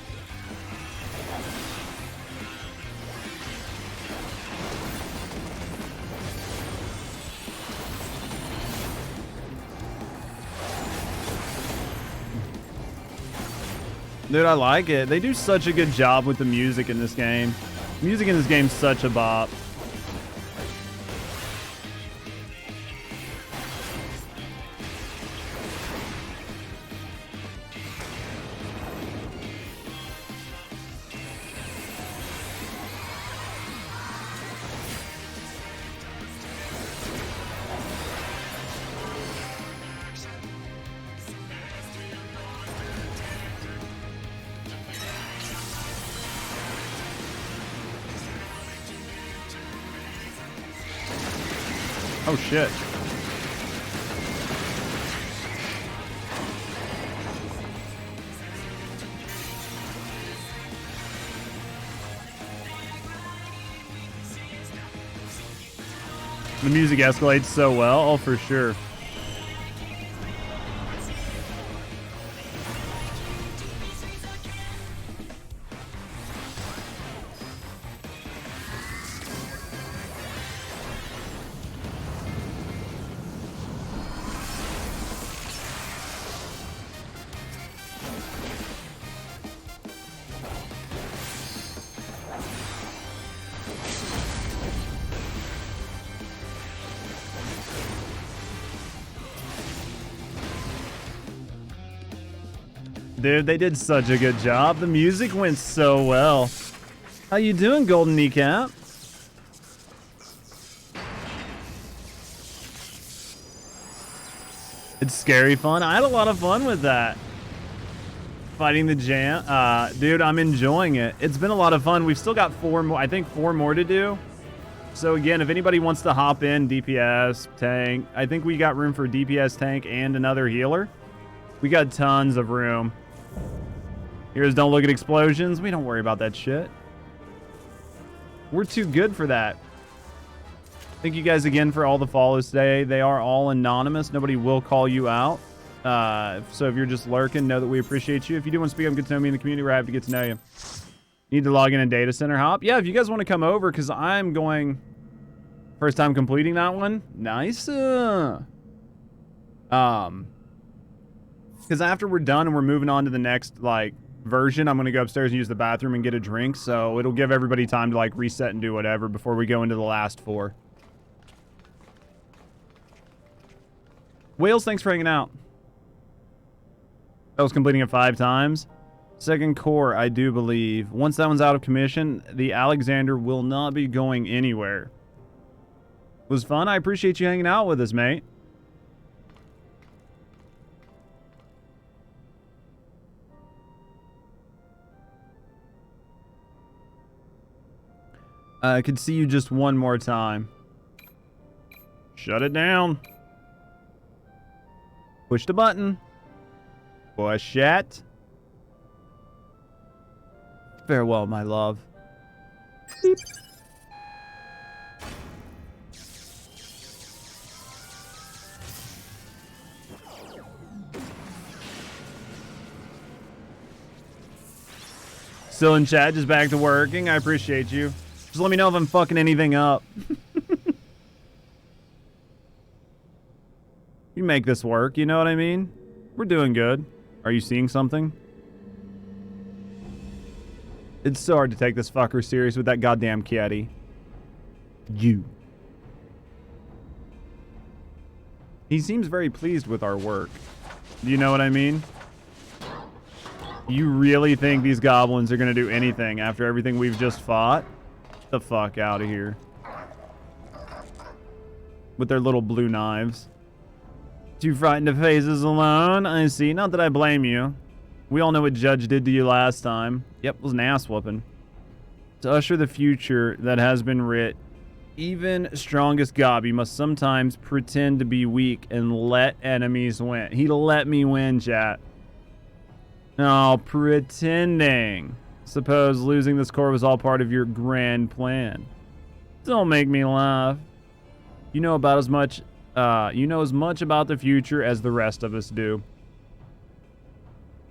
Dude, I like it. They do such a good job with the music in this game. Music in this game's such a bop. Oh shit. The music escalates so well. Oh, for sure. dude. They did such a good job. The music went so well. How you doing, Golden Kneecap? It's scary fun. I had a lot of fun with that. Fighting the jam. Dude, I'm enjoying it. It's been a lot of fun. We've still got 4 more. I think 4 more to do. So again, if anybody wants to hop in, DPS, tank. I think we got room for DPS, tank, and another healer. We got tons of room. Heroes don't look at explosions. We don't worry about that shit. We're too good for that. Thank you guys again for all the follows today. They are all anonymous. Nobody will call you out. So if you're just lurking, know that we appreciate you. If you do want to speak up, get to know me in the community. We're happy to get to know you. Need to log in a data center hop? Yeah, if you guys want to come over, because I'm going... First time completing that one. Nice. Because after we're done and we're moving on to the next, like, version, I'm going to go upstairs and use the bathroom and get a drink. So it'll give everybody time to, like, reset and do whatever before we go into the last 4. Whales, thanks for hanging out. I was completing it 5 times. Second core, I do believe. Once that one's out of commission, the Alexander will not be going anywhere. It was fun. I appreciate you hanging out with us, mate. I could see you just one more time. Shut it down. Push the button. Push it. Farewell, my love. Beep. Still in chat, just back to working. I appreciate you. Just let me know if I'm fucking anything up. You make this work, you know what I mean? We're doing good. Are you seeing something? It's so hard to take this fucker serious with that goddamn kitty. You. He seems very pleased with our work. Do you know what I mean? You really think these goblins are going to do anything after everything we've just fought? Get the fuck out of here. With their little blue knives. Too frightened to faces alone? I see. Not that I blame you. We all know what Judge did to you last time. Yep, it was an ass whooping. To usher the future that has been writ, even strongest Gobby must sometimes pretend to be weak and let enemies win. He let me win, chat. Oh, pretending. Suppose losing this core was all part of your grand plan. Don't make me laugh. You know about as much about the future as the rest of us do.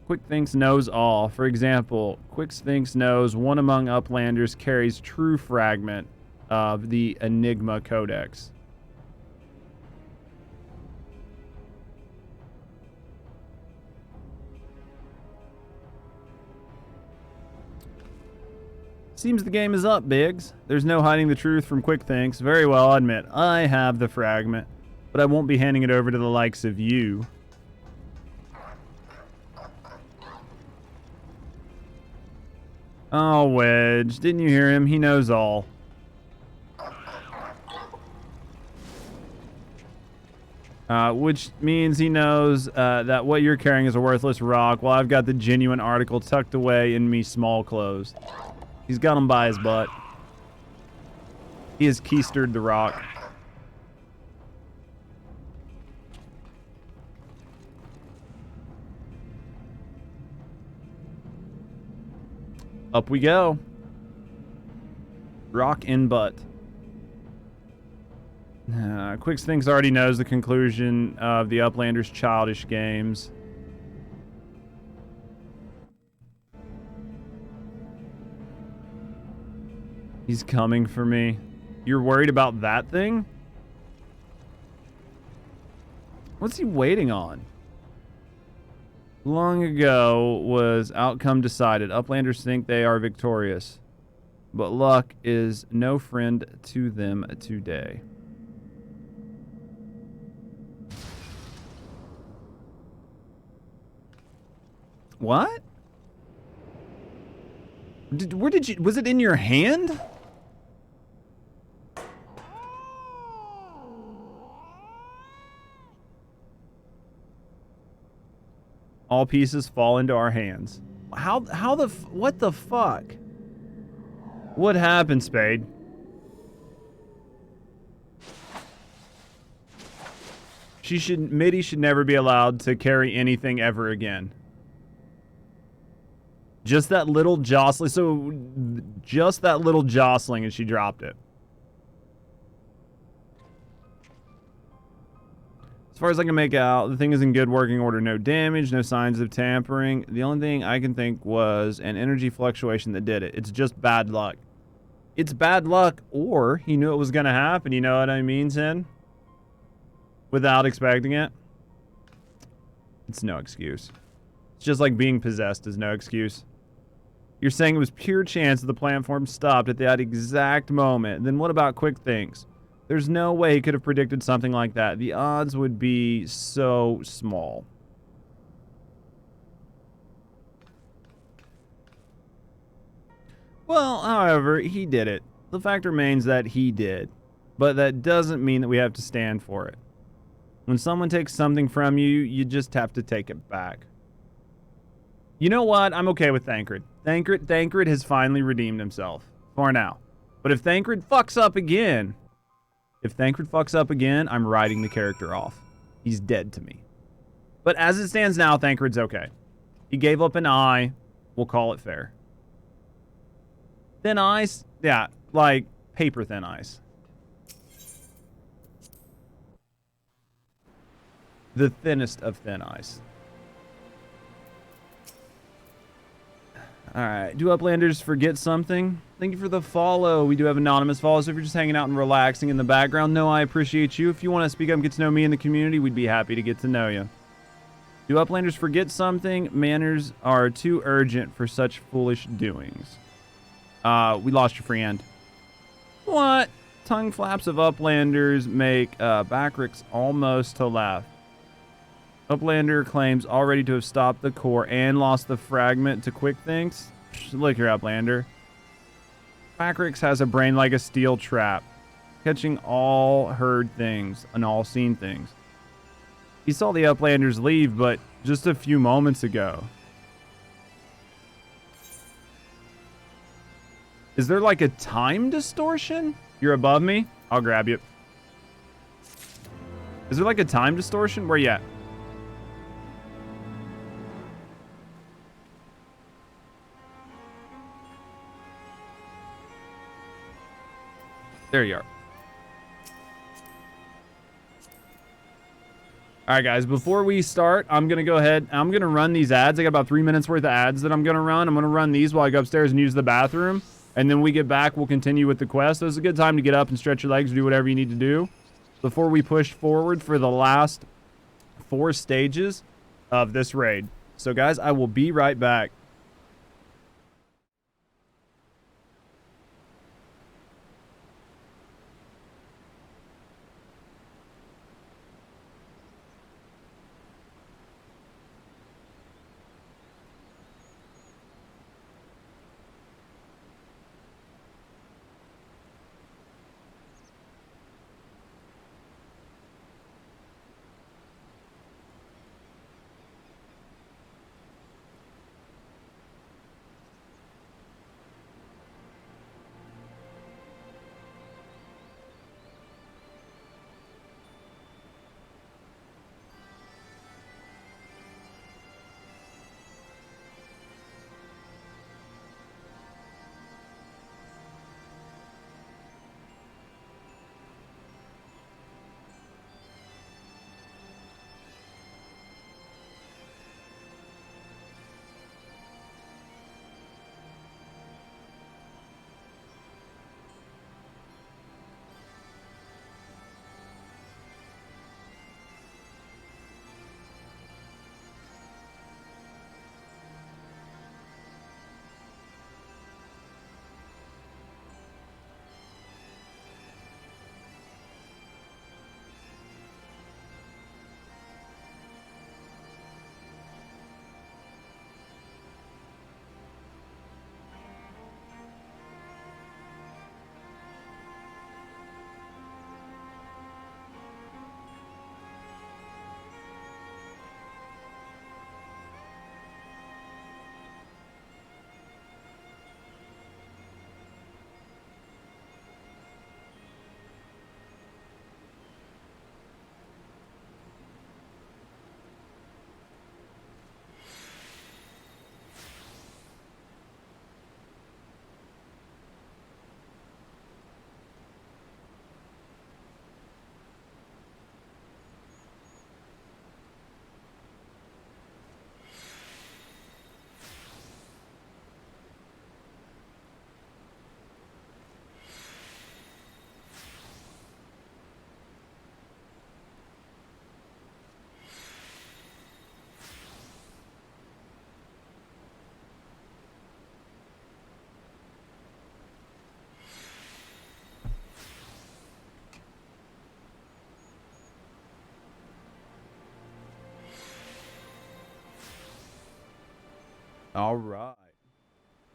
Quick Thinks knows all. For example, Quick Thinks knows one among Uplanders carries true fragment of the Enigma Codex. Seems the game is up, Biggs. There's no hiding the truth from Quick Thinks. Very well, I admit, I have the fragment, but I won't be handing it over to the likes of you. Oh, Wedge, didn't you hear him? He knows all. Which means he knows that what you're carrying is a worthless rock, while I've got the genuine article tucked away in me small clothes. He's got him by his butt. He has keistered the rock. Up we go. Rock in butt. Quick Thinks already knows the conclusion of the Uplanders' childish games. He's coming for me. You're worried about that thing? What's he waiting on? Long ago was outcome decided. Uplanders think they are victorious, but luck is no friend to them today. What? Where did you... Was it in your hand? All pieces fall into our hands. What the fuck? What happened, Spade? Mitty should never be allowed to carry anything ever again. Just that little jostling, just that little jostling and she dropped it. As far as I can make out, the thing is in good working order. No damage, no signs of tampering. The only thing I can think was an energy fluctuation that did it. It's just bad luck. It's bad luck, or he knew it was going to happen. You know what I mean, Sin? Without expecting it. It's no excuse. It's just like being possessed is no excuse. You're saying it was pure chance that the platform stopped at that exact moment. Then what about quick things? There's no way he could have predicted something like that. The odds would be so small. Well, however, he did it. The fact remains that he did. But that doesn't mean that we have to stand for it. When someone takes something from you, you just have to take it back. You know what? I'm okay with Thancred. Thancred has finally redeemed himself. For now. But if Thancred fucks up again... I'm writing the character off. He's dead to me. But as it stands now, Thancred's okay. He gave up an eye. We'll call it fair. Thin ice? Yeah, like paper thin ice. The thinnest of thin ice. Alright, do Uplanders forget something? Thank you for the follow. We do have anonymous follows. So if you're just hanging out and relaxing in the background, no, I appreciate you. If you want to speak up and get to know me in the community, we'd be happy to get to know you. Do Uplanders forget something? Manners are too urgent for such foolish doings. We lost your friend. What? Tongue flaps of Uplanders make Backrix almost to laugh. Uplander claims already to have stopped the core and lost the fragment to quick things. Look here, Uplander. Backrix has a brain like a steel trap, catching all heard things and all seen things. He saw the Uplanders leave, but just a few moments ago. Is there like a time distortion? You're above me? I'll grab you. Is there like a time distortion? Where you at? There you are. Alright guys, before we start, I'm going to go ahead. I'm going to run these ads. I got about 3 minutes worth of ads that I'm going to run. I'm going to run these while I go upstairs and use the bathroom. And then we get back, we'll continue with the quest. So it's a good time to get up and stretch your legs, do whatever you need to do before we push forward for the last 4 stages of this raid. So guys, I will be right back. All right.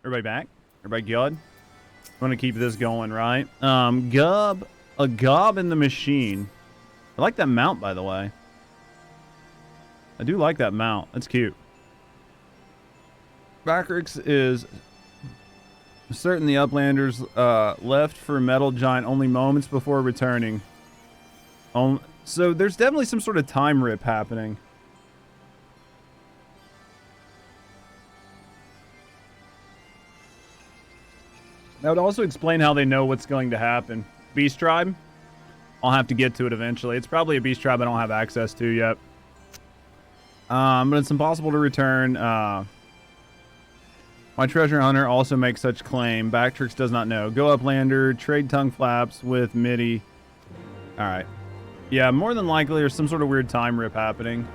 Everybody back? Everybody good? I want to keep this going, right? A gob in the machine. I like that mount, by the way. I do like that mount. That's cute. Bactrix is certain the Uplanders left for Metal Giant only moments before returning. So there's definitely some sort of time rip happening. That would also explain how they know what's going to happen. Beast Tribe? I'll have to get to it eventually. It's probably a Beast Tribe I don't have access to yet. But it's impossible to return. My treasure hunter also makes such claim. Bactrix does not know. Go Uplander, trade tongue flaps with MIDI. Alright. Yeah, more than likely there's some sort of weird time rip happening.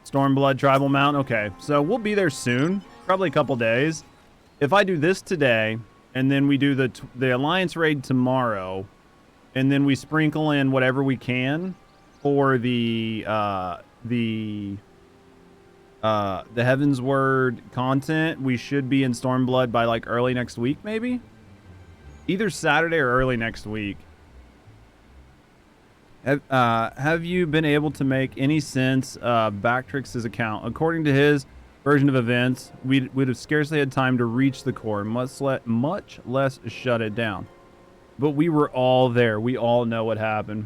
Stormblood Tribal Mount. Okay, so we'll be there soon. Probably a couple days. If I do this today, and then we do the Alliance raid tomorrow, and then we sprinkle in whatever we can for the Heavensward content, we should be in Stormblood by like early next week, maybe? Either Saturday or early next week. Have you been able to make any sense of Bactrix's account? According to his version of events, we'd have scarcely had time to reach the core, much less shut it down. But we were all there. We all know what happened.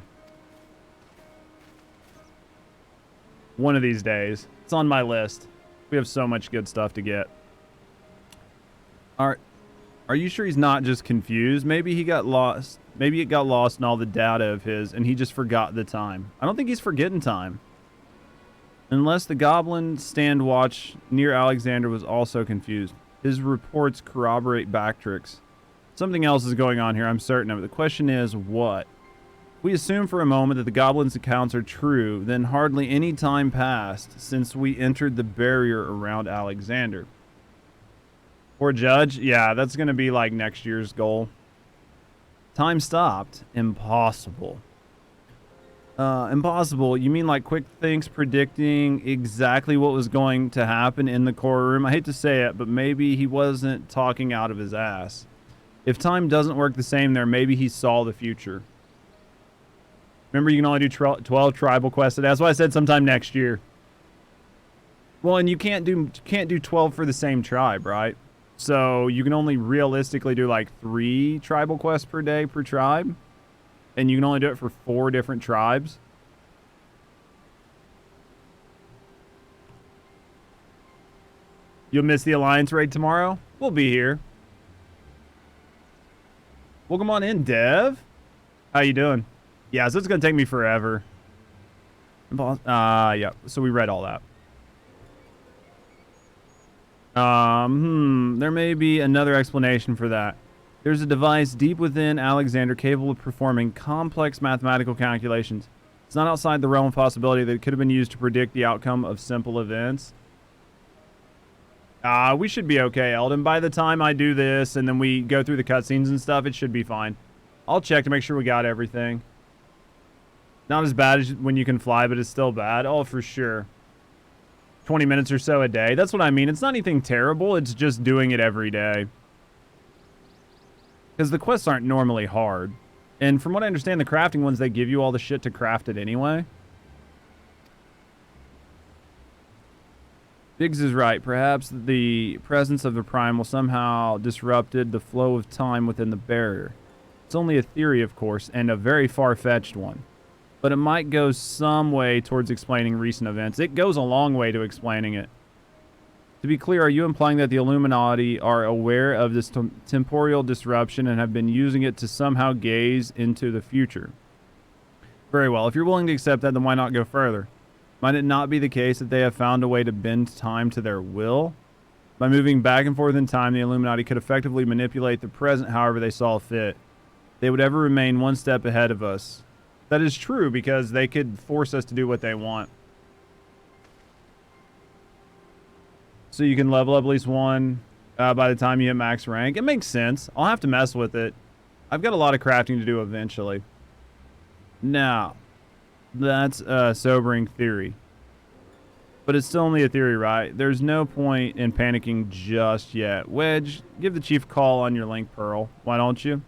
One of these days. It's on my list. We have so much good stuff to get. Are you sure he's not just confused? Maybe he got lost. Maybe it got lost in all the data of his, and he just forgot the time. I don't think he's forgetting time. Unless the goblin stand watch near Alexander was also confused. His reports corroborate Bactrix. Something else is going on here, I'm certain of it. The question is, what? We assume for a moment that the goblin's accounts are true, then hardly any time passed since we entered the barrier around Alexander. Or Judge? Yeah, that's going to be like next year's goal. Time stopped. Impossible. Impossible. You mean like Quick Thinks predicting exactly what was going to happen in the core room? I hate to say it, but maybe he wasn't talking out of his ass. If time doesn't work the same there, maybe he saw the future. Remember, you can only do 12 tribal quests. That's why I said sometime next year. Well, and you can't do 12 for the same tribe, right? So you can only realistically do like 3 tribal quests per day per tribe. And you can only do it for 4 different tribes. You'll miss the Alliance raid tomorrow? We'll be here. Welcome on in, Dev. How you doing? Yeah, so it's going to take me forever. Yeah, so we read all that. There may be another explanation for that. There's a device deep within Alexander capable of performing complex mathematical calculations. It's not outside the realm of possibility that it could have been used to predict the outcome of simple events. We should be okay, Eldon. By the time I do this and then we go through the cutscenes and stuff, it should be fine. I'll check to make sure we got everything. Not as bad as when you can fly, but it's still bad. Oh, for sure. 20 minutes or so a day. That's what I mean. It's not anything terrible. It's just doing it every day. Because the quests aren't normally hard. And from what I understand, the crafting ones, they give you all the shit to craft it anyway. Biggs is right. Perhaps the presence of the Primal somehow disrupted the flow of time within the barrier. It's only a theory, of course, and a very far-fetched one. But it might go some way towards explaining recent events. It goes a long way to explaining it. To be clear, are you implying that the Illuminati are aware of this temporal disruption and have been using it to somehow gaze into the future? Very well. If you're willing to accept that, then why not go further? Might it not be the case that they have found a way to bend time to their will? By moving back and forth in time, the Illuminati could effectively manipulate the present however they saw fit. They would ever remain one step ahead of us. That is true, because they could force us to do what they want. So you can level up at least 1 by the time you hit max rank. It makes sense. I'll have to mess with it. I've got a lot of crafting to do eventually. Now, that's a sobering theory. But it's still only a theory, right? There's no point in panicking just yet. Wedge, give the chief a call on your link pearl. Why don't you?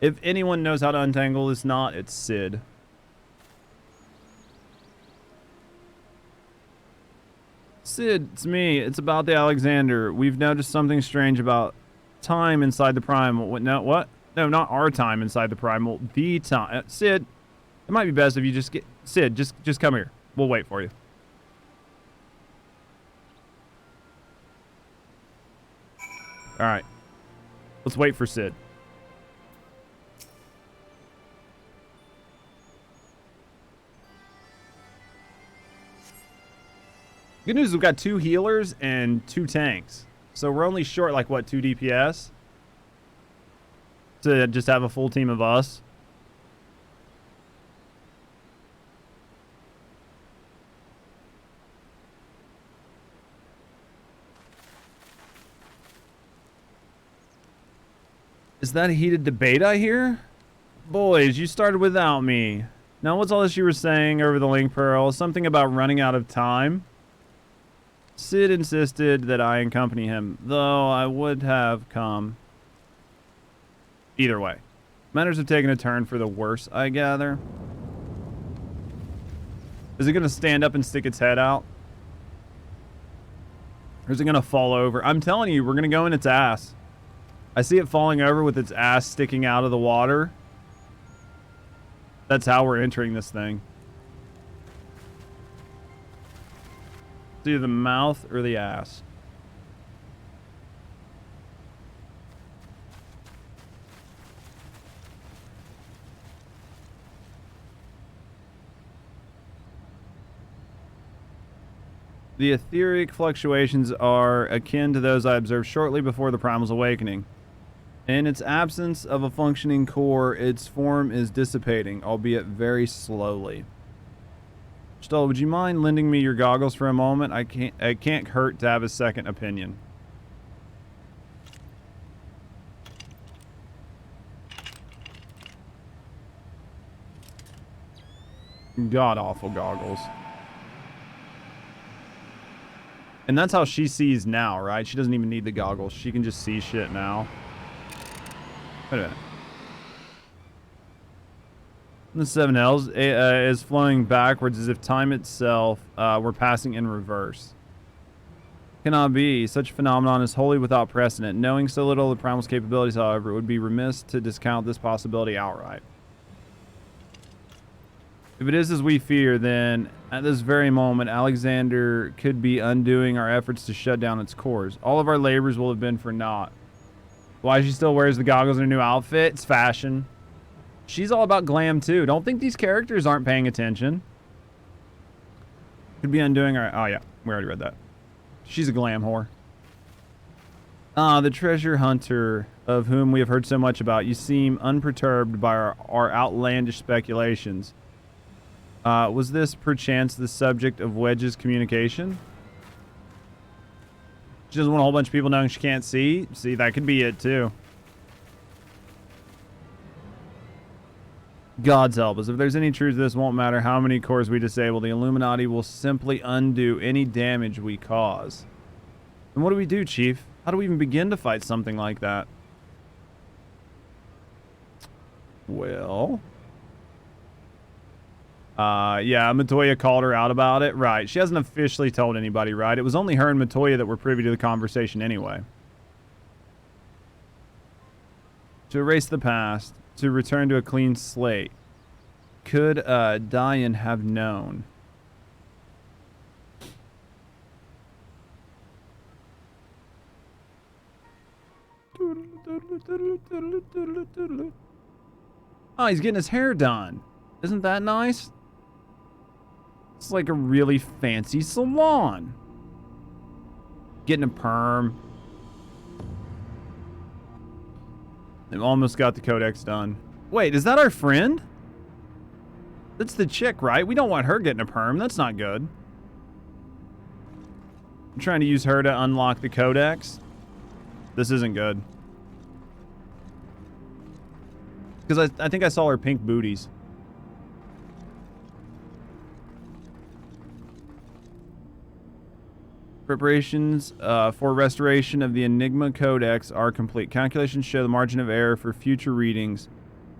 If anyone knows how to untangle this knot, it's Sid. Sid, it's me. It's about the Alexander. We've noticed something strange about time inside the primal. No, what? No, not our time inside the primal. The time. Sid, it might be best if you just get... Sid, just come here. We'll wait for you. All right. Let's wait for Sid. Good news, we've got 2 healers and 2 tanks. So we're only short, like, what, 2 DPS? To just have a full team of us. Is that a heated debate I hear? Boys, you started without me. Now what's all this you were saying over the link pearl? Something about running out of time? Sid insisted that I accompany him, though I would have come. Either way. Matters have taken a turn for the worse, I gather. Is it going to stand up and stick its head out? Or is it going to fall over? I'm telling you, we're going to go in its ass. I see it falling over with its ass sticking out of the water. That's how we're entering this thing. It's either the mouth or the ass. The etheric fluctuations are akin to those I observed shortly before the Primal's awakening. In its absence of a functioning core, its form is dissipating, albeit very slowly. Stoll, would you mind lending me your goggles for a moment? It can't hurt to have a second opinion. God-awful goggles. And that's how she sees now, right? She doesn't even need the goggles. She can just see shit now. Wait a minute. The 7Ls is flowing backwards as if time itself were passing in reverse. Cannot be. Such a phenomenon is wholly without precedent. Knowing so little of the Primal's capabilities, however, it would be remiss to discount this possibility outright. If it is as we fear, then at this very moment, Alexander could be undoing our efforts to shut down its cores. All of our labors will have been for naught. Why she still wears the goggles in her new outfit? It's fashion. She's all about glam too. Don't think these characters aren't paying attention. Could be undoing our... Oh yeah, we already read that. She's a glam whore. Ah, the treasure hunter of whom we have heard so much about. You seem unperturbed by our outlandish speculations. Was this perchance the subject of Wedge's communication? She doesn't want a whole bunch of people knowing she can't see. See, that could be it too. God's help us. If there's any truth to this, won't matter how many cores we disable. The Illuminati will simply undo any damage we cause. And what do we do, Chief? How do we even begin to fight something like that? Well... yeah, Matoya called her out about it. Right. She hasn't officially told anybody, right? It was only her and Matoya that were privy to the conversation anyway. To erase the past, to return to a clean slate. Could, Diane have known? Oh, he's getting his hair done. Isn't that nice? It's like a really fancy salon. Getting a perm. They've almost got the codex done. Wait, is that our friend? That's the chick, right? We don't want her getting a perm. That's not good. I'm trying to use her to unlock the codex. This isn't good. Because I think I saw her pink booties. Preparations for restoration of the Enigma Codex are complete. Calculations show the margin of error for future readings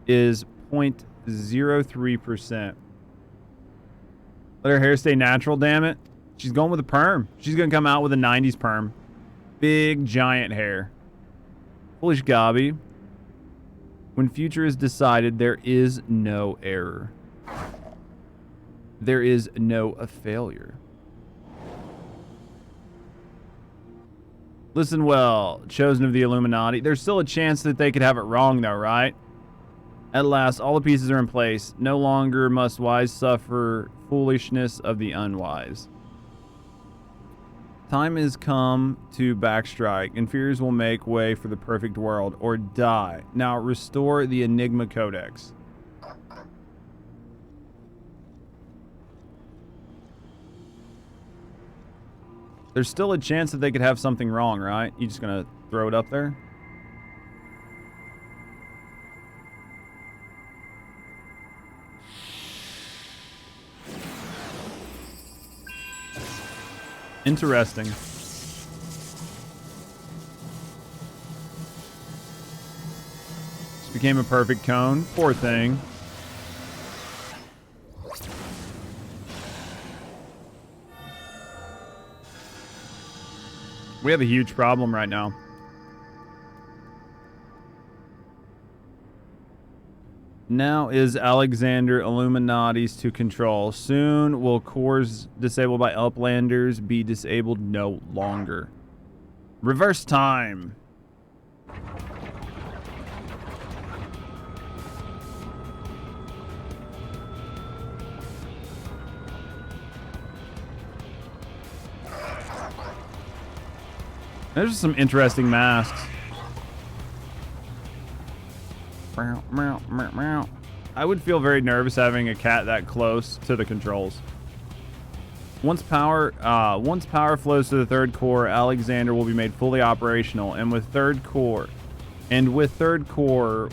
is 0.03%. Let her hair stay natural, damn it. She's going with a perm. She's going to come out with a 90s perm. Big, giant hair. Foolish Gobby. When future is decided, there is no error. There is no failure. Listen well, chosen of the Illuminati. There's still a chance that they could have it wrong, though, right? At last, all the pieces are in place. No longer must wise suffer foolishness of the unwise. Time has come to backstrike. Inferiors will make way for the perfect world, or die. Now, restore the Enigma Codex. There's still a chance that they could have something wrong, right? You just gonna throw it up there? Interesting. This became a perfect cone. Poor thing. We have a huge problem right now. Now is Alexander Illuminati's to control. Soon will cores disabled by Uplanders be disabled no longer. Reverse time. There's some interesting masks. I would feel very nervous having a cat that close to the controls. Once power flows to the third core, Alexander will be made fully operational, and with third core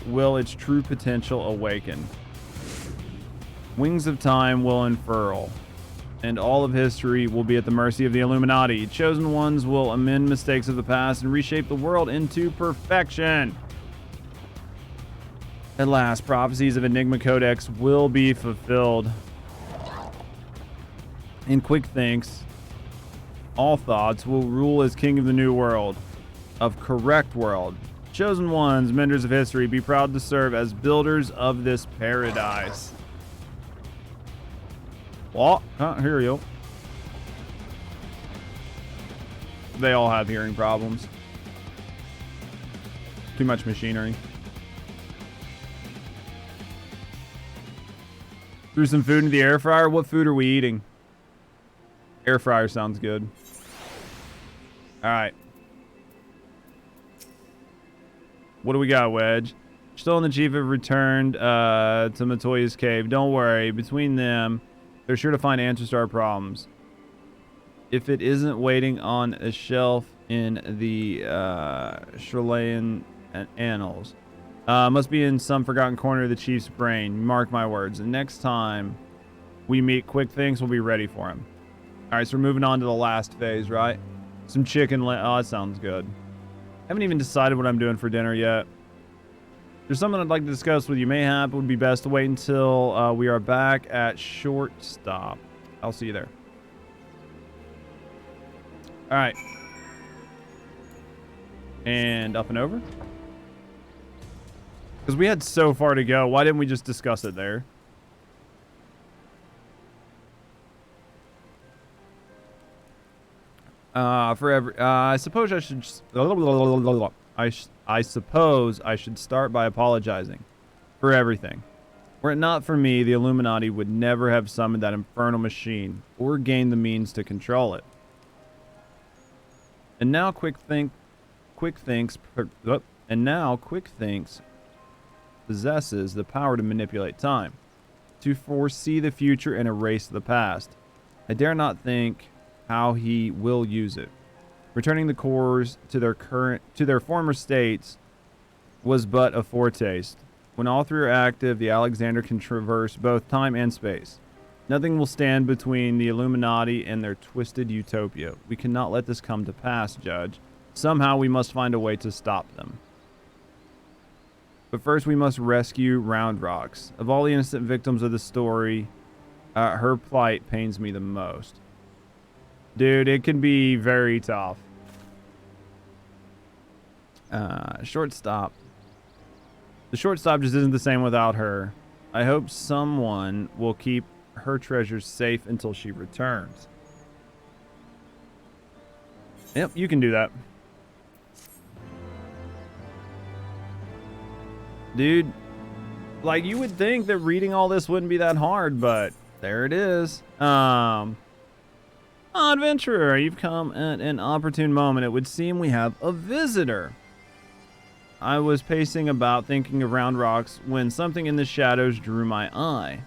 will its true potential awaken. Wings of time will unfurl, and all of history will be at the mercy of the Illuminati. Chosen ones will amend mistakes of the past and reshape the world into perfection. At last, prophecies of Enigma Codex will be fulfilled. In quick thinks, all thoughts will rule as king of the new world, of correct world. Chosen ones, menders of history, be proud to serve as builders of this paradise. What? Can't hear you. They all have hearing problems. Too much machinery. Threw some food into the air fryer. What food are we eating? Air fryer sounds good. All right. What do we got, Wedge? Still and the Chief have returned to Matoya's cave. Don't worry. Between them, they're sure to find answers to our problems. If it isn't waiting on a shelf in the Chilean annals, must be in some forgotten corner of the Chief's brain. Mark my words. And next time we meet Quick Things, we'll be ready for him. All right, so we're moving on to the last phase, right? Some chicken. Oh, that sounds good. Haven't even decided what I'm doing for dinner yet. There's something I'd like to discuss with you. Mayhap it would be best to wait until we are back at shortstop. I'll see you there. All right. And up and over. Because we had so far to go. Why didn't we just discuss it there? I suppose I should... I suppose I should start by apologizing for everything. Were it not for me, the Illuminati would never have summoned that infernal machine or gained the means to control it. And now Quick Thinks possesses the power to manipulate time, to foresee the future and erase the past. I dare not think how he will use it. Returning the cores to their former states was but a foretaste. When all three are active, the Alexander can traverse both time and space. Nothing will stand between the Illuminati and their twisted utopia. We cannot let this come to pass, Judge. Somehow we must find a way to stop them. But first we must rescue Round Rocks. Of all the innocent victims of the story, her plight pains me the most. Dude, it can be very tough. Shortstop. The shortstop just isn't the same without her. I hope someone will keep her treasures safe until she returns. Yep, you can do that. Dude, like, you would think that reading all this wouldn't be that hard, but there it is. Adventurer, you've come at an opportune moment. It would seem we have a visitor. I was pacing about thinking of Round Rocks when something in the shadows drew my eye.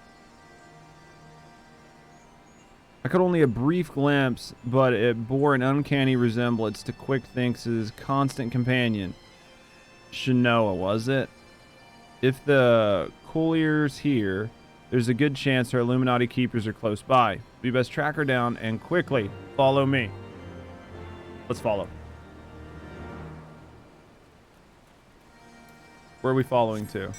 I caught only a brief glimpse, but it bore an uncanny resemblance to Quick Thinks' constant companion. Shinoa, was it? If the Collier's here, there's a good chance her Illuminati keepers are close by. We best track her down and quickly follow me. Let's follow. Where are we following to?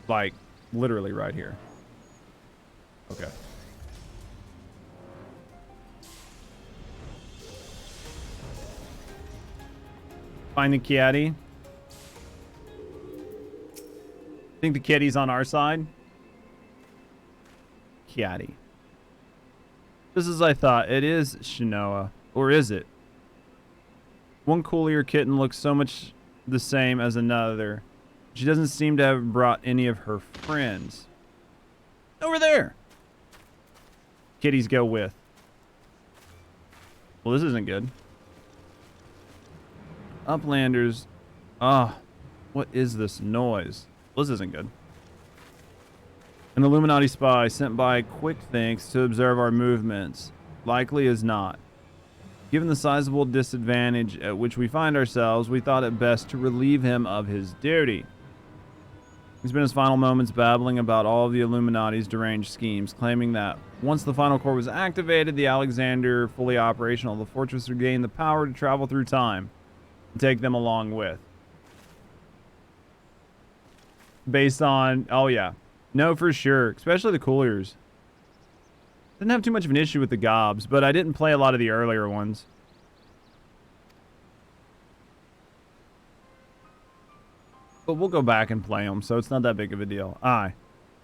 Like, literally right here. Okay. Find the Kiadi. Think the Kiadi's on our side? Kiadi. Just as I thought, it is Shinoa. Or is it? One Collier kitten looks so much the same as another. She doesn't seem to have brought any of her friends. Over there! Kitties go with. Well, this isn't good. Uplanders. Ah, what is this noise? Well, this isn't good. An Illuminati spy sent by Quick Thinks to observe our movements. Likely is not. Given the sizable disadvantage at which we find ourselves, we thought it best to relieve him of his duty. He spent his final moments babbling about all of the Illuminati's deranged schemes, claiming that once the final core was activated, the Alexander fully operational, the fortress would gain the power to travel through time and take them along with. Based on, oh yeah, no, for sure, especially the Cooliers. Didn't have too much of an issue with the Gobs, but I didn't play a lot of the earlier ones. But we'll go back and play them, so it's not that big of a deal. Aye.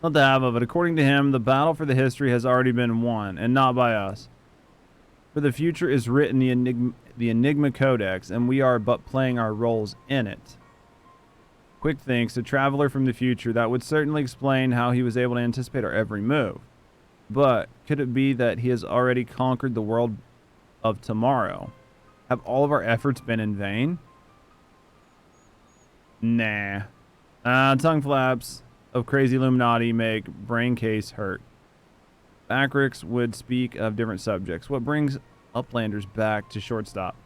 Not the half of it. According to him, the battle for the history has already been won, and not by us. For the future is written the Enigma Codex, and we are but playing our roles in it. Quick Thinks, a traveler from the future, that would certainly explain how he was able to anticipate our every move. But could it be that he has already conquered the world of tomorrow? Have all of our efforts been in vain? Nah. Tongue flaps of crazy Illuminati make brain case hurt. Acrix would speak of different subjects. What brings Uplanders back to shortstop?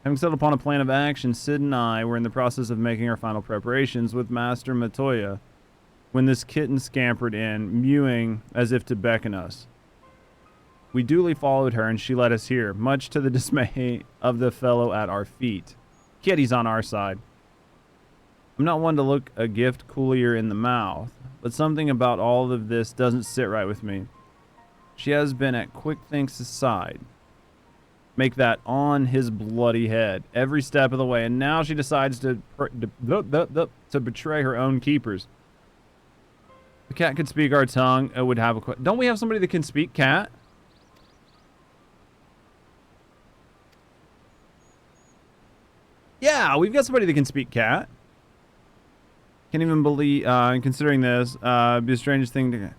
Having settled upon a plan of action, Sid and I were in the process of making our final preparations with Master Matoya when this kitten scampered in, mewing as if to beckon us. We duly followed her, and she led us here, much to the dismay of the fellow at our feet. Kitty's on our side. I'm not one to look a gift Coolier in the mouth, but something about all of this doesn't sit right with me. She has been at Quick Thinks' side. Make that on his bloody head every step of the way, and now she decides to betray her own keepers. The cat could speak our tongue. It would have a... Don't we have somebody that can speak cat? Yeah, we've got somebody that can speak cat. Can't even believe, considering this, be the strangest thing to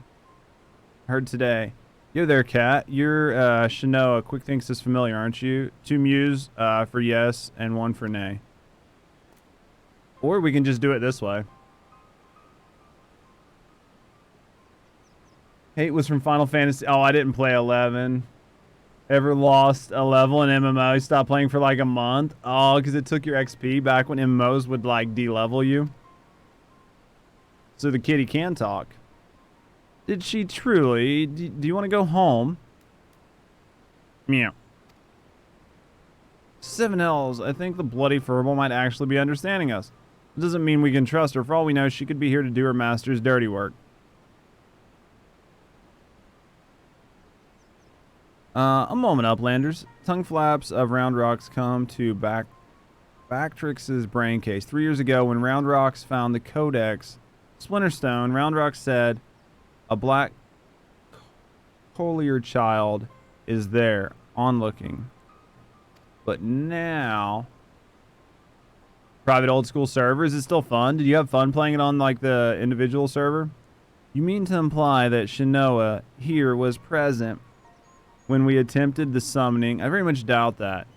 heard today. Yo there, cat. You're, Shinoa. Quick Thinks is familiar, aren't you? 2 mews, for yes, and 1 for nay. Or we can just do it this way. Hate was from Final Fantasy. Oh, I didn't play 11. Ever lost a level in MMO? Stopped playing for like a month? Oh, because it took your XP back when MMOs would like de-level you. So the kitty can talk. Did she truly? Do you want to go home? Meow. 7Ls, I think the bloody furball might actually be understanding us. It doesn't mean we can trust her. For all we know, she could be here to do her master's dirty work. A moment, Uplanders. Tongue flaps of Round Rocks come to Bactrix's brain case. 3 years ago, when Round Rocks found the Codex Splinterstone, Round Rocks said, a black Collier child is there, onlooking. But now, private old school servers is still fun. Did you have fun playing it on like the individual server? You mean to imply that Shinoa here was present when we attempted the summoning? I very much doubt that.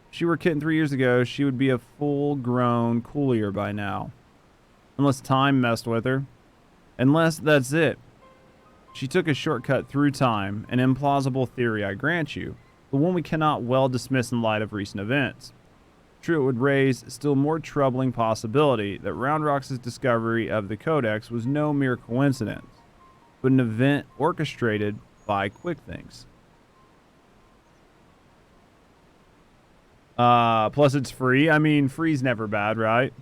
If she were kitten 3 years ago, she would be a full-grown Coolier by now. Unless time messed with her. Unless that's it. She took a shortcut through time, an implausible theory, I grant you, but one we cannot well dismiss in light of recent events. True, it would raise still more troubling possibility that Round Rock's discovery of the Codex was no mere coincidence, but an event orchestrated by Quick Things. Plus it's free. I mean, free's never bad, right?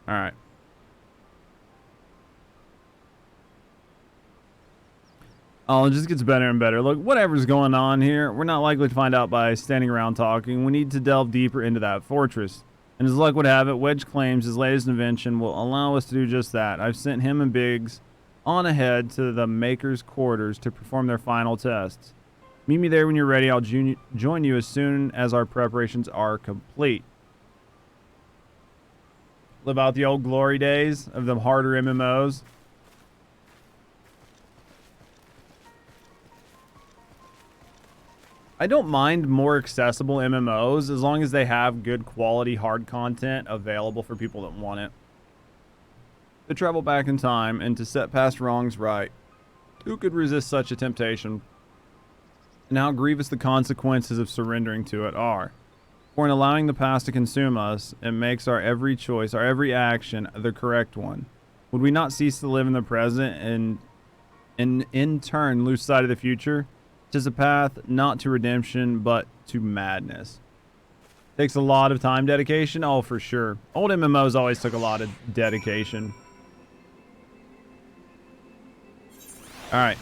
All right. Oh, it just gets better and better. Look, whatever's going on here, we're not likely to find out by standing around talking. We need to delve deeper into that fortress. And as luck would have it, Wedge claims his latest invention will allow us to do just that. I've sent him and Biggs on ahead to the Maker's quarters to perform their final tests. Meet me there when you're ready. I'll join you as soon as our preparations are complete. Live out the old glory days of the harder MMOs. I don't mind more accessible MMOs as long as they have good quality hard content available for people that want it. To travel back in time and to set past wrongs right. Who could resist such a temptation? And how grievous the consequences of surrendering to it are. For in allowing the past to consume us, it makes our every choice, our every action, the correct one. Would we not cease to live in the present and in turn lose sight of the future? 'Tis a path not to redemption, but to madness. Takes a lot of time dedication? Oh, for sure. Old MMOs always took a lot of dedication. Alright.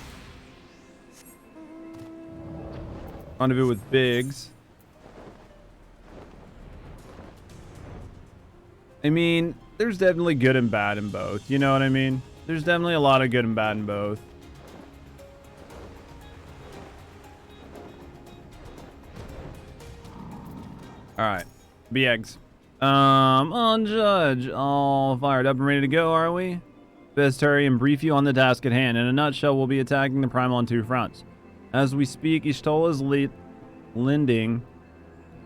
Rendezvous with Biggs. I mean, there's definitely good and bad in both. You know what I mean? There's definitely a lot of good and bad in both. Alright. BX. On Judge. All fired up and ready to go, are we? Best hurry and brief you on the task at hand. In a nutshell, we'll be attacking the Primal on two fronts. As we speak, Ishtola is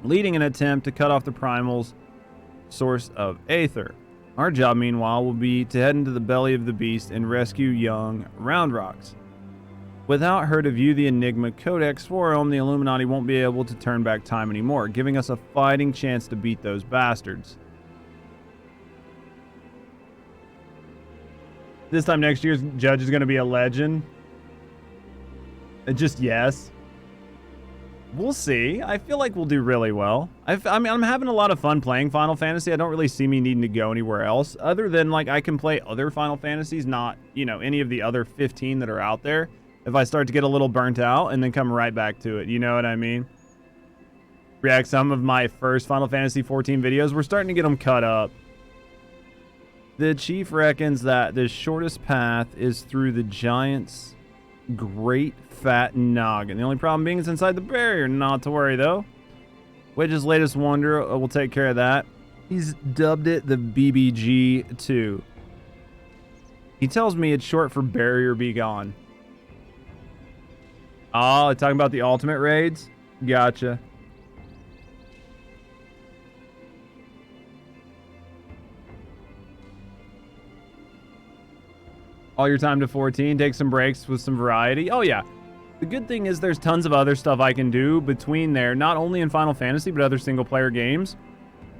leading an attempt to cut off the Primal's source of Aether. Our job, meanwhile, will be to head into the belly of the beast and rescue young Round Rocks. Without her to view the Enigma Codex Forum, the Illuminati won't be able to turn back time anymore, giving us a fighting chance to beat those bastards. This time next year's Judge is going to be a legend. Just yes. We'll see. I feel like we'll do really well. I mean, I'm having a lot of fun playing Final Fantasy. I don't really see me needing to go anywhere else other than like I can play other Final Fantasies, not, you know, any of the other 15 that are out there. If I start to get a little burnt out and then come right back to it, you know what I mean? React some of my first Final Fantasy XIV videos. We're starting to get them cut up. The chief reckons that the shortest path is through the giant's great fat noggin. The only problem being it's inside the barrier. Not to worry though. Wedge's latest wonder will take care of that. He's dubbed it the BBG-2. He tells me it's short for Barrier Be Gone. Oh, talking about the ultimate raids? Gotcha. All your time to 14, take some breaks with some variety. Oh yeah. The good thing is there's tons of other stuff I can do between there, not only in Final Fantasy, but other single player games.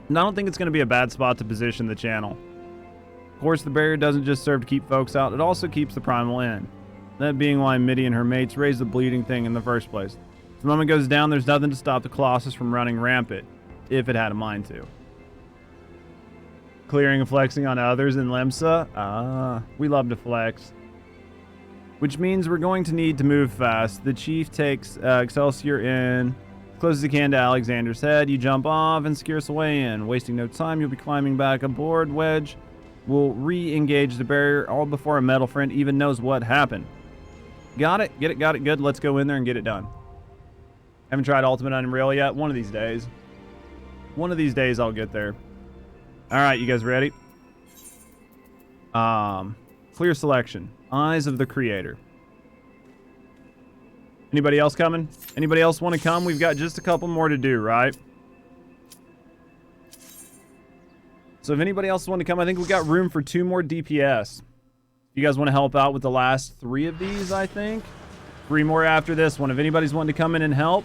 And I don't think it's going to be a bad spot to position the channel. Of course, the barrier doesn't just serve to keep folks out, it also keeps the primal in. That being why Mitty and her mates raised the bleeding thing in the first place. If the moment goes down, there's nothing to stop the Colossus from running rampant, if it had a mind to. Clearing and flexing on others in Lemsa? Ah, we love to flex. Which means we're going to need to move fast. The chief takes Excelsior in, close as he can to Alexander's head. You jump off and secure us away in. Wasting no time, you'll be climbing back aboard. Wedge will re-engage the barrier all before a metal friend even knows what happened. Got it? Get it? Got it? Good. Let's go in there and get it done. Haven't tried Ultimate Unreal yet. One of these days. One of these days I'll get there. Alright, you guys ready? Clear selection. Eyes of the Creator. Anybody else coming? Anybody else want to come? We've got just a couple more to do, right? So if anybody else want to come, I think we got room for 2 more DPS. You guys want to help out with the last 3 of these, I think? 3 more after this one. If anybody's wanting to come in and help,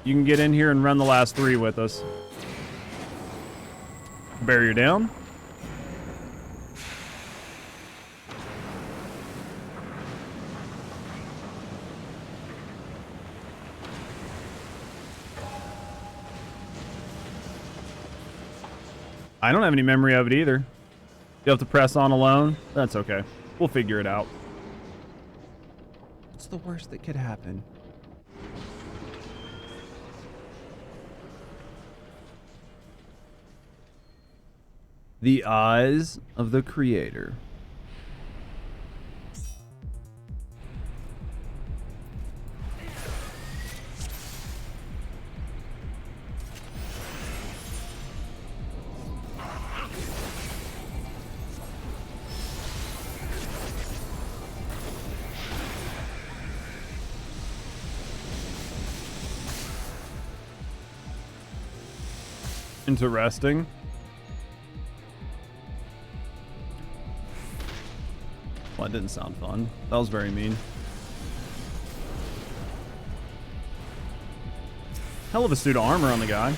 you can get in here and run the last 3 with us. Barrier down. I don't have any memory of it either. You have to press on alone. That's okay. We'll figure it out. What's the worst that could happen? The Eyes of the Creator. Interesting. Well, that didn't sound fun. That was very mean. Hell of a suit of armor on the guy.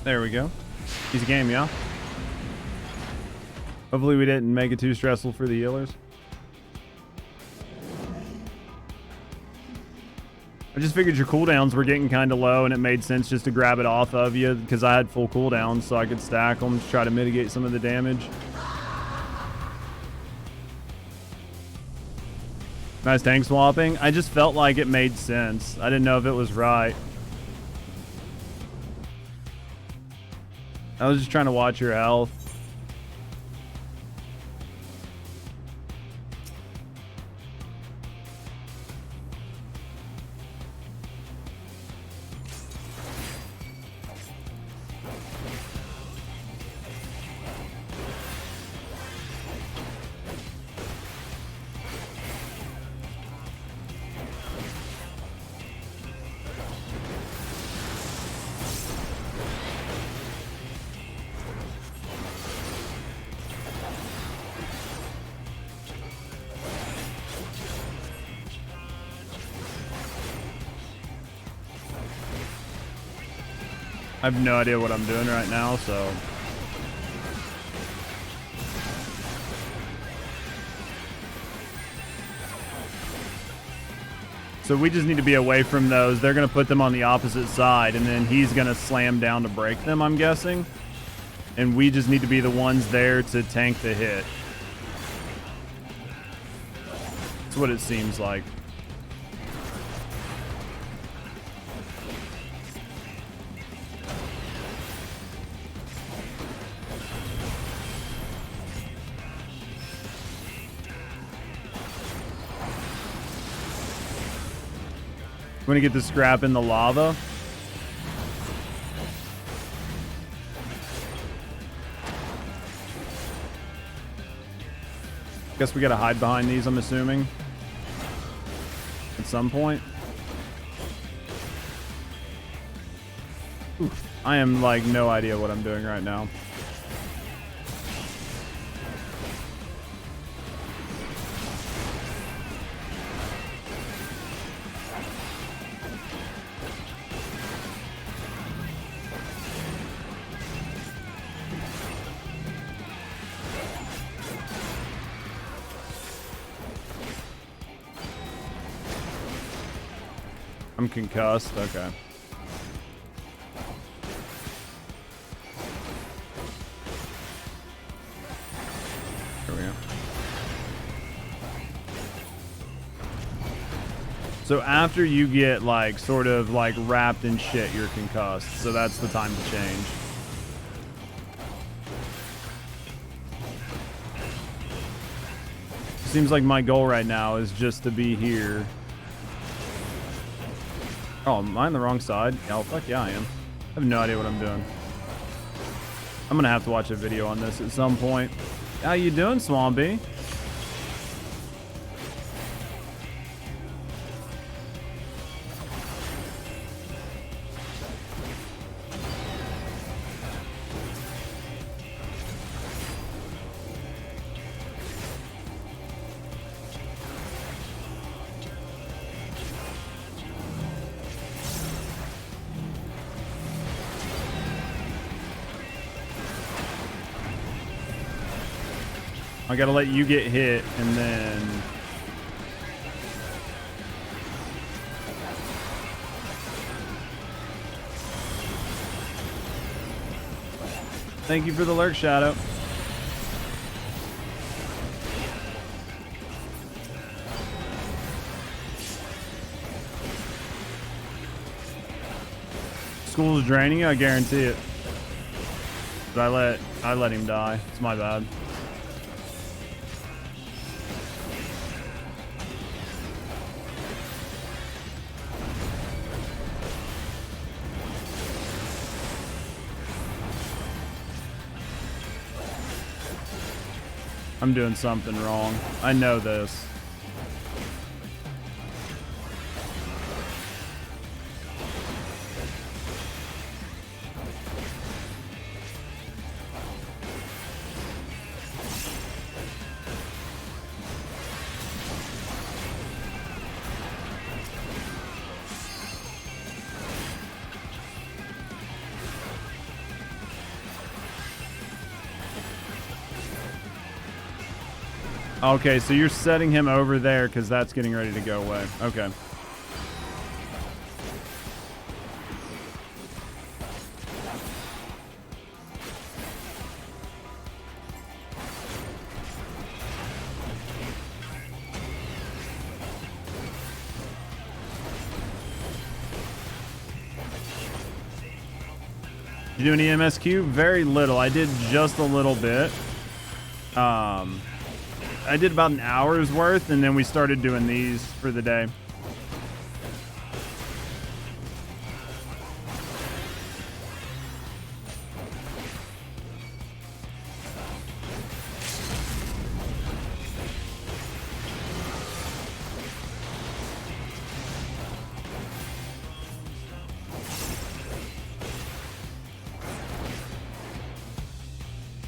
There we go. Easy game, yeah? Hopefully we didn't make it too stressful for the healers. I just figured your cooldowns were getting kind of low and it made sense just to grab it off of you because I had full cooldowns so I could stack them to try to mitigate some of the damage. Nice tank swapping. I just felt like it made sense. I didn't know if it was right. I was just trying to watch your health. I have no idea what I'm doing right now, so... So we just need to be away from those. They're going to put them on the opposite side, and then he's going to slam down to break them, I'm guessing. And we just need to be the ones there to tank the hit. That's what it seems like. I'm gonna get the scrap in the lava. Guess we gotta hide behind these, I'm assuming. At some point. Oof. I am like no idea what I'm doing right now. I'm concussed, okay. Here we go. So after you get like sort of like wrapped in shit, you're concussed. So that's the time to change. Seems like my goal right now is just to be here. Oh, am I on the wrong side? Oh, fuck yeah, I am. I have no idea what I'm doing. I'm gonna have to watch a video on this at some point. How you doing, Swampy? I gotta let you get hit, and then... Thank you for the lurk, Shadow. School's draining you, I guarantee it. But I let him die. It's my bad. I'm doing something wrong. I know this. Okay, so you're setting him over there because that's getting ready to go away. Okay. You do any MSQ? Very little. I did just a little bit. I did about an hour's worth, and then we started doing these for the day.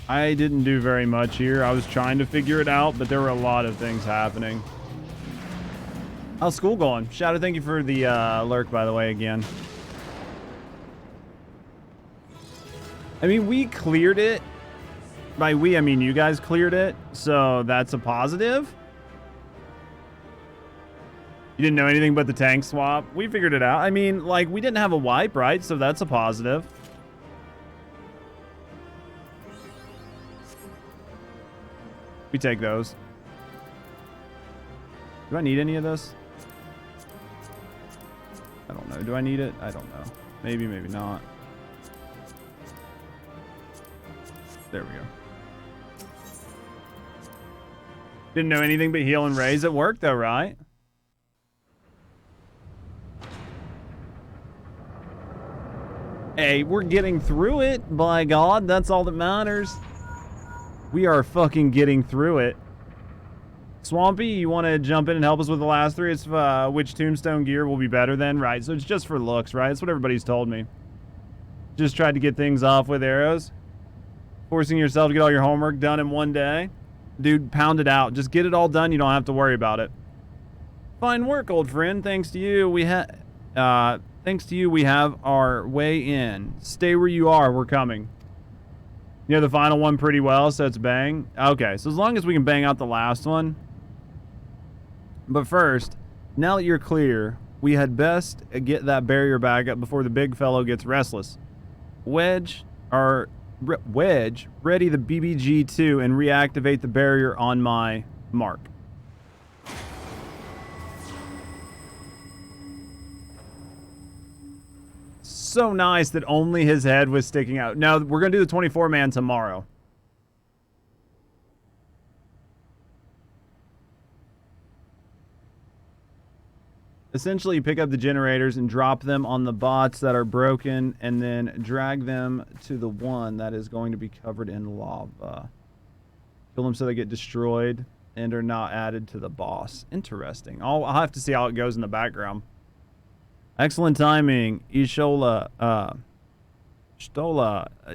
I didn't do very much here. I was trying to figure it out, but there were a lot of things happening. How's school going? Shadow, thank you for the lurk, by the way, again. I mean, we cleared it. By we, I mean you guys cleared it, so that's a positive. You didn't know anything but the tank swap. We figured it out. I mean, like, we didn't have a wipe, right? So that's a positive. We take those. Do I need any of this? I don't know. Do I need it? I don't know. Maybe, maybe not. There we go. Didn't know anything but heal and raise. It worked though, right? Hey, we're getting through it, by God. That's all that matters. We are fucking getting through it. Swampy, you want to jump in and help us with the last three? It's which tombstone gear will be better then? Right, so it's just for looks, right? That's what everybody's told me. Just tried to get things off with arrows. Forcing yourself to get all your homework done in one day. Dude, pound it out. Just get it all done. You don't have to worry about it. Fine work, old friend. Thanks to you, we have our way in. Stay where you are. We're coming. You know the final one pretty well, so it's bang. Okay, so as long as we can bang out the last one. But first, now that you're clear, we had best get that barrier back up before the big fellow gets restless. Wedge, ready the BBG-2 and reactivate the barrier on my mark. So nice that only his head was sticking out. Now, we're going to do the 24-man tomorrow. Essentially, you pick up the generators and drop them on the bots that are broken and then drag them to the one that is going to be covered in lava. Kill them so they get destroyed and are not added to the boss. Interesting. I'll have to see how it goes in the background. Excellent timing. Stola.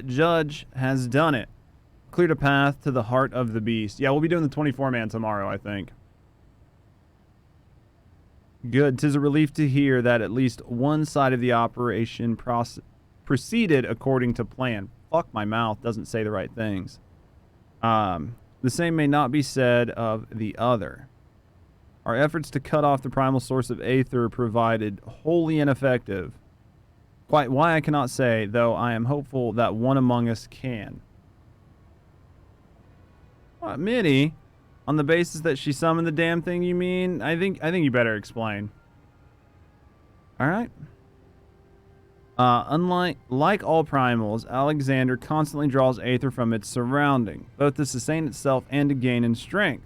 Judge has done it. Cleared a path to the heart of the beast. Yeah, we'll be doing the 24-man tomorrow, I think. Good. 'Tis a relief to hear that at least one side of the operation proceeded according to plan. Fuck, my mouth doesn't say the right things. The same may not be said of the other. Our efforts to cut off the primal source of aether provided wholly ineffective. Quite why I cannot say, though I am hopeful that one among us can. What, Mitty? On the basis that she summoned the damn thing, you mean? I think you better explain. Alright. Like all primals, Alexander constantly draws aether from its surrounding, both to sustain itself and to gain in strength.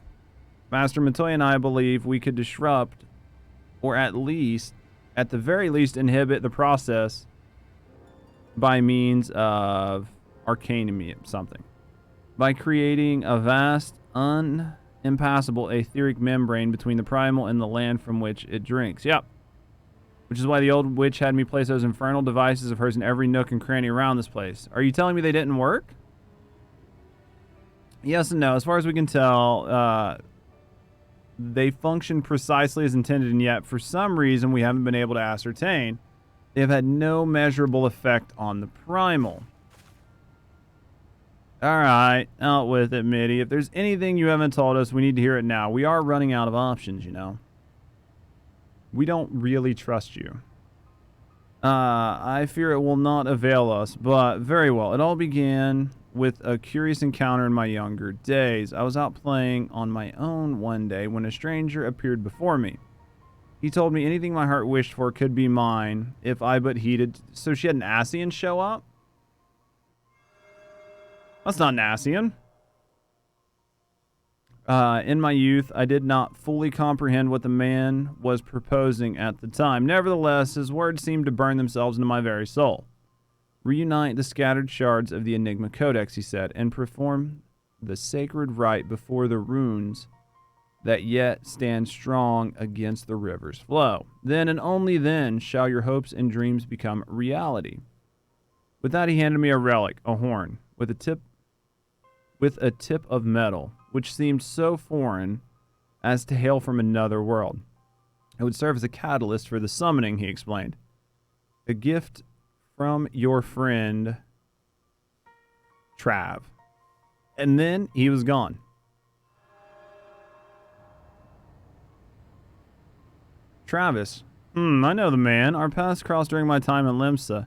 Master Matoya and I believe we could disrupt, or at the very least, inhibit the process by means of arcanum something. By creating a vast, unimpassable etheric membrane between the primal and the land from which it drinks. Yep. Which is why the old witch had me place those infernal devices of hers in every nook and cranny around this place. Are you telling me they didn't work? Yes and no. As far as we can tell, they function precisely as intended, and yet, for some reason we haven't been able to ascertain, they have had no measurable effect on the primal. Alright, out with it, Mitty. If there's anything you haven't told us, we need to hear it now. We are running out of options, you know. We don't really trust you. I fear it will not avail us, but very well. It all began with a curious encounter in my younger days. I was out playing on my own one day when a stranger appeared before me. He told me anything my heart wished for could be mine if I but heeded. So she had an Ascian show up? That's not an Ascian. In my youth, I did not fully comprehend what the man was proposing at the time. Nevertheless, his words seemed to burn themselves into my very soul. Reunite the scattered shards of the Enigma Codex, he said, and perform the sacred rite before the runes that yet stand strong against the river's flow. Then and only then shall your hopes and dreams become reality. With that, he handed me a relic, a horn, with a tip of metal, which seemed so foreign as to hail from another world. It would serve as a catalyst for the summoning, he explained. A gift from your friend, Trav. And then he was gone. Travis. I know the man. Our paths crossed during my time in Limsa.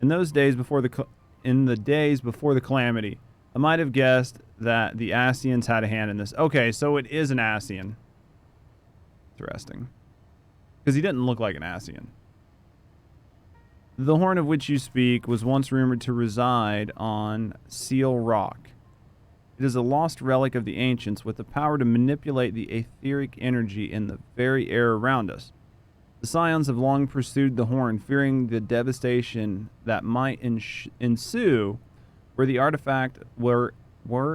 In the days before the calamity. I might have guessed that the Ascians had a hand in this. Okay, so it is an Ascian. Interesting. Because he didn't look like an Ascian. The horn of which you speak was once rumored to reside on Seal Rock. It is a lost relic of the ancients with the power to manipulate the etheric energy in the very air around us. The Scions have long pursued the Horn, fearing the devastation that might ensue were the artifact were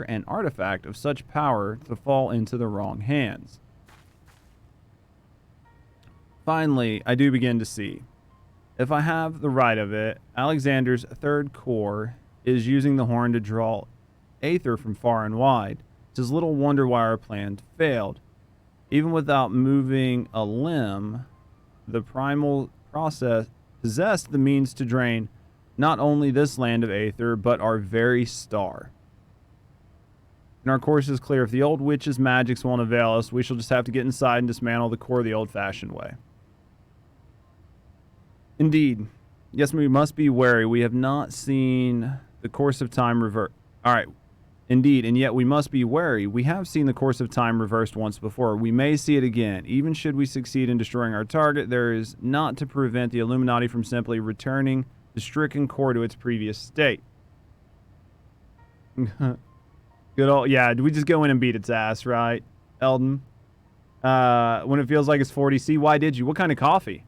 an artifact of such power to fall into the wrong hands. Finally, I do begin to see. If I have the right of it, Alexander's third corps is using the Horn to draw aether from far and wide. It is little wonder why our plan failed. Even without moving a limb, the primal process possessed the means to drain not only this land of aether, but our very star. And our course is clear. If the old witch's magics won't avail us, we shall just have to get inside and dismantle the core the old-fashioned way. Indeed. Yes, we must be wary. We have not seen the course of time revert. All right. Indeed, and yet we must be wary. We have seen the course of time reversed once before. We may see it again. Even should we succeed in destroying our target, there is not to prevent the Illuminati from simply returning the stricken core to its previous state. Good old, yeah, do we just go in and beat its ass, right, Eldon? When it feels like it's 40C, why did you? What kind of coffee?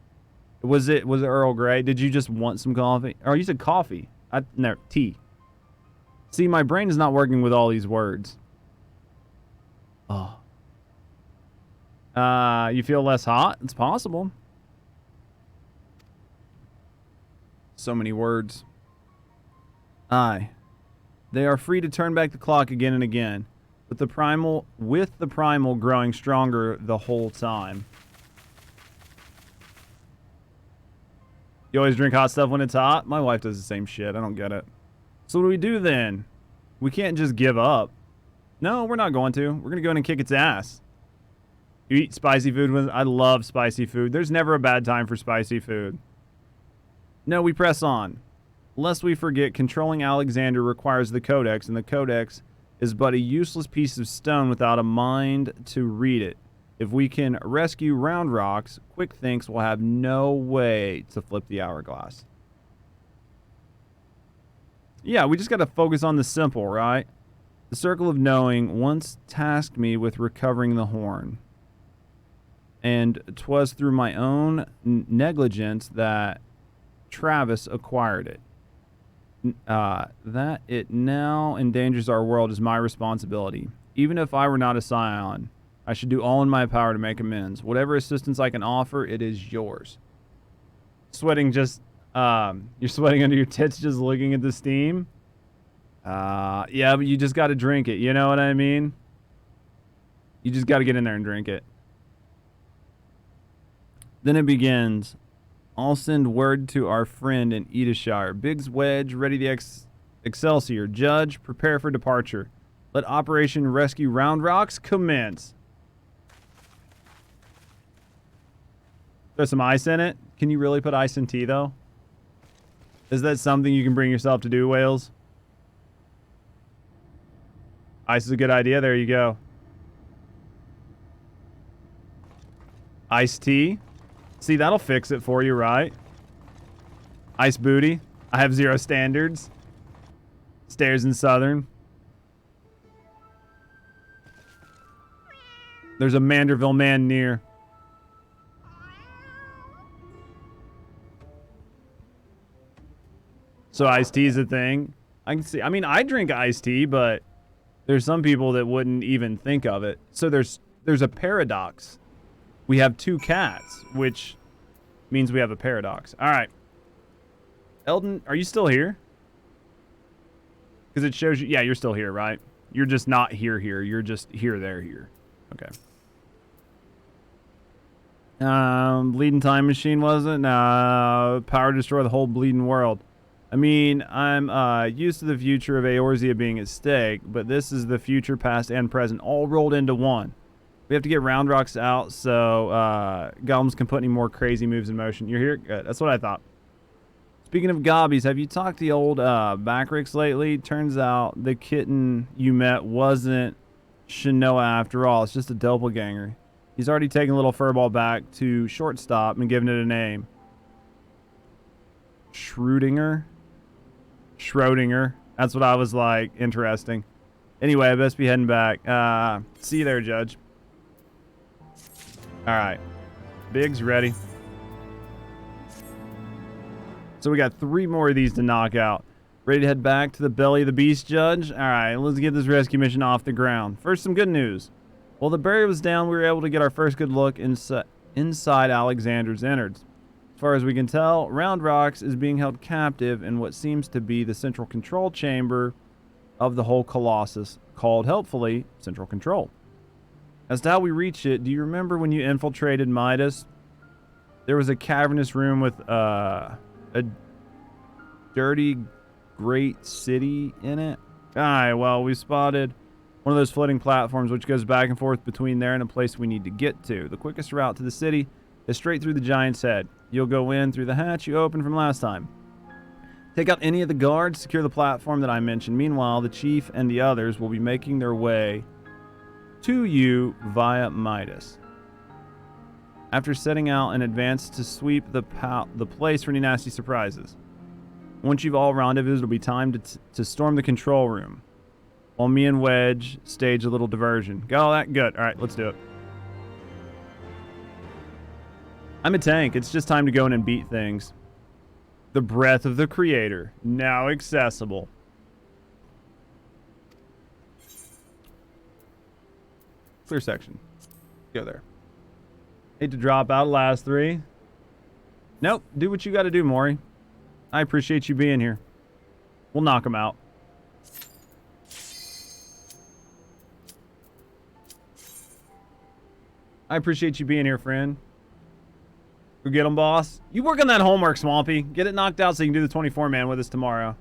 Was it Earl Grey? Did you just want some coffee? Or you said coffee. No, tea. See, my brain is not working with all these words. Oh. You feel less hot? It's possible. So many words. Aye. They are free to turn back the clock again and again, with the primal growing stronger the whole time. You always drink hot stuff when it's hot? My wife does the same shit. I don't get it. So what do we do then? We can't just give up. No, we're not going to. We're going to go in and kick its ass. You eat spicy food? I love spicy food. There's never a bad time for spicy food. No, we press on. Lest we forget, controlling Alexander requires the Codex, and the Codex is but a useless piece of stone without a mind to read it. If we can rescue Round Rocks, Quick Thinks will have no way to flip the hourglass. Yeah, we just got to focus on the simple, right? The Circle of Knowing once tasked me with recovering the horn. And 'twas through my own negligence that Travis acquired it. That it now endangers our world is my responsibility. Even if I were not a scion, I should do all in my power to make amends. Whatever assistance I can offer, it is yours. Sweating just, you're sweating under your tits just looking at the steam? Yeah, but you just got to drink it. You know what I mean? You just got to get in there and drink it. Then it begins. I'll send word to our friend in Edishire. Biggs Wedge, ready the Excelsior. Judge, prepare for departure. Let Operation Rescue Round Rocks commence. There's some ice in it. Can you really put ice in tea, though? Is that something you can bring yourself to do, Wales? Ice is a good idea. There you go. Iced tea. See, that'll fix it for you, right? Ice booty. I have 0 standards. Stairs in Southern. There's a Manderville man near. So iced tea is a thing. I can see. I mean, I drink iced tea, but there's some people that wouldn't even think of it. So there's a paradox. We have 2 cats, which means we have a paradox. All right. Eldon, are you still here? Because it shows you. Yeah, you're still here, right? You're just not here. You're just here, there, here. Okay. Bleeding time machine, was it? No. Power to destroy the whole bleeding world. I mean, I'm used to the future of Eorzea being at stake, but this is the future, past, and present, all rolled into one. We have to get Round Rocks out so Golems can put any more crazy moves in motion. You're here? Good. That's what I thought. Speaking of gobbies, have you talked to the old Backricks lately? Turns out the kitten you met wasn't Shinoa after all. It's just a doppelgänger. He's already taken a little furball back to shortstop and given it a name. Schrödinger? That's what I was like. Interesting. Anyway, I best be heading back. See you there, Judge. Alright. Biggs ready. So we got 3 more of these to knock out. Ready to head back to the belly of the beast, Judge? Alright, let's get this rescue mission off the ground. First, some good news. While the barrier was down, we were able to get our first good look inside Alexander's innards. As far as we can tell, Round Rocks is being held captive in what seems to be the central control chamber of the whole Colossus, called, helpfully, Central Control. As to how we reach it, do you remember when you infiltrated Midas? There was a cavernous room with a dirty great city in it. Alright, well, we spotted one of those floating platforms which goes back and forth between there and a place we need to get to. The quickest route to the city is straight through the Giant's Head. You'll go in through the hatch you opened from last time. Take out any of the guards, secure the platform that I mentioned. Meanwhile, the Chief and the others will be making their way to you via Midas. After setting out in advance to sweep the place for any nasty surprises. Once you've all rendezvoused, it'll be time to storm the control room. While me and Wedge stage a little diversion. Got all that? Good. Alright, let's do it. I'm a tank. It's just time to go in and beat things. The breath of the Creator. Now accessible. Clear section. Go there. Hate to drop out of last 3. Nope. Do what you gotta do, Maury. I appreciate you being here. We'll knock him out. I appreciate you being here, friend. Go get him, boss. You work on that homework, Swampy. Get it knocked out so you can do the 24-man with us tomorrow.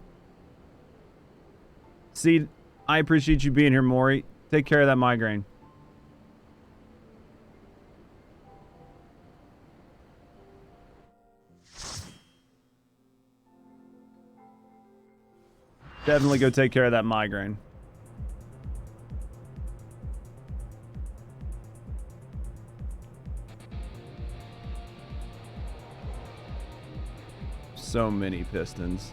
See, I appreciate you being here, Maury. Take care of that migraine. Definitely go take care of that migraine. So many pistons.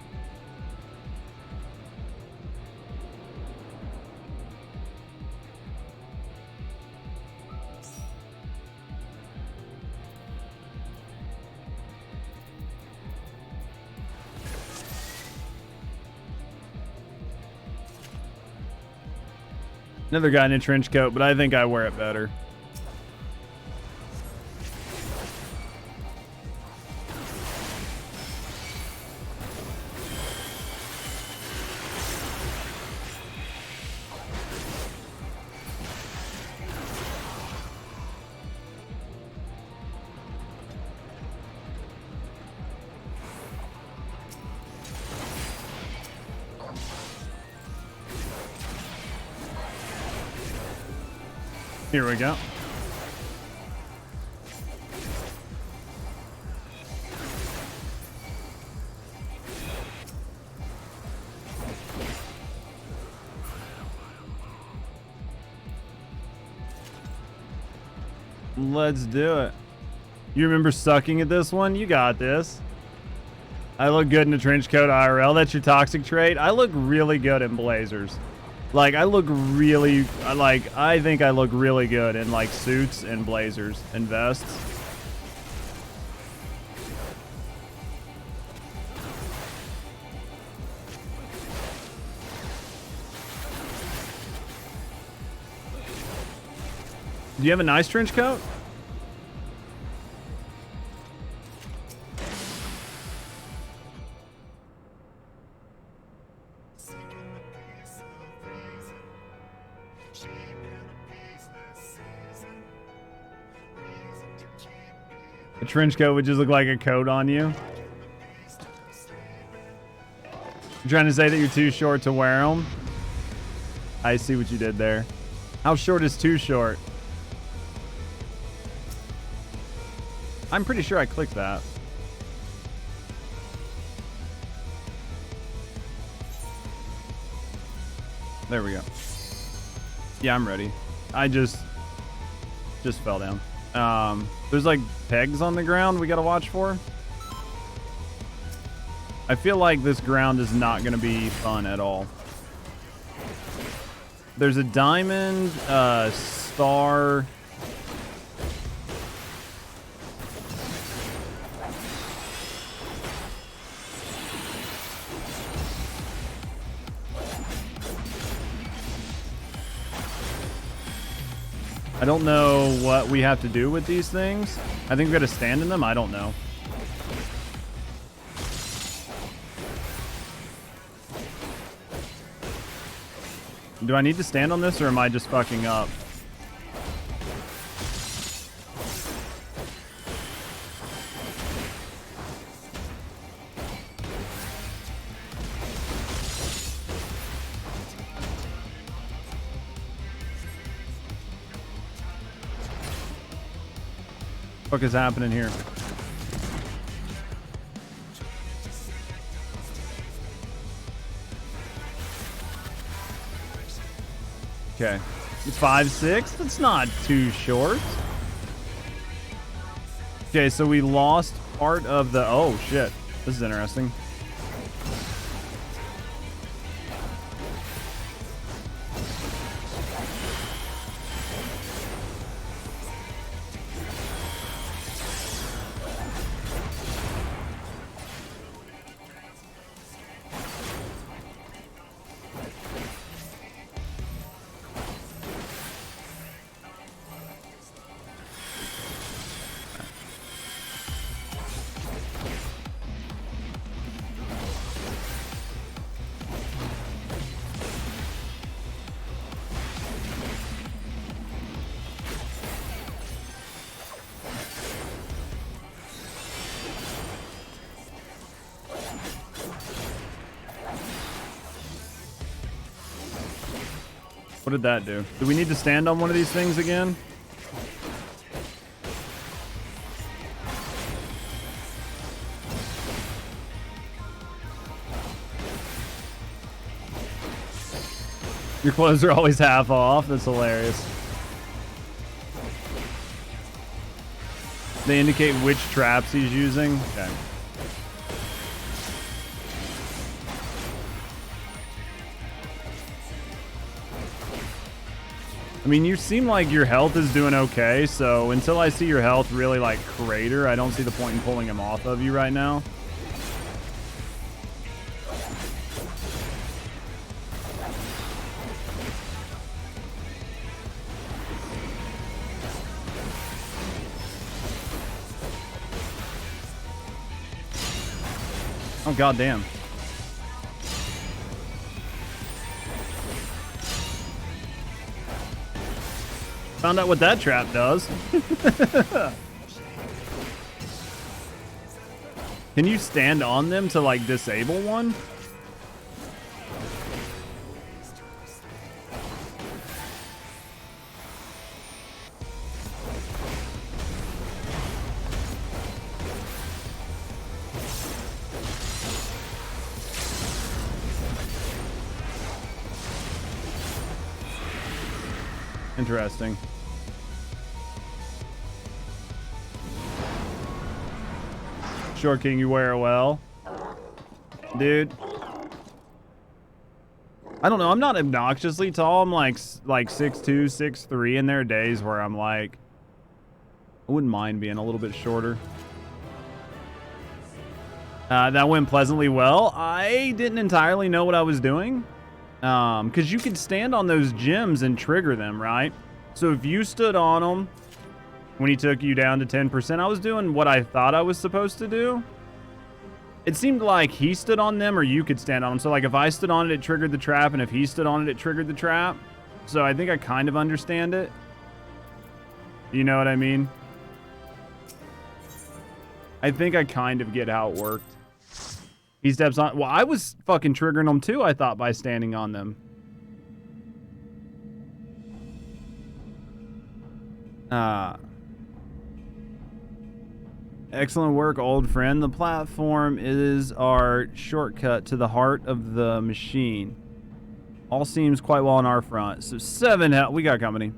Another guy in a trench coat, but I think I wear it better. Here we go. Let's do it. You remember sucking at this one? You got this. I look good in a trench coat IRL. That's your toxic trait. I look really good in blazers. Like, I look really, I think I look really good in, like, suits and blazers and vests. Do you have a nice trench coat? A trench coat would just look like a coat on you. You're trying to say that you're too short to wear them? I see what you did there. How short is too short? I'm pretty sure I clicked that. There we go. Yeah, I'm ready. I just fell down. There's like pegs on the ground we gotta watch for. I feel like this ground is not gonna be fun at all. There's a diamond, star. I don't know what we have to do with these things. I think we got to stand in them. I don't know. Do I need to stand on this, or am I just fucking up? What is happening here? Okay. 5-6? That's not too short. Okay, so we lost part of the... Oh, shit. This is interesting. What did that do? Do we need to stand on one of these things again? Your clothes are always half off. That's hilarious. They indicate which traps he's using. Okay. I mean, you seem like your health is doing okay, so until I see your health really, like, crater, I don't see the point in pulling him off of you right now. Oh, goddamn. Found out what that trap does. Can you stand on them to, like, disable one? Interesting. Short King, you wear it well. Dude. I don't know. I'm not obnoxiously tall. I'm like 6'2", 6'3", and there are days where I'm like, I wouldn't mind being a little bit shorter. That went pleasantly well. I didn't entirely know what I was doing. Because you could stand on those gems and trigger them, right? So if you stood on them when he took you down to 10%, I was doing what I thought I was supposed to do. It seemed like he stood on them or you could stand on them. So like if I stood on it, it triggered the trap, and if he stood on it, it triggered the trap. So I think I kind of understand it. You know what I mean? I think I kind of get how it worked. He steps on... Well, I was fucking triggering them too, I thought, by standing on them. Excellent work, old friend. The platform is our shortcut to the heart of the machine. All seems quite well on our front. So 7 health. We got company.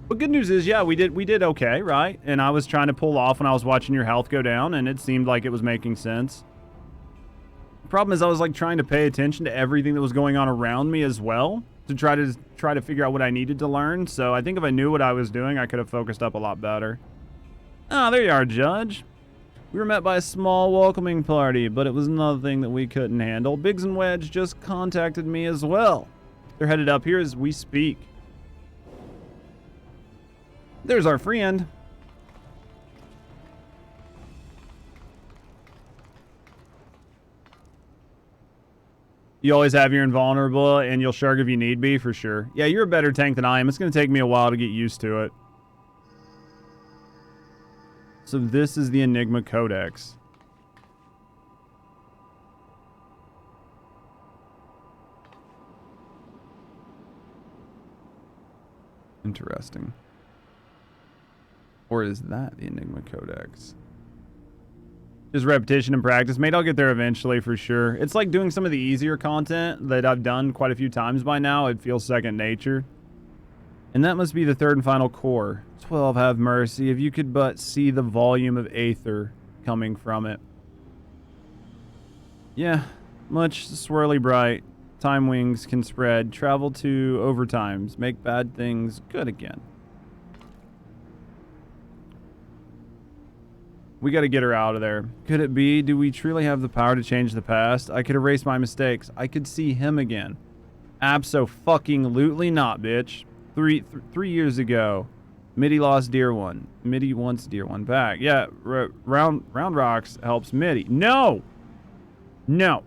But good news is, yeah, we did okay, right? And I was trying to pull off when I was watching your health go down, and it seemed like it was making sense. The problem is I was like trying to pay attention to everything that was going on around me as well to try to figure out what I needed to learn. So I think if I knew what I was doing, I could have focused up a lot better. Ah, there you are, Judge. We were met by a small welcoming party, but it was nothing that we couldn't handle. Biggs and Wedge just contacted me as well. They're headed up here as we speak. There's our friend. You always have your invulnerable, and you'll shark if you need be, for sure. Yeah, you're a better tank than I am. It's going to take me a while to get used to it. So this is the Enigma Codex. Interesting. Or is that the Enigma Codex? Just repetition and practice. Mate, I'll get there eventually for sure. It's like doing some of the easier content that I've done quite a few times by now. It feels second nature. And that must be the third and final core. 12, have mercy. If you could but see the volume of aether coming from it. Yeah, much swirly bright. Time wings can spread. Travel to overtimes. Make bad things good again. We got to get her out of there. Could it be? Do we truly have the power to change the past? I could erase my mistakes. I could see him again. Abso-fucking-lutely not, bitch. Three years ago, Mitty lost dear one. Mitty wants dear one back. Yeah, round rocks helps Mitty. No! No.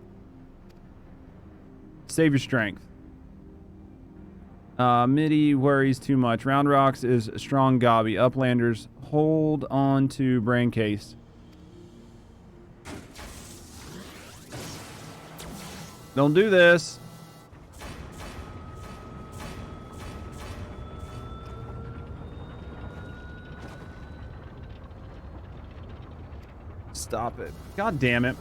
Save your strength. Mitty worries too much. Round rocks is strong gobby. Uplanders, hold on to brain case. Don't do this. Stop it. God damn it.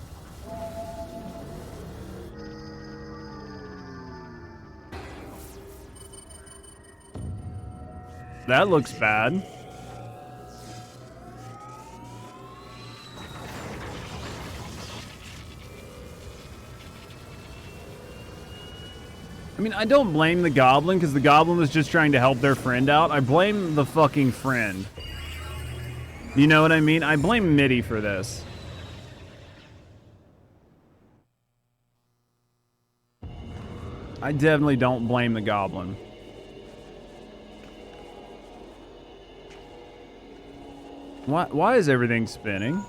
That looks bad. I mean, I don't blame the goblin, because the goblin was just trying to help their friend out. I blame the fucking friend. You know what I mean? I blame Mitty for this. I definitely don't blame the goblin. Why is everything spinning?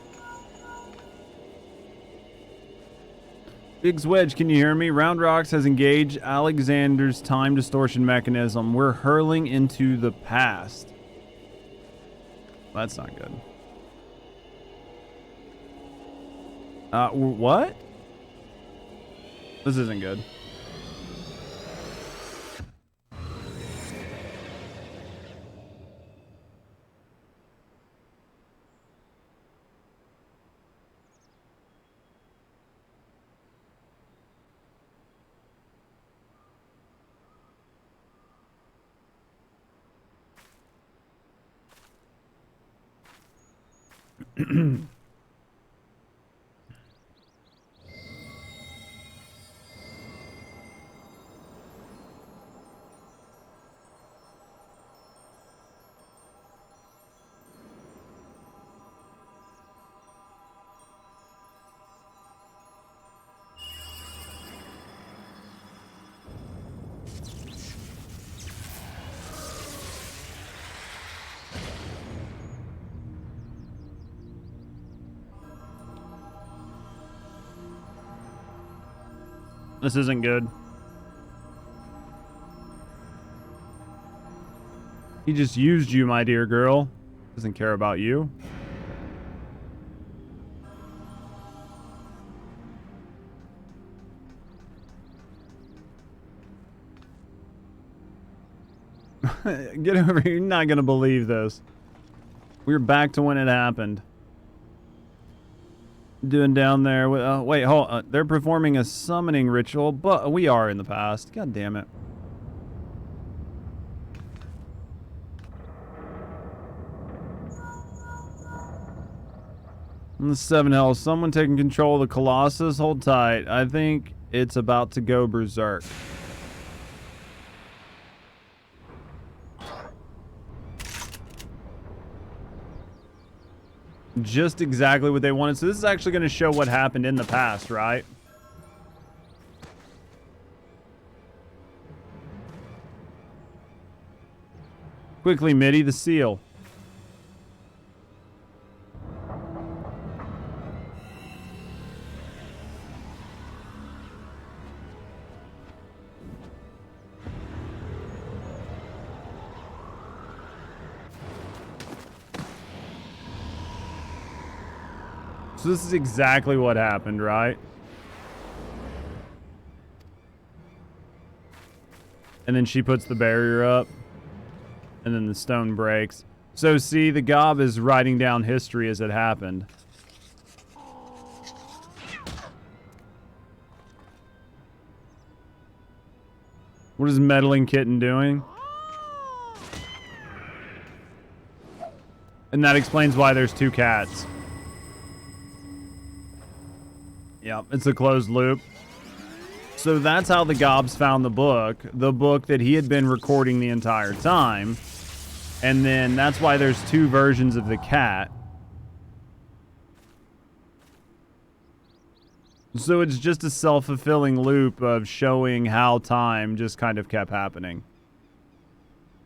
Biggs Wedge, can you hear me? Round Rocks has engaged Alexander's time distortion mechanism. We're hurling into the past. Well, that's not good. What? This isn't good. This isn't good. He just used you, my dear girl. Doesn't care about you. Get over here. You're not going to believe this. We're back to when it happened. Doing down there. Wait, hold on. They're performing a summoning ritual, but we are in the past. God damn it. In the Seven Hells, someone taking control of the Colossus. Hold tight. I think it's about to go berserk. just exactly what they wanted. So this is actually going to show what happened in the past, right? Quickly, Mitty, the seal. So this is exactly what happened, right? And then she puts the barrier up. And then the stone breaks. So see, the gob is writing down history as it happened. What is meddling kitten doing? And that explains why there's two cats. Yep, it's a closed loop. So that's how the gobs found the book that he had been recording the entire time. And then that's why there's two versions of the cat. So it's just a self-fulfilling loop of showing how time just kind of kept happening.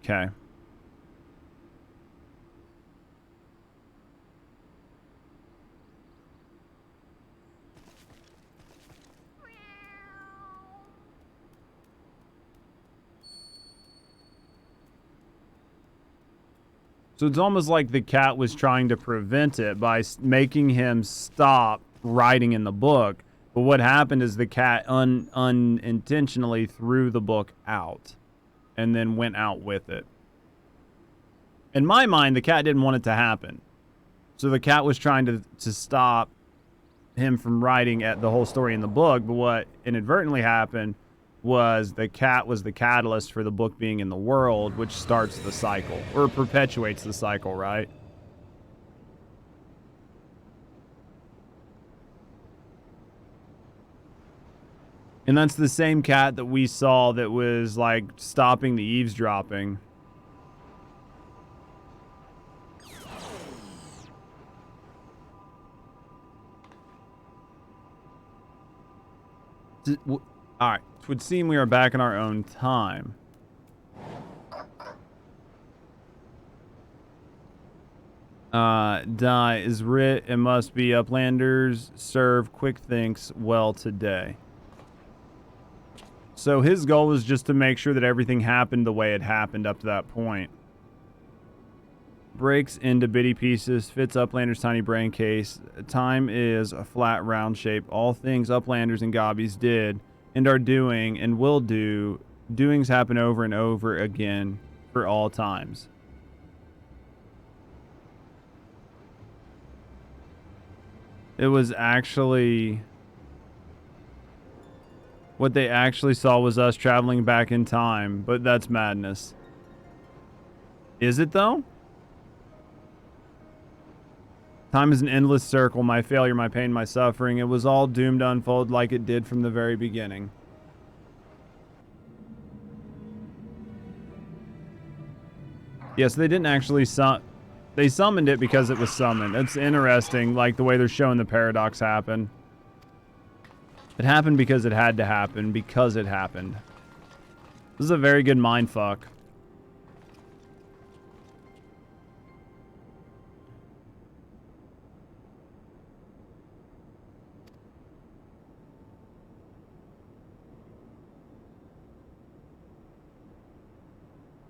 Okay. So it's almost like the cat was trying to prevent it by making him stop writing in the book. But what happened is the cat unintentionally threw the book out and then went out with it. In my mind, the cat didn't want it to happen. So the cat was trying to stop him from writing at the whole story in the book. But what inadvertently happened was the cat was the catalyst for the book being in the world, which starts the cycle, or perpetuates the cycle, right? And that's the same cat that we saw that was, like, stopping the eavesdropping. Alright, it would seem we are back in our own time. Die is writ, it must be uplanders, serve quick thinks well today. So his goal was just to make sure that everything happened the way it happened up to that point. Breaks into bitty pieces, fits Uplander's tiny brain case. Time is a flat round shape. All things Uplanders and Gobbies did and are doing and will do, doings happen over and over again for all times. It was actually... what they actually saw was us traveling back in time, but that's madness. Is it though? Time is an endless circle. My failure, my pain, my suffering. It was all doomed to unfold like it did from the very beginning. Yes, they didn't actually they summoned it because it was summoned. It's interesting, like the way they're showing the paradox happen. It happened because it had to happen, because it happened. This is a very good mindfuck.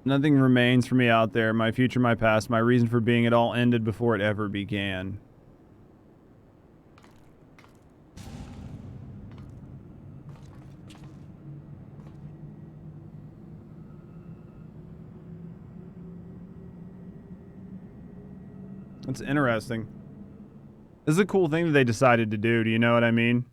Nothing remains for me out there. My future, my past, my reason for being, it all ended before it ever began. That's interesting. This is a cool thing that they decided to do. Do you know what I mean?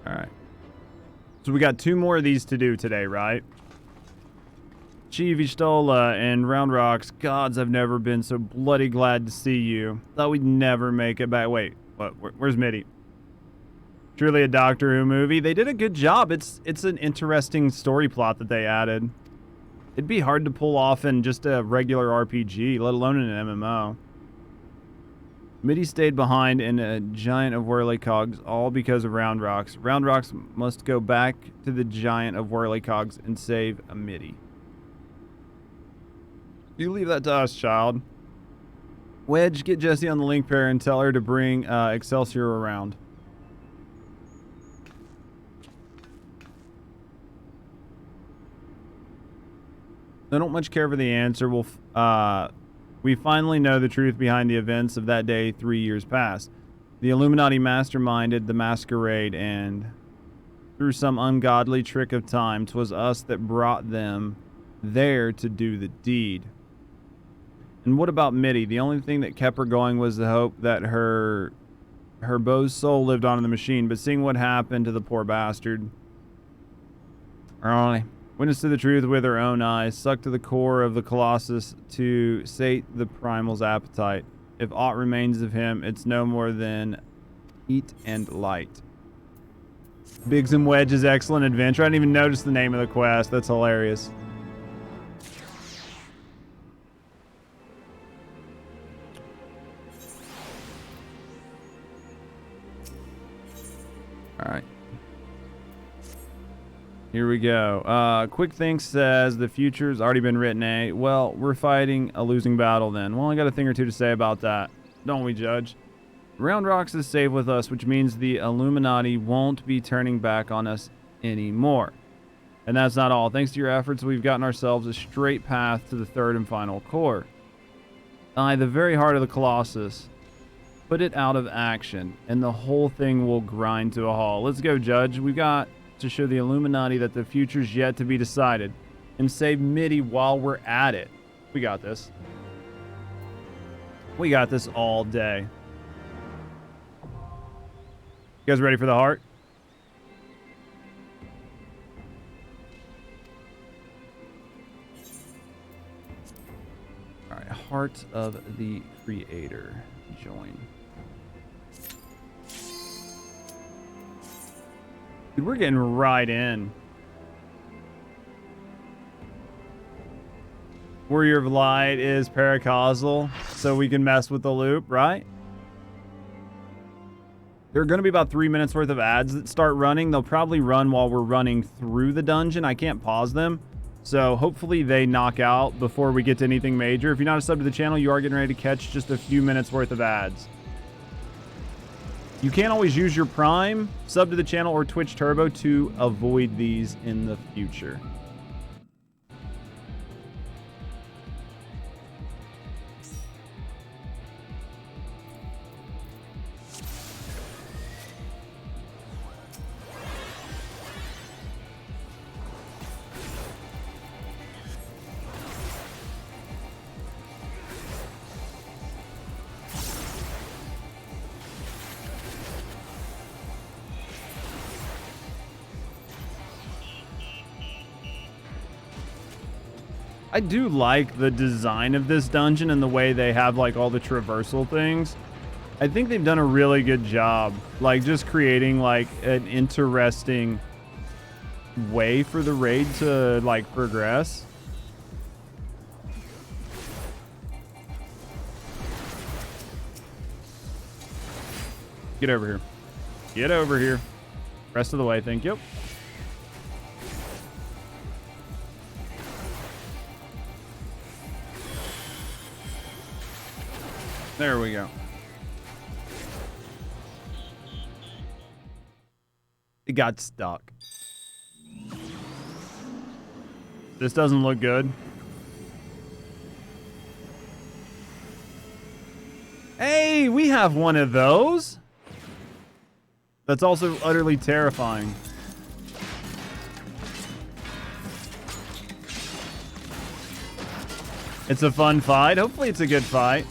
Alright. So we got 2 more of these to do today, right? Chivistola and Round Rocks. Gods, I've never been so bloody glad to see you. Thought we'd never make it back. Wait, what? Where's Mitty? Truly a Doctor Who movie. They did a good job. It's an interesting story plot that they added. It'd be hard to pull off in just a regular RPG, let alone in an MMO. Mitty stayed behind in a giant of whirlycogs, all because of Round Rocks. Round Rocks must go back to the giant of whirlycogs and save a Mitty. You leave that to us, child. Wedge, get Jessie on the link pair and tell her to bring Excelsior around. I don't much care for the answer. We finally know the truth behind the events of that day 3 years past. The Illuminati masterminded the masquerade, and through some ungodly trick of time, 'twas us that brought them there to do the deed. And what about Mitty? The only thing that kept her going was the hope that her beau's soul lived on in the machine, but seeing what happened to the poor bastard... Alright. Witness to the truth with her own eyes, sucked to the core of the Colossus to sate the primal's appetite. If aught remains of him, it's no more than eat and light. Biggs and Wedge's Excellent Adventure. I didn't even notice the name of the quest. That's hilarious. Alright. Here we go. Quick Think says the future's already been written, eh? Well, we're fighting a losing battle then. Well, I got a thing or two to say about that. Don't we, Judge? Round Rocks is safe with us, which means the Illuminati won't be turning back on us anymore. And that's not all. Thanks to your efforts, we've gotten ourselves a straight path to the third and final core. Aye, the very heart of the Colossus. Put it out of action, and the whole thing will grind to a halt. Let's go, Judge. We've got to show the Illuminati that the future's yet to be decided, and save Mitty while we're at it. We got this. We got this all day. You guys ready for the heart? All right, Heart of the Creator. Join. Dude, we're getting right in. Warrior of Light is paracausal, so we can mess with the loop, right? There are going to be about 3 minutes worth of ads that start running. They'll probably run while we're running through the dungeon. I can't pause them. So hopefully they knock out before we get to anything major. If you're not a sub to the channel, you are getting ready to catch just a few minutes worth of ads. You can't always use your Prime, sub to the channel, or Twitch Turbo to avoid these in the future. I do like the design of this dungeon and the way they have like all the traversal things. I think they've done a really good job, like just creating like an interesting way for the raid to like progress. Get over here. Get over here. Rest of the way, thank you. There we go. It got stuck. This doesn't look good. Hey, we have one of those. That's also utterly terrifying. It's a fun fight. Hopefully it's a good fight.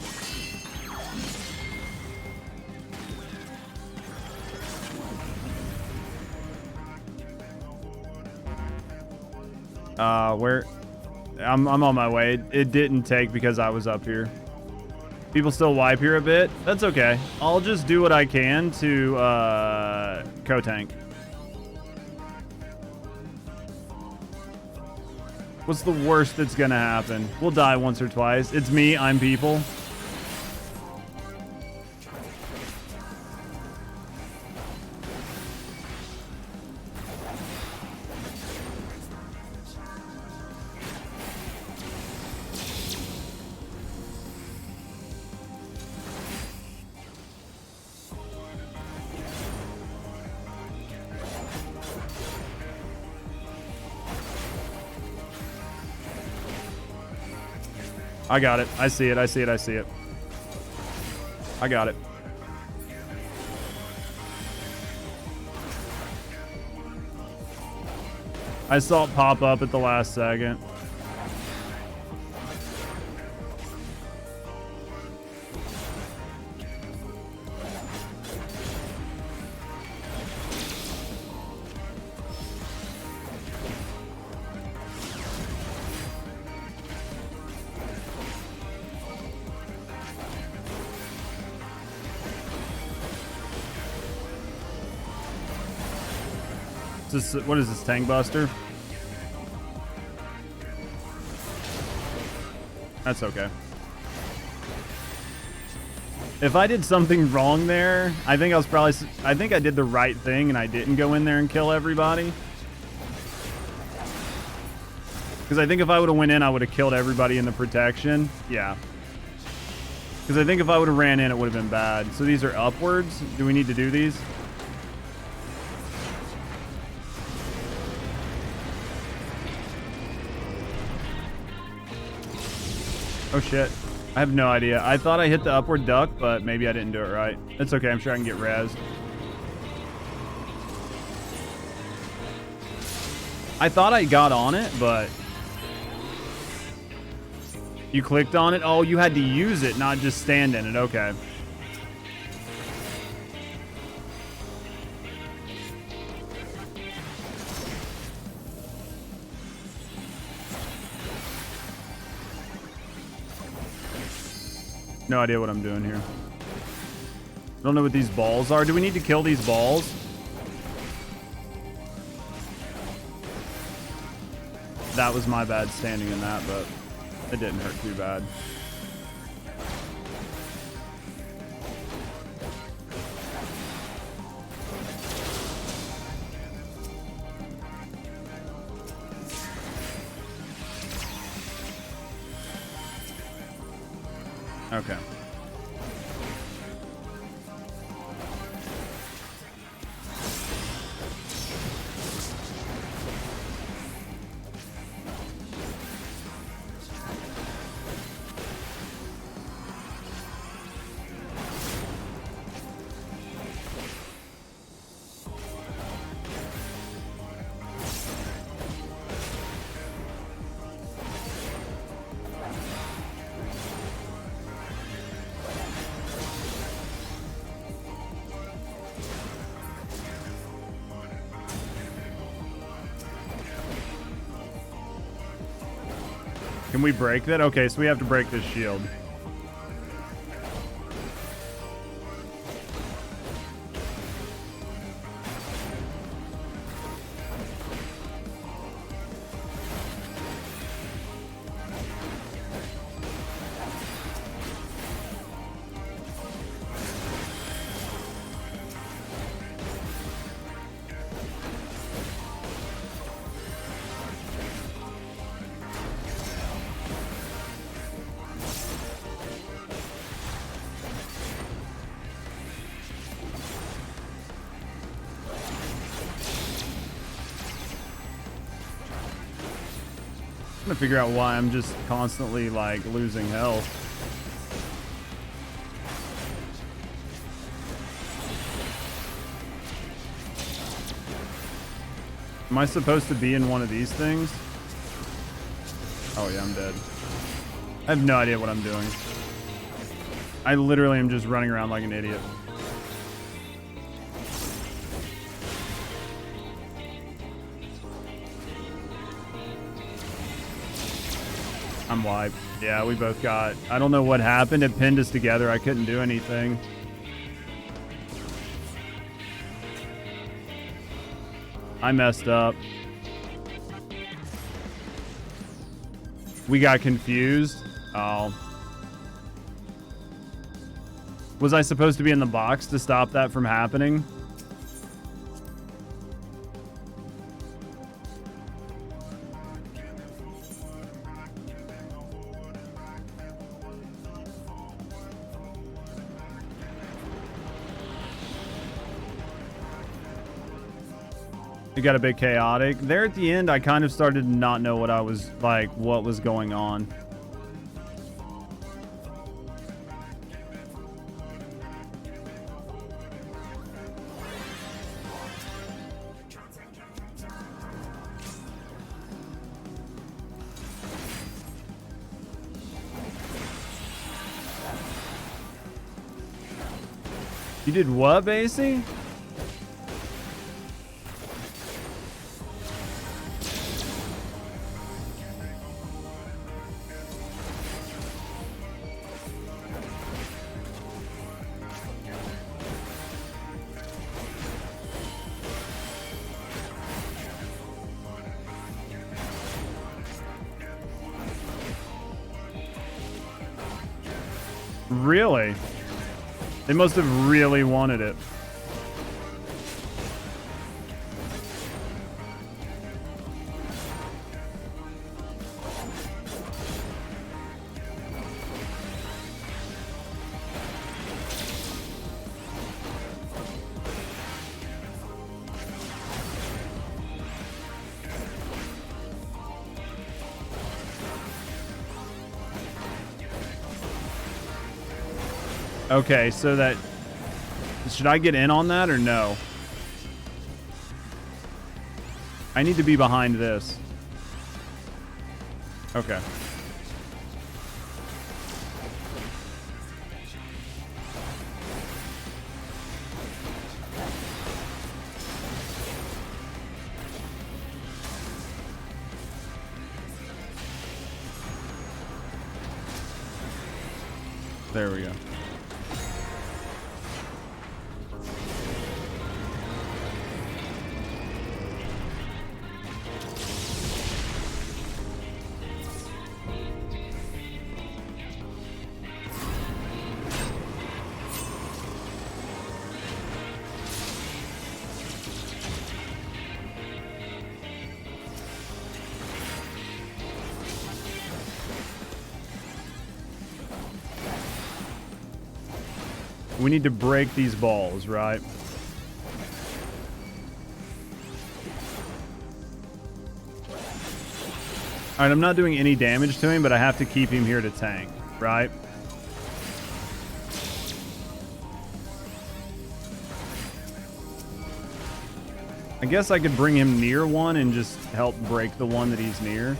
Where? I'm on my way. It didn't take because I was up here. People still wipe here a bit. That's okay. I'll just do what I can to co-tank. What's the worst that's gonna happen? We'll die once or twice. It's me, I'm people. I got it. I see it. I see it. I see it. I got it. I saw it pop up at the last second. What is this, Tank Buster? That's okay. If I did something wrong there, I think I did the right thing and I didn't go in there and kill everybody. Because I think if I would have went in, I would have killed everybody in the protection. Yeah. Because I think if I would have ran in, it would have been bad. So these are upwards. Do we need to do these? Oh shit. I have no idea. I thought I hit the upward duck, but maybe I didn't do it right. It's okay. I'm sure I can get rezzed. I thought I got on it, but... You clicked on it? Oh, you had to use it, not just stand in it. Okay. No idea what I'm doing here. I don't know what these balls are. Do we need to kill these balls? That was my bad standing in that, but it didn't hurt too bad. Okay. Can we break that? Okay, so we have to break this shield. I'm trying to figure out why I'm just constantly like losing health. Am I supposed to be in one of these things? Oh yeah, I'm dead. I have no idea what I'm doing. I literally am just running around like an idiot. I'm wiped. Yeah, we both got... I don't know what happened. It pinned us together. I couldn't do anything. I messed up. We got confused. Oh. Was I supposed to be in the box to stop that from happening? It got a bit chaotic. There at the end, I kind of started to not know what I was, like, what was going on. You did what, Basie? Really? They must have really wanted it. Okay, so that... Should I get in on that or no? I need to be behind this. Okay. There we go. We need to break these balls, right? Alright, I'm not doing any damage to him, but I have to keep him here to tank, right? I guess I could bring him near one and just help break the one that he's near.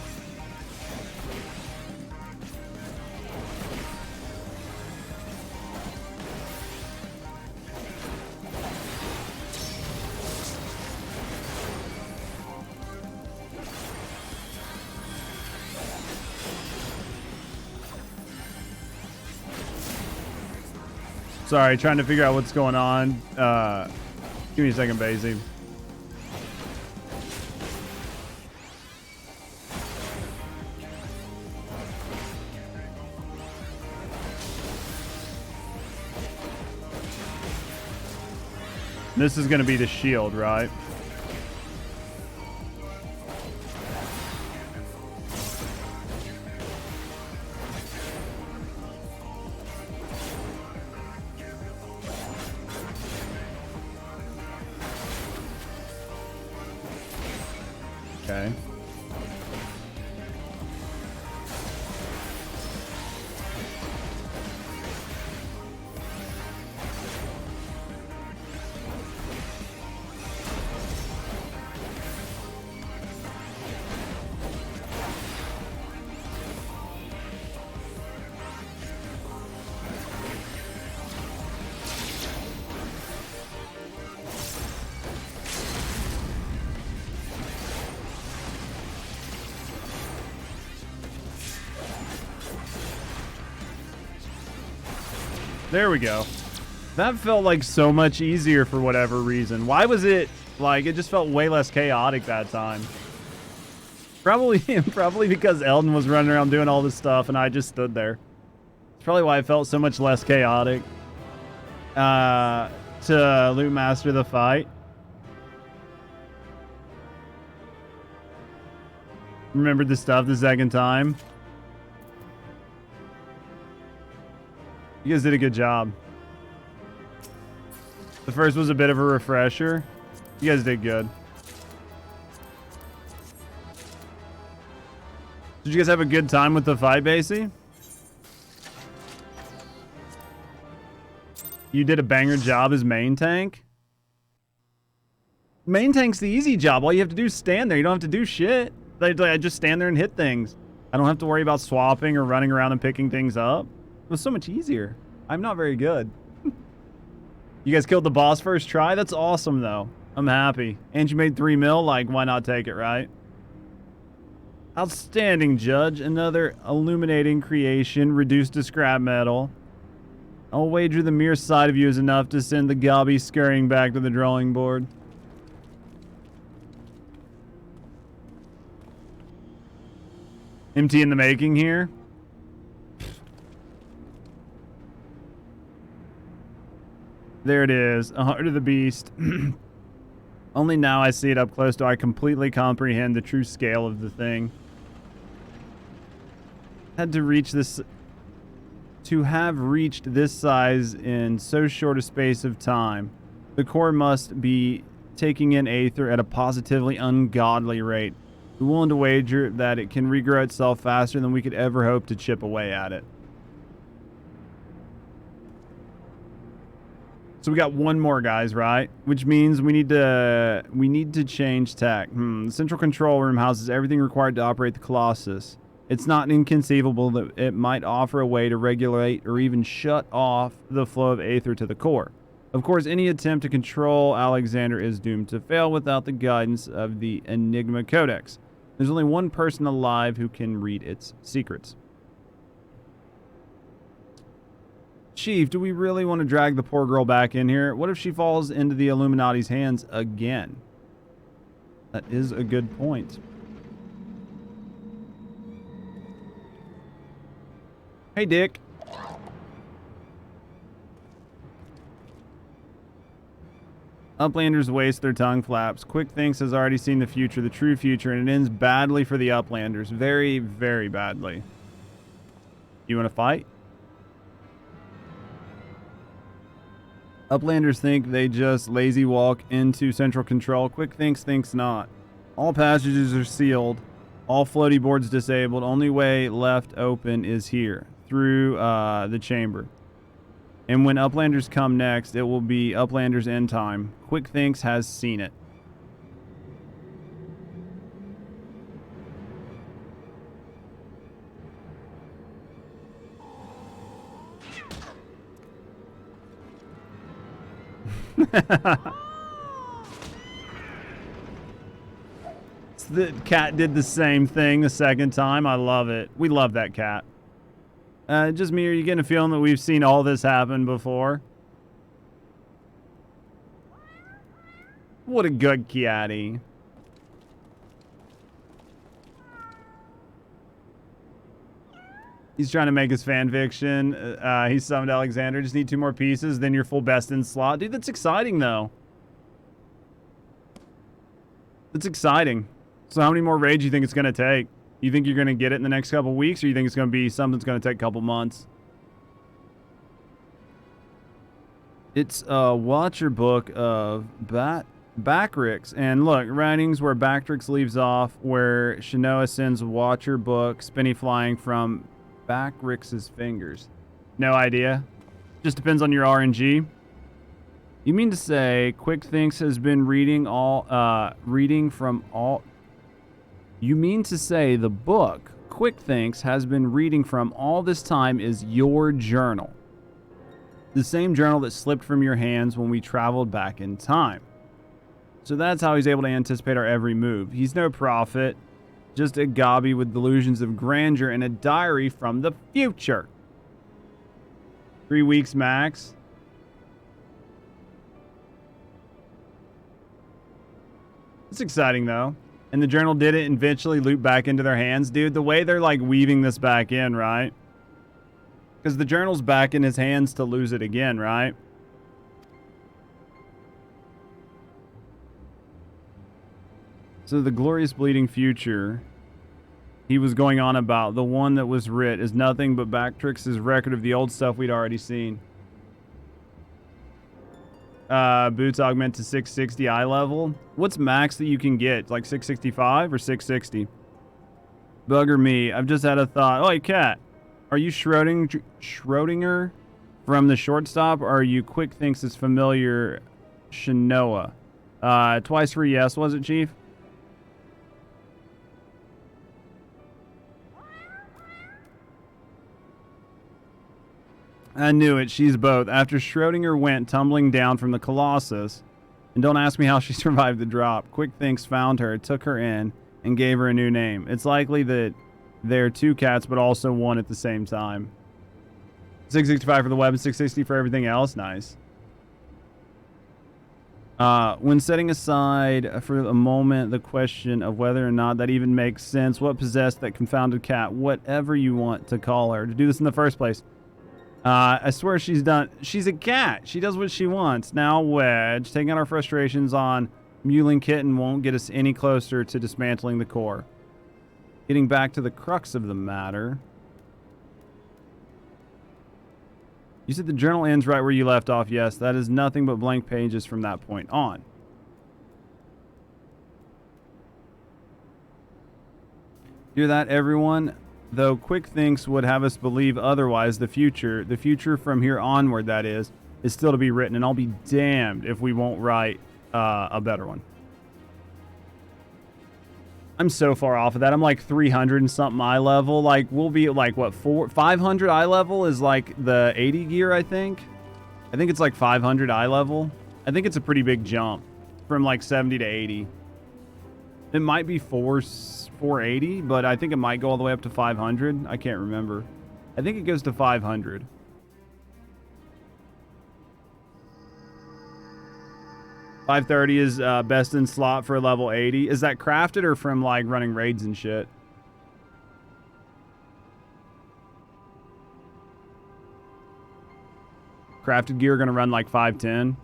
Sorry, trying to figure out what's going on. Give me a second, Basie. This is going to be the shield, right? Okay. There we go. That felt like so much easier for whatever reason. Why was it like it just felt way less chaotic that time? Probably because Eldon was running around doing all this stuff and I just stood there. It's probably why it felt so much less chaotic. To loot master the fight. Remembered the stuff the second time. You guys did a good job. The first was a bit of a refresher. You guys did good. Did you guys have a good time with the fight, Basie? You did a banger job as main tank? Main tank's the easy job. All you have to do is stand there. You don't have to do shit. I just stand there and hit things. I don't have to worry about swapping or running around and picking things up. It was so much easier. I'm not very good. You guys killed the boss first try? That's awesome, though. I'm happy. And you made 3 mil? Like, why not take it, right? Outstanding, Judge. Another illuminating creation, reduced to scrap metal. I'll wager the mere sight of you is enough to send the gobby scurrying back to the drawing board. MT in the making here. There it is, a Heart of the Beast. Only now I see it up close do I completely comprehend the true scale of the thing. Had to reach this... To have reached this size in so short a space of time, the core must be taking in Aether at a positively ungodly rate. We're willing to wager that it can regrow itself faster than we could ever hope to chip away at it. So we got one more, guys, right? Which means we need to change tack. The central control room houses everything required to operate the Colossus. It's not inconceivable that it might offer a way to regulate or even shut off the flow of Aether to the core. Of course, any attempt to control Alexander is doomed to fail without the guidance of the Enigma Codex. There's only one person alive who can read its secrets. Chief, do we really want to drag the poor girl back in here? What if she falls into the Illuminati's hands again? That is a good point. Hey, Dick. Uplanders waste their tongue flaps. Quick Thinks has already seen the future, the true future, and it ends badly for the Uplanders. Very, very badly. You want to fight? Uplanders think they just lazy walk into central control. Quick Thinks not. All passages are sealed. All floaty boards disabled. Only way left open is here, through the chamber. And when Uplanders come next, it will be Uplanders end time. Quick Thinks has seen it. The cat did the same thing the second time. I love it. We love that cat. Just me, are you getting a feeling that we've seen all this happen before? What a good catty. He's trying to make his fan fiction. He summoned Alexander. Just need 2 more pieces, then you're full best in slot. Dude, that's exciting, though. That's exciting. So how many more raids do you think it's going to take? You think you're going to get it in the next couple weeks, or you think it's going to be something that's going to take a couple months? It's a Watcher book of Bactrix. And look, writings where Bactrix leaves off, where Shinoa sends Watcher book spinny flying from Bactrix's fingers. No idea. Just depends on your RNG. You mean to say Quick Thinks has been reading from all... You mean to say the book Quick Thinks has been reading from all this time is your journal. The same journal that slipped from your hands when we traveled back in time. So that's how he's able to anticipate our every move. He's no prophet, just a gobby with delusions of grandeur and a diary from the future. 3 weeks max. It's exciting though. And the journal did it and eventually loop back into their hands. Dude, the way they're like weaving this back in, right? Because the journal's back in his hands to lose it again, right? So the glorious bleeding future he was going on about, the one that was writ, is nothing but Bactrix's record of the old stuff we'd already seen. Boots augment to 660 eye level. What's max that you can get? Like 665 or 660? Bugger me. I've just had a thought. Oh, hey, Cat. Are you Schrodinger from the shortstop, or are you Quick Thinks' familiar Shinoa? Twice for yes, was it, Chief? I knew it. She's both. After Schrodinger went tumbling down from the Colossus, and don't ask me how she survived the drop, Quick Thinks found her, took her in, and gave her a new name. It's likely that they're two cats, but also one at the same time. 665 for the web and 660 for everything else. Nice. When setting aside for a moment the question of whether or not that even makes sense, what possessed that confounded cat, whatever you want to call her, to do this in the first place? I swear she's a cat. She does what she wants. Now, Wedge, taking out our frustrations on Mewling Kitten won't get us any closer to dismantling the core. Getting back to the crux of the matter. You said the journal ends right where you left off. Yes, that is nothing but blank pages from that point on. Hear that, everyone? Though Quick Thinks would have us believe otherwise, the future from here onward, that is still to be written, and I'll be damned if we won't write a better one. I'm so far off of that. I'm like 300 and something eye level. Like, we'll be at like, what, 500 eye level is like the 80 gear, I think. I think it's like 500 eye level. I think it's a pretty big jump from like 70 to 80. It might be 480, but I think it might go all the way up to 500. I can't remember. I think it goes to 500. $530 is best in slot for level 80. Is that crafted or from like running raids and shit? Crafted gear gonna run like 510.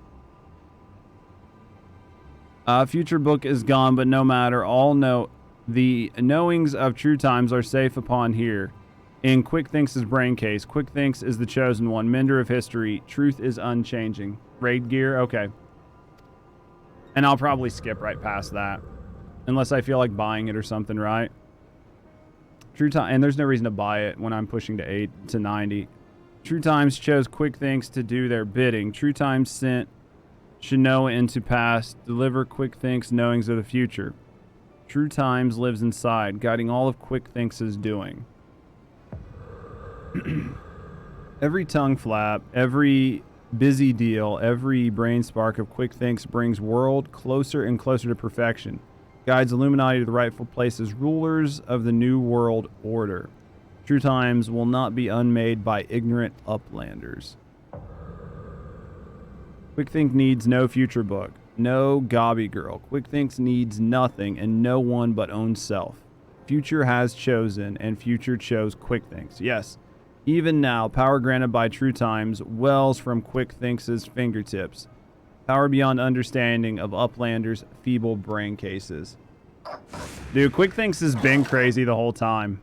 Future book is gone, but no matter. All know the knowings of true times are safe upon here. In Quick Thinks' brain case. Quick Thinks is the chosen one, mender of history. Truth is unchanging. Raid gear, okay. And I'll probably skip right past that, unless I feel like buying it or something, right? True time, and there's no reason to buy it when I'm pushing to 8 to 90. True Times chose Quick Thinks to do their bidding. True Times sent Shinoa into past, deliver Quick Thinks knowings of the future. True Times lives inside, guiding all of Quick Thinks' doing. Every tongue flap, every busy deal, every brain spark of Quick Thinks brings world closer and closer to perfection. Guides Illuminati to the rightful place as rulers of the new world order. True Times will not be unmade by ignorant uplanders. Quick Think needs no future book, no gobby girl. Quick Thinks needs nothing and no one but own self. Future has chosen, and future chose Quick Thinks. Yes, even now, power granted by True Times wells from Quick Thinks' fingertips. Power beyond understanding of uplanders' feeble brain cases. Dude, Quick Thinks has been crazy the whole time.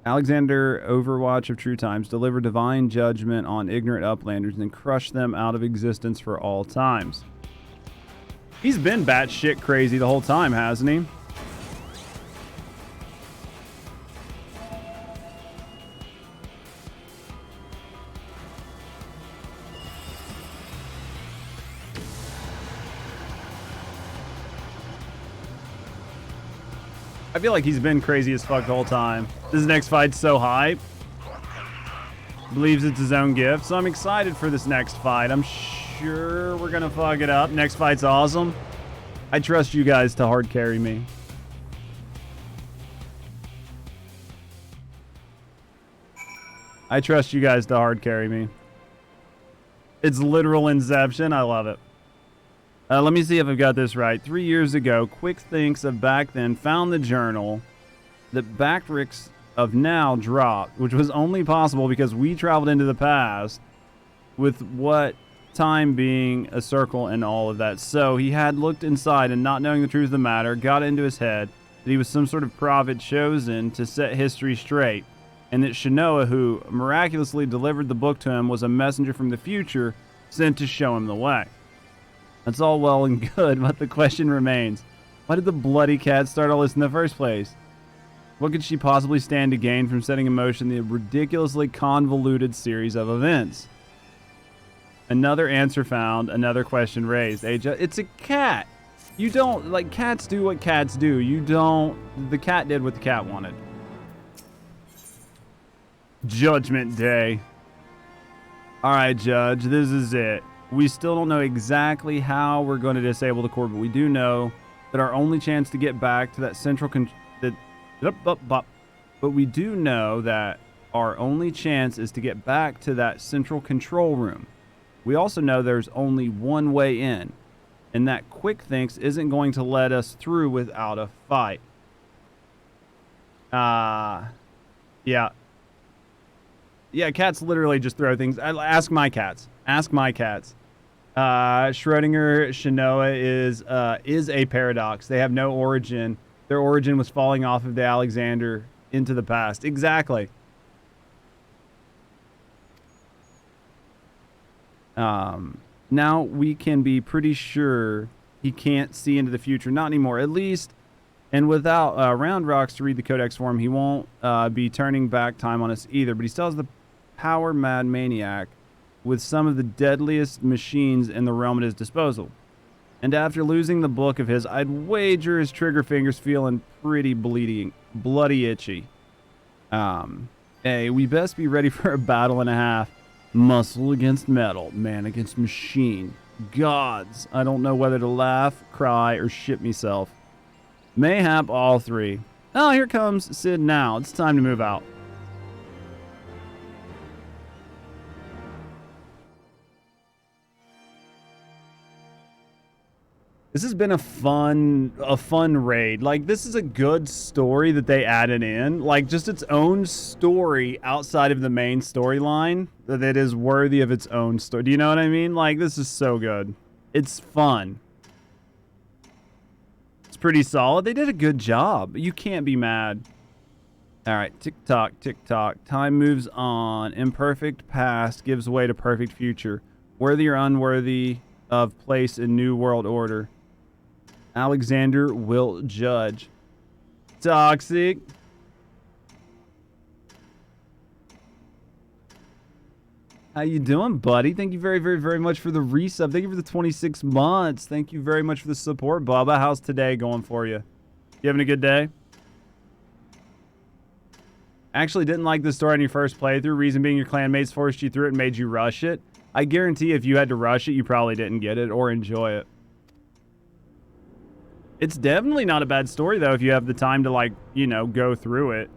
Alexander, Overwatch of True Times, deliver divine judgment on ignorant uplanders and crush them out of existence for all times. He's been batshit crazy the whole time, hasn't he? I feel like he's been crazy as fuck the whole time. This next fight's so hype. Believes it's his own gift. So I'm excited for this next fight. I'm sure we're going to fuck it up. Next fight's awesome. I trust you guys to hard carry me. I trust you guys to hard carry me. It's literal Inception. I love it. Let me see if I've got this right. 3 years ago, Quick Thinks of back then found the journal that Bactrix of now dropped, which was only possible because we traveled into the past with what time being a circle and all of that. So he had looked inside and, not knowing the truth of the matter, got into his head that he was some sort of prophet chosen to set history straight, and that Shinoa, who miraculously delivered the book to him, was a messenger from the future sent to show him the way. That's all well and good, but the question remains, why did the bloody cat start all this in the first place? What could she possibly stand to gain from setting in motion the ridiculously convoluted series of events? Another answer found, another question raised. It's a cat. You don't, like, cats do what cats do. You don't, the cat did what the cat wanted. Judgment Day. All right, Judge, this is it. We still don't know exactly how we're going to disable the core, but we do know that our only chance to get back to that central but we do know that our only chance is to get back to that central control room. We also know there's only one way in, and that Quick Thinks isn't going to let us through without a fight. Yeah. Yeah, cats literally just throw things. Ask my cats. Ask my cats. Schrodinger Shinoa is a paradox. They have no origin. Their origin was falling off of the Alexander into the past. Exactly. Now we can be pretty sure he can't see into the future. Not anymore, at least. And without Round Rocks to read the Codex for him, he won't be turning back time on us either. But he still has the power mad maniac with some of the deadliest machines in the realm at his disposal. And after losing the book of his, I'd wager his trigger fingers feeling pretty bloody itchy. Hey, we best be ready for a battle and a half. Muscle against metal, man against machine. Gods, I don't know whether to laugh, cry, or shit myself. Mayhap all three. Oh, here comes Sid now. It's time to move out. This has been a fun raid. Like, this is a good story that they added in. Like, just its own story outside of the main storyline that is worthy of its own story. Do you know what I mean? Like, this is so good. It's fun. It's pretty solid. They did a good job. You can't be mad. All right, tick-tock, tick-tock. Time moves on. Imperfect past gives way to perfect future. Worthy or unworthy of place in New World Order. Alexander will judge. Toxic. How you doing, buddy? Thank you very, very, very much for the resub. Thank you for the 26 months. Thank you very much for the support, Bubba. How's today going for you? You having a good day? Actually didn't like the story on your first playthrough. Reason being your clanmates forced you through it and made you rush it. I guarantee if you had to rush it, you probably didn't get it or enjoy it. It's definitely not a bad story, though, if you have the time to, like, you know, go through it.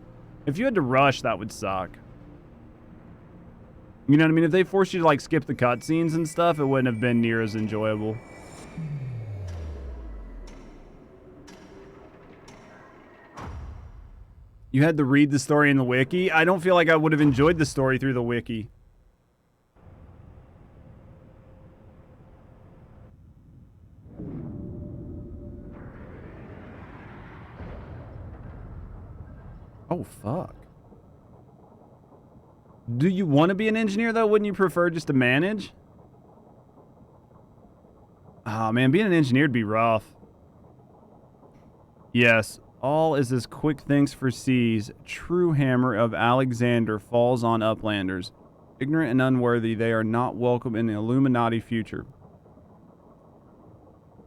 If you had to rush, that would suck. You know what I mean? If they forced you to, like, skip the cutscenes and stuff, it wouldn't have been near as enjoyable. You had to read the story in the wiki? I don't feel like I would have enjoyed the story through the wiki. Oh, fuck. Do you want to be an engineer, though? Wouldn't you prefer just to manage? Oh, man, being an engineer would be rough. Yes, all is as Quick Thinks foresees. True hammer of Alexander falls on Uplanders. Ignorant and unworthy, they are not welcome in the Illuminati future.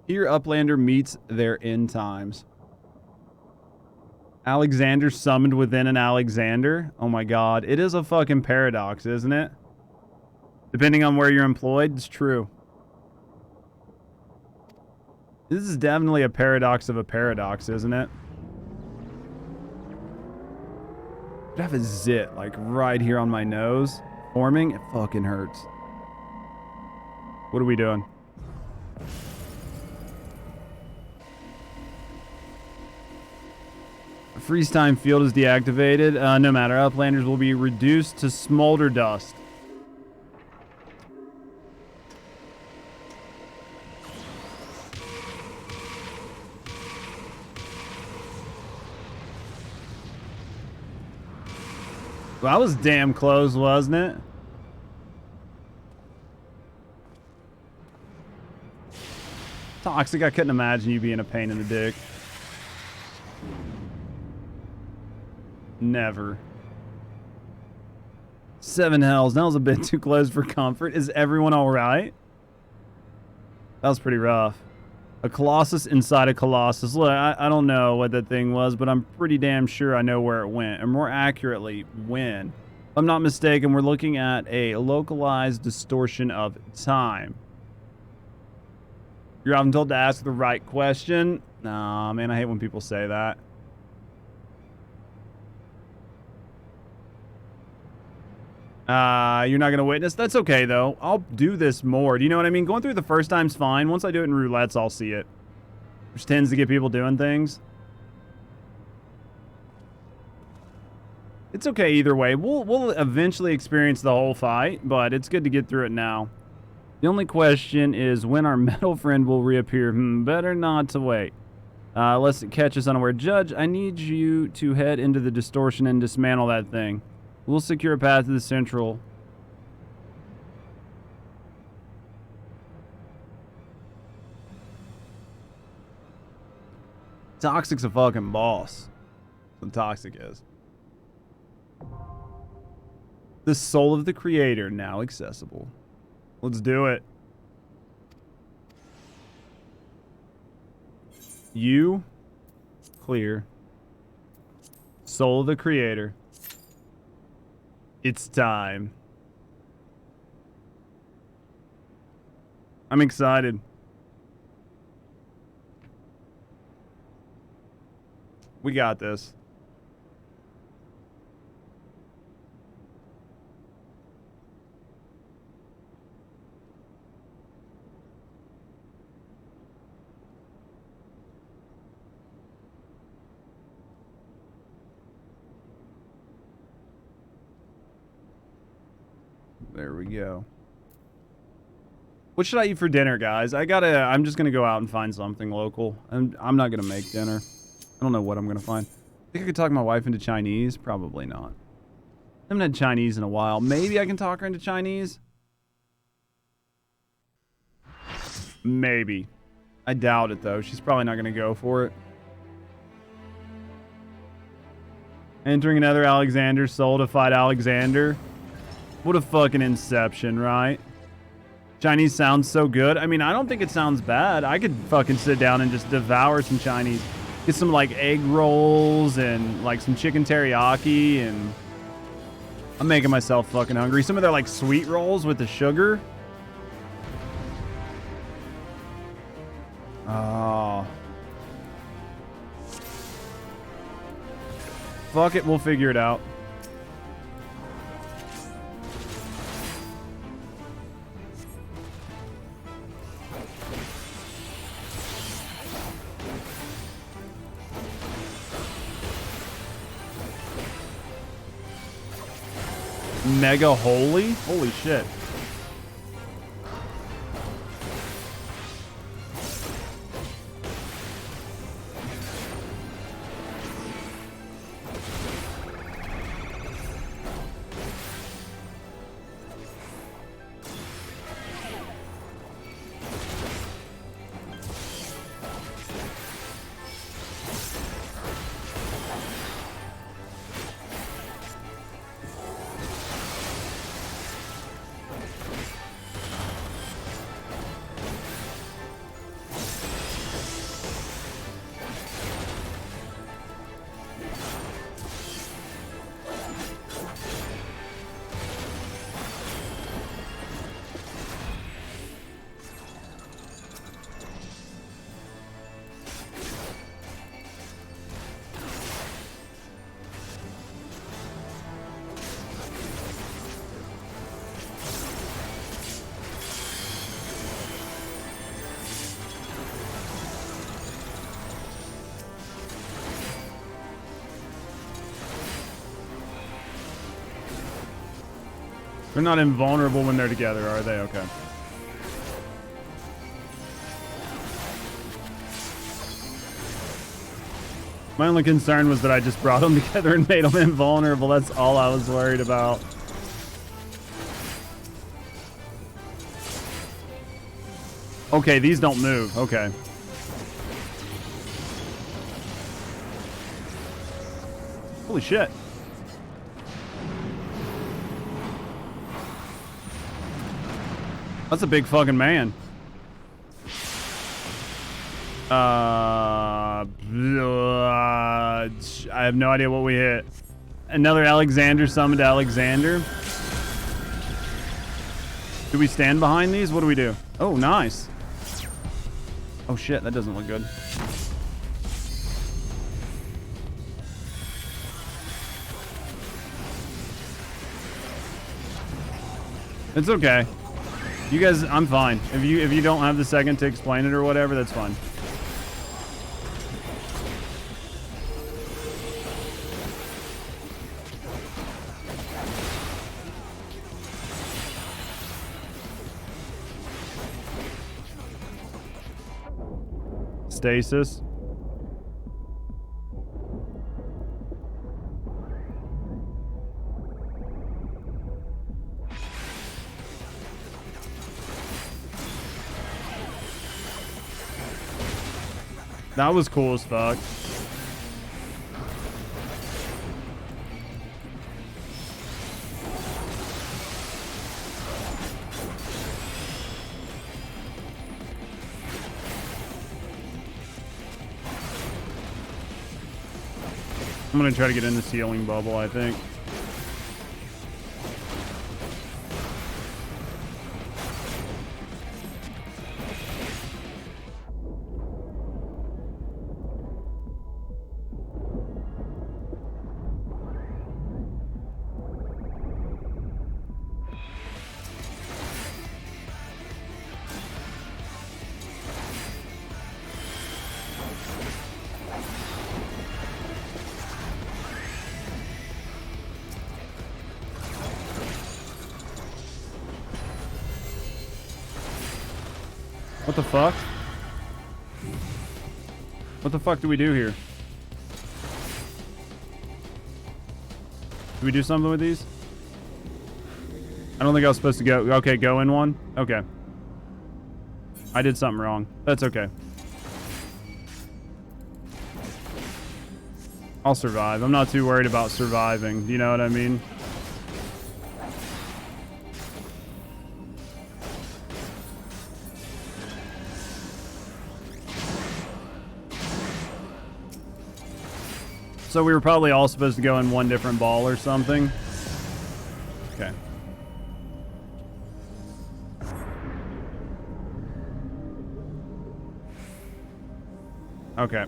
Here, Uplander meets their end times. Alexander summoned within an Alexander. Oh my god. It is a fucking paradox, isn't it? Depending on where you're employed, it's true. This is definitely a paradox of a paradox, isn't it? I have a zit like right here on my nose forming. It fucking hurts. What are we doing? A freeze time field is deactivated. No matter. Uplanders will be reduced to smolder dust. Well, that was damn close, wasn't it? Toxic, I couldn't imagine you being a pain in the dick. Never. 7 hells. That was a bit too close for comfort. Is everyone alright? That was pretty rough. A Colossus inside a Colossus. Look, I don't know what that thing was, but I'm pretty damn sure I know where it went. Or more accurately, when. If I'm not mistaken, we're looking at a localized distortion of time. You're often told to ask the right question. Nah, man, I hate when people say that. You're not going to witness? That's okay, though. I'll do this more. Do you know what I mean? Going through the first time's fine. Once I do it in roulettes, I'll see it. Which tends to get people doing things. It's okay either way. We'll eventually experience the whole fight, but it's good to get through it now. The only question is when our metal friend will reappear. Better not to wait. Unless it catches unaware. Judge, I need you to head into the distortion and dismantle that thing. We'll secure a path to the central. Toxic's a fucking boss. That's what Toxic is. The soul of the creator now accessible. Let's do it. You clear. Soul of the creator. It's time. I'm excited. We got this. There we go. What should I eat for dinner, guys? I'm just gonna go out and find something local. I'm not gonna make dinner. I don't know what I'm gonna find. Think I could talk my wife into Chinese? Probably not. I haven't had Chinese in a while. Maybe I can talk her into Chinese? Maybe. I doubt it, though. She's probably not gonna go for it. Entering another Alexander's soul to fight Alexander. What a fucking inception, right? Chinese sounds so good. I mean, I don't think it sounds bad. I could fucking sit down and just devour some Chinese. Get some, like, egg rolls and, like, some chicken teriyaki, and I'm making myself fucking hungry. Some of their, like, sweet rolls with the sugar. Oh. Fuck it, we'll figure it out. Mega holy? Holy shit. They're not invulnerable when they're together, are they? Okay. My only concern was that I just brought them together and made them invulnerable. That's all I was worried about. Okay, these don't move. Okay. Holy shit. That's a big fucking man. I have no idea what we hit. Another Alexander summoned Alexander. Do we stand behind these? What do we do? Oh, nice. Oh shit, that doesn't look good. It's okay. You guys, I'm fine. If you don't have the second to explain it or whatever, that's fine. Stasis. That was cool as fuck. I'm gonna try to get in the ceiling bubble, I think. What the fuck? What the fuck do we do here? Do we do something with these? I don't think I was supposed to go. Okay, go in one. Okay. I did something wrong. That's okay. I'll survive. I'm not too worried about surviving. Do you know what I mean? So we were probably all supposed to go in one different ball or something. Okay. Okay.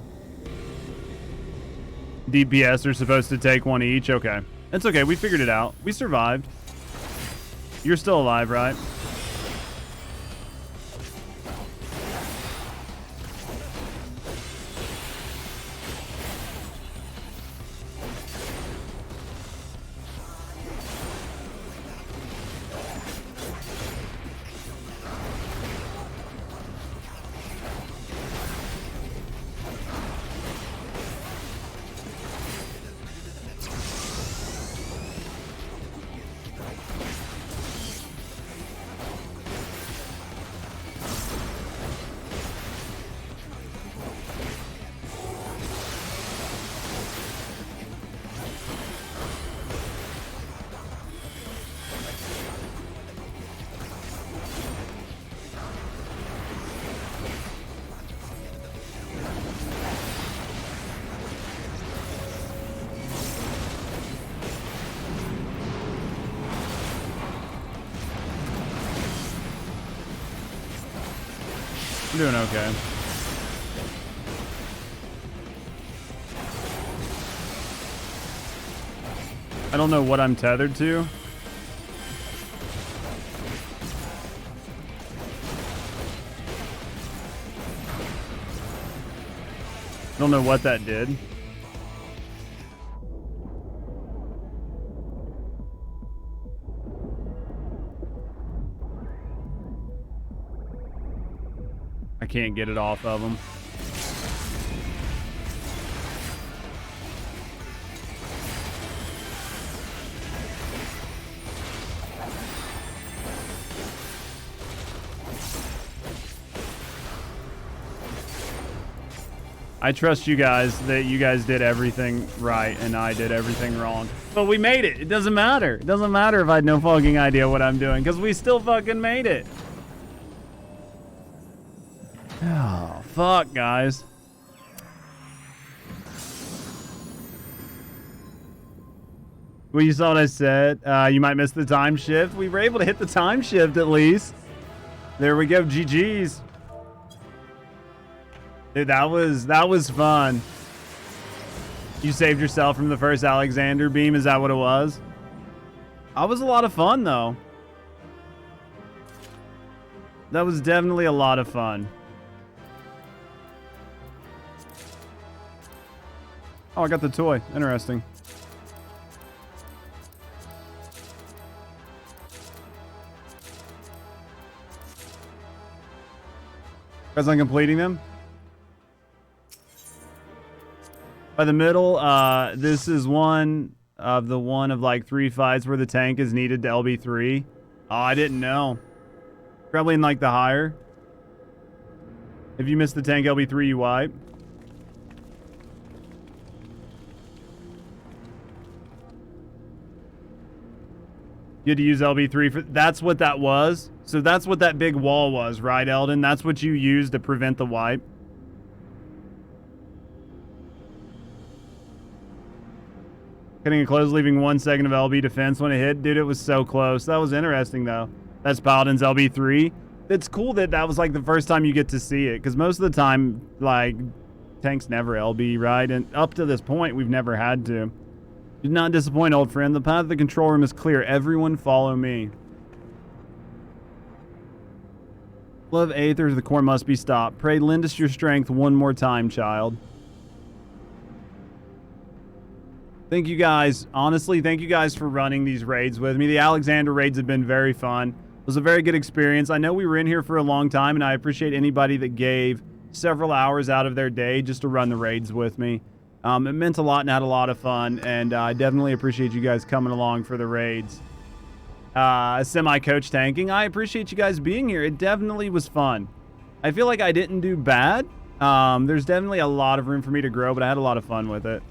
DPS are supposed to take one each. Okay. It's okay. We figured it out. We survived. You're still alive, right? I'm doing okay. I don't know what I'm tethered to. I don't know what that did. I can't get it off of him. I trust you guys that you guys did everything right and I did everything wrong. But we made it. It doesn't matter. It doesn't matter if I had no fucking idea what I'm doing because we still fucking made it. Oh, fuck, guys. Well, you saw what I said. You might miss the time shift. We were able to hit the time shift at least. There we go. GG's. Dude, that was fun. You saved yourself from the first Alexander beam. Is that what it was? That was a lot of fun, though. That was definitely a lot of fun. Oh, I got the toy. Interesting. Guys, I'm completing them. By the middle, this is one of like 3 fights where the tank is needed to LB3. Oh, I didn't know. Probably in like the higher. If you miss the tank LB3, you wipe. You had to use LB3 for... That's what that was. So that's what that big wall was, right, Eldon? That's what you used to prevent the wipe. Cutting it close, leaving 1 second of LB defense when it hit. Dude, it was so close. That was interesting, though. That's Paladin's LB3. It's cool that that was, like, the first time you get to see it. Because most of the time, like, tanks never LB, right? And up to this point, we've never had to. Do not disappoint, old friend. The path of the control room is clear. Everyone follow me. Love Aether, the core must be stopped. Pray, lend us your strength one more time, child. Thank you guys. Honestly, thank you guys for running these raids with me. The Alexander raids have been very fun. It was a very good experience. I know we were in here for a long time, and I appreciate anybody that gave several hours out of their day just to run the raids with me. It meant a lot and had a lot of fun, and I definitely appreciate you guys coming along for the raids. Semi-coach tanking. I appreciate you guys being here. It definitely was fun. I feel like I didn't do bad. There's definitely a lot of room for me to grow, but I had a lot of fun with it.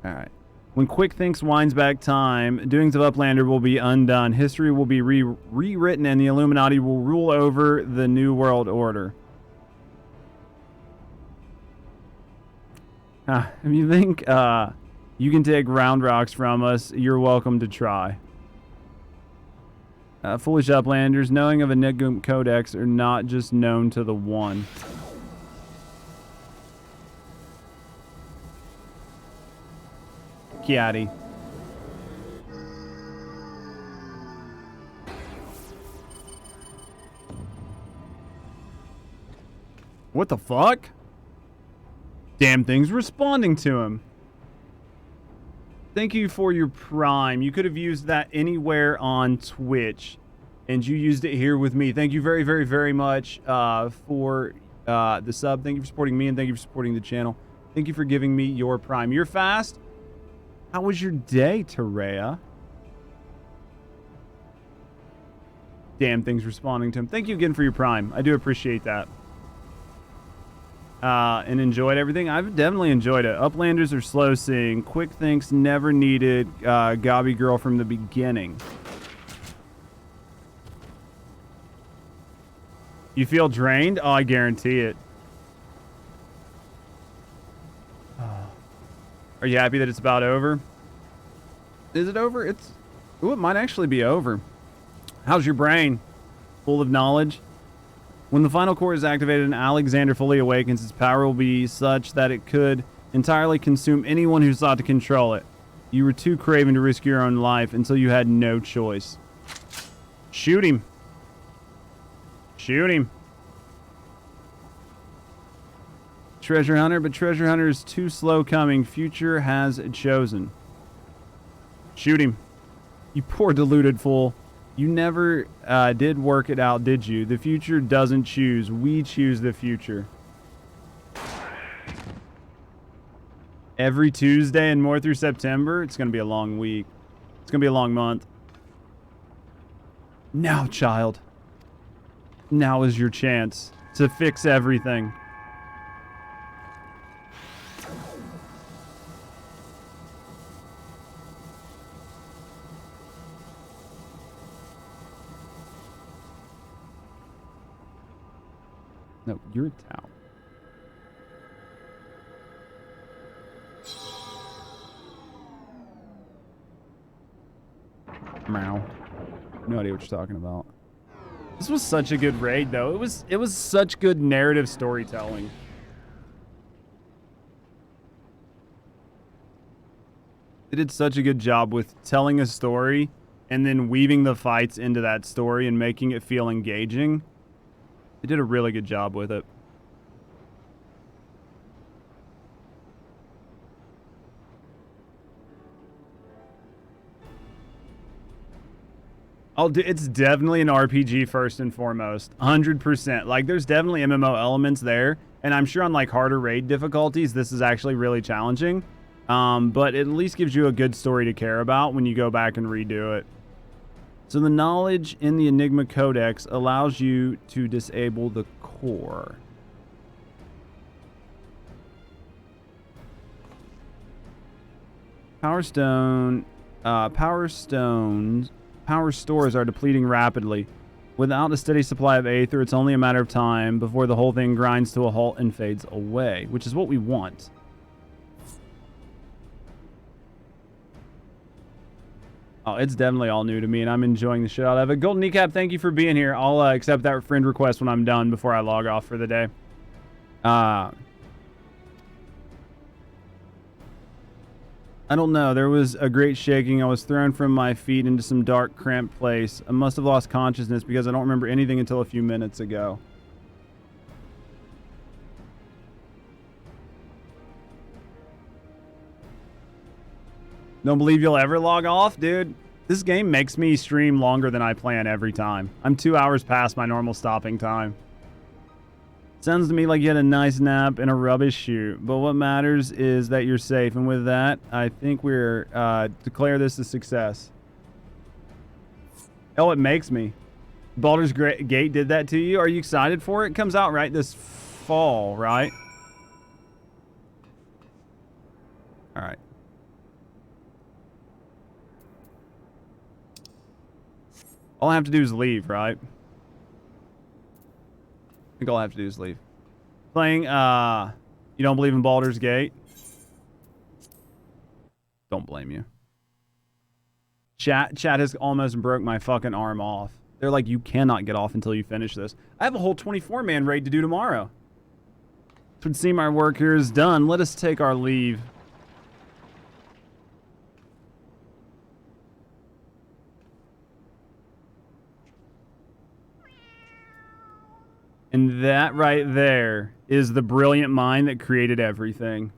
All right. When Quick Thinks winds back time, doings of Uplander will be undone. History will be rewritten, and the Illuminati will rule over the New World Order. If you think you can take round rocks from us, you're welcome to try. Foolish Uplanders, knowing of Enigma Codex are not just known to the one. Kiati. What the fuck? Damn thing's responding to him. Thank you for your Prime. You could have used that anywhere on Twitch, and you used it here with me. Thank you very, very, very much for the sub. Thank you for supporting me, and thank you for supporting the channel. Thank you for giving me your Prime. You're fast. How was your day, Terea? Damn thing's responding to him. Thank you again for your Prime. I do appreciate that. And enjoyed everything. I've definitely enjoyed it. Uplanders are slow seeing. Quick Thinks never needed Gobby Girl from the beginning. You feel drained? Oh, I guarantee it. Are you happy that it's about over? Is it over? Ooh, it might actually be over. How's your brain? Full of knowledge? When the final core is activated and Alexander fully awakens, its power will be such that it could entirely consume anyone who sought to control it. You were too craven to risk your own life until you had no choice. Shoot him. Shoot him. Treasure Hunter, but Treasure Hunter is too slow coming. Future has chosen. Shoot him. You poor deluded fool. You never did work it out, did you? The future doesn't choose. We choose the future. Every Tuesday and more through September? It's going to be a long week. It's going to be a long month. Now, child. Now is your chance to fix everything. No, you're a Tau. Meow. No idea what you're talking about. This was such a good raid, though. It was such good narrative storytelling. They did such a good job with telling a story and then weaving the fights into that story and making it feel engaging. They did a really good job with it. It's definitely an RPG first and foremost. 100%. Like, there's definitely MMO elements there. And I'm sure on, like, harder raid difficulties, this is actually really challenging. But it at least gives you a good story to care about when you go back and redo it. So the knowledge in the Enigma Codex allows you to disable the core. Power stores are depleting rapidly. Without a steady supply of Aether, it's only a matter of time before the whole thing grinds to a halt and fades away, which is what we want. Oh, it's definitely all new to me, and I'm enjoying the shit out of it. Golden Kneecap, thank you for being here. I'll accept that friend request when I'm done before I log off for the day. I don't know. There was a great shaking. I was thrown from my feet into some dark, cramped place. I must have lost consciousness because I don't remember anything until a few minutes ago. Don't believe you'll ever log off? Dude, this game makes me stream longer than I plan every time. I'm 2 hours past my normal stopping time. Sounds to me like you had a nice nap and a rubbish shoot, but what matters is that you're safe, and with that, I think we're declare this a success. Oh, it makes me. Baldur's Gate did that to you? Are you excited for it? It comes out right this fall, right? All right. All I have to do is leave, right? I think all I have to do is leave. Playing, you don't believe in Baldur's Gate? Don't blame you. Chat has almost broke my fucking arm off. They're like, you cannot get off until you finish this. I have a whole 24-man raid to do tomorrow. It would seem our work here is done. Let us take our leave. And that right there is the brilliant mind that created everything.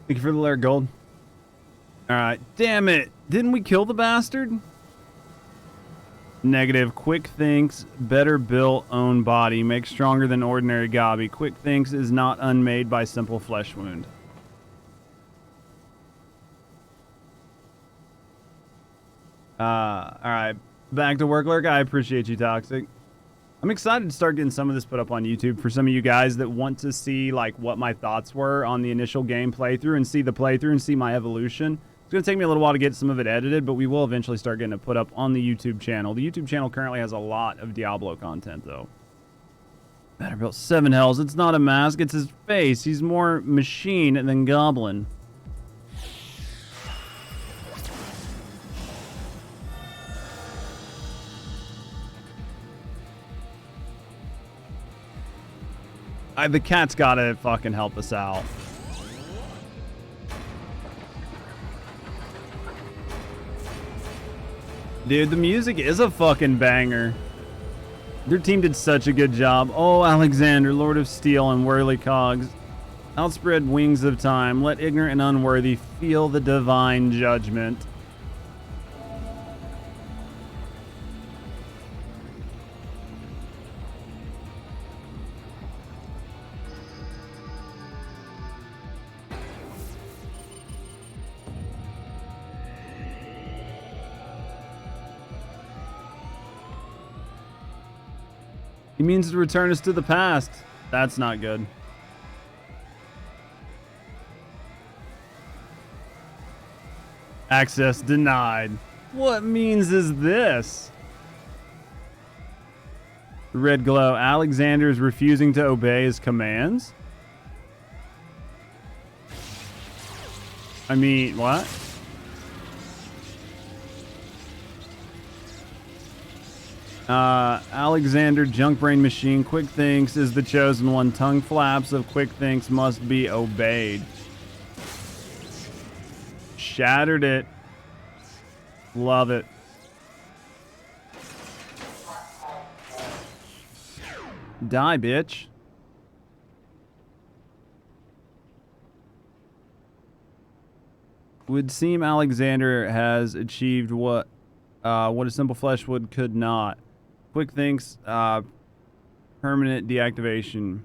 Thank you for the layer gold. Alright, damn it. Didn't we kill the bastard? Negative. Quick thinks, better built own body, makes stronger than ordinary gobby. Quick thinks is not unmade by simple flesh wound. Alright. Back to work, Lurk. I appreciate you, Toxic. I'm excited to start getting some of this put up on YouTube for some of you guys that want to see like what my thoughts were on the initial game playthrough and see the playthrough and see my evolution. It's going to take me a little while to get some of it edited, but we will eventually start getting it put up on the YouTube channel. The YouTube channel currently has a lot of Diablo content, though. Better built 7 hells. It's not a mask, it's his face. He's more machine than goblin. The cat's gotta fucking help us out. Dude, the music is a fucking banger. Their team did such a good job. Oh, Alexander, Lord of Steel and Whirly Cogs. Outspread wings of time. Let ignorant and unworthy feel the divine judgment. He means to return us to the past. That's not good. Access denied. What means is this? Red glow. Alexander is refusing to obey his commands? I mean, what? Alexander, Junk Brain Machine, Quick Thinks is the chosen one. Tongue flaps of Quick Thinks must be obeyed. Shattered it. Love it. Die, bitch. Would seem Alexander has achieved what a simple flesh would could not. Quick Thinks, permanent deactivation.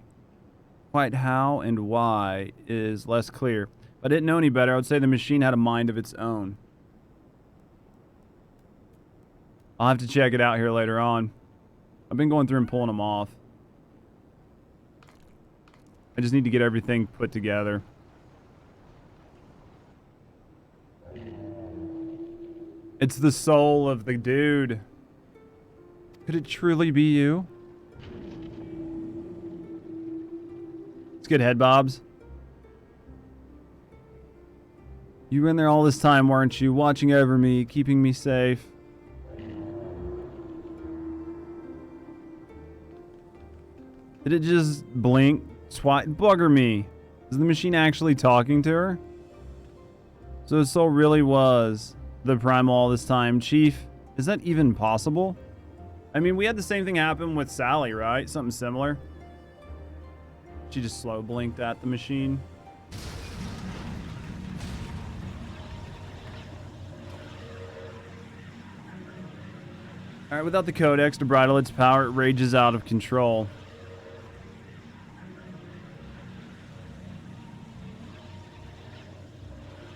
Quite how and why is less clear. If I didn't know any better, I would say the machine had a mind of its own. I'll have to check it out here later on. I've been going through and pulling them off. I just need to get everything put together. It's the soul of the dude. Could it truly be you? It's good, head bobs. You were in there all this time, weren't you? Watching over me, keeping me safe. Did it just blink? Swat? Bugger me. Is the machine actually talking to her? So his soul really was the primal all this time. Chief, is that even possible? I mean, we had the same thing happen with Sally, right? Something similar. She just slow blinked at the machine. Alright, without the codex to bridle its power, it rages out of control.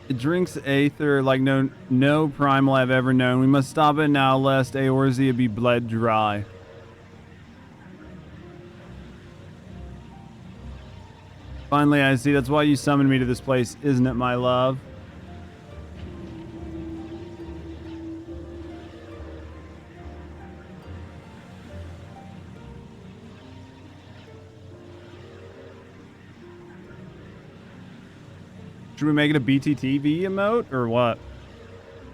It drinks aether like no primal I've ever known. We must stop it now, lest Eorzea be bled dry. Finally, I see. That's why you summoned me to this place, isn't it, my love? Should we make it a BTTV emote or what?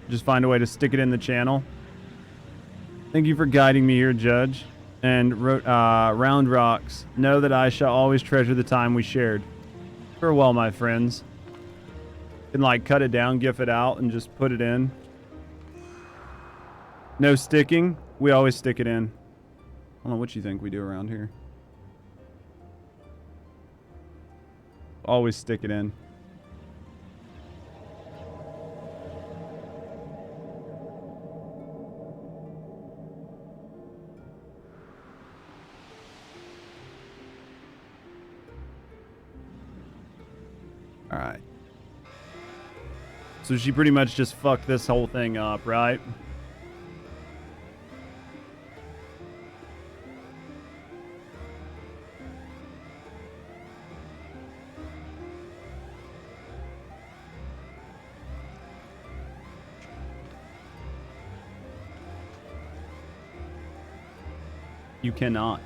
Just find a way to stick it in the channel. Thank you for guiding me here, Judge. And Round Rocks. Know that I shall always treasure the time we shared. Farewell, my friends. Can like cut it down, gif it out, and just put it in. No sticking. We always stick it in. I don't know what you think we do around here. Always stick it in. Alright. So she pretty much just fucked this whole thing up, right? You cannot.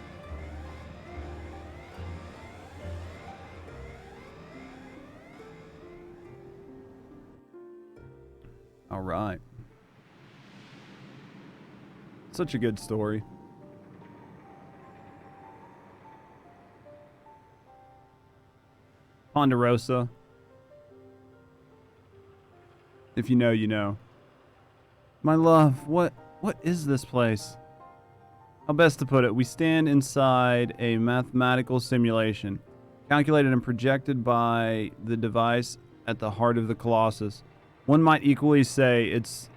All right. Such a good story. Ponderosa. If you know, you know. My love, what What is this place? How best to put it? We stand inside a mathematical simulation, calculated and projected by the device at the heart of the Colossus. One might equally say it's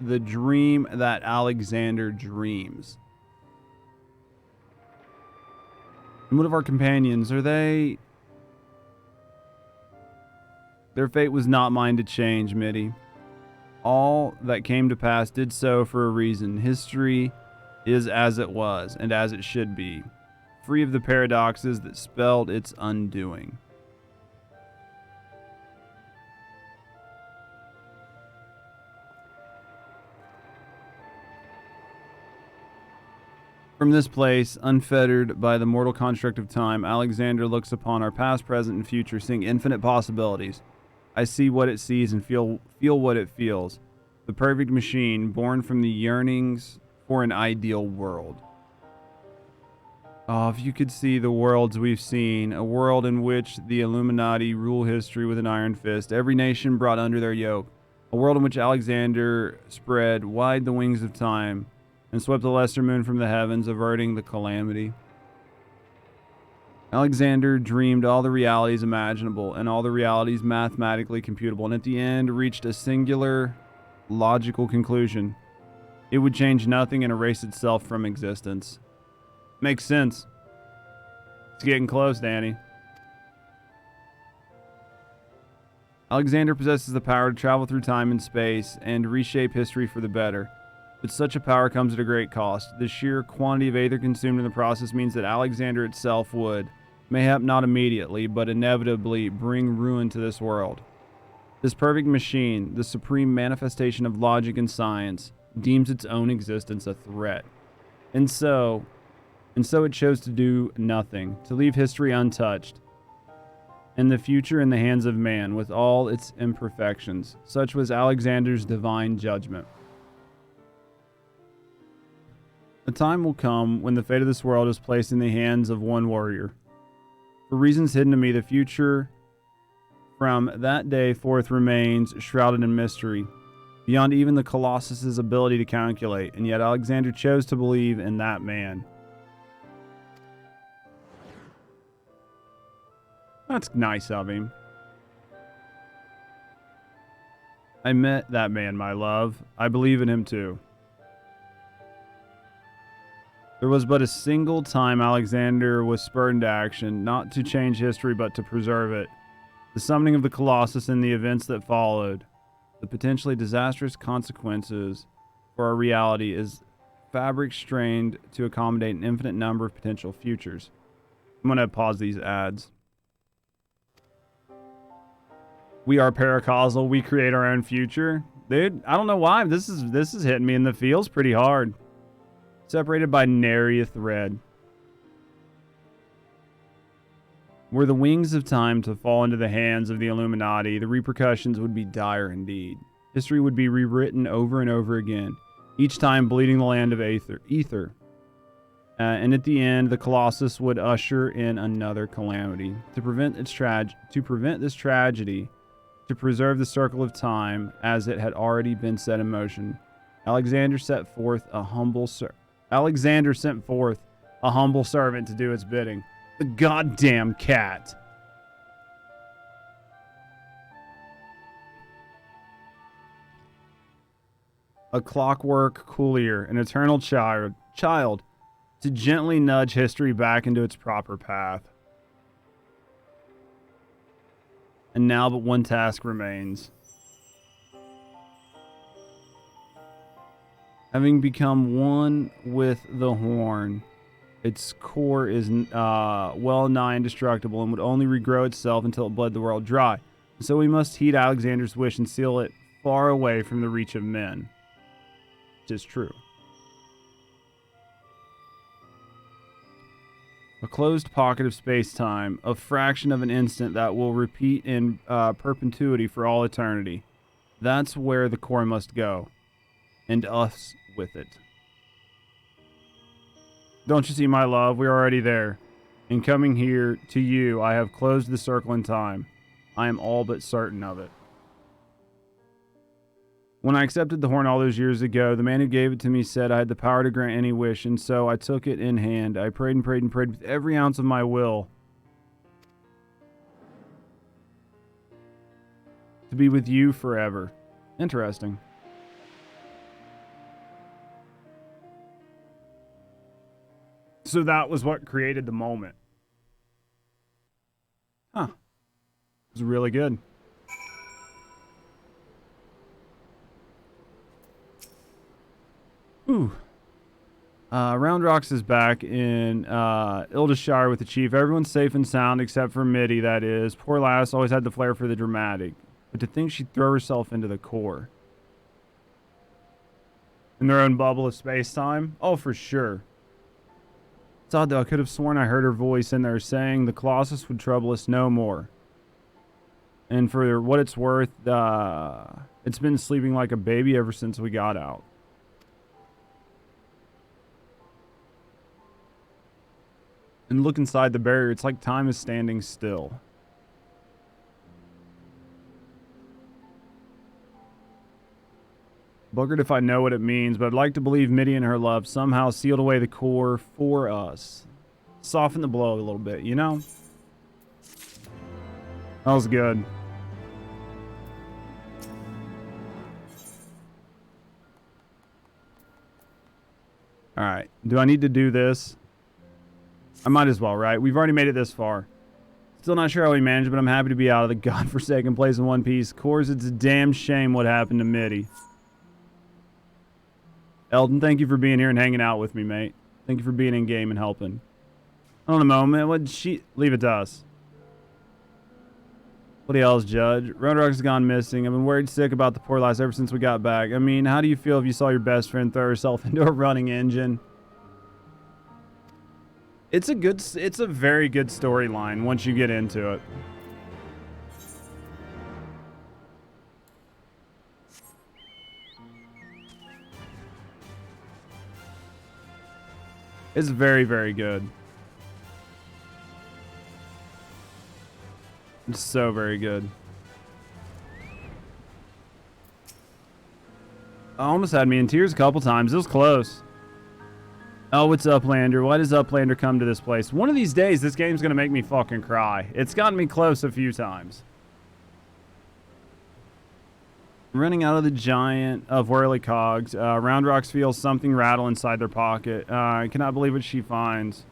the dream that Alexander dreams. And what of our companions? Are they... Their fate was not mine to change, Mitty. All that came to pass did so for a reason. History is as it was, and as it should be, free of the paradoxes that spelled its undoing. From this place, unfettered by the mortal construct of time, Alexander looks upon our past, present, and future, seeing infinite possibilities. I see what it sees and feel what it feels. The perfect machine, born from the yearnings for an ideal world. Oh, if you could see the worlds we've seen, a world in which the Illuminati rule history with an iron fist, every nation brought under their yoke, a world in which Alexander spread wide the wings of time and swept the lesser moon from the heavens, averting the calamity. Alexander dreamed all the realities imaginable and all the realities mathematically computable, and at the end reached a singular, logical conclusion. It would change nothing and erase itself from existence. Makes sense. It's getting close, Danny. Alexander possesses the power to travel through time and space and reshape history for the better. But such a power comes at a great cost. The sheer quantity of aether consumed in the process means that Alexander itself would, mayhap not immediately, but inevitably bring ruin to this world. This perfect machine, the supreme manifestation of logic and science, deems its own existence a threat. And so it chose to do nothing, to leave history untouched, and the future in the hands of man with all its imperfections. Such was Alexander's divine judgment. A time will come when the fate of this world is placed in the hands of one warrior. For reasons hidden to me, the future from that day forth remains shrouded in mystery, beyond even the Colossus's ability to calculate, and yet Alexander chose to believe in that man. That's nice of him. I met that man, my love. I believe in him too. There was but a single time Alexander was spurred into action, not to change history but to preserve it. The summoning of the Colossus and the events that followed. The potentially disastrous consequences for our reality is fabric strained to accommodate an infinite number of potential futures. I'm going to pause these ads. We are paracausal. We create our own future. Dude, I don't know why. This is hitting me in the feels pretty hard. Separated by nary a thread. Were the wings of time to fall into the hands of the Illuminati, the repercussions would be dire indeed. History would be rewritten over and over again, each time bleeding the land of ether. And at the end, the Colossus would usher in another calamity. To prevent this tragedy, to preserve the circle of time as it had already been set in motion, Alexander sent forth a humble servant to do its bidding. The goddamn cat. A clockwork courier, an eternal child, to gently nudge history back into its proper path. And now but one task remains. Having become one with the horn, its core is well nigh indestructible and would only regrow itself until it bled the world dry. And so we must heed Alexander's wish and seal it far away from the reach of men. 'Tis true. A closed pocket of space-time, a fraction of an instant that will repeat in perpetuity for all eternity. That's where the core must go. And us with it. Don't you see, my love? We're already there. In coming here to you, I have closed the circle in time. I am all but certain of it. When I accepted the horn all those years ago, the man who gave it to me said I had the power to grant any wish, and so I took it in hand. I prayed and prayed and prayed with every ounce of my will to be with you forever. Interesting. So that was what created the moment. Huh. It was really good. Ooh. Roundrox is back in Ildashire with the chief. Everyone's safe and sound except for Mitty, that is. Poor lass always had the flair for the dramatic. But to think she'd throw herself into the core. In their own bubble of space-time? Oh, for sure. It's odd though, I could have sworn I heard her voice in there saying the Colossus would trouble us no more. And for what it's worth, it's been sleeping like a baby ever since we got out. And look inside the barrier, it's like time is standing still. Buggered if I know what it means, but I'd like to believe Mitty and her love somehow sealed away the core for us. Soften the blow a little bit, you know? That was good. Alright, do I need to do this? I might as well, right? We've already made it this far. Still not sure how we managed, but I'm happy to be out of the godforsaken place in one piece. Cores, it's a damn shame what happened to Mitty. Eldon, thank you for being here and hanging out with me, mate. Thank you for being in game and helping. I don't know, man. What she... Leave it to us. What else, Judge? Roundrock's gone missing. I've been worried sick about the poor lass ever since we got back. I mean, how do you feel if you saw your best friend throw herself into a running engine? It's a very good storyline once you get into it. It's very, very good. It's so very good. Almost had me in tears a couple times. It was close. Oh, what's Uplander? Why does Uplander come to this place? One of these days, this game's gonna make me fucking cry. It's gotten me close a few times. Running out of the giant of whirly cogs, Roundrox feels something rattle inside their pocket. I cannot believe what she finds.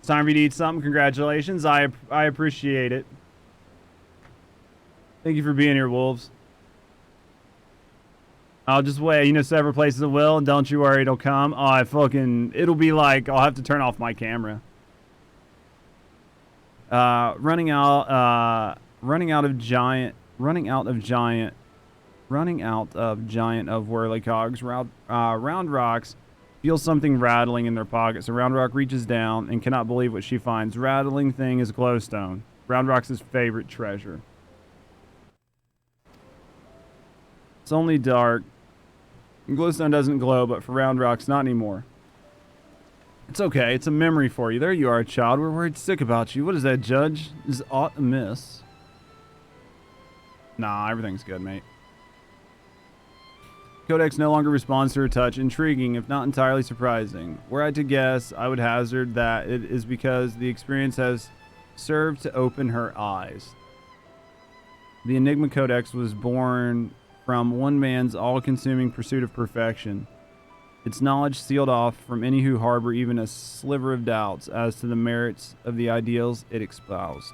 It's time for you to eat something. Congratulations. I appreciate it. Thank you for being here, Wolves. I'll just wait. You know, several places it will, and don't you worry, it'll come. Oh, it'll be like, I'll have to turn off my camera. Running out of giant of whirly cogs. Roundrox feels something rattling in their pocket, so Roundrock reaches down and cannot believe what she finds. Rattling thing is glowstone, Roundrox's favorite treasure. It's only dark. Glowstone doesn't glow, but for Roundrox, not anymore. It's okay. It's a memory for you. There you are, child. We're worried sick about you. What is that, Judge? Is aught amiss? Nah, everything's good, mate. Codex no longer responds to her touch. Intriguing, if not entirely surprising. Were I to guess, I would hazard that it is because the experience has served to open her eyes. The Enigma Codex was born from one man's all-consuming pursuit of perfection. Its knowledge sealed off from any who harbor even a sliver of doubts as to the merits of the ideals it espoused.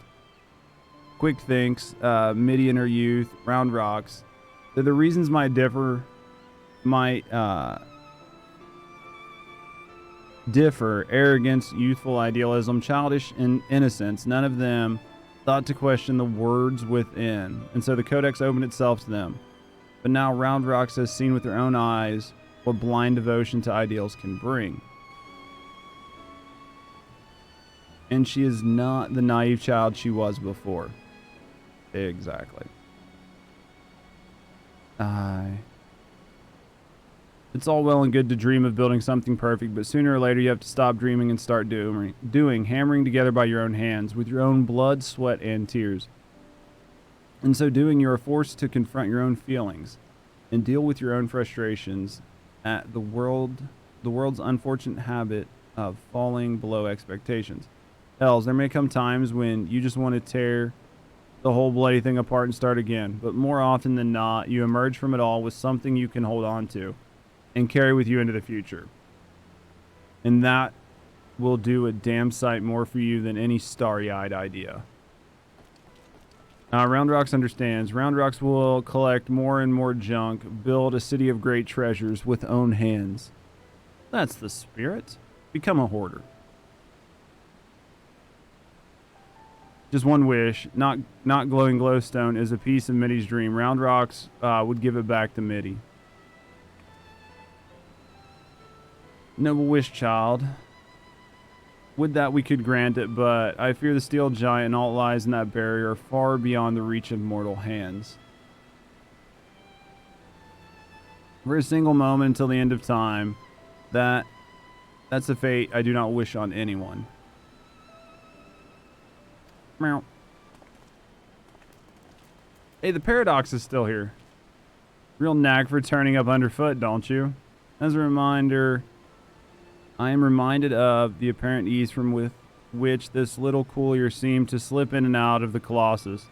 Quick thinks, Mitty in her youth, Roundrox, that the reasons might differ, arrogance, youthful idealism, childish innocence, none of them thought to question the words within, and so the Codex opened itself to them. But now Roundrox has seen with her own eyes what blind devotion to ideals can bring. And she is not the naive child she was before. Exactly. It's all well and good to dream of building something perfect, but sooner or later you have to stop dreaming and start doing, hammering together by your own hands, with your own blood, sweat, and tears. In so doing, you are forced to confront your own feelings. and deal with your own frustrations at the world's unfortunate habit of falling below expectations. Hells, there may come times when you just want to tear the whole bloody thing apart and start again, but more often than not, you emerge from it all with something you can hold on to and carry with you into the future. And that will do a damn sight more for you than any starry-eyed idea. Round Rocks understands. Round Rocks will collect more and more junk, build a city of great treasures with own hands. That's the spirit. Become a hoarder. Just one wish. Not glowing glowstone is a piece of Mitty's dream. Round Rocks would give it back to Mitty. Noble wish, child. Would that we could grant it, but I fear the steel giant and all lies in that barrier are far beyond the reach of mortal hands. For a single moment until the end of time, that's a fate I do not wish on anyone. Meow. Hey, the paradox is still here. Real knack for turning up underfoot, don't you? As a reminder, I am reminded of the apparent ease from with which this little courier seemed to slip in and out of the Colossus.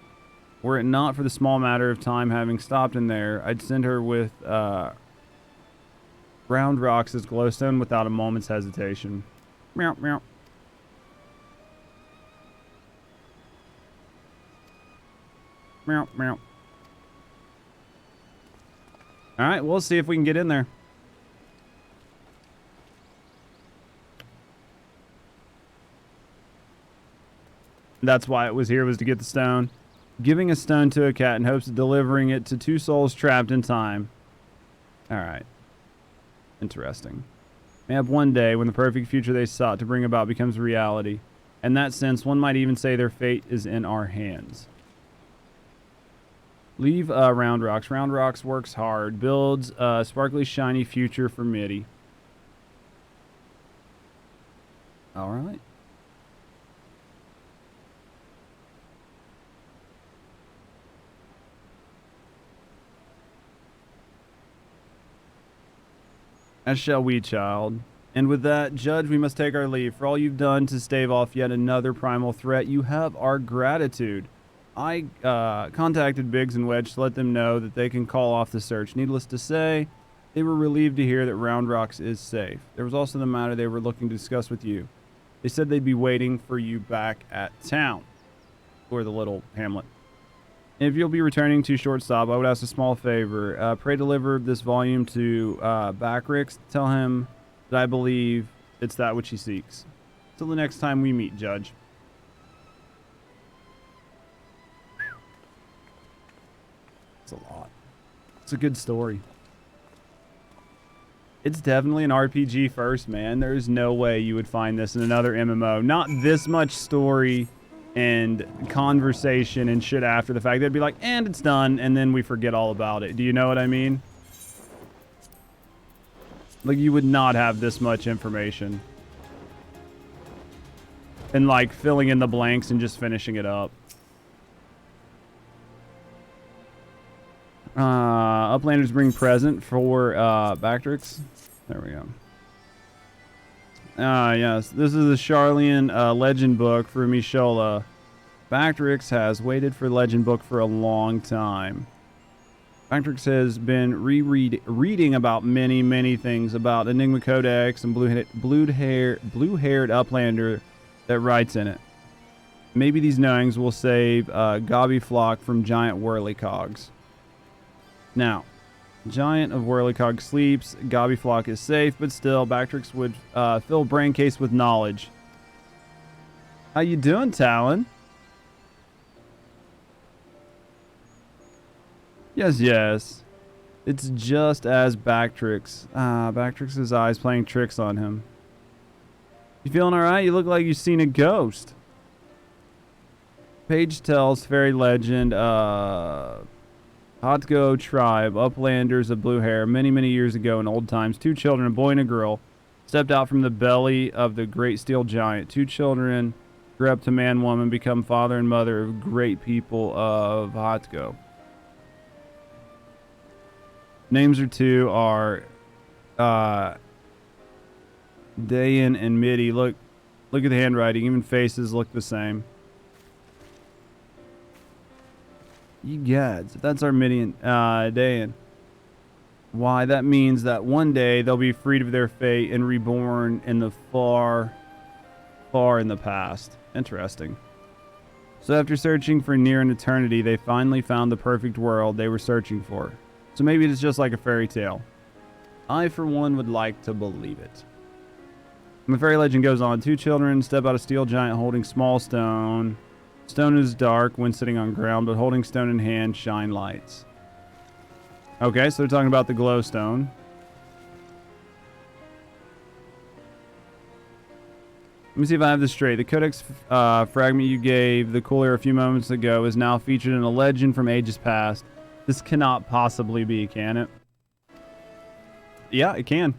Were it not for the small matter of time having stopped in there, I'd send her with Round Rocks as glowstone without a moment's hesitation. Meow, meow. Meow, meow. Alright, we'll see if we can get in there. That's why it was here, was to get the stone. Giving a stone to a cat in hopes of delivering it to two souls trapped in time. Alright. Interesting. May have one day when the perfect future they sought to bring about becomes reality. In that sense, one might even say their fate is in our hands. Leave Round Rocks. Round Rocks works hard. Builds a sparkly, shiny future for Mitty. Alright. As shall we, child. And with that, Judge, we must take our leave. For all you've done to stave off yet another primal threat, you have our gratitude. I contacted Biggs and Wedge to let them know that they can call off the search. Needless to say, they were relieved to hear that Round Rocks is safe. There was also the matter they were looking to discuss with you. They said they'd be waiting for you back at town, or the little hamlet. If you'll be returning to Shortstop, I would ask a small favor. Pray deliver this volume to Backrix. Tell him that I believe it's that which he seeks. Till the next time we meet, Judge. It's a lot. It's a good story. It's definitely an RPG first, man. There's no way you would find this in another MMO. Not this much story and conversation and shit after the fact. They'd be like, and it's done, and then we forget all about it. Do you know what I mean? Like, you would not have this much information. And, like, filling in the blanks and just finishing it up. Uplanders bring present for Bactrix. There we go. Yes. This is the Charlian legend book for Mishola. Bactrix has waited for legend book for a long time. Bactrix has been reading about many things about Enigma Codex and blue-haired Uplander that writes in it. Maybe these knowings will save Gobby Flock from giant whirlycogs. Now, Giant of Whirlycog sleeps. Gobby Flock is safe, but still, Bactrix would fill brain case with knowledge. How you doing, Talon? Yes. It's just as Bactrix. Bactrix's eyes playing tricks on him. You feeling alright? You look like you've seen a ghost. Page tells fairy legend, Hotgo tribe, uplanders of blue hair, many years ago in old times, 2 children, a boy and a girl, stepped out from the belly of the great steel giant. 2 children grew up to man, woman, become father and mother of great people of Hotgo. Names are two are Dayan and Midi. Look at the handwriting. Even faces look the same. You gods. That's our Midi and Dayan. Why, that means that one day they'll be freed of their fate and reborn in the far, far in the past. Interesting. So after searching for near an eternity, they finally found the perfect world they were searching for. So maybe it's just like a fairy tale. I, for one, would like to believe it. And the fairy legend goes on. 2 children step out of steel giant holding small stone. Stone is dark when sitting on ground, but holding stone in hand shine lights. Okay, so they're talking about the glowstone. Let me see if I have this straight. The codex fragment you gave the cooler a few moments ago is now featured in a legend from ages past. This cannot possibly be, can it? Yeah, it can.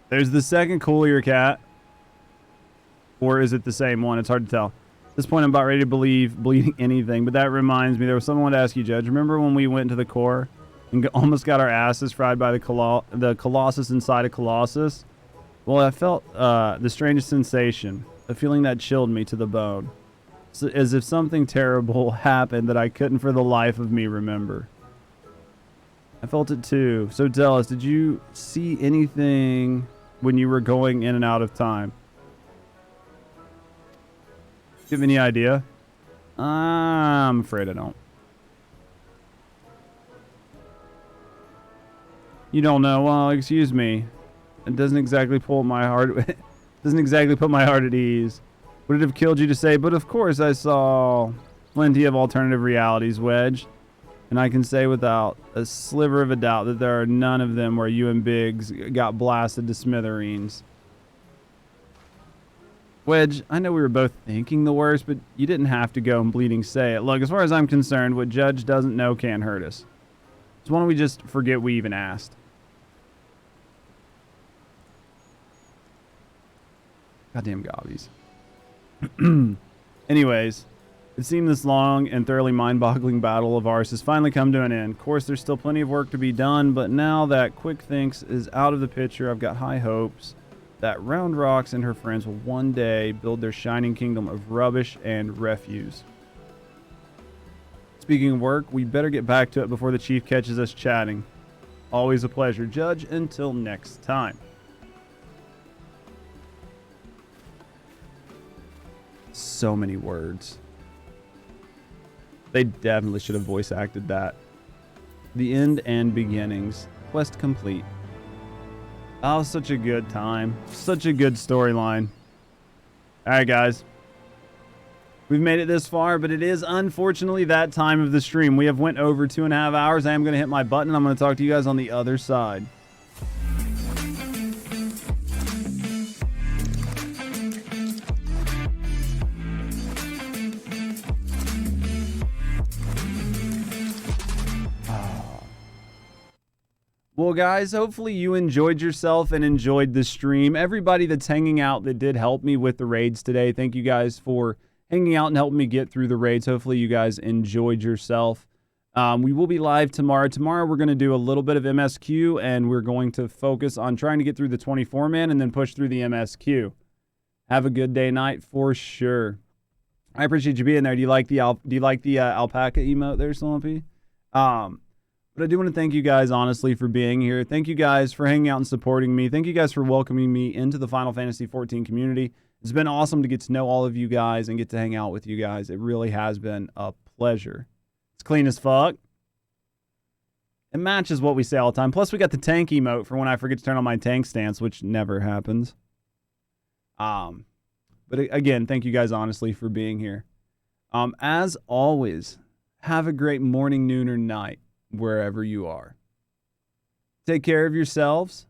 There's the second coolier cat. Or is it the same one? It's hard to tell. At this point, I'm about ready to believe bleeding anything. But that reminds me, there was something I wanted to ask you, Judge. Remember when we went to the core and almost got our asses fried by the Colossus inside a Colossus? Well, I felt the strangest sensation, a feeling that chilled me to the bone. So, as if something terrible happened that I couldn't for the life of me remember. I felt it too. So tell us, did you see anything when you were going in and out of time? Do you have any idea? I'm afraid I don't. You don't know? Well, excuse me. It doesn't exactly pull my heart. Doesn't exactly put my heart at ease. Would it have killed you to say? But of course, I saw plenty of alternative realities, Wedge, and I can say without a sliver of a doubt that there are none of them where you and Biggs got blasted to smithereens. Wedge, I know we were both thinking the worst, but you didn't have to go and bleeding say it. Look, as far as I'm concerned, what Judge doesn't know can't hurt us. So why don't we just forget we even asked? Goddamn gobbies. Anyways, it seemed this long and thoroughly mind-boggling battle of ours has finally come to an end. Of course, there's still plenty of work to be done, but now that Quick Thinks is out of the picture, I've got high hopes that Round Rocks and her friends will one day build their shining kingdom of rubbish and refuse. Speaking of work, we better get back to it before the chief catches us chatting. Always a pleasure, Judge. Until next time. So many words. They definitely should have voice acted that. The end and beginnings. Quest complete. Oh, such a good time. Such a good storyline. Alright, guys. We've made it this far, but it is unfortunately that time of the stream. We have went over 2.5 hours. I am going to hit my button. I'm going to talk to you guys on the other side. Well, guys, hopefully you enjoyed yourself and enjoyed the stream. Everybody that's hanging out that did help me with the raids today, thank you guys for hanging out and helping me get through the raids. Hopefully you guys enjoyed yourself. We will be live tomorrow. Tomorrow we're going to do a little bit of MSQ, and we're going to focus on trying to get through the 24-man and then push through the MSQ. Have a good day night for sure. I appreciate you being there. Do you like the alpaca emote there, Slumpy? But I do want to thank you guys, honestly, for being here. Thank you guys for hanging out and supporting me. Thank you guys for welcoming me into the Final Fantasy XIV community. It's been awesome to get to know all of you guys and get to hang out with you guys. It really has been a pleasure. It's clean as fuck. It matches what we say all the time. Plus, we got the tank emote for when I forget to turn on my tank stance, which never happens. But again, thank you guys, honestly, for being here. As always, have a great morning, noon, or night, wherever you are. Take care of yourselves.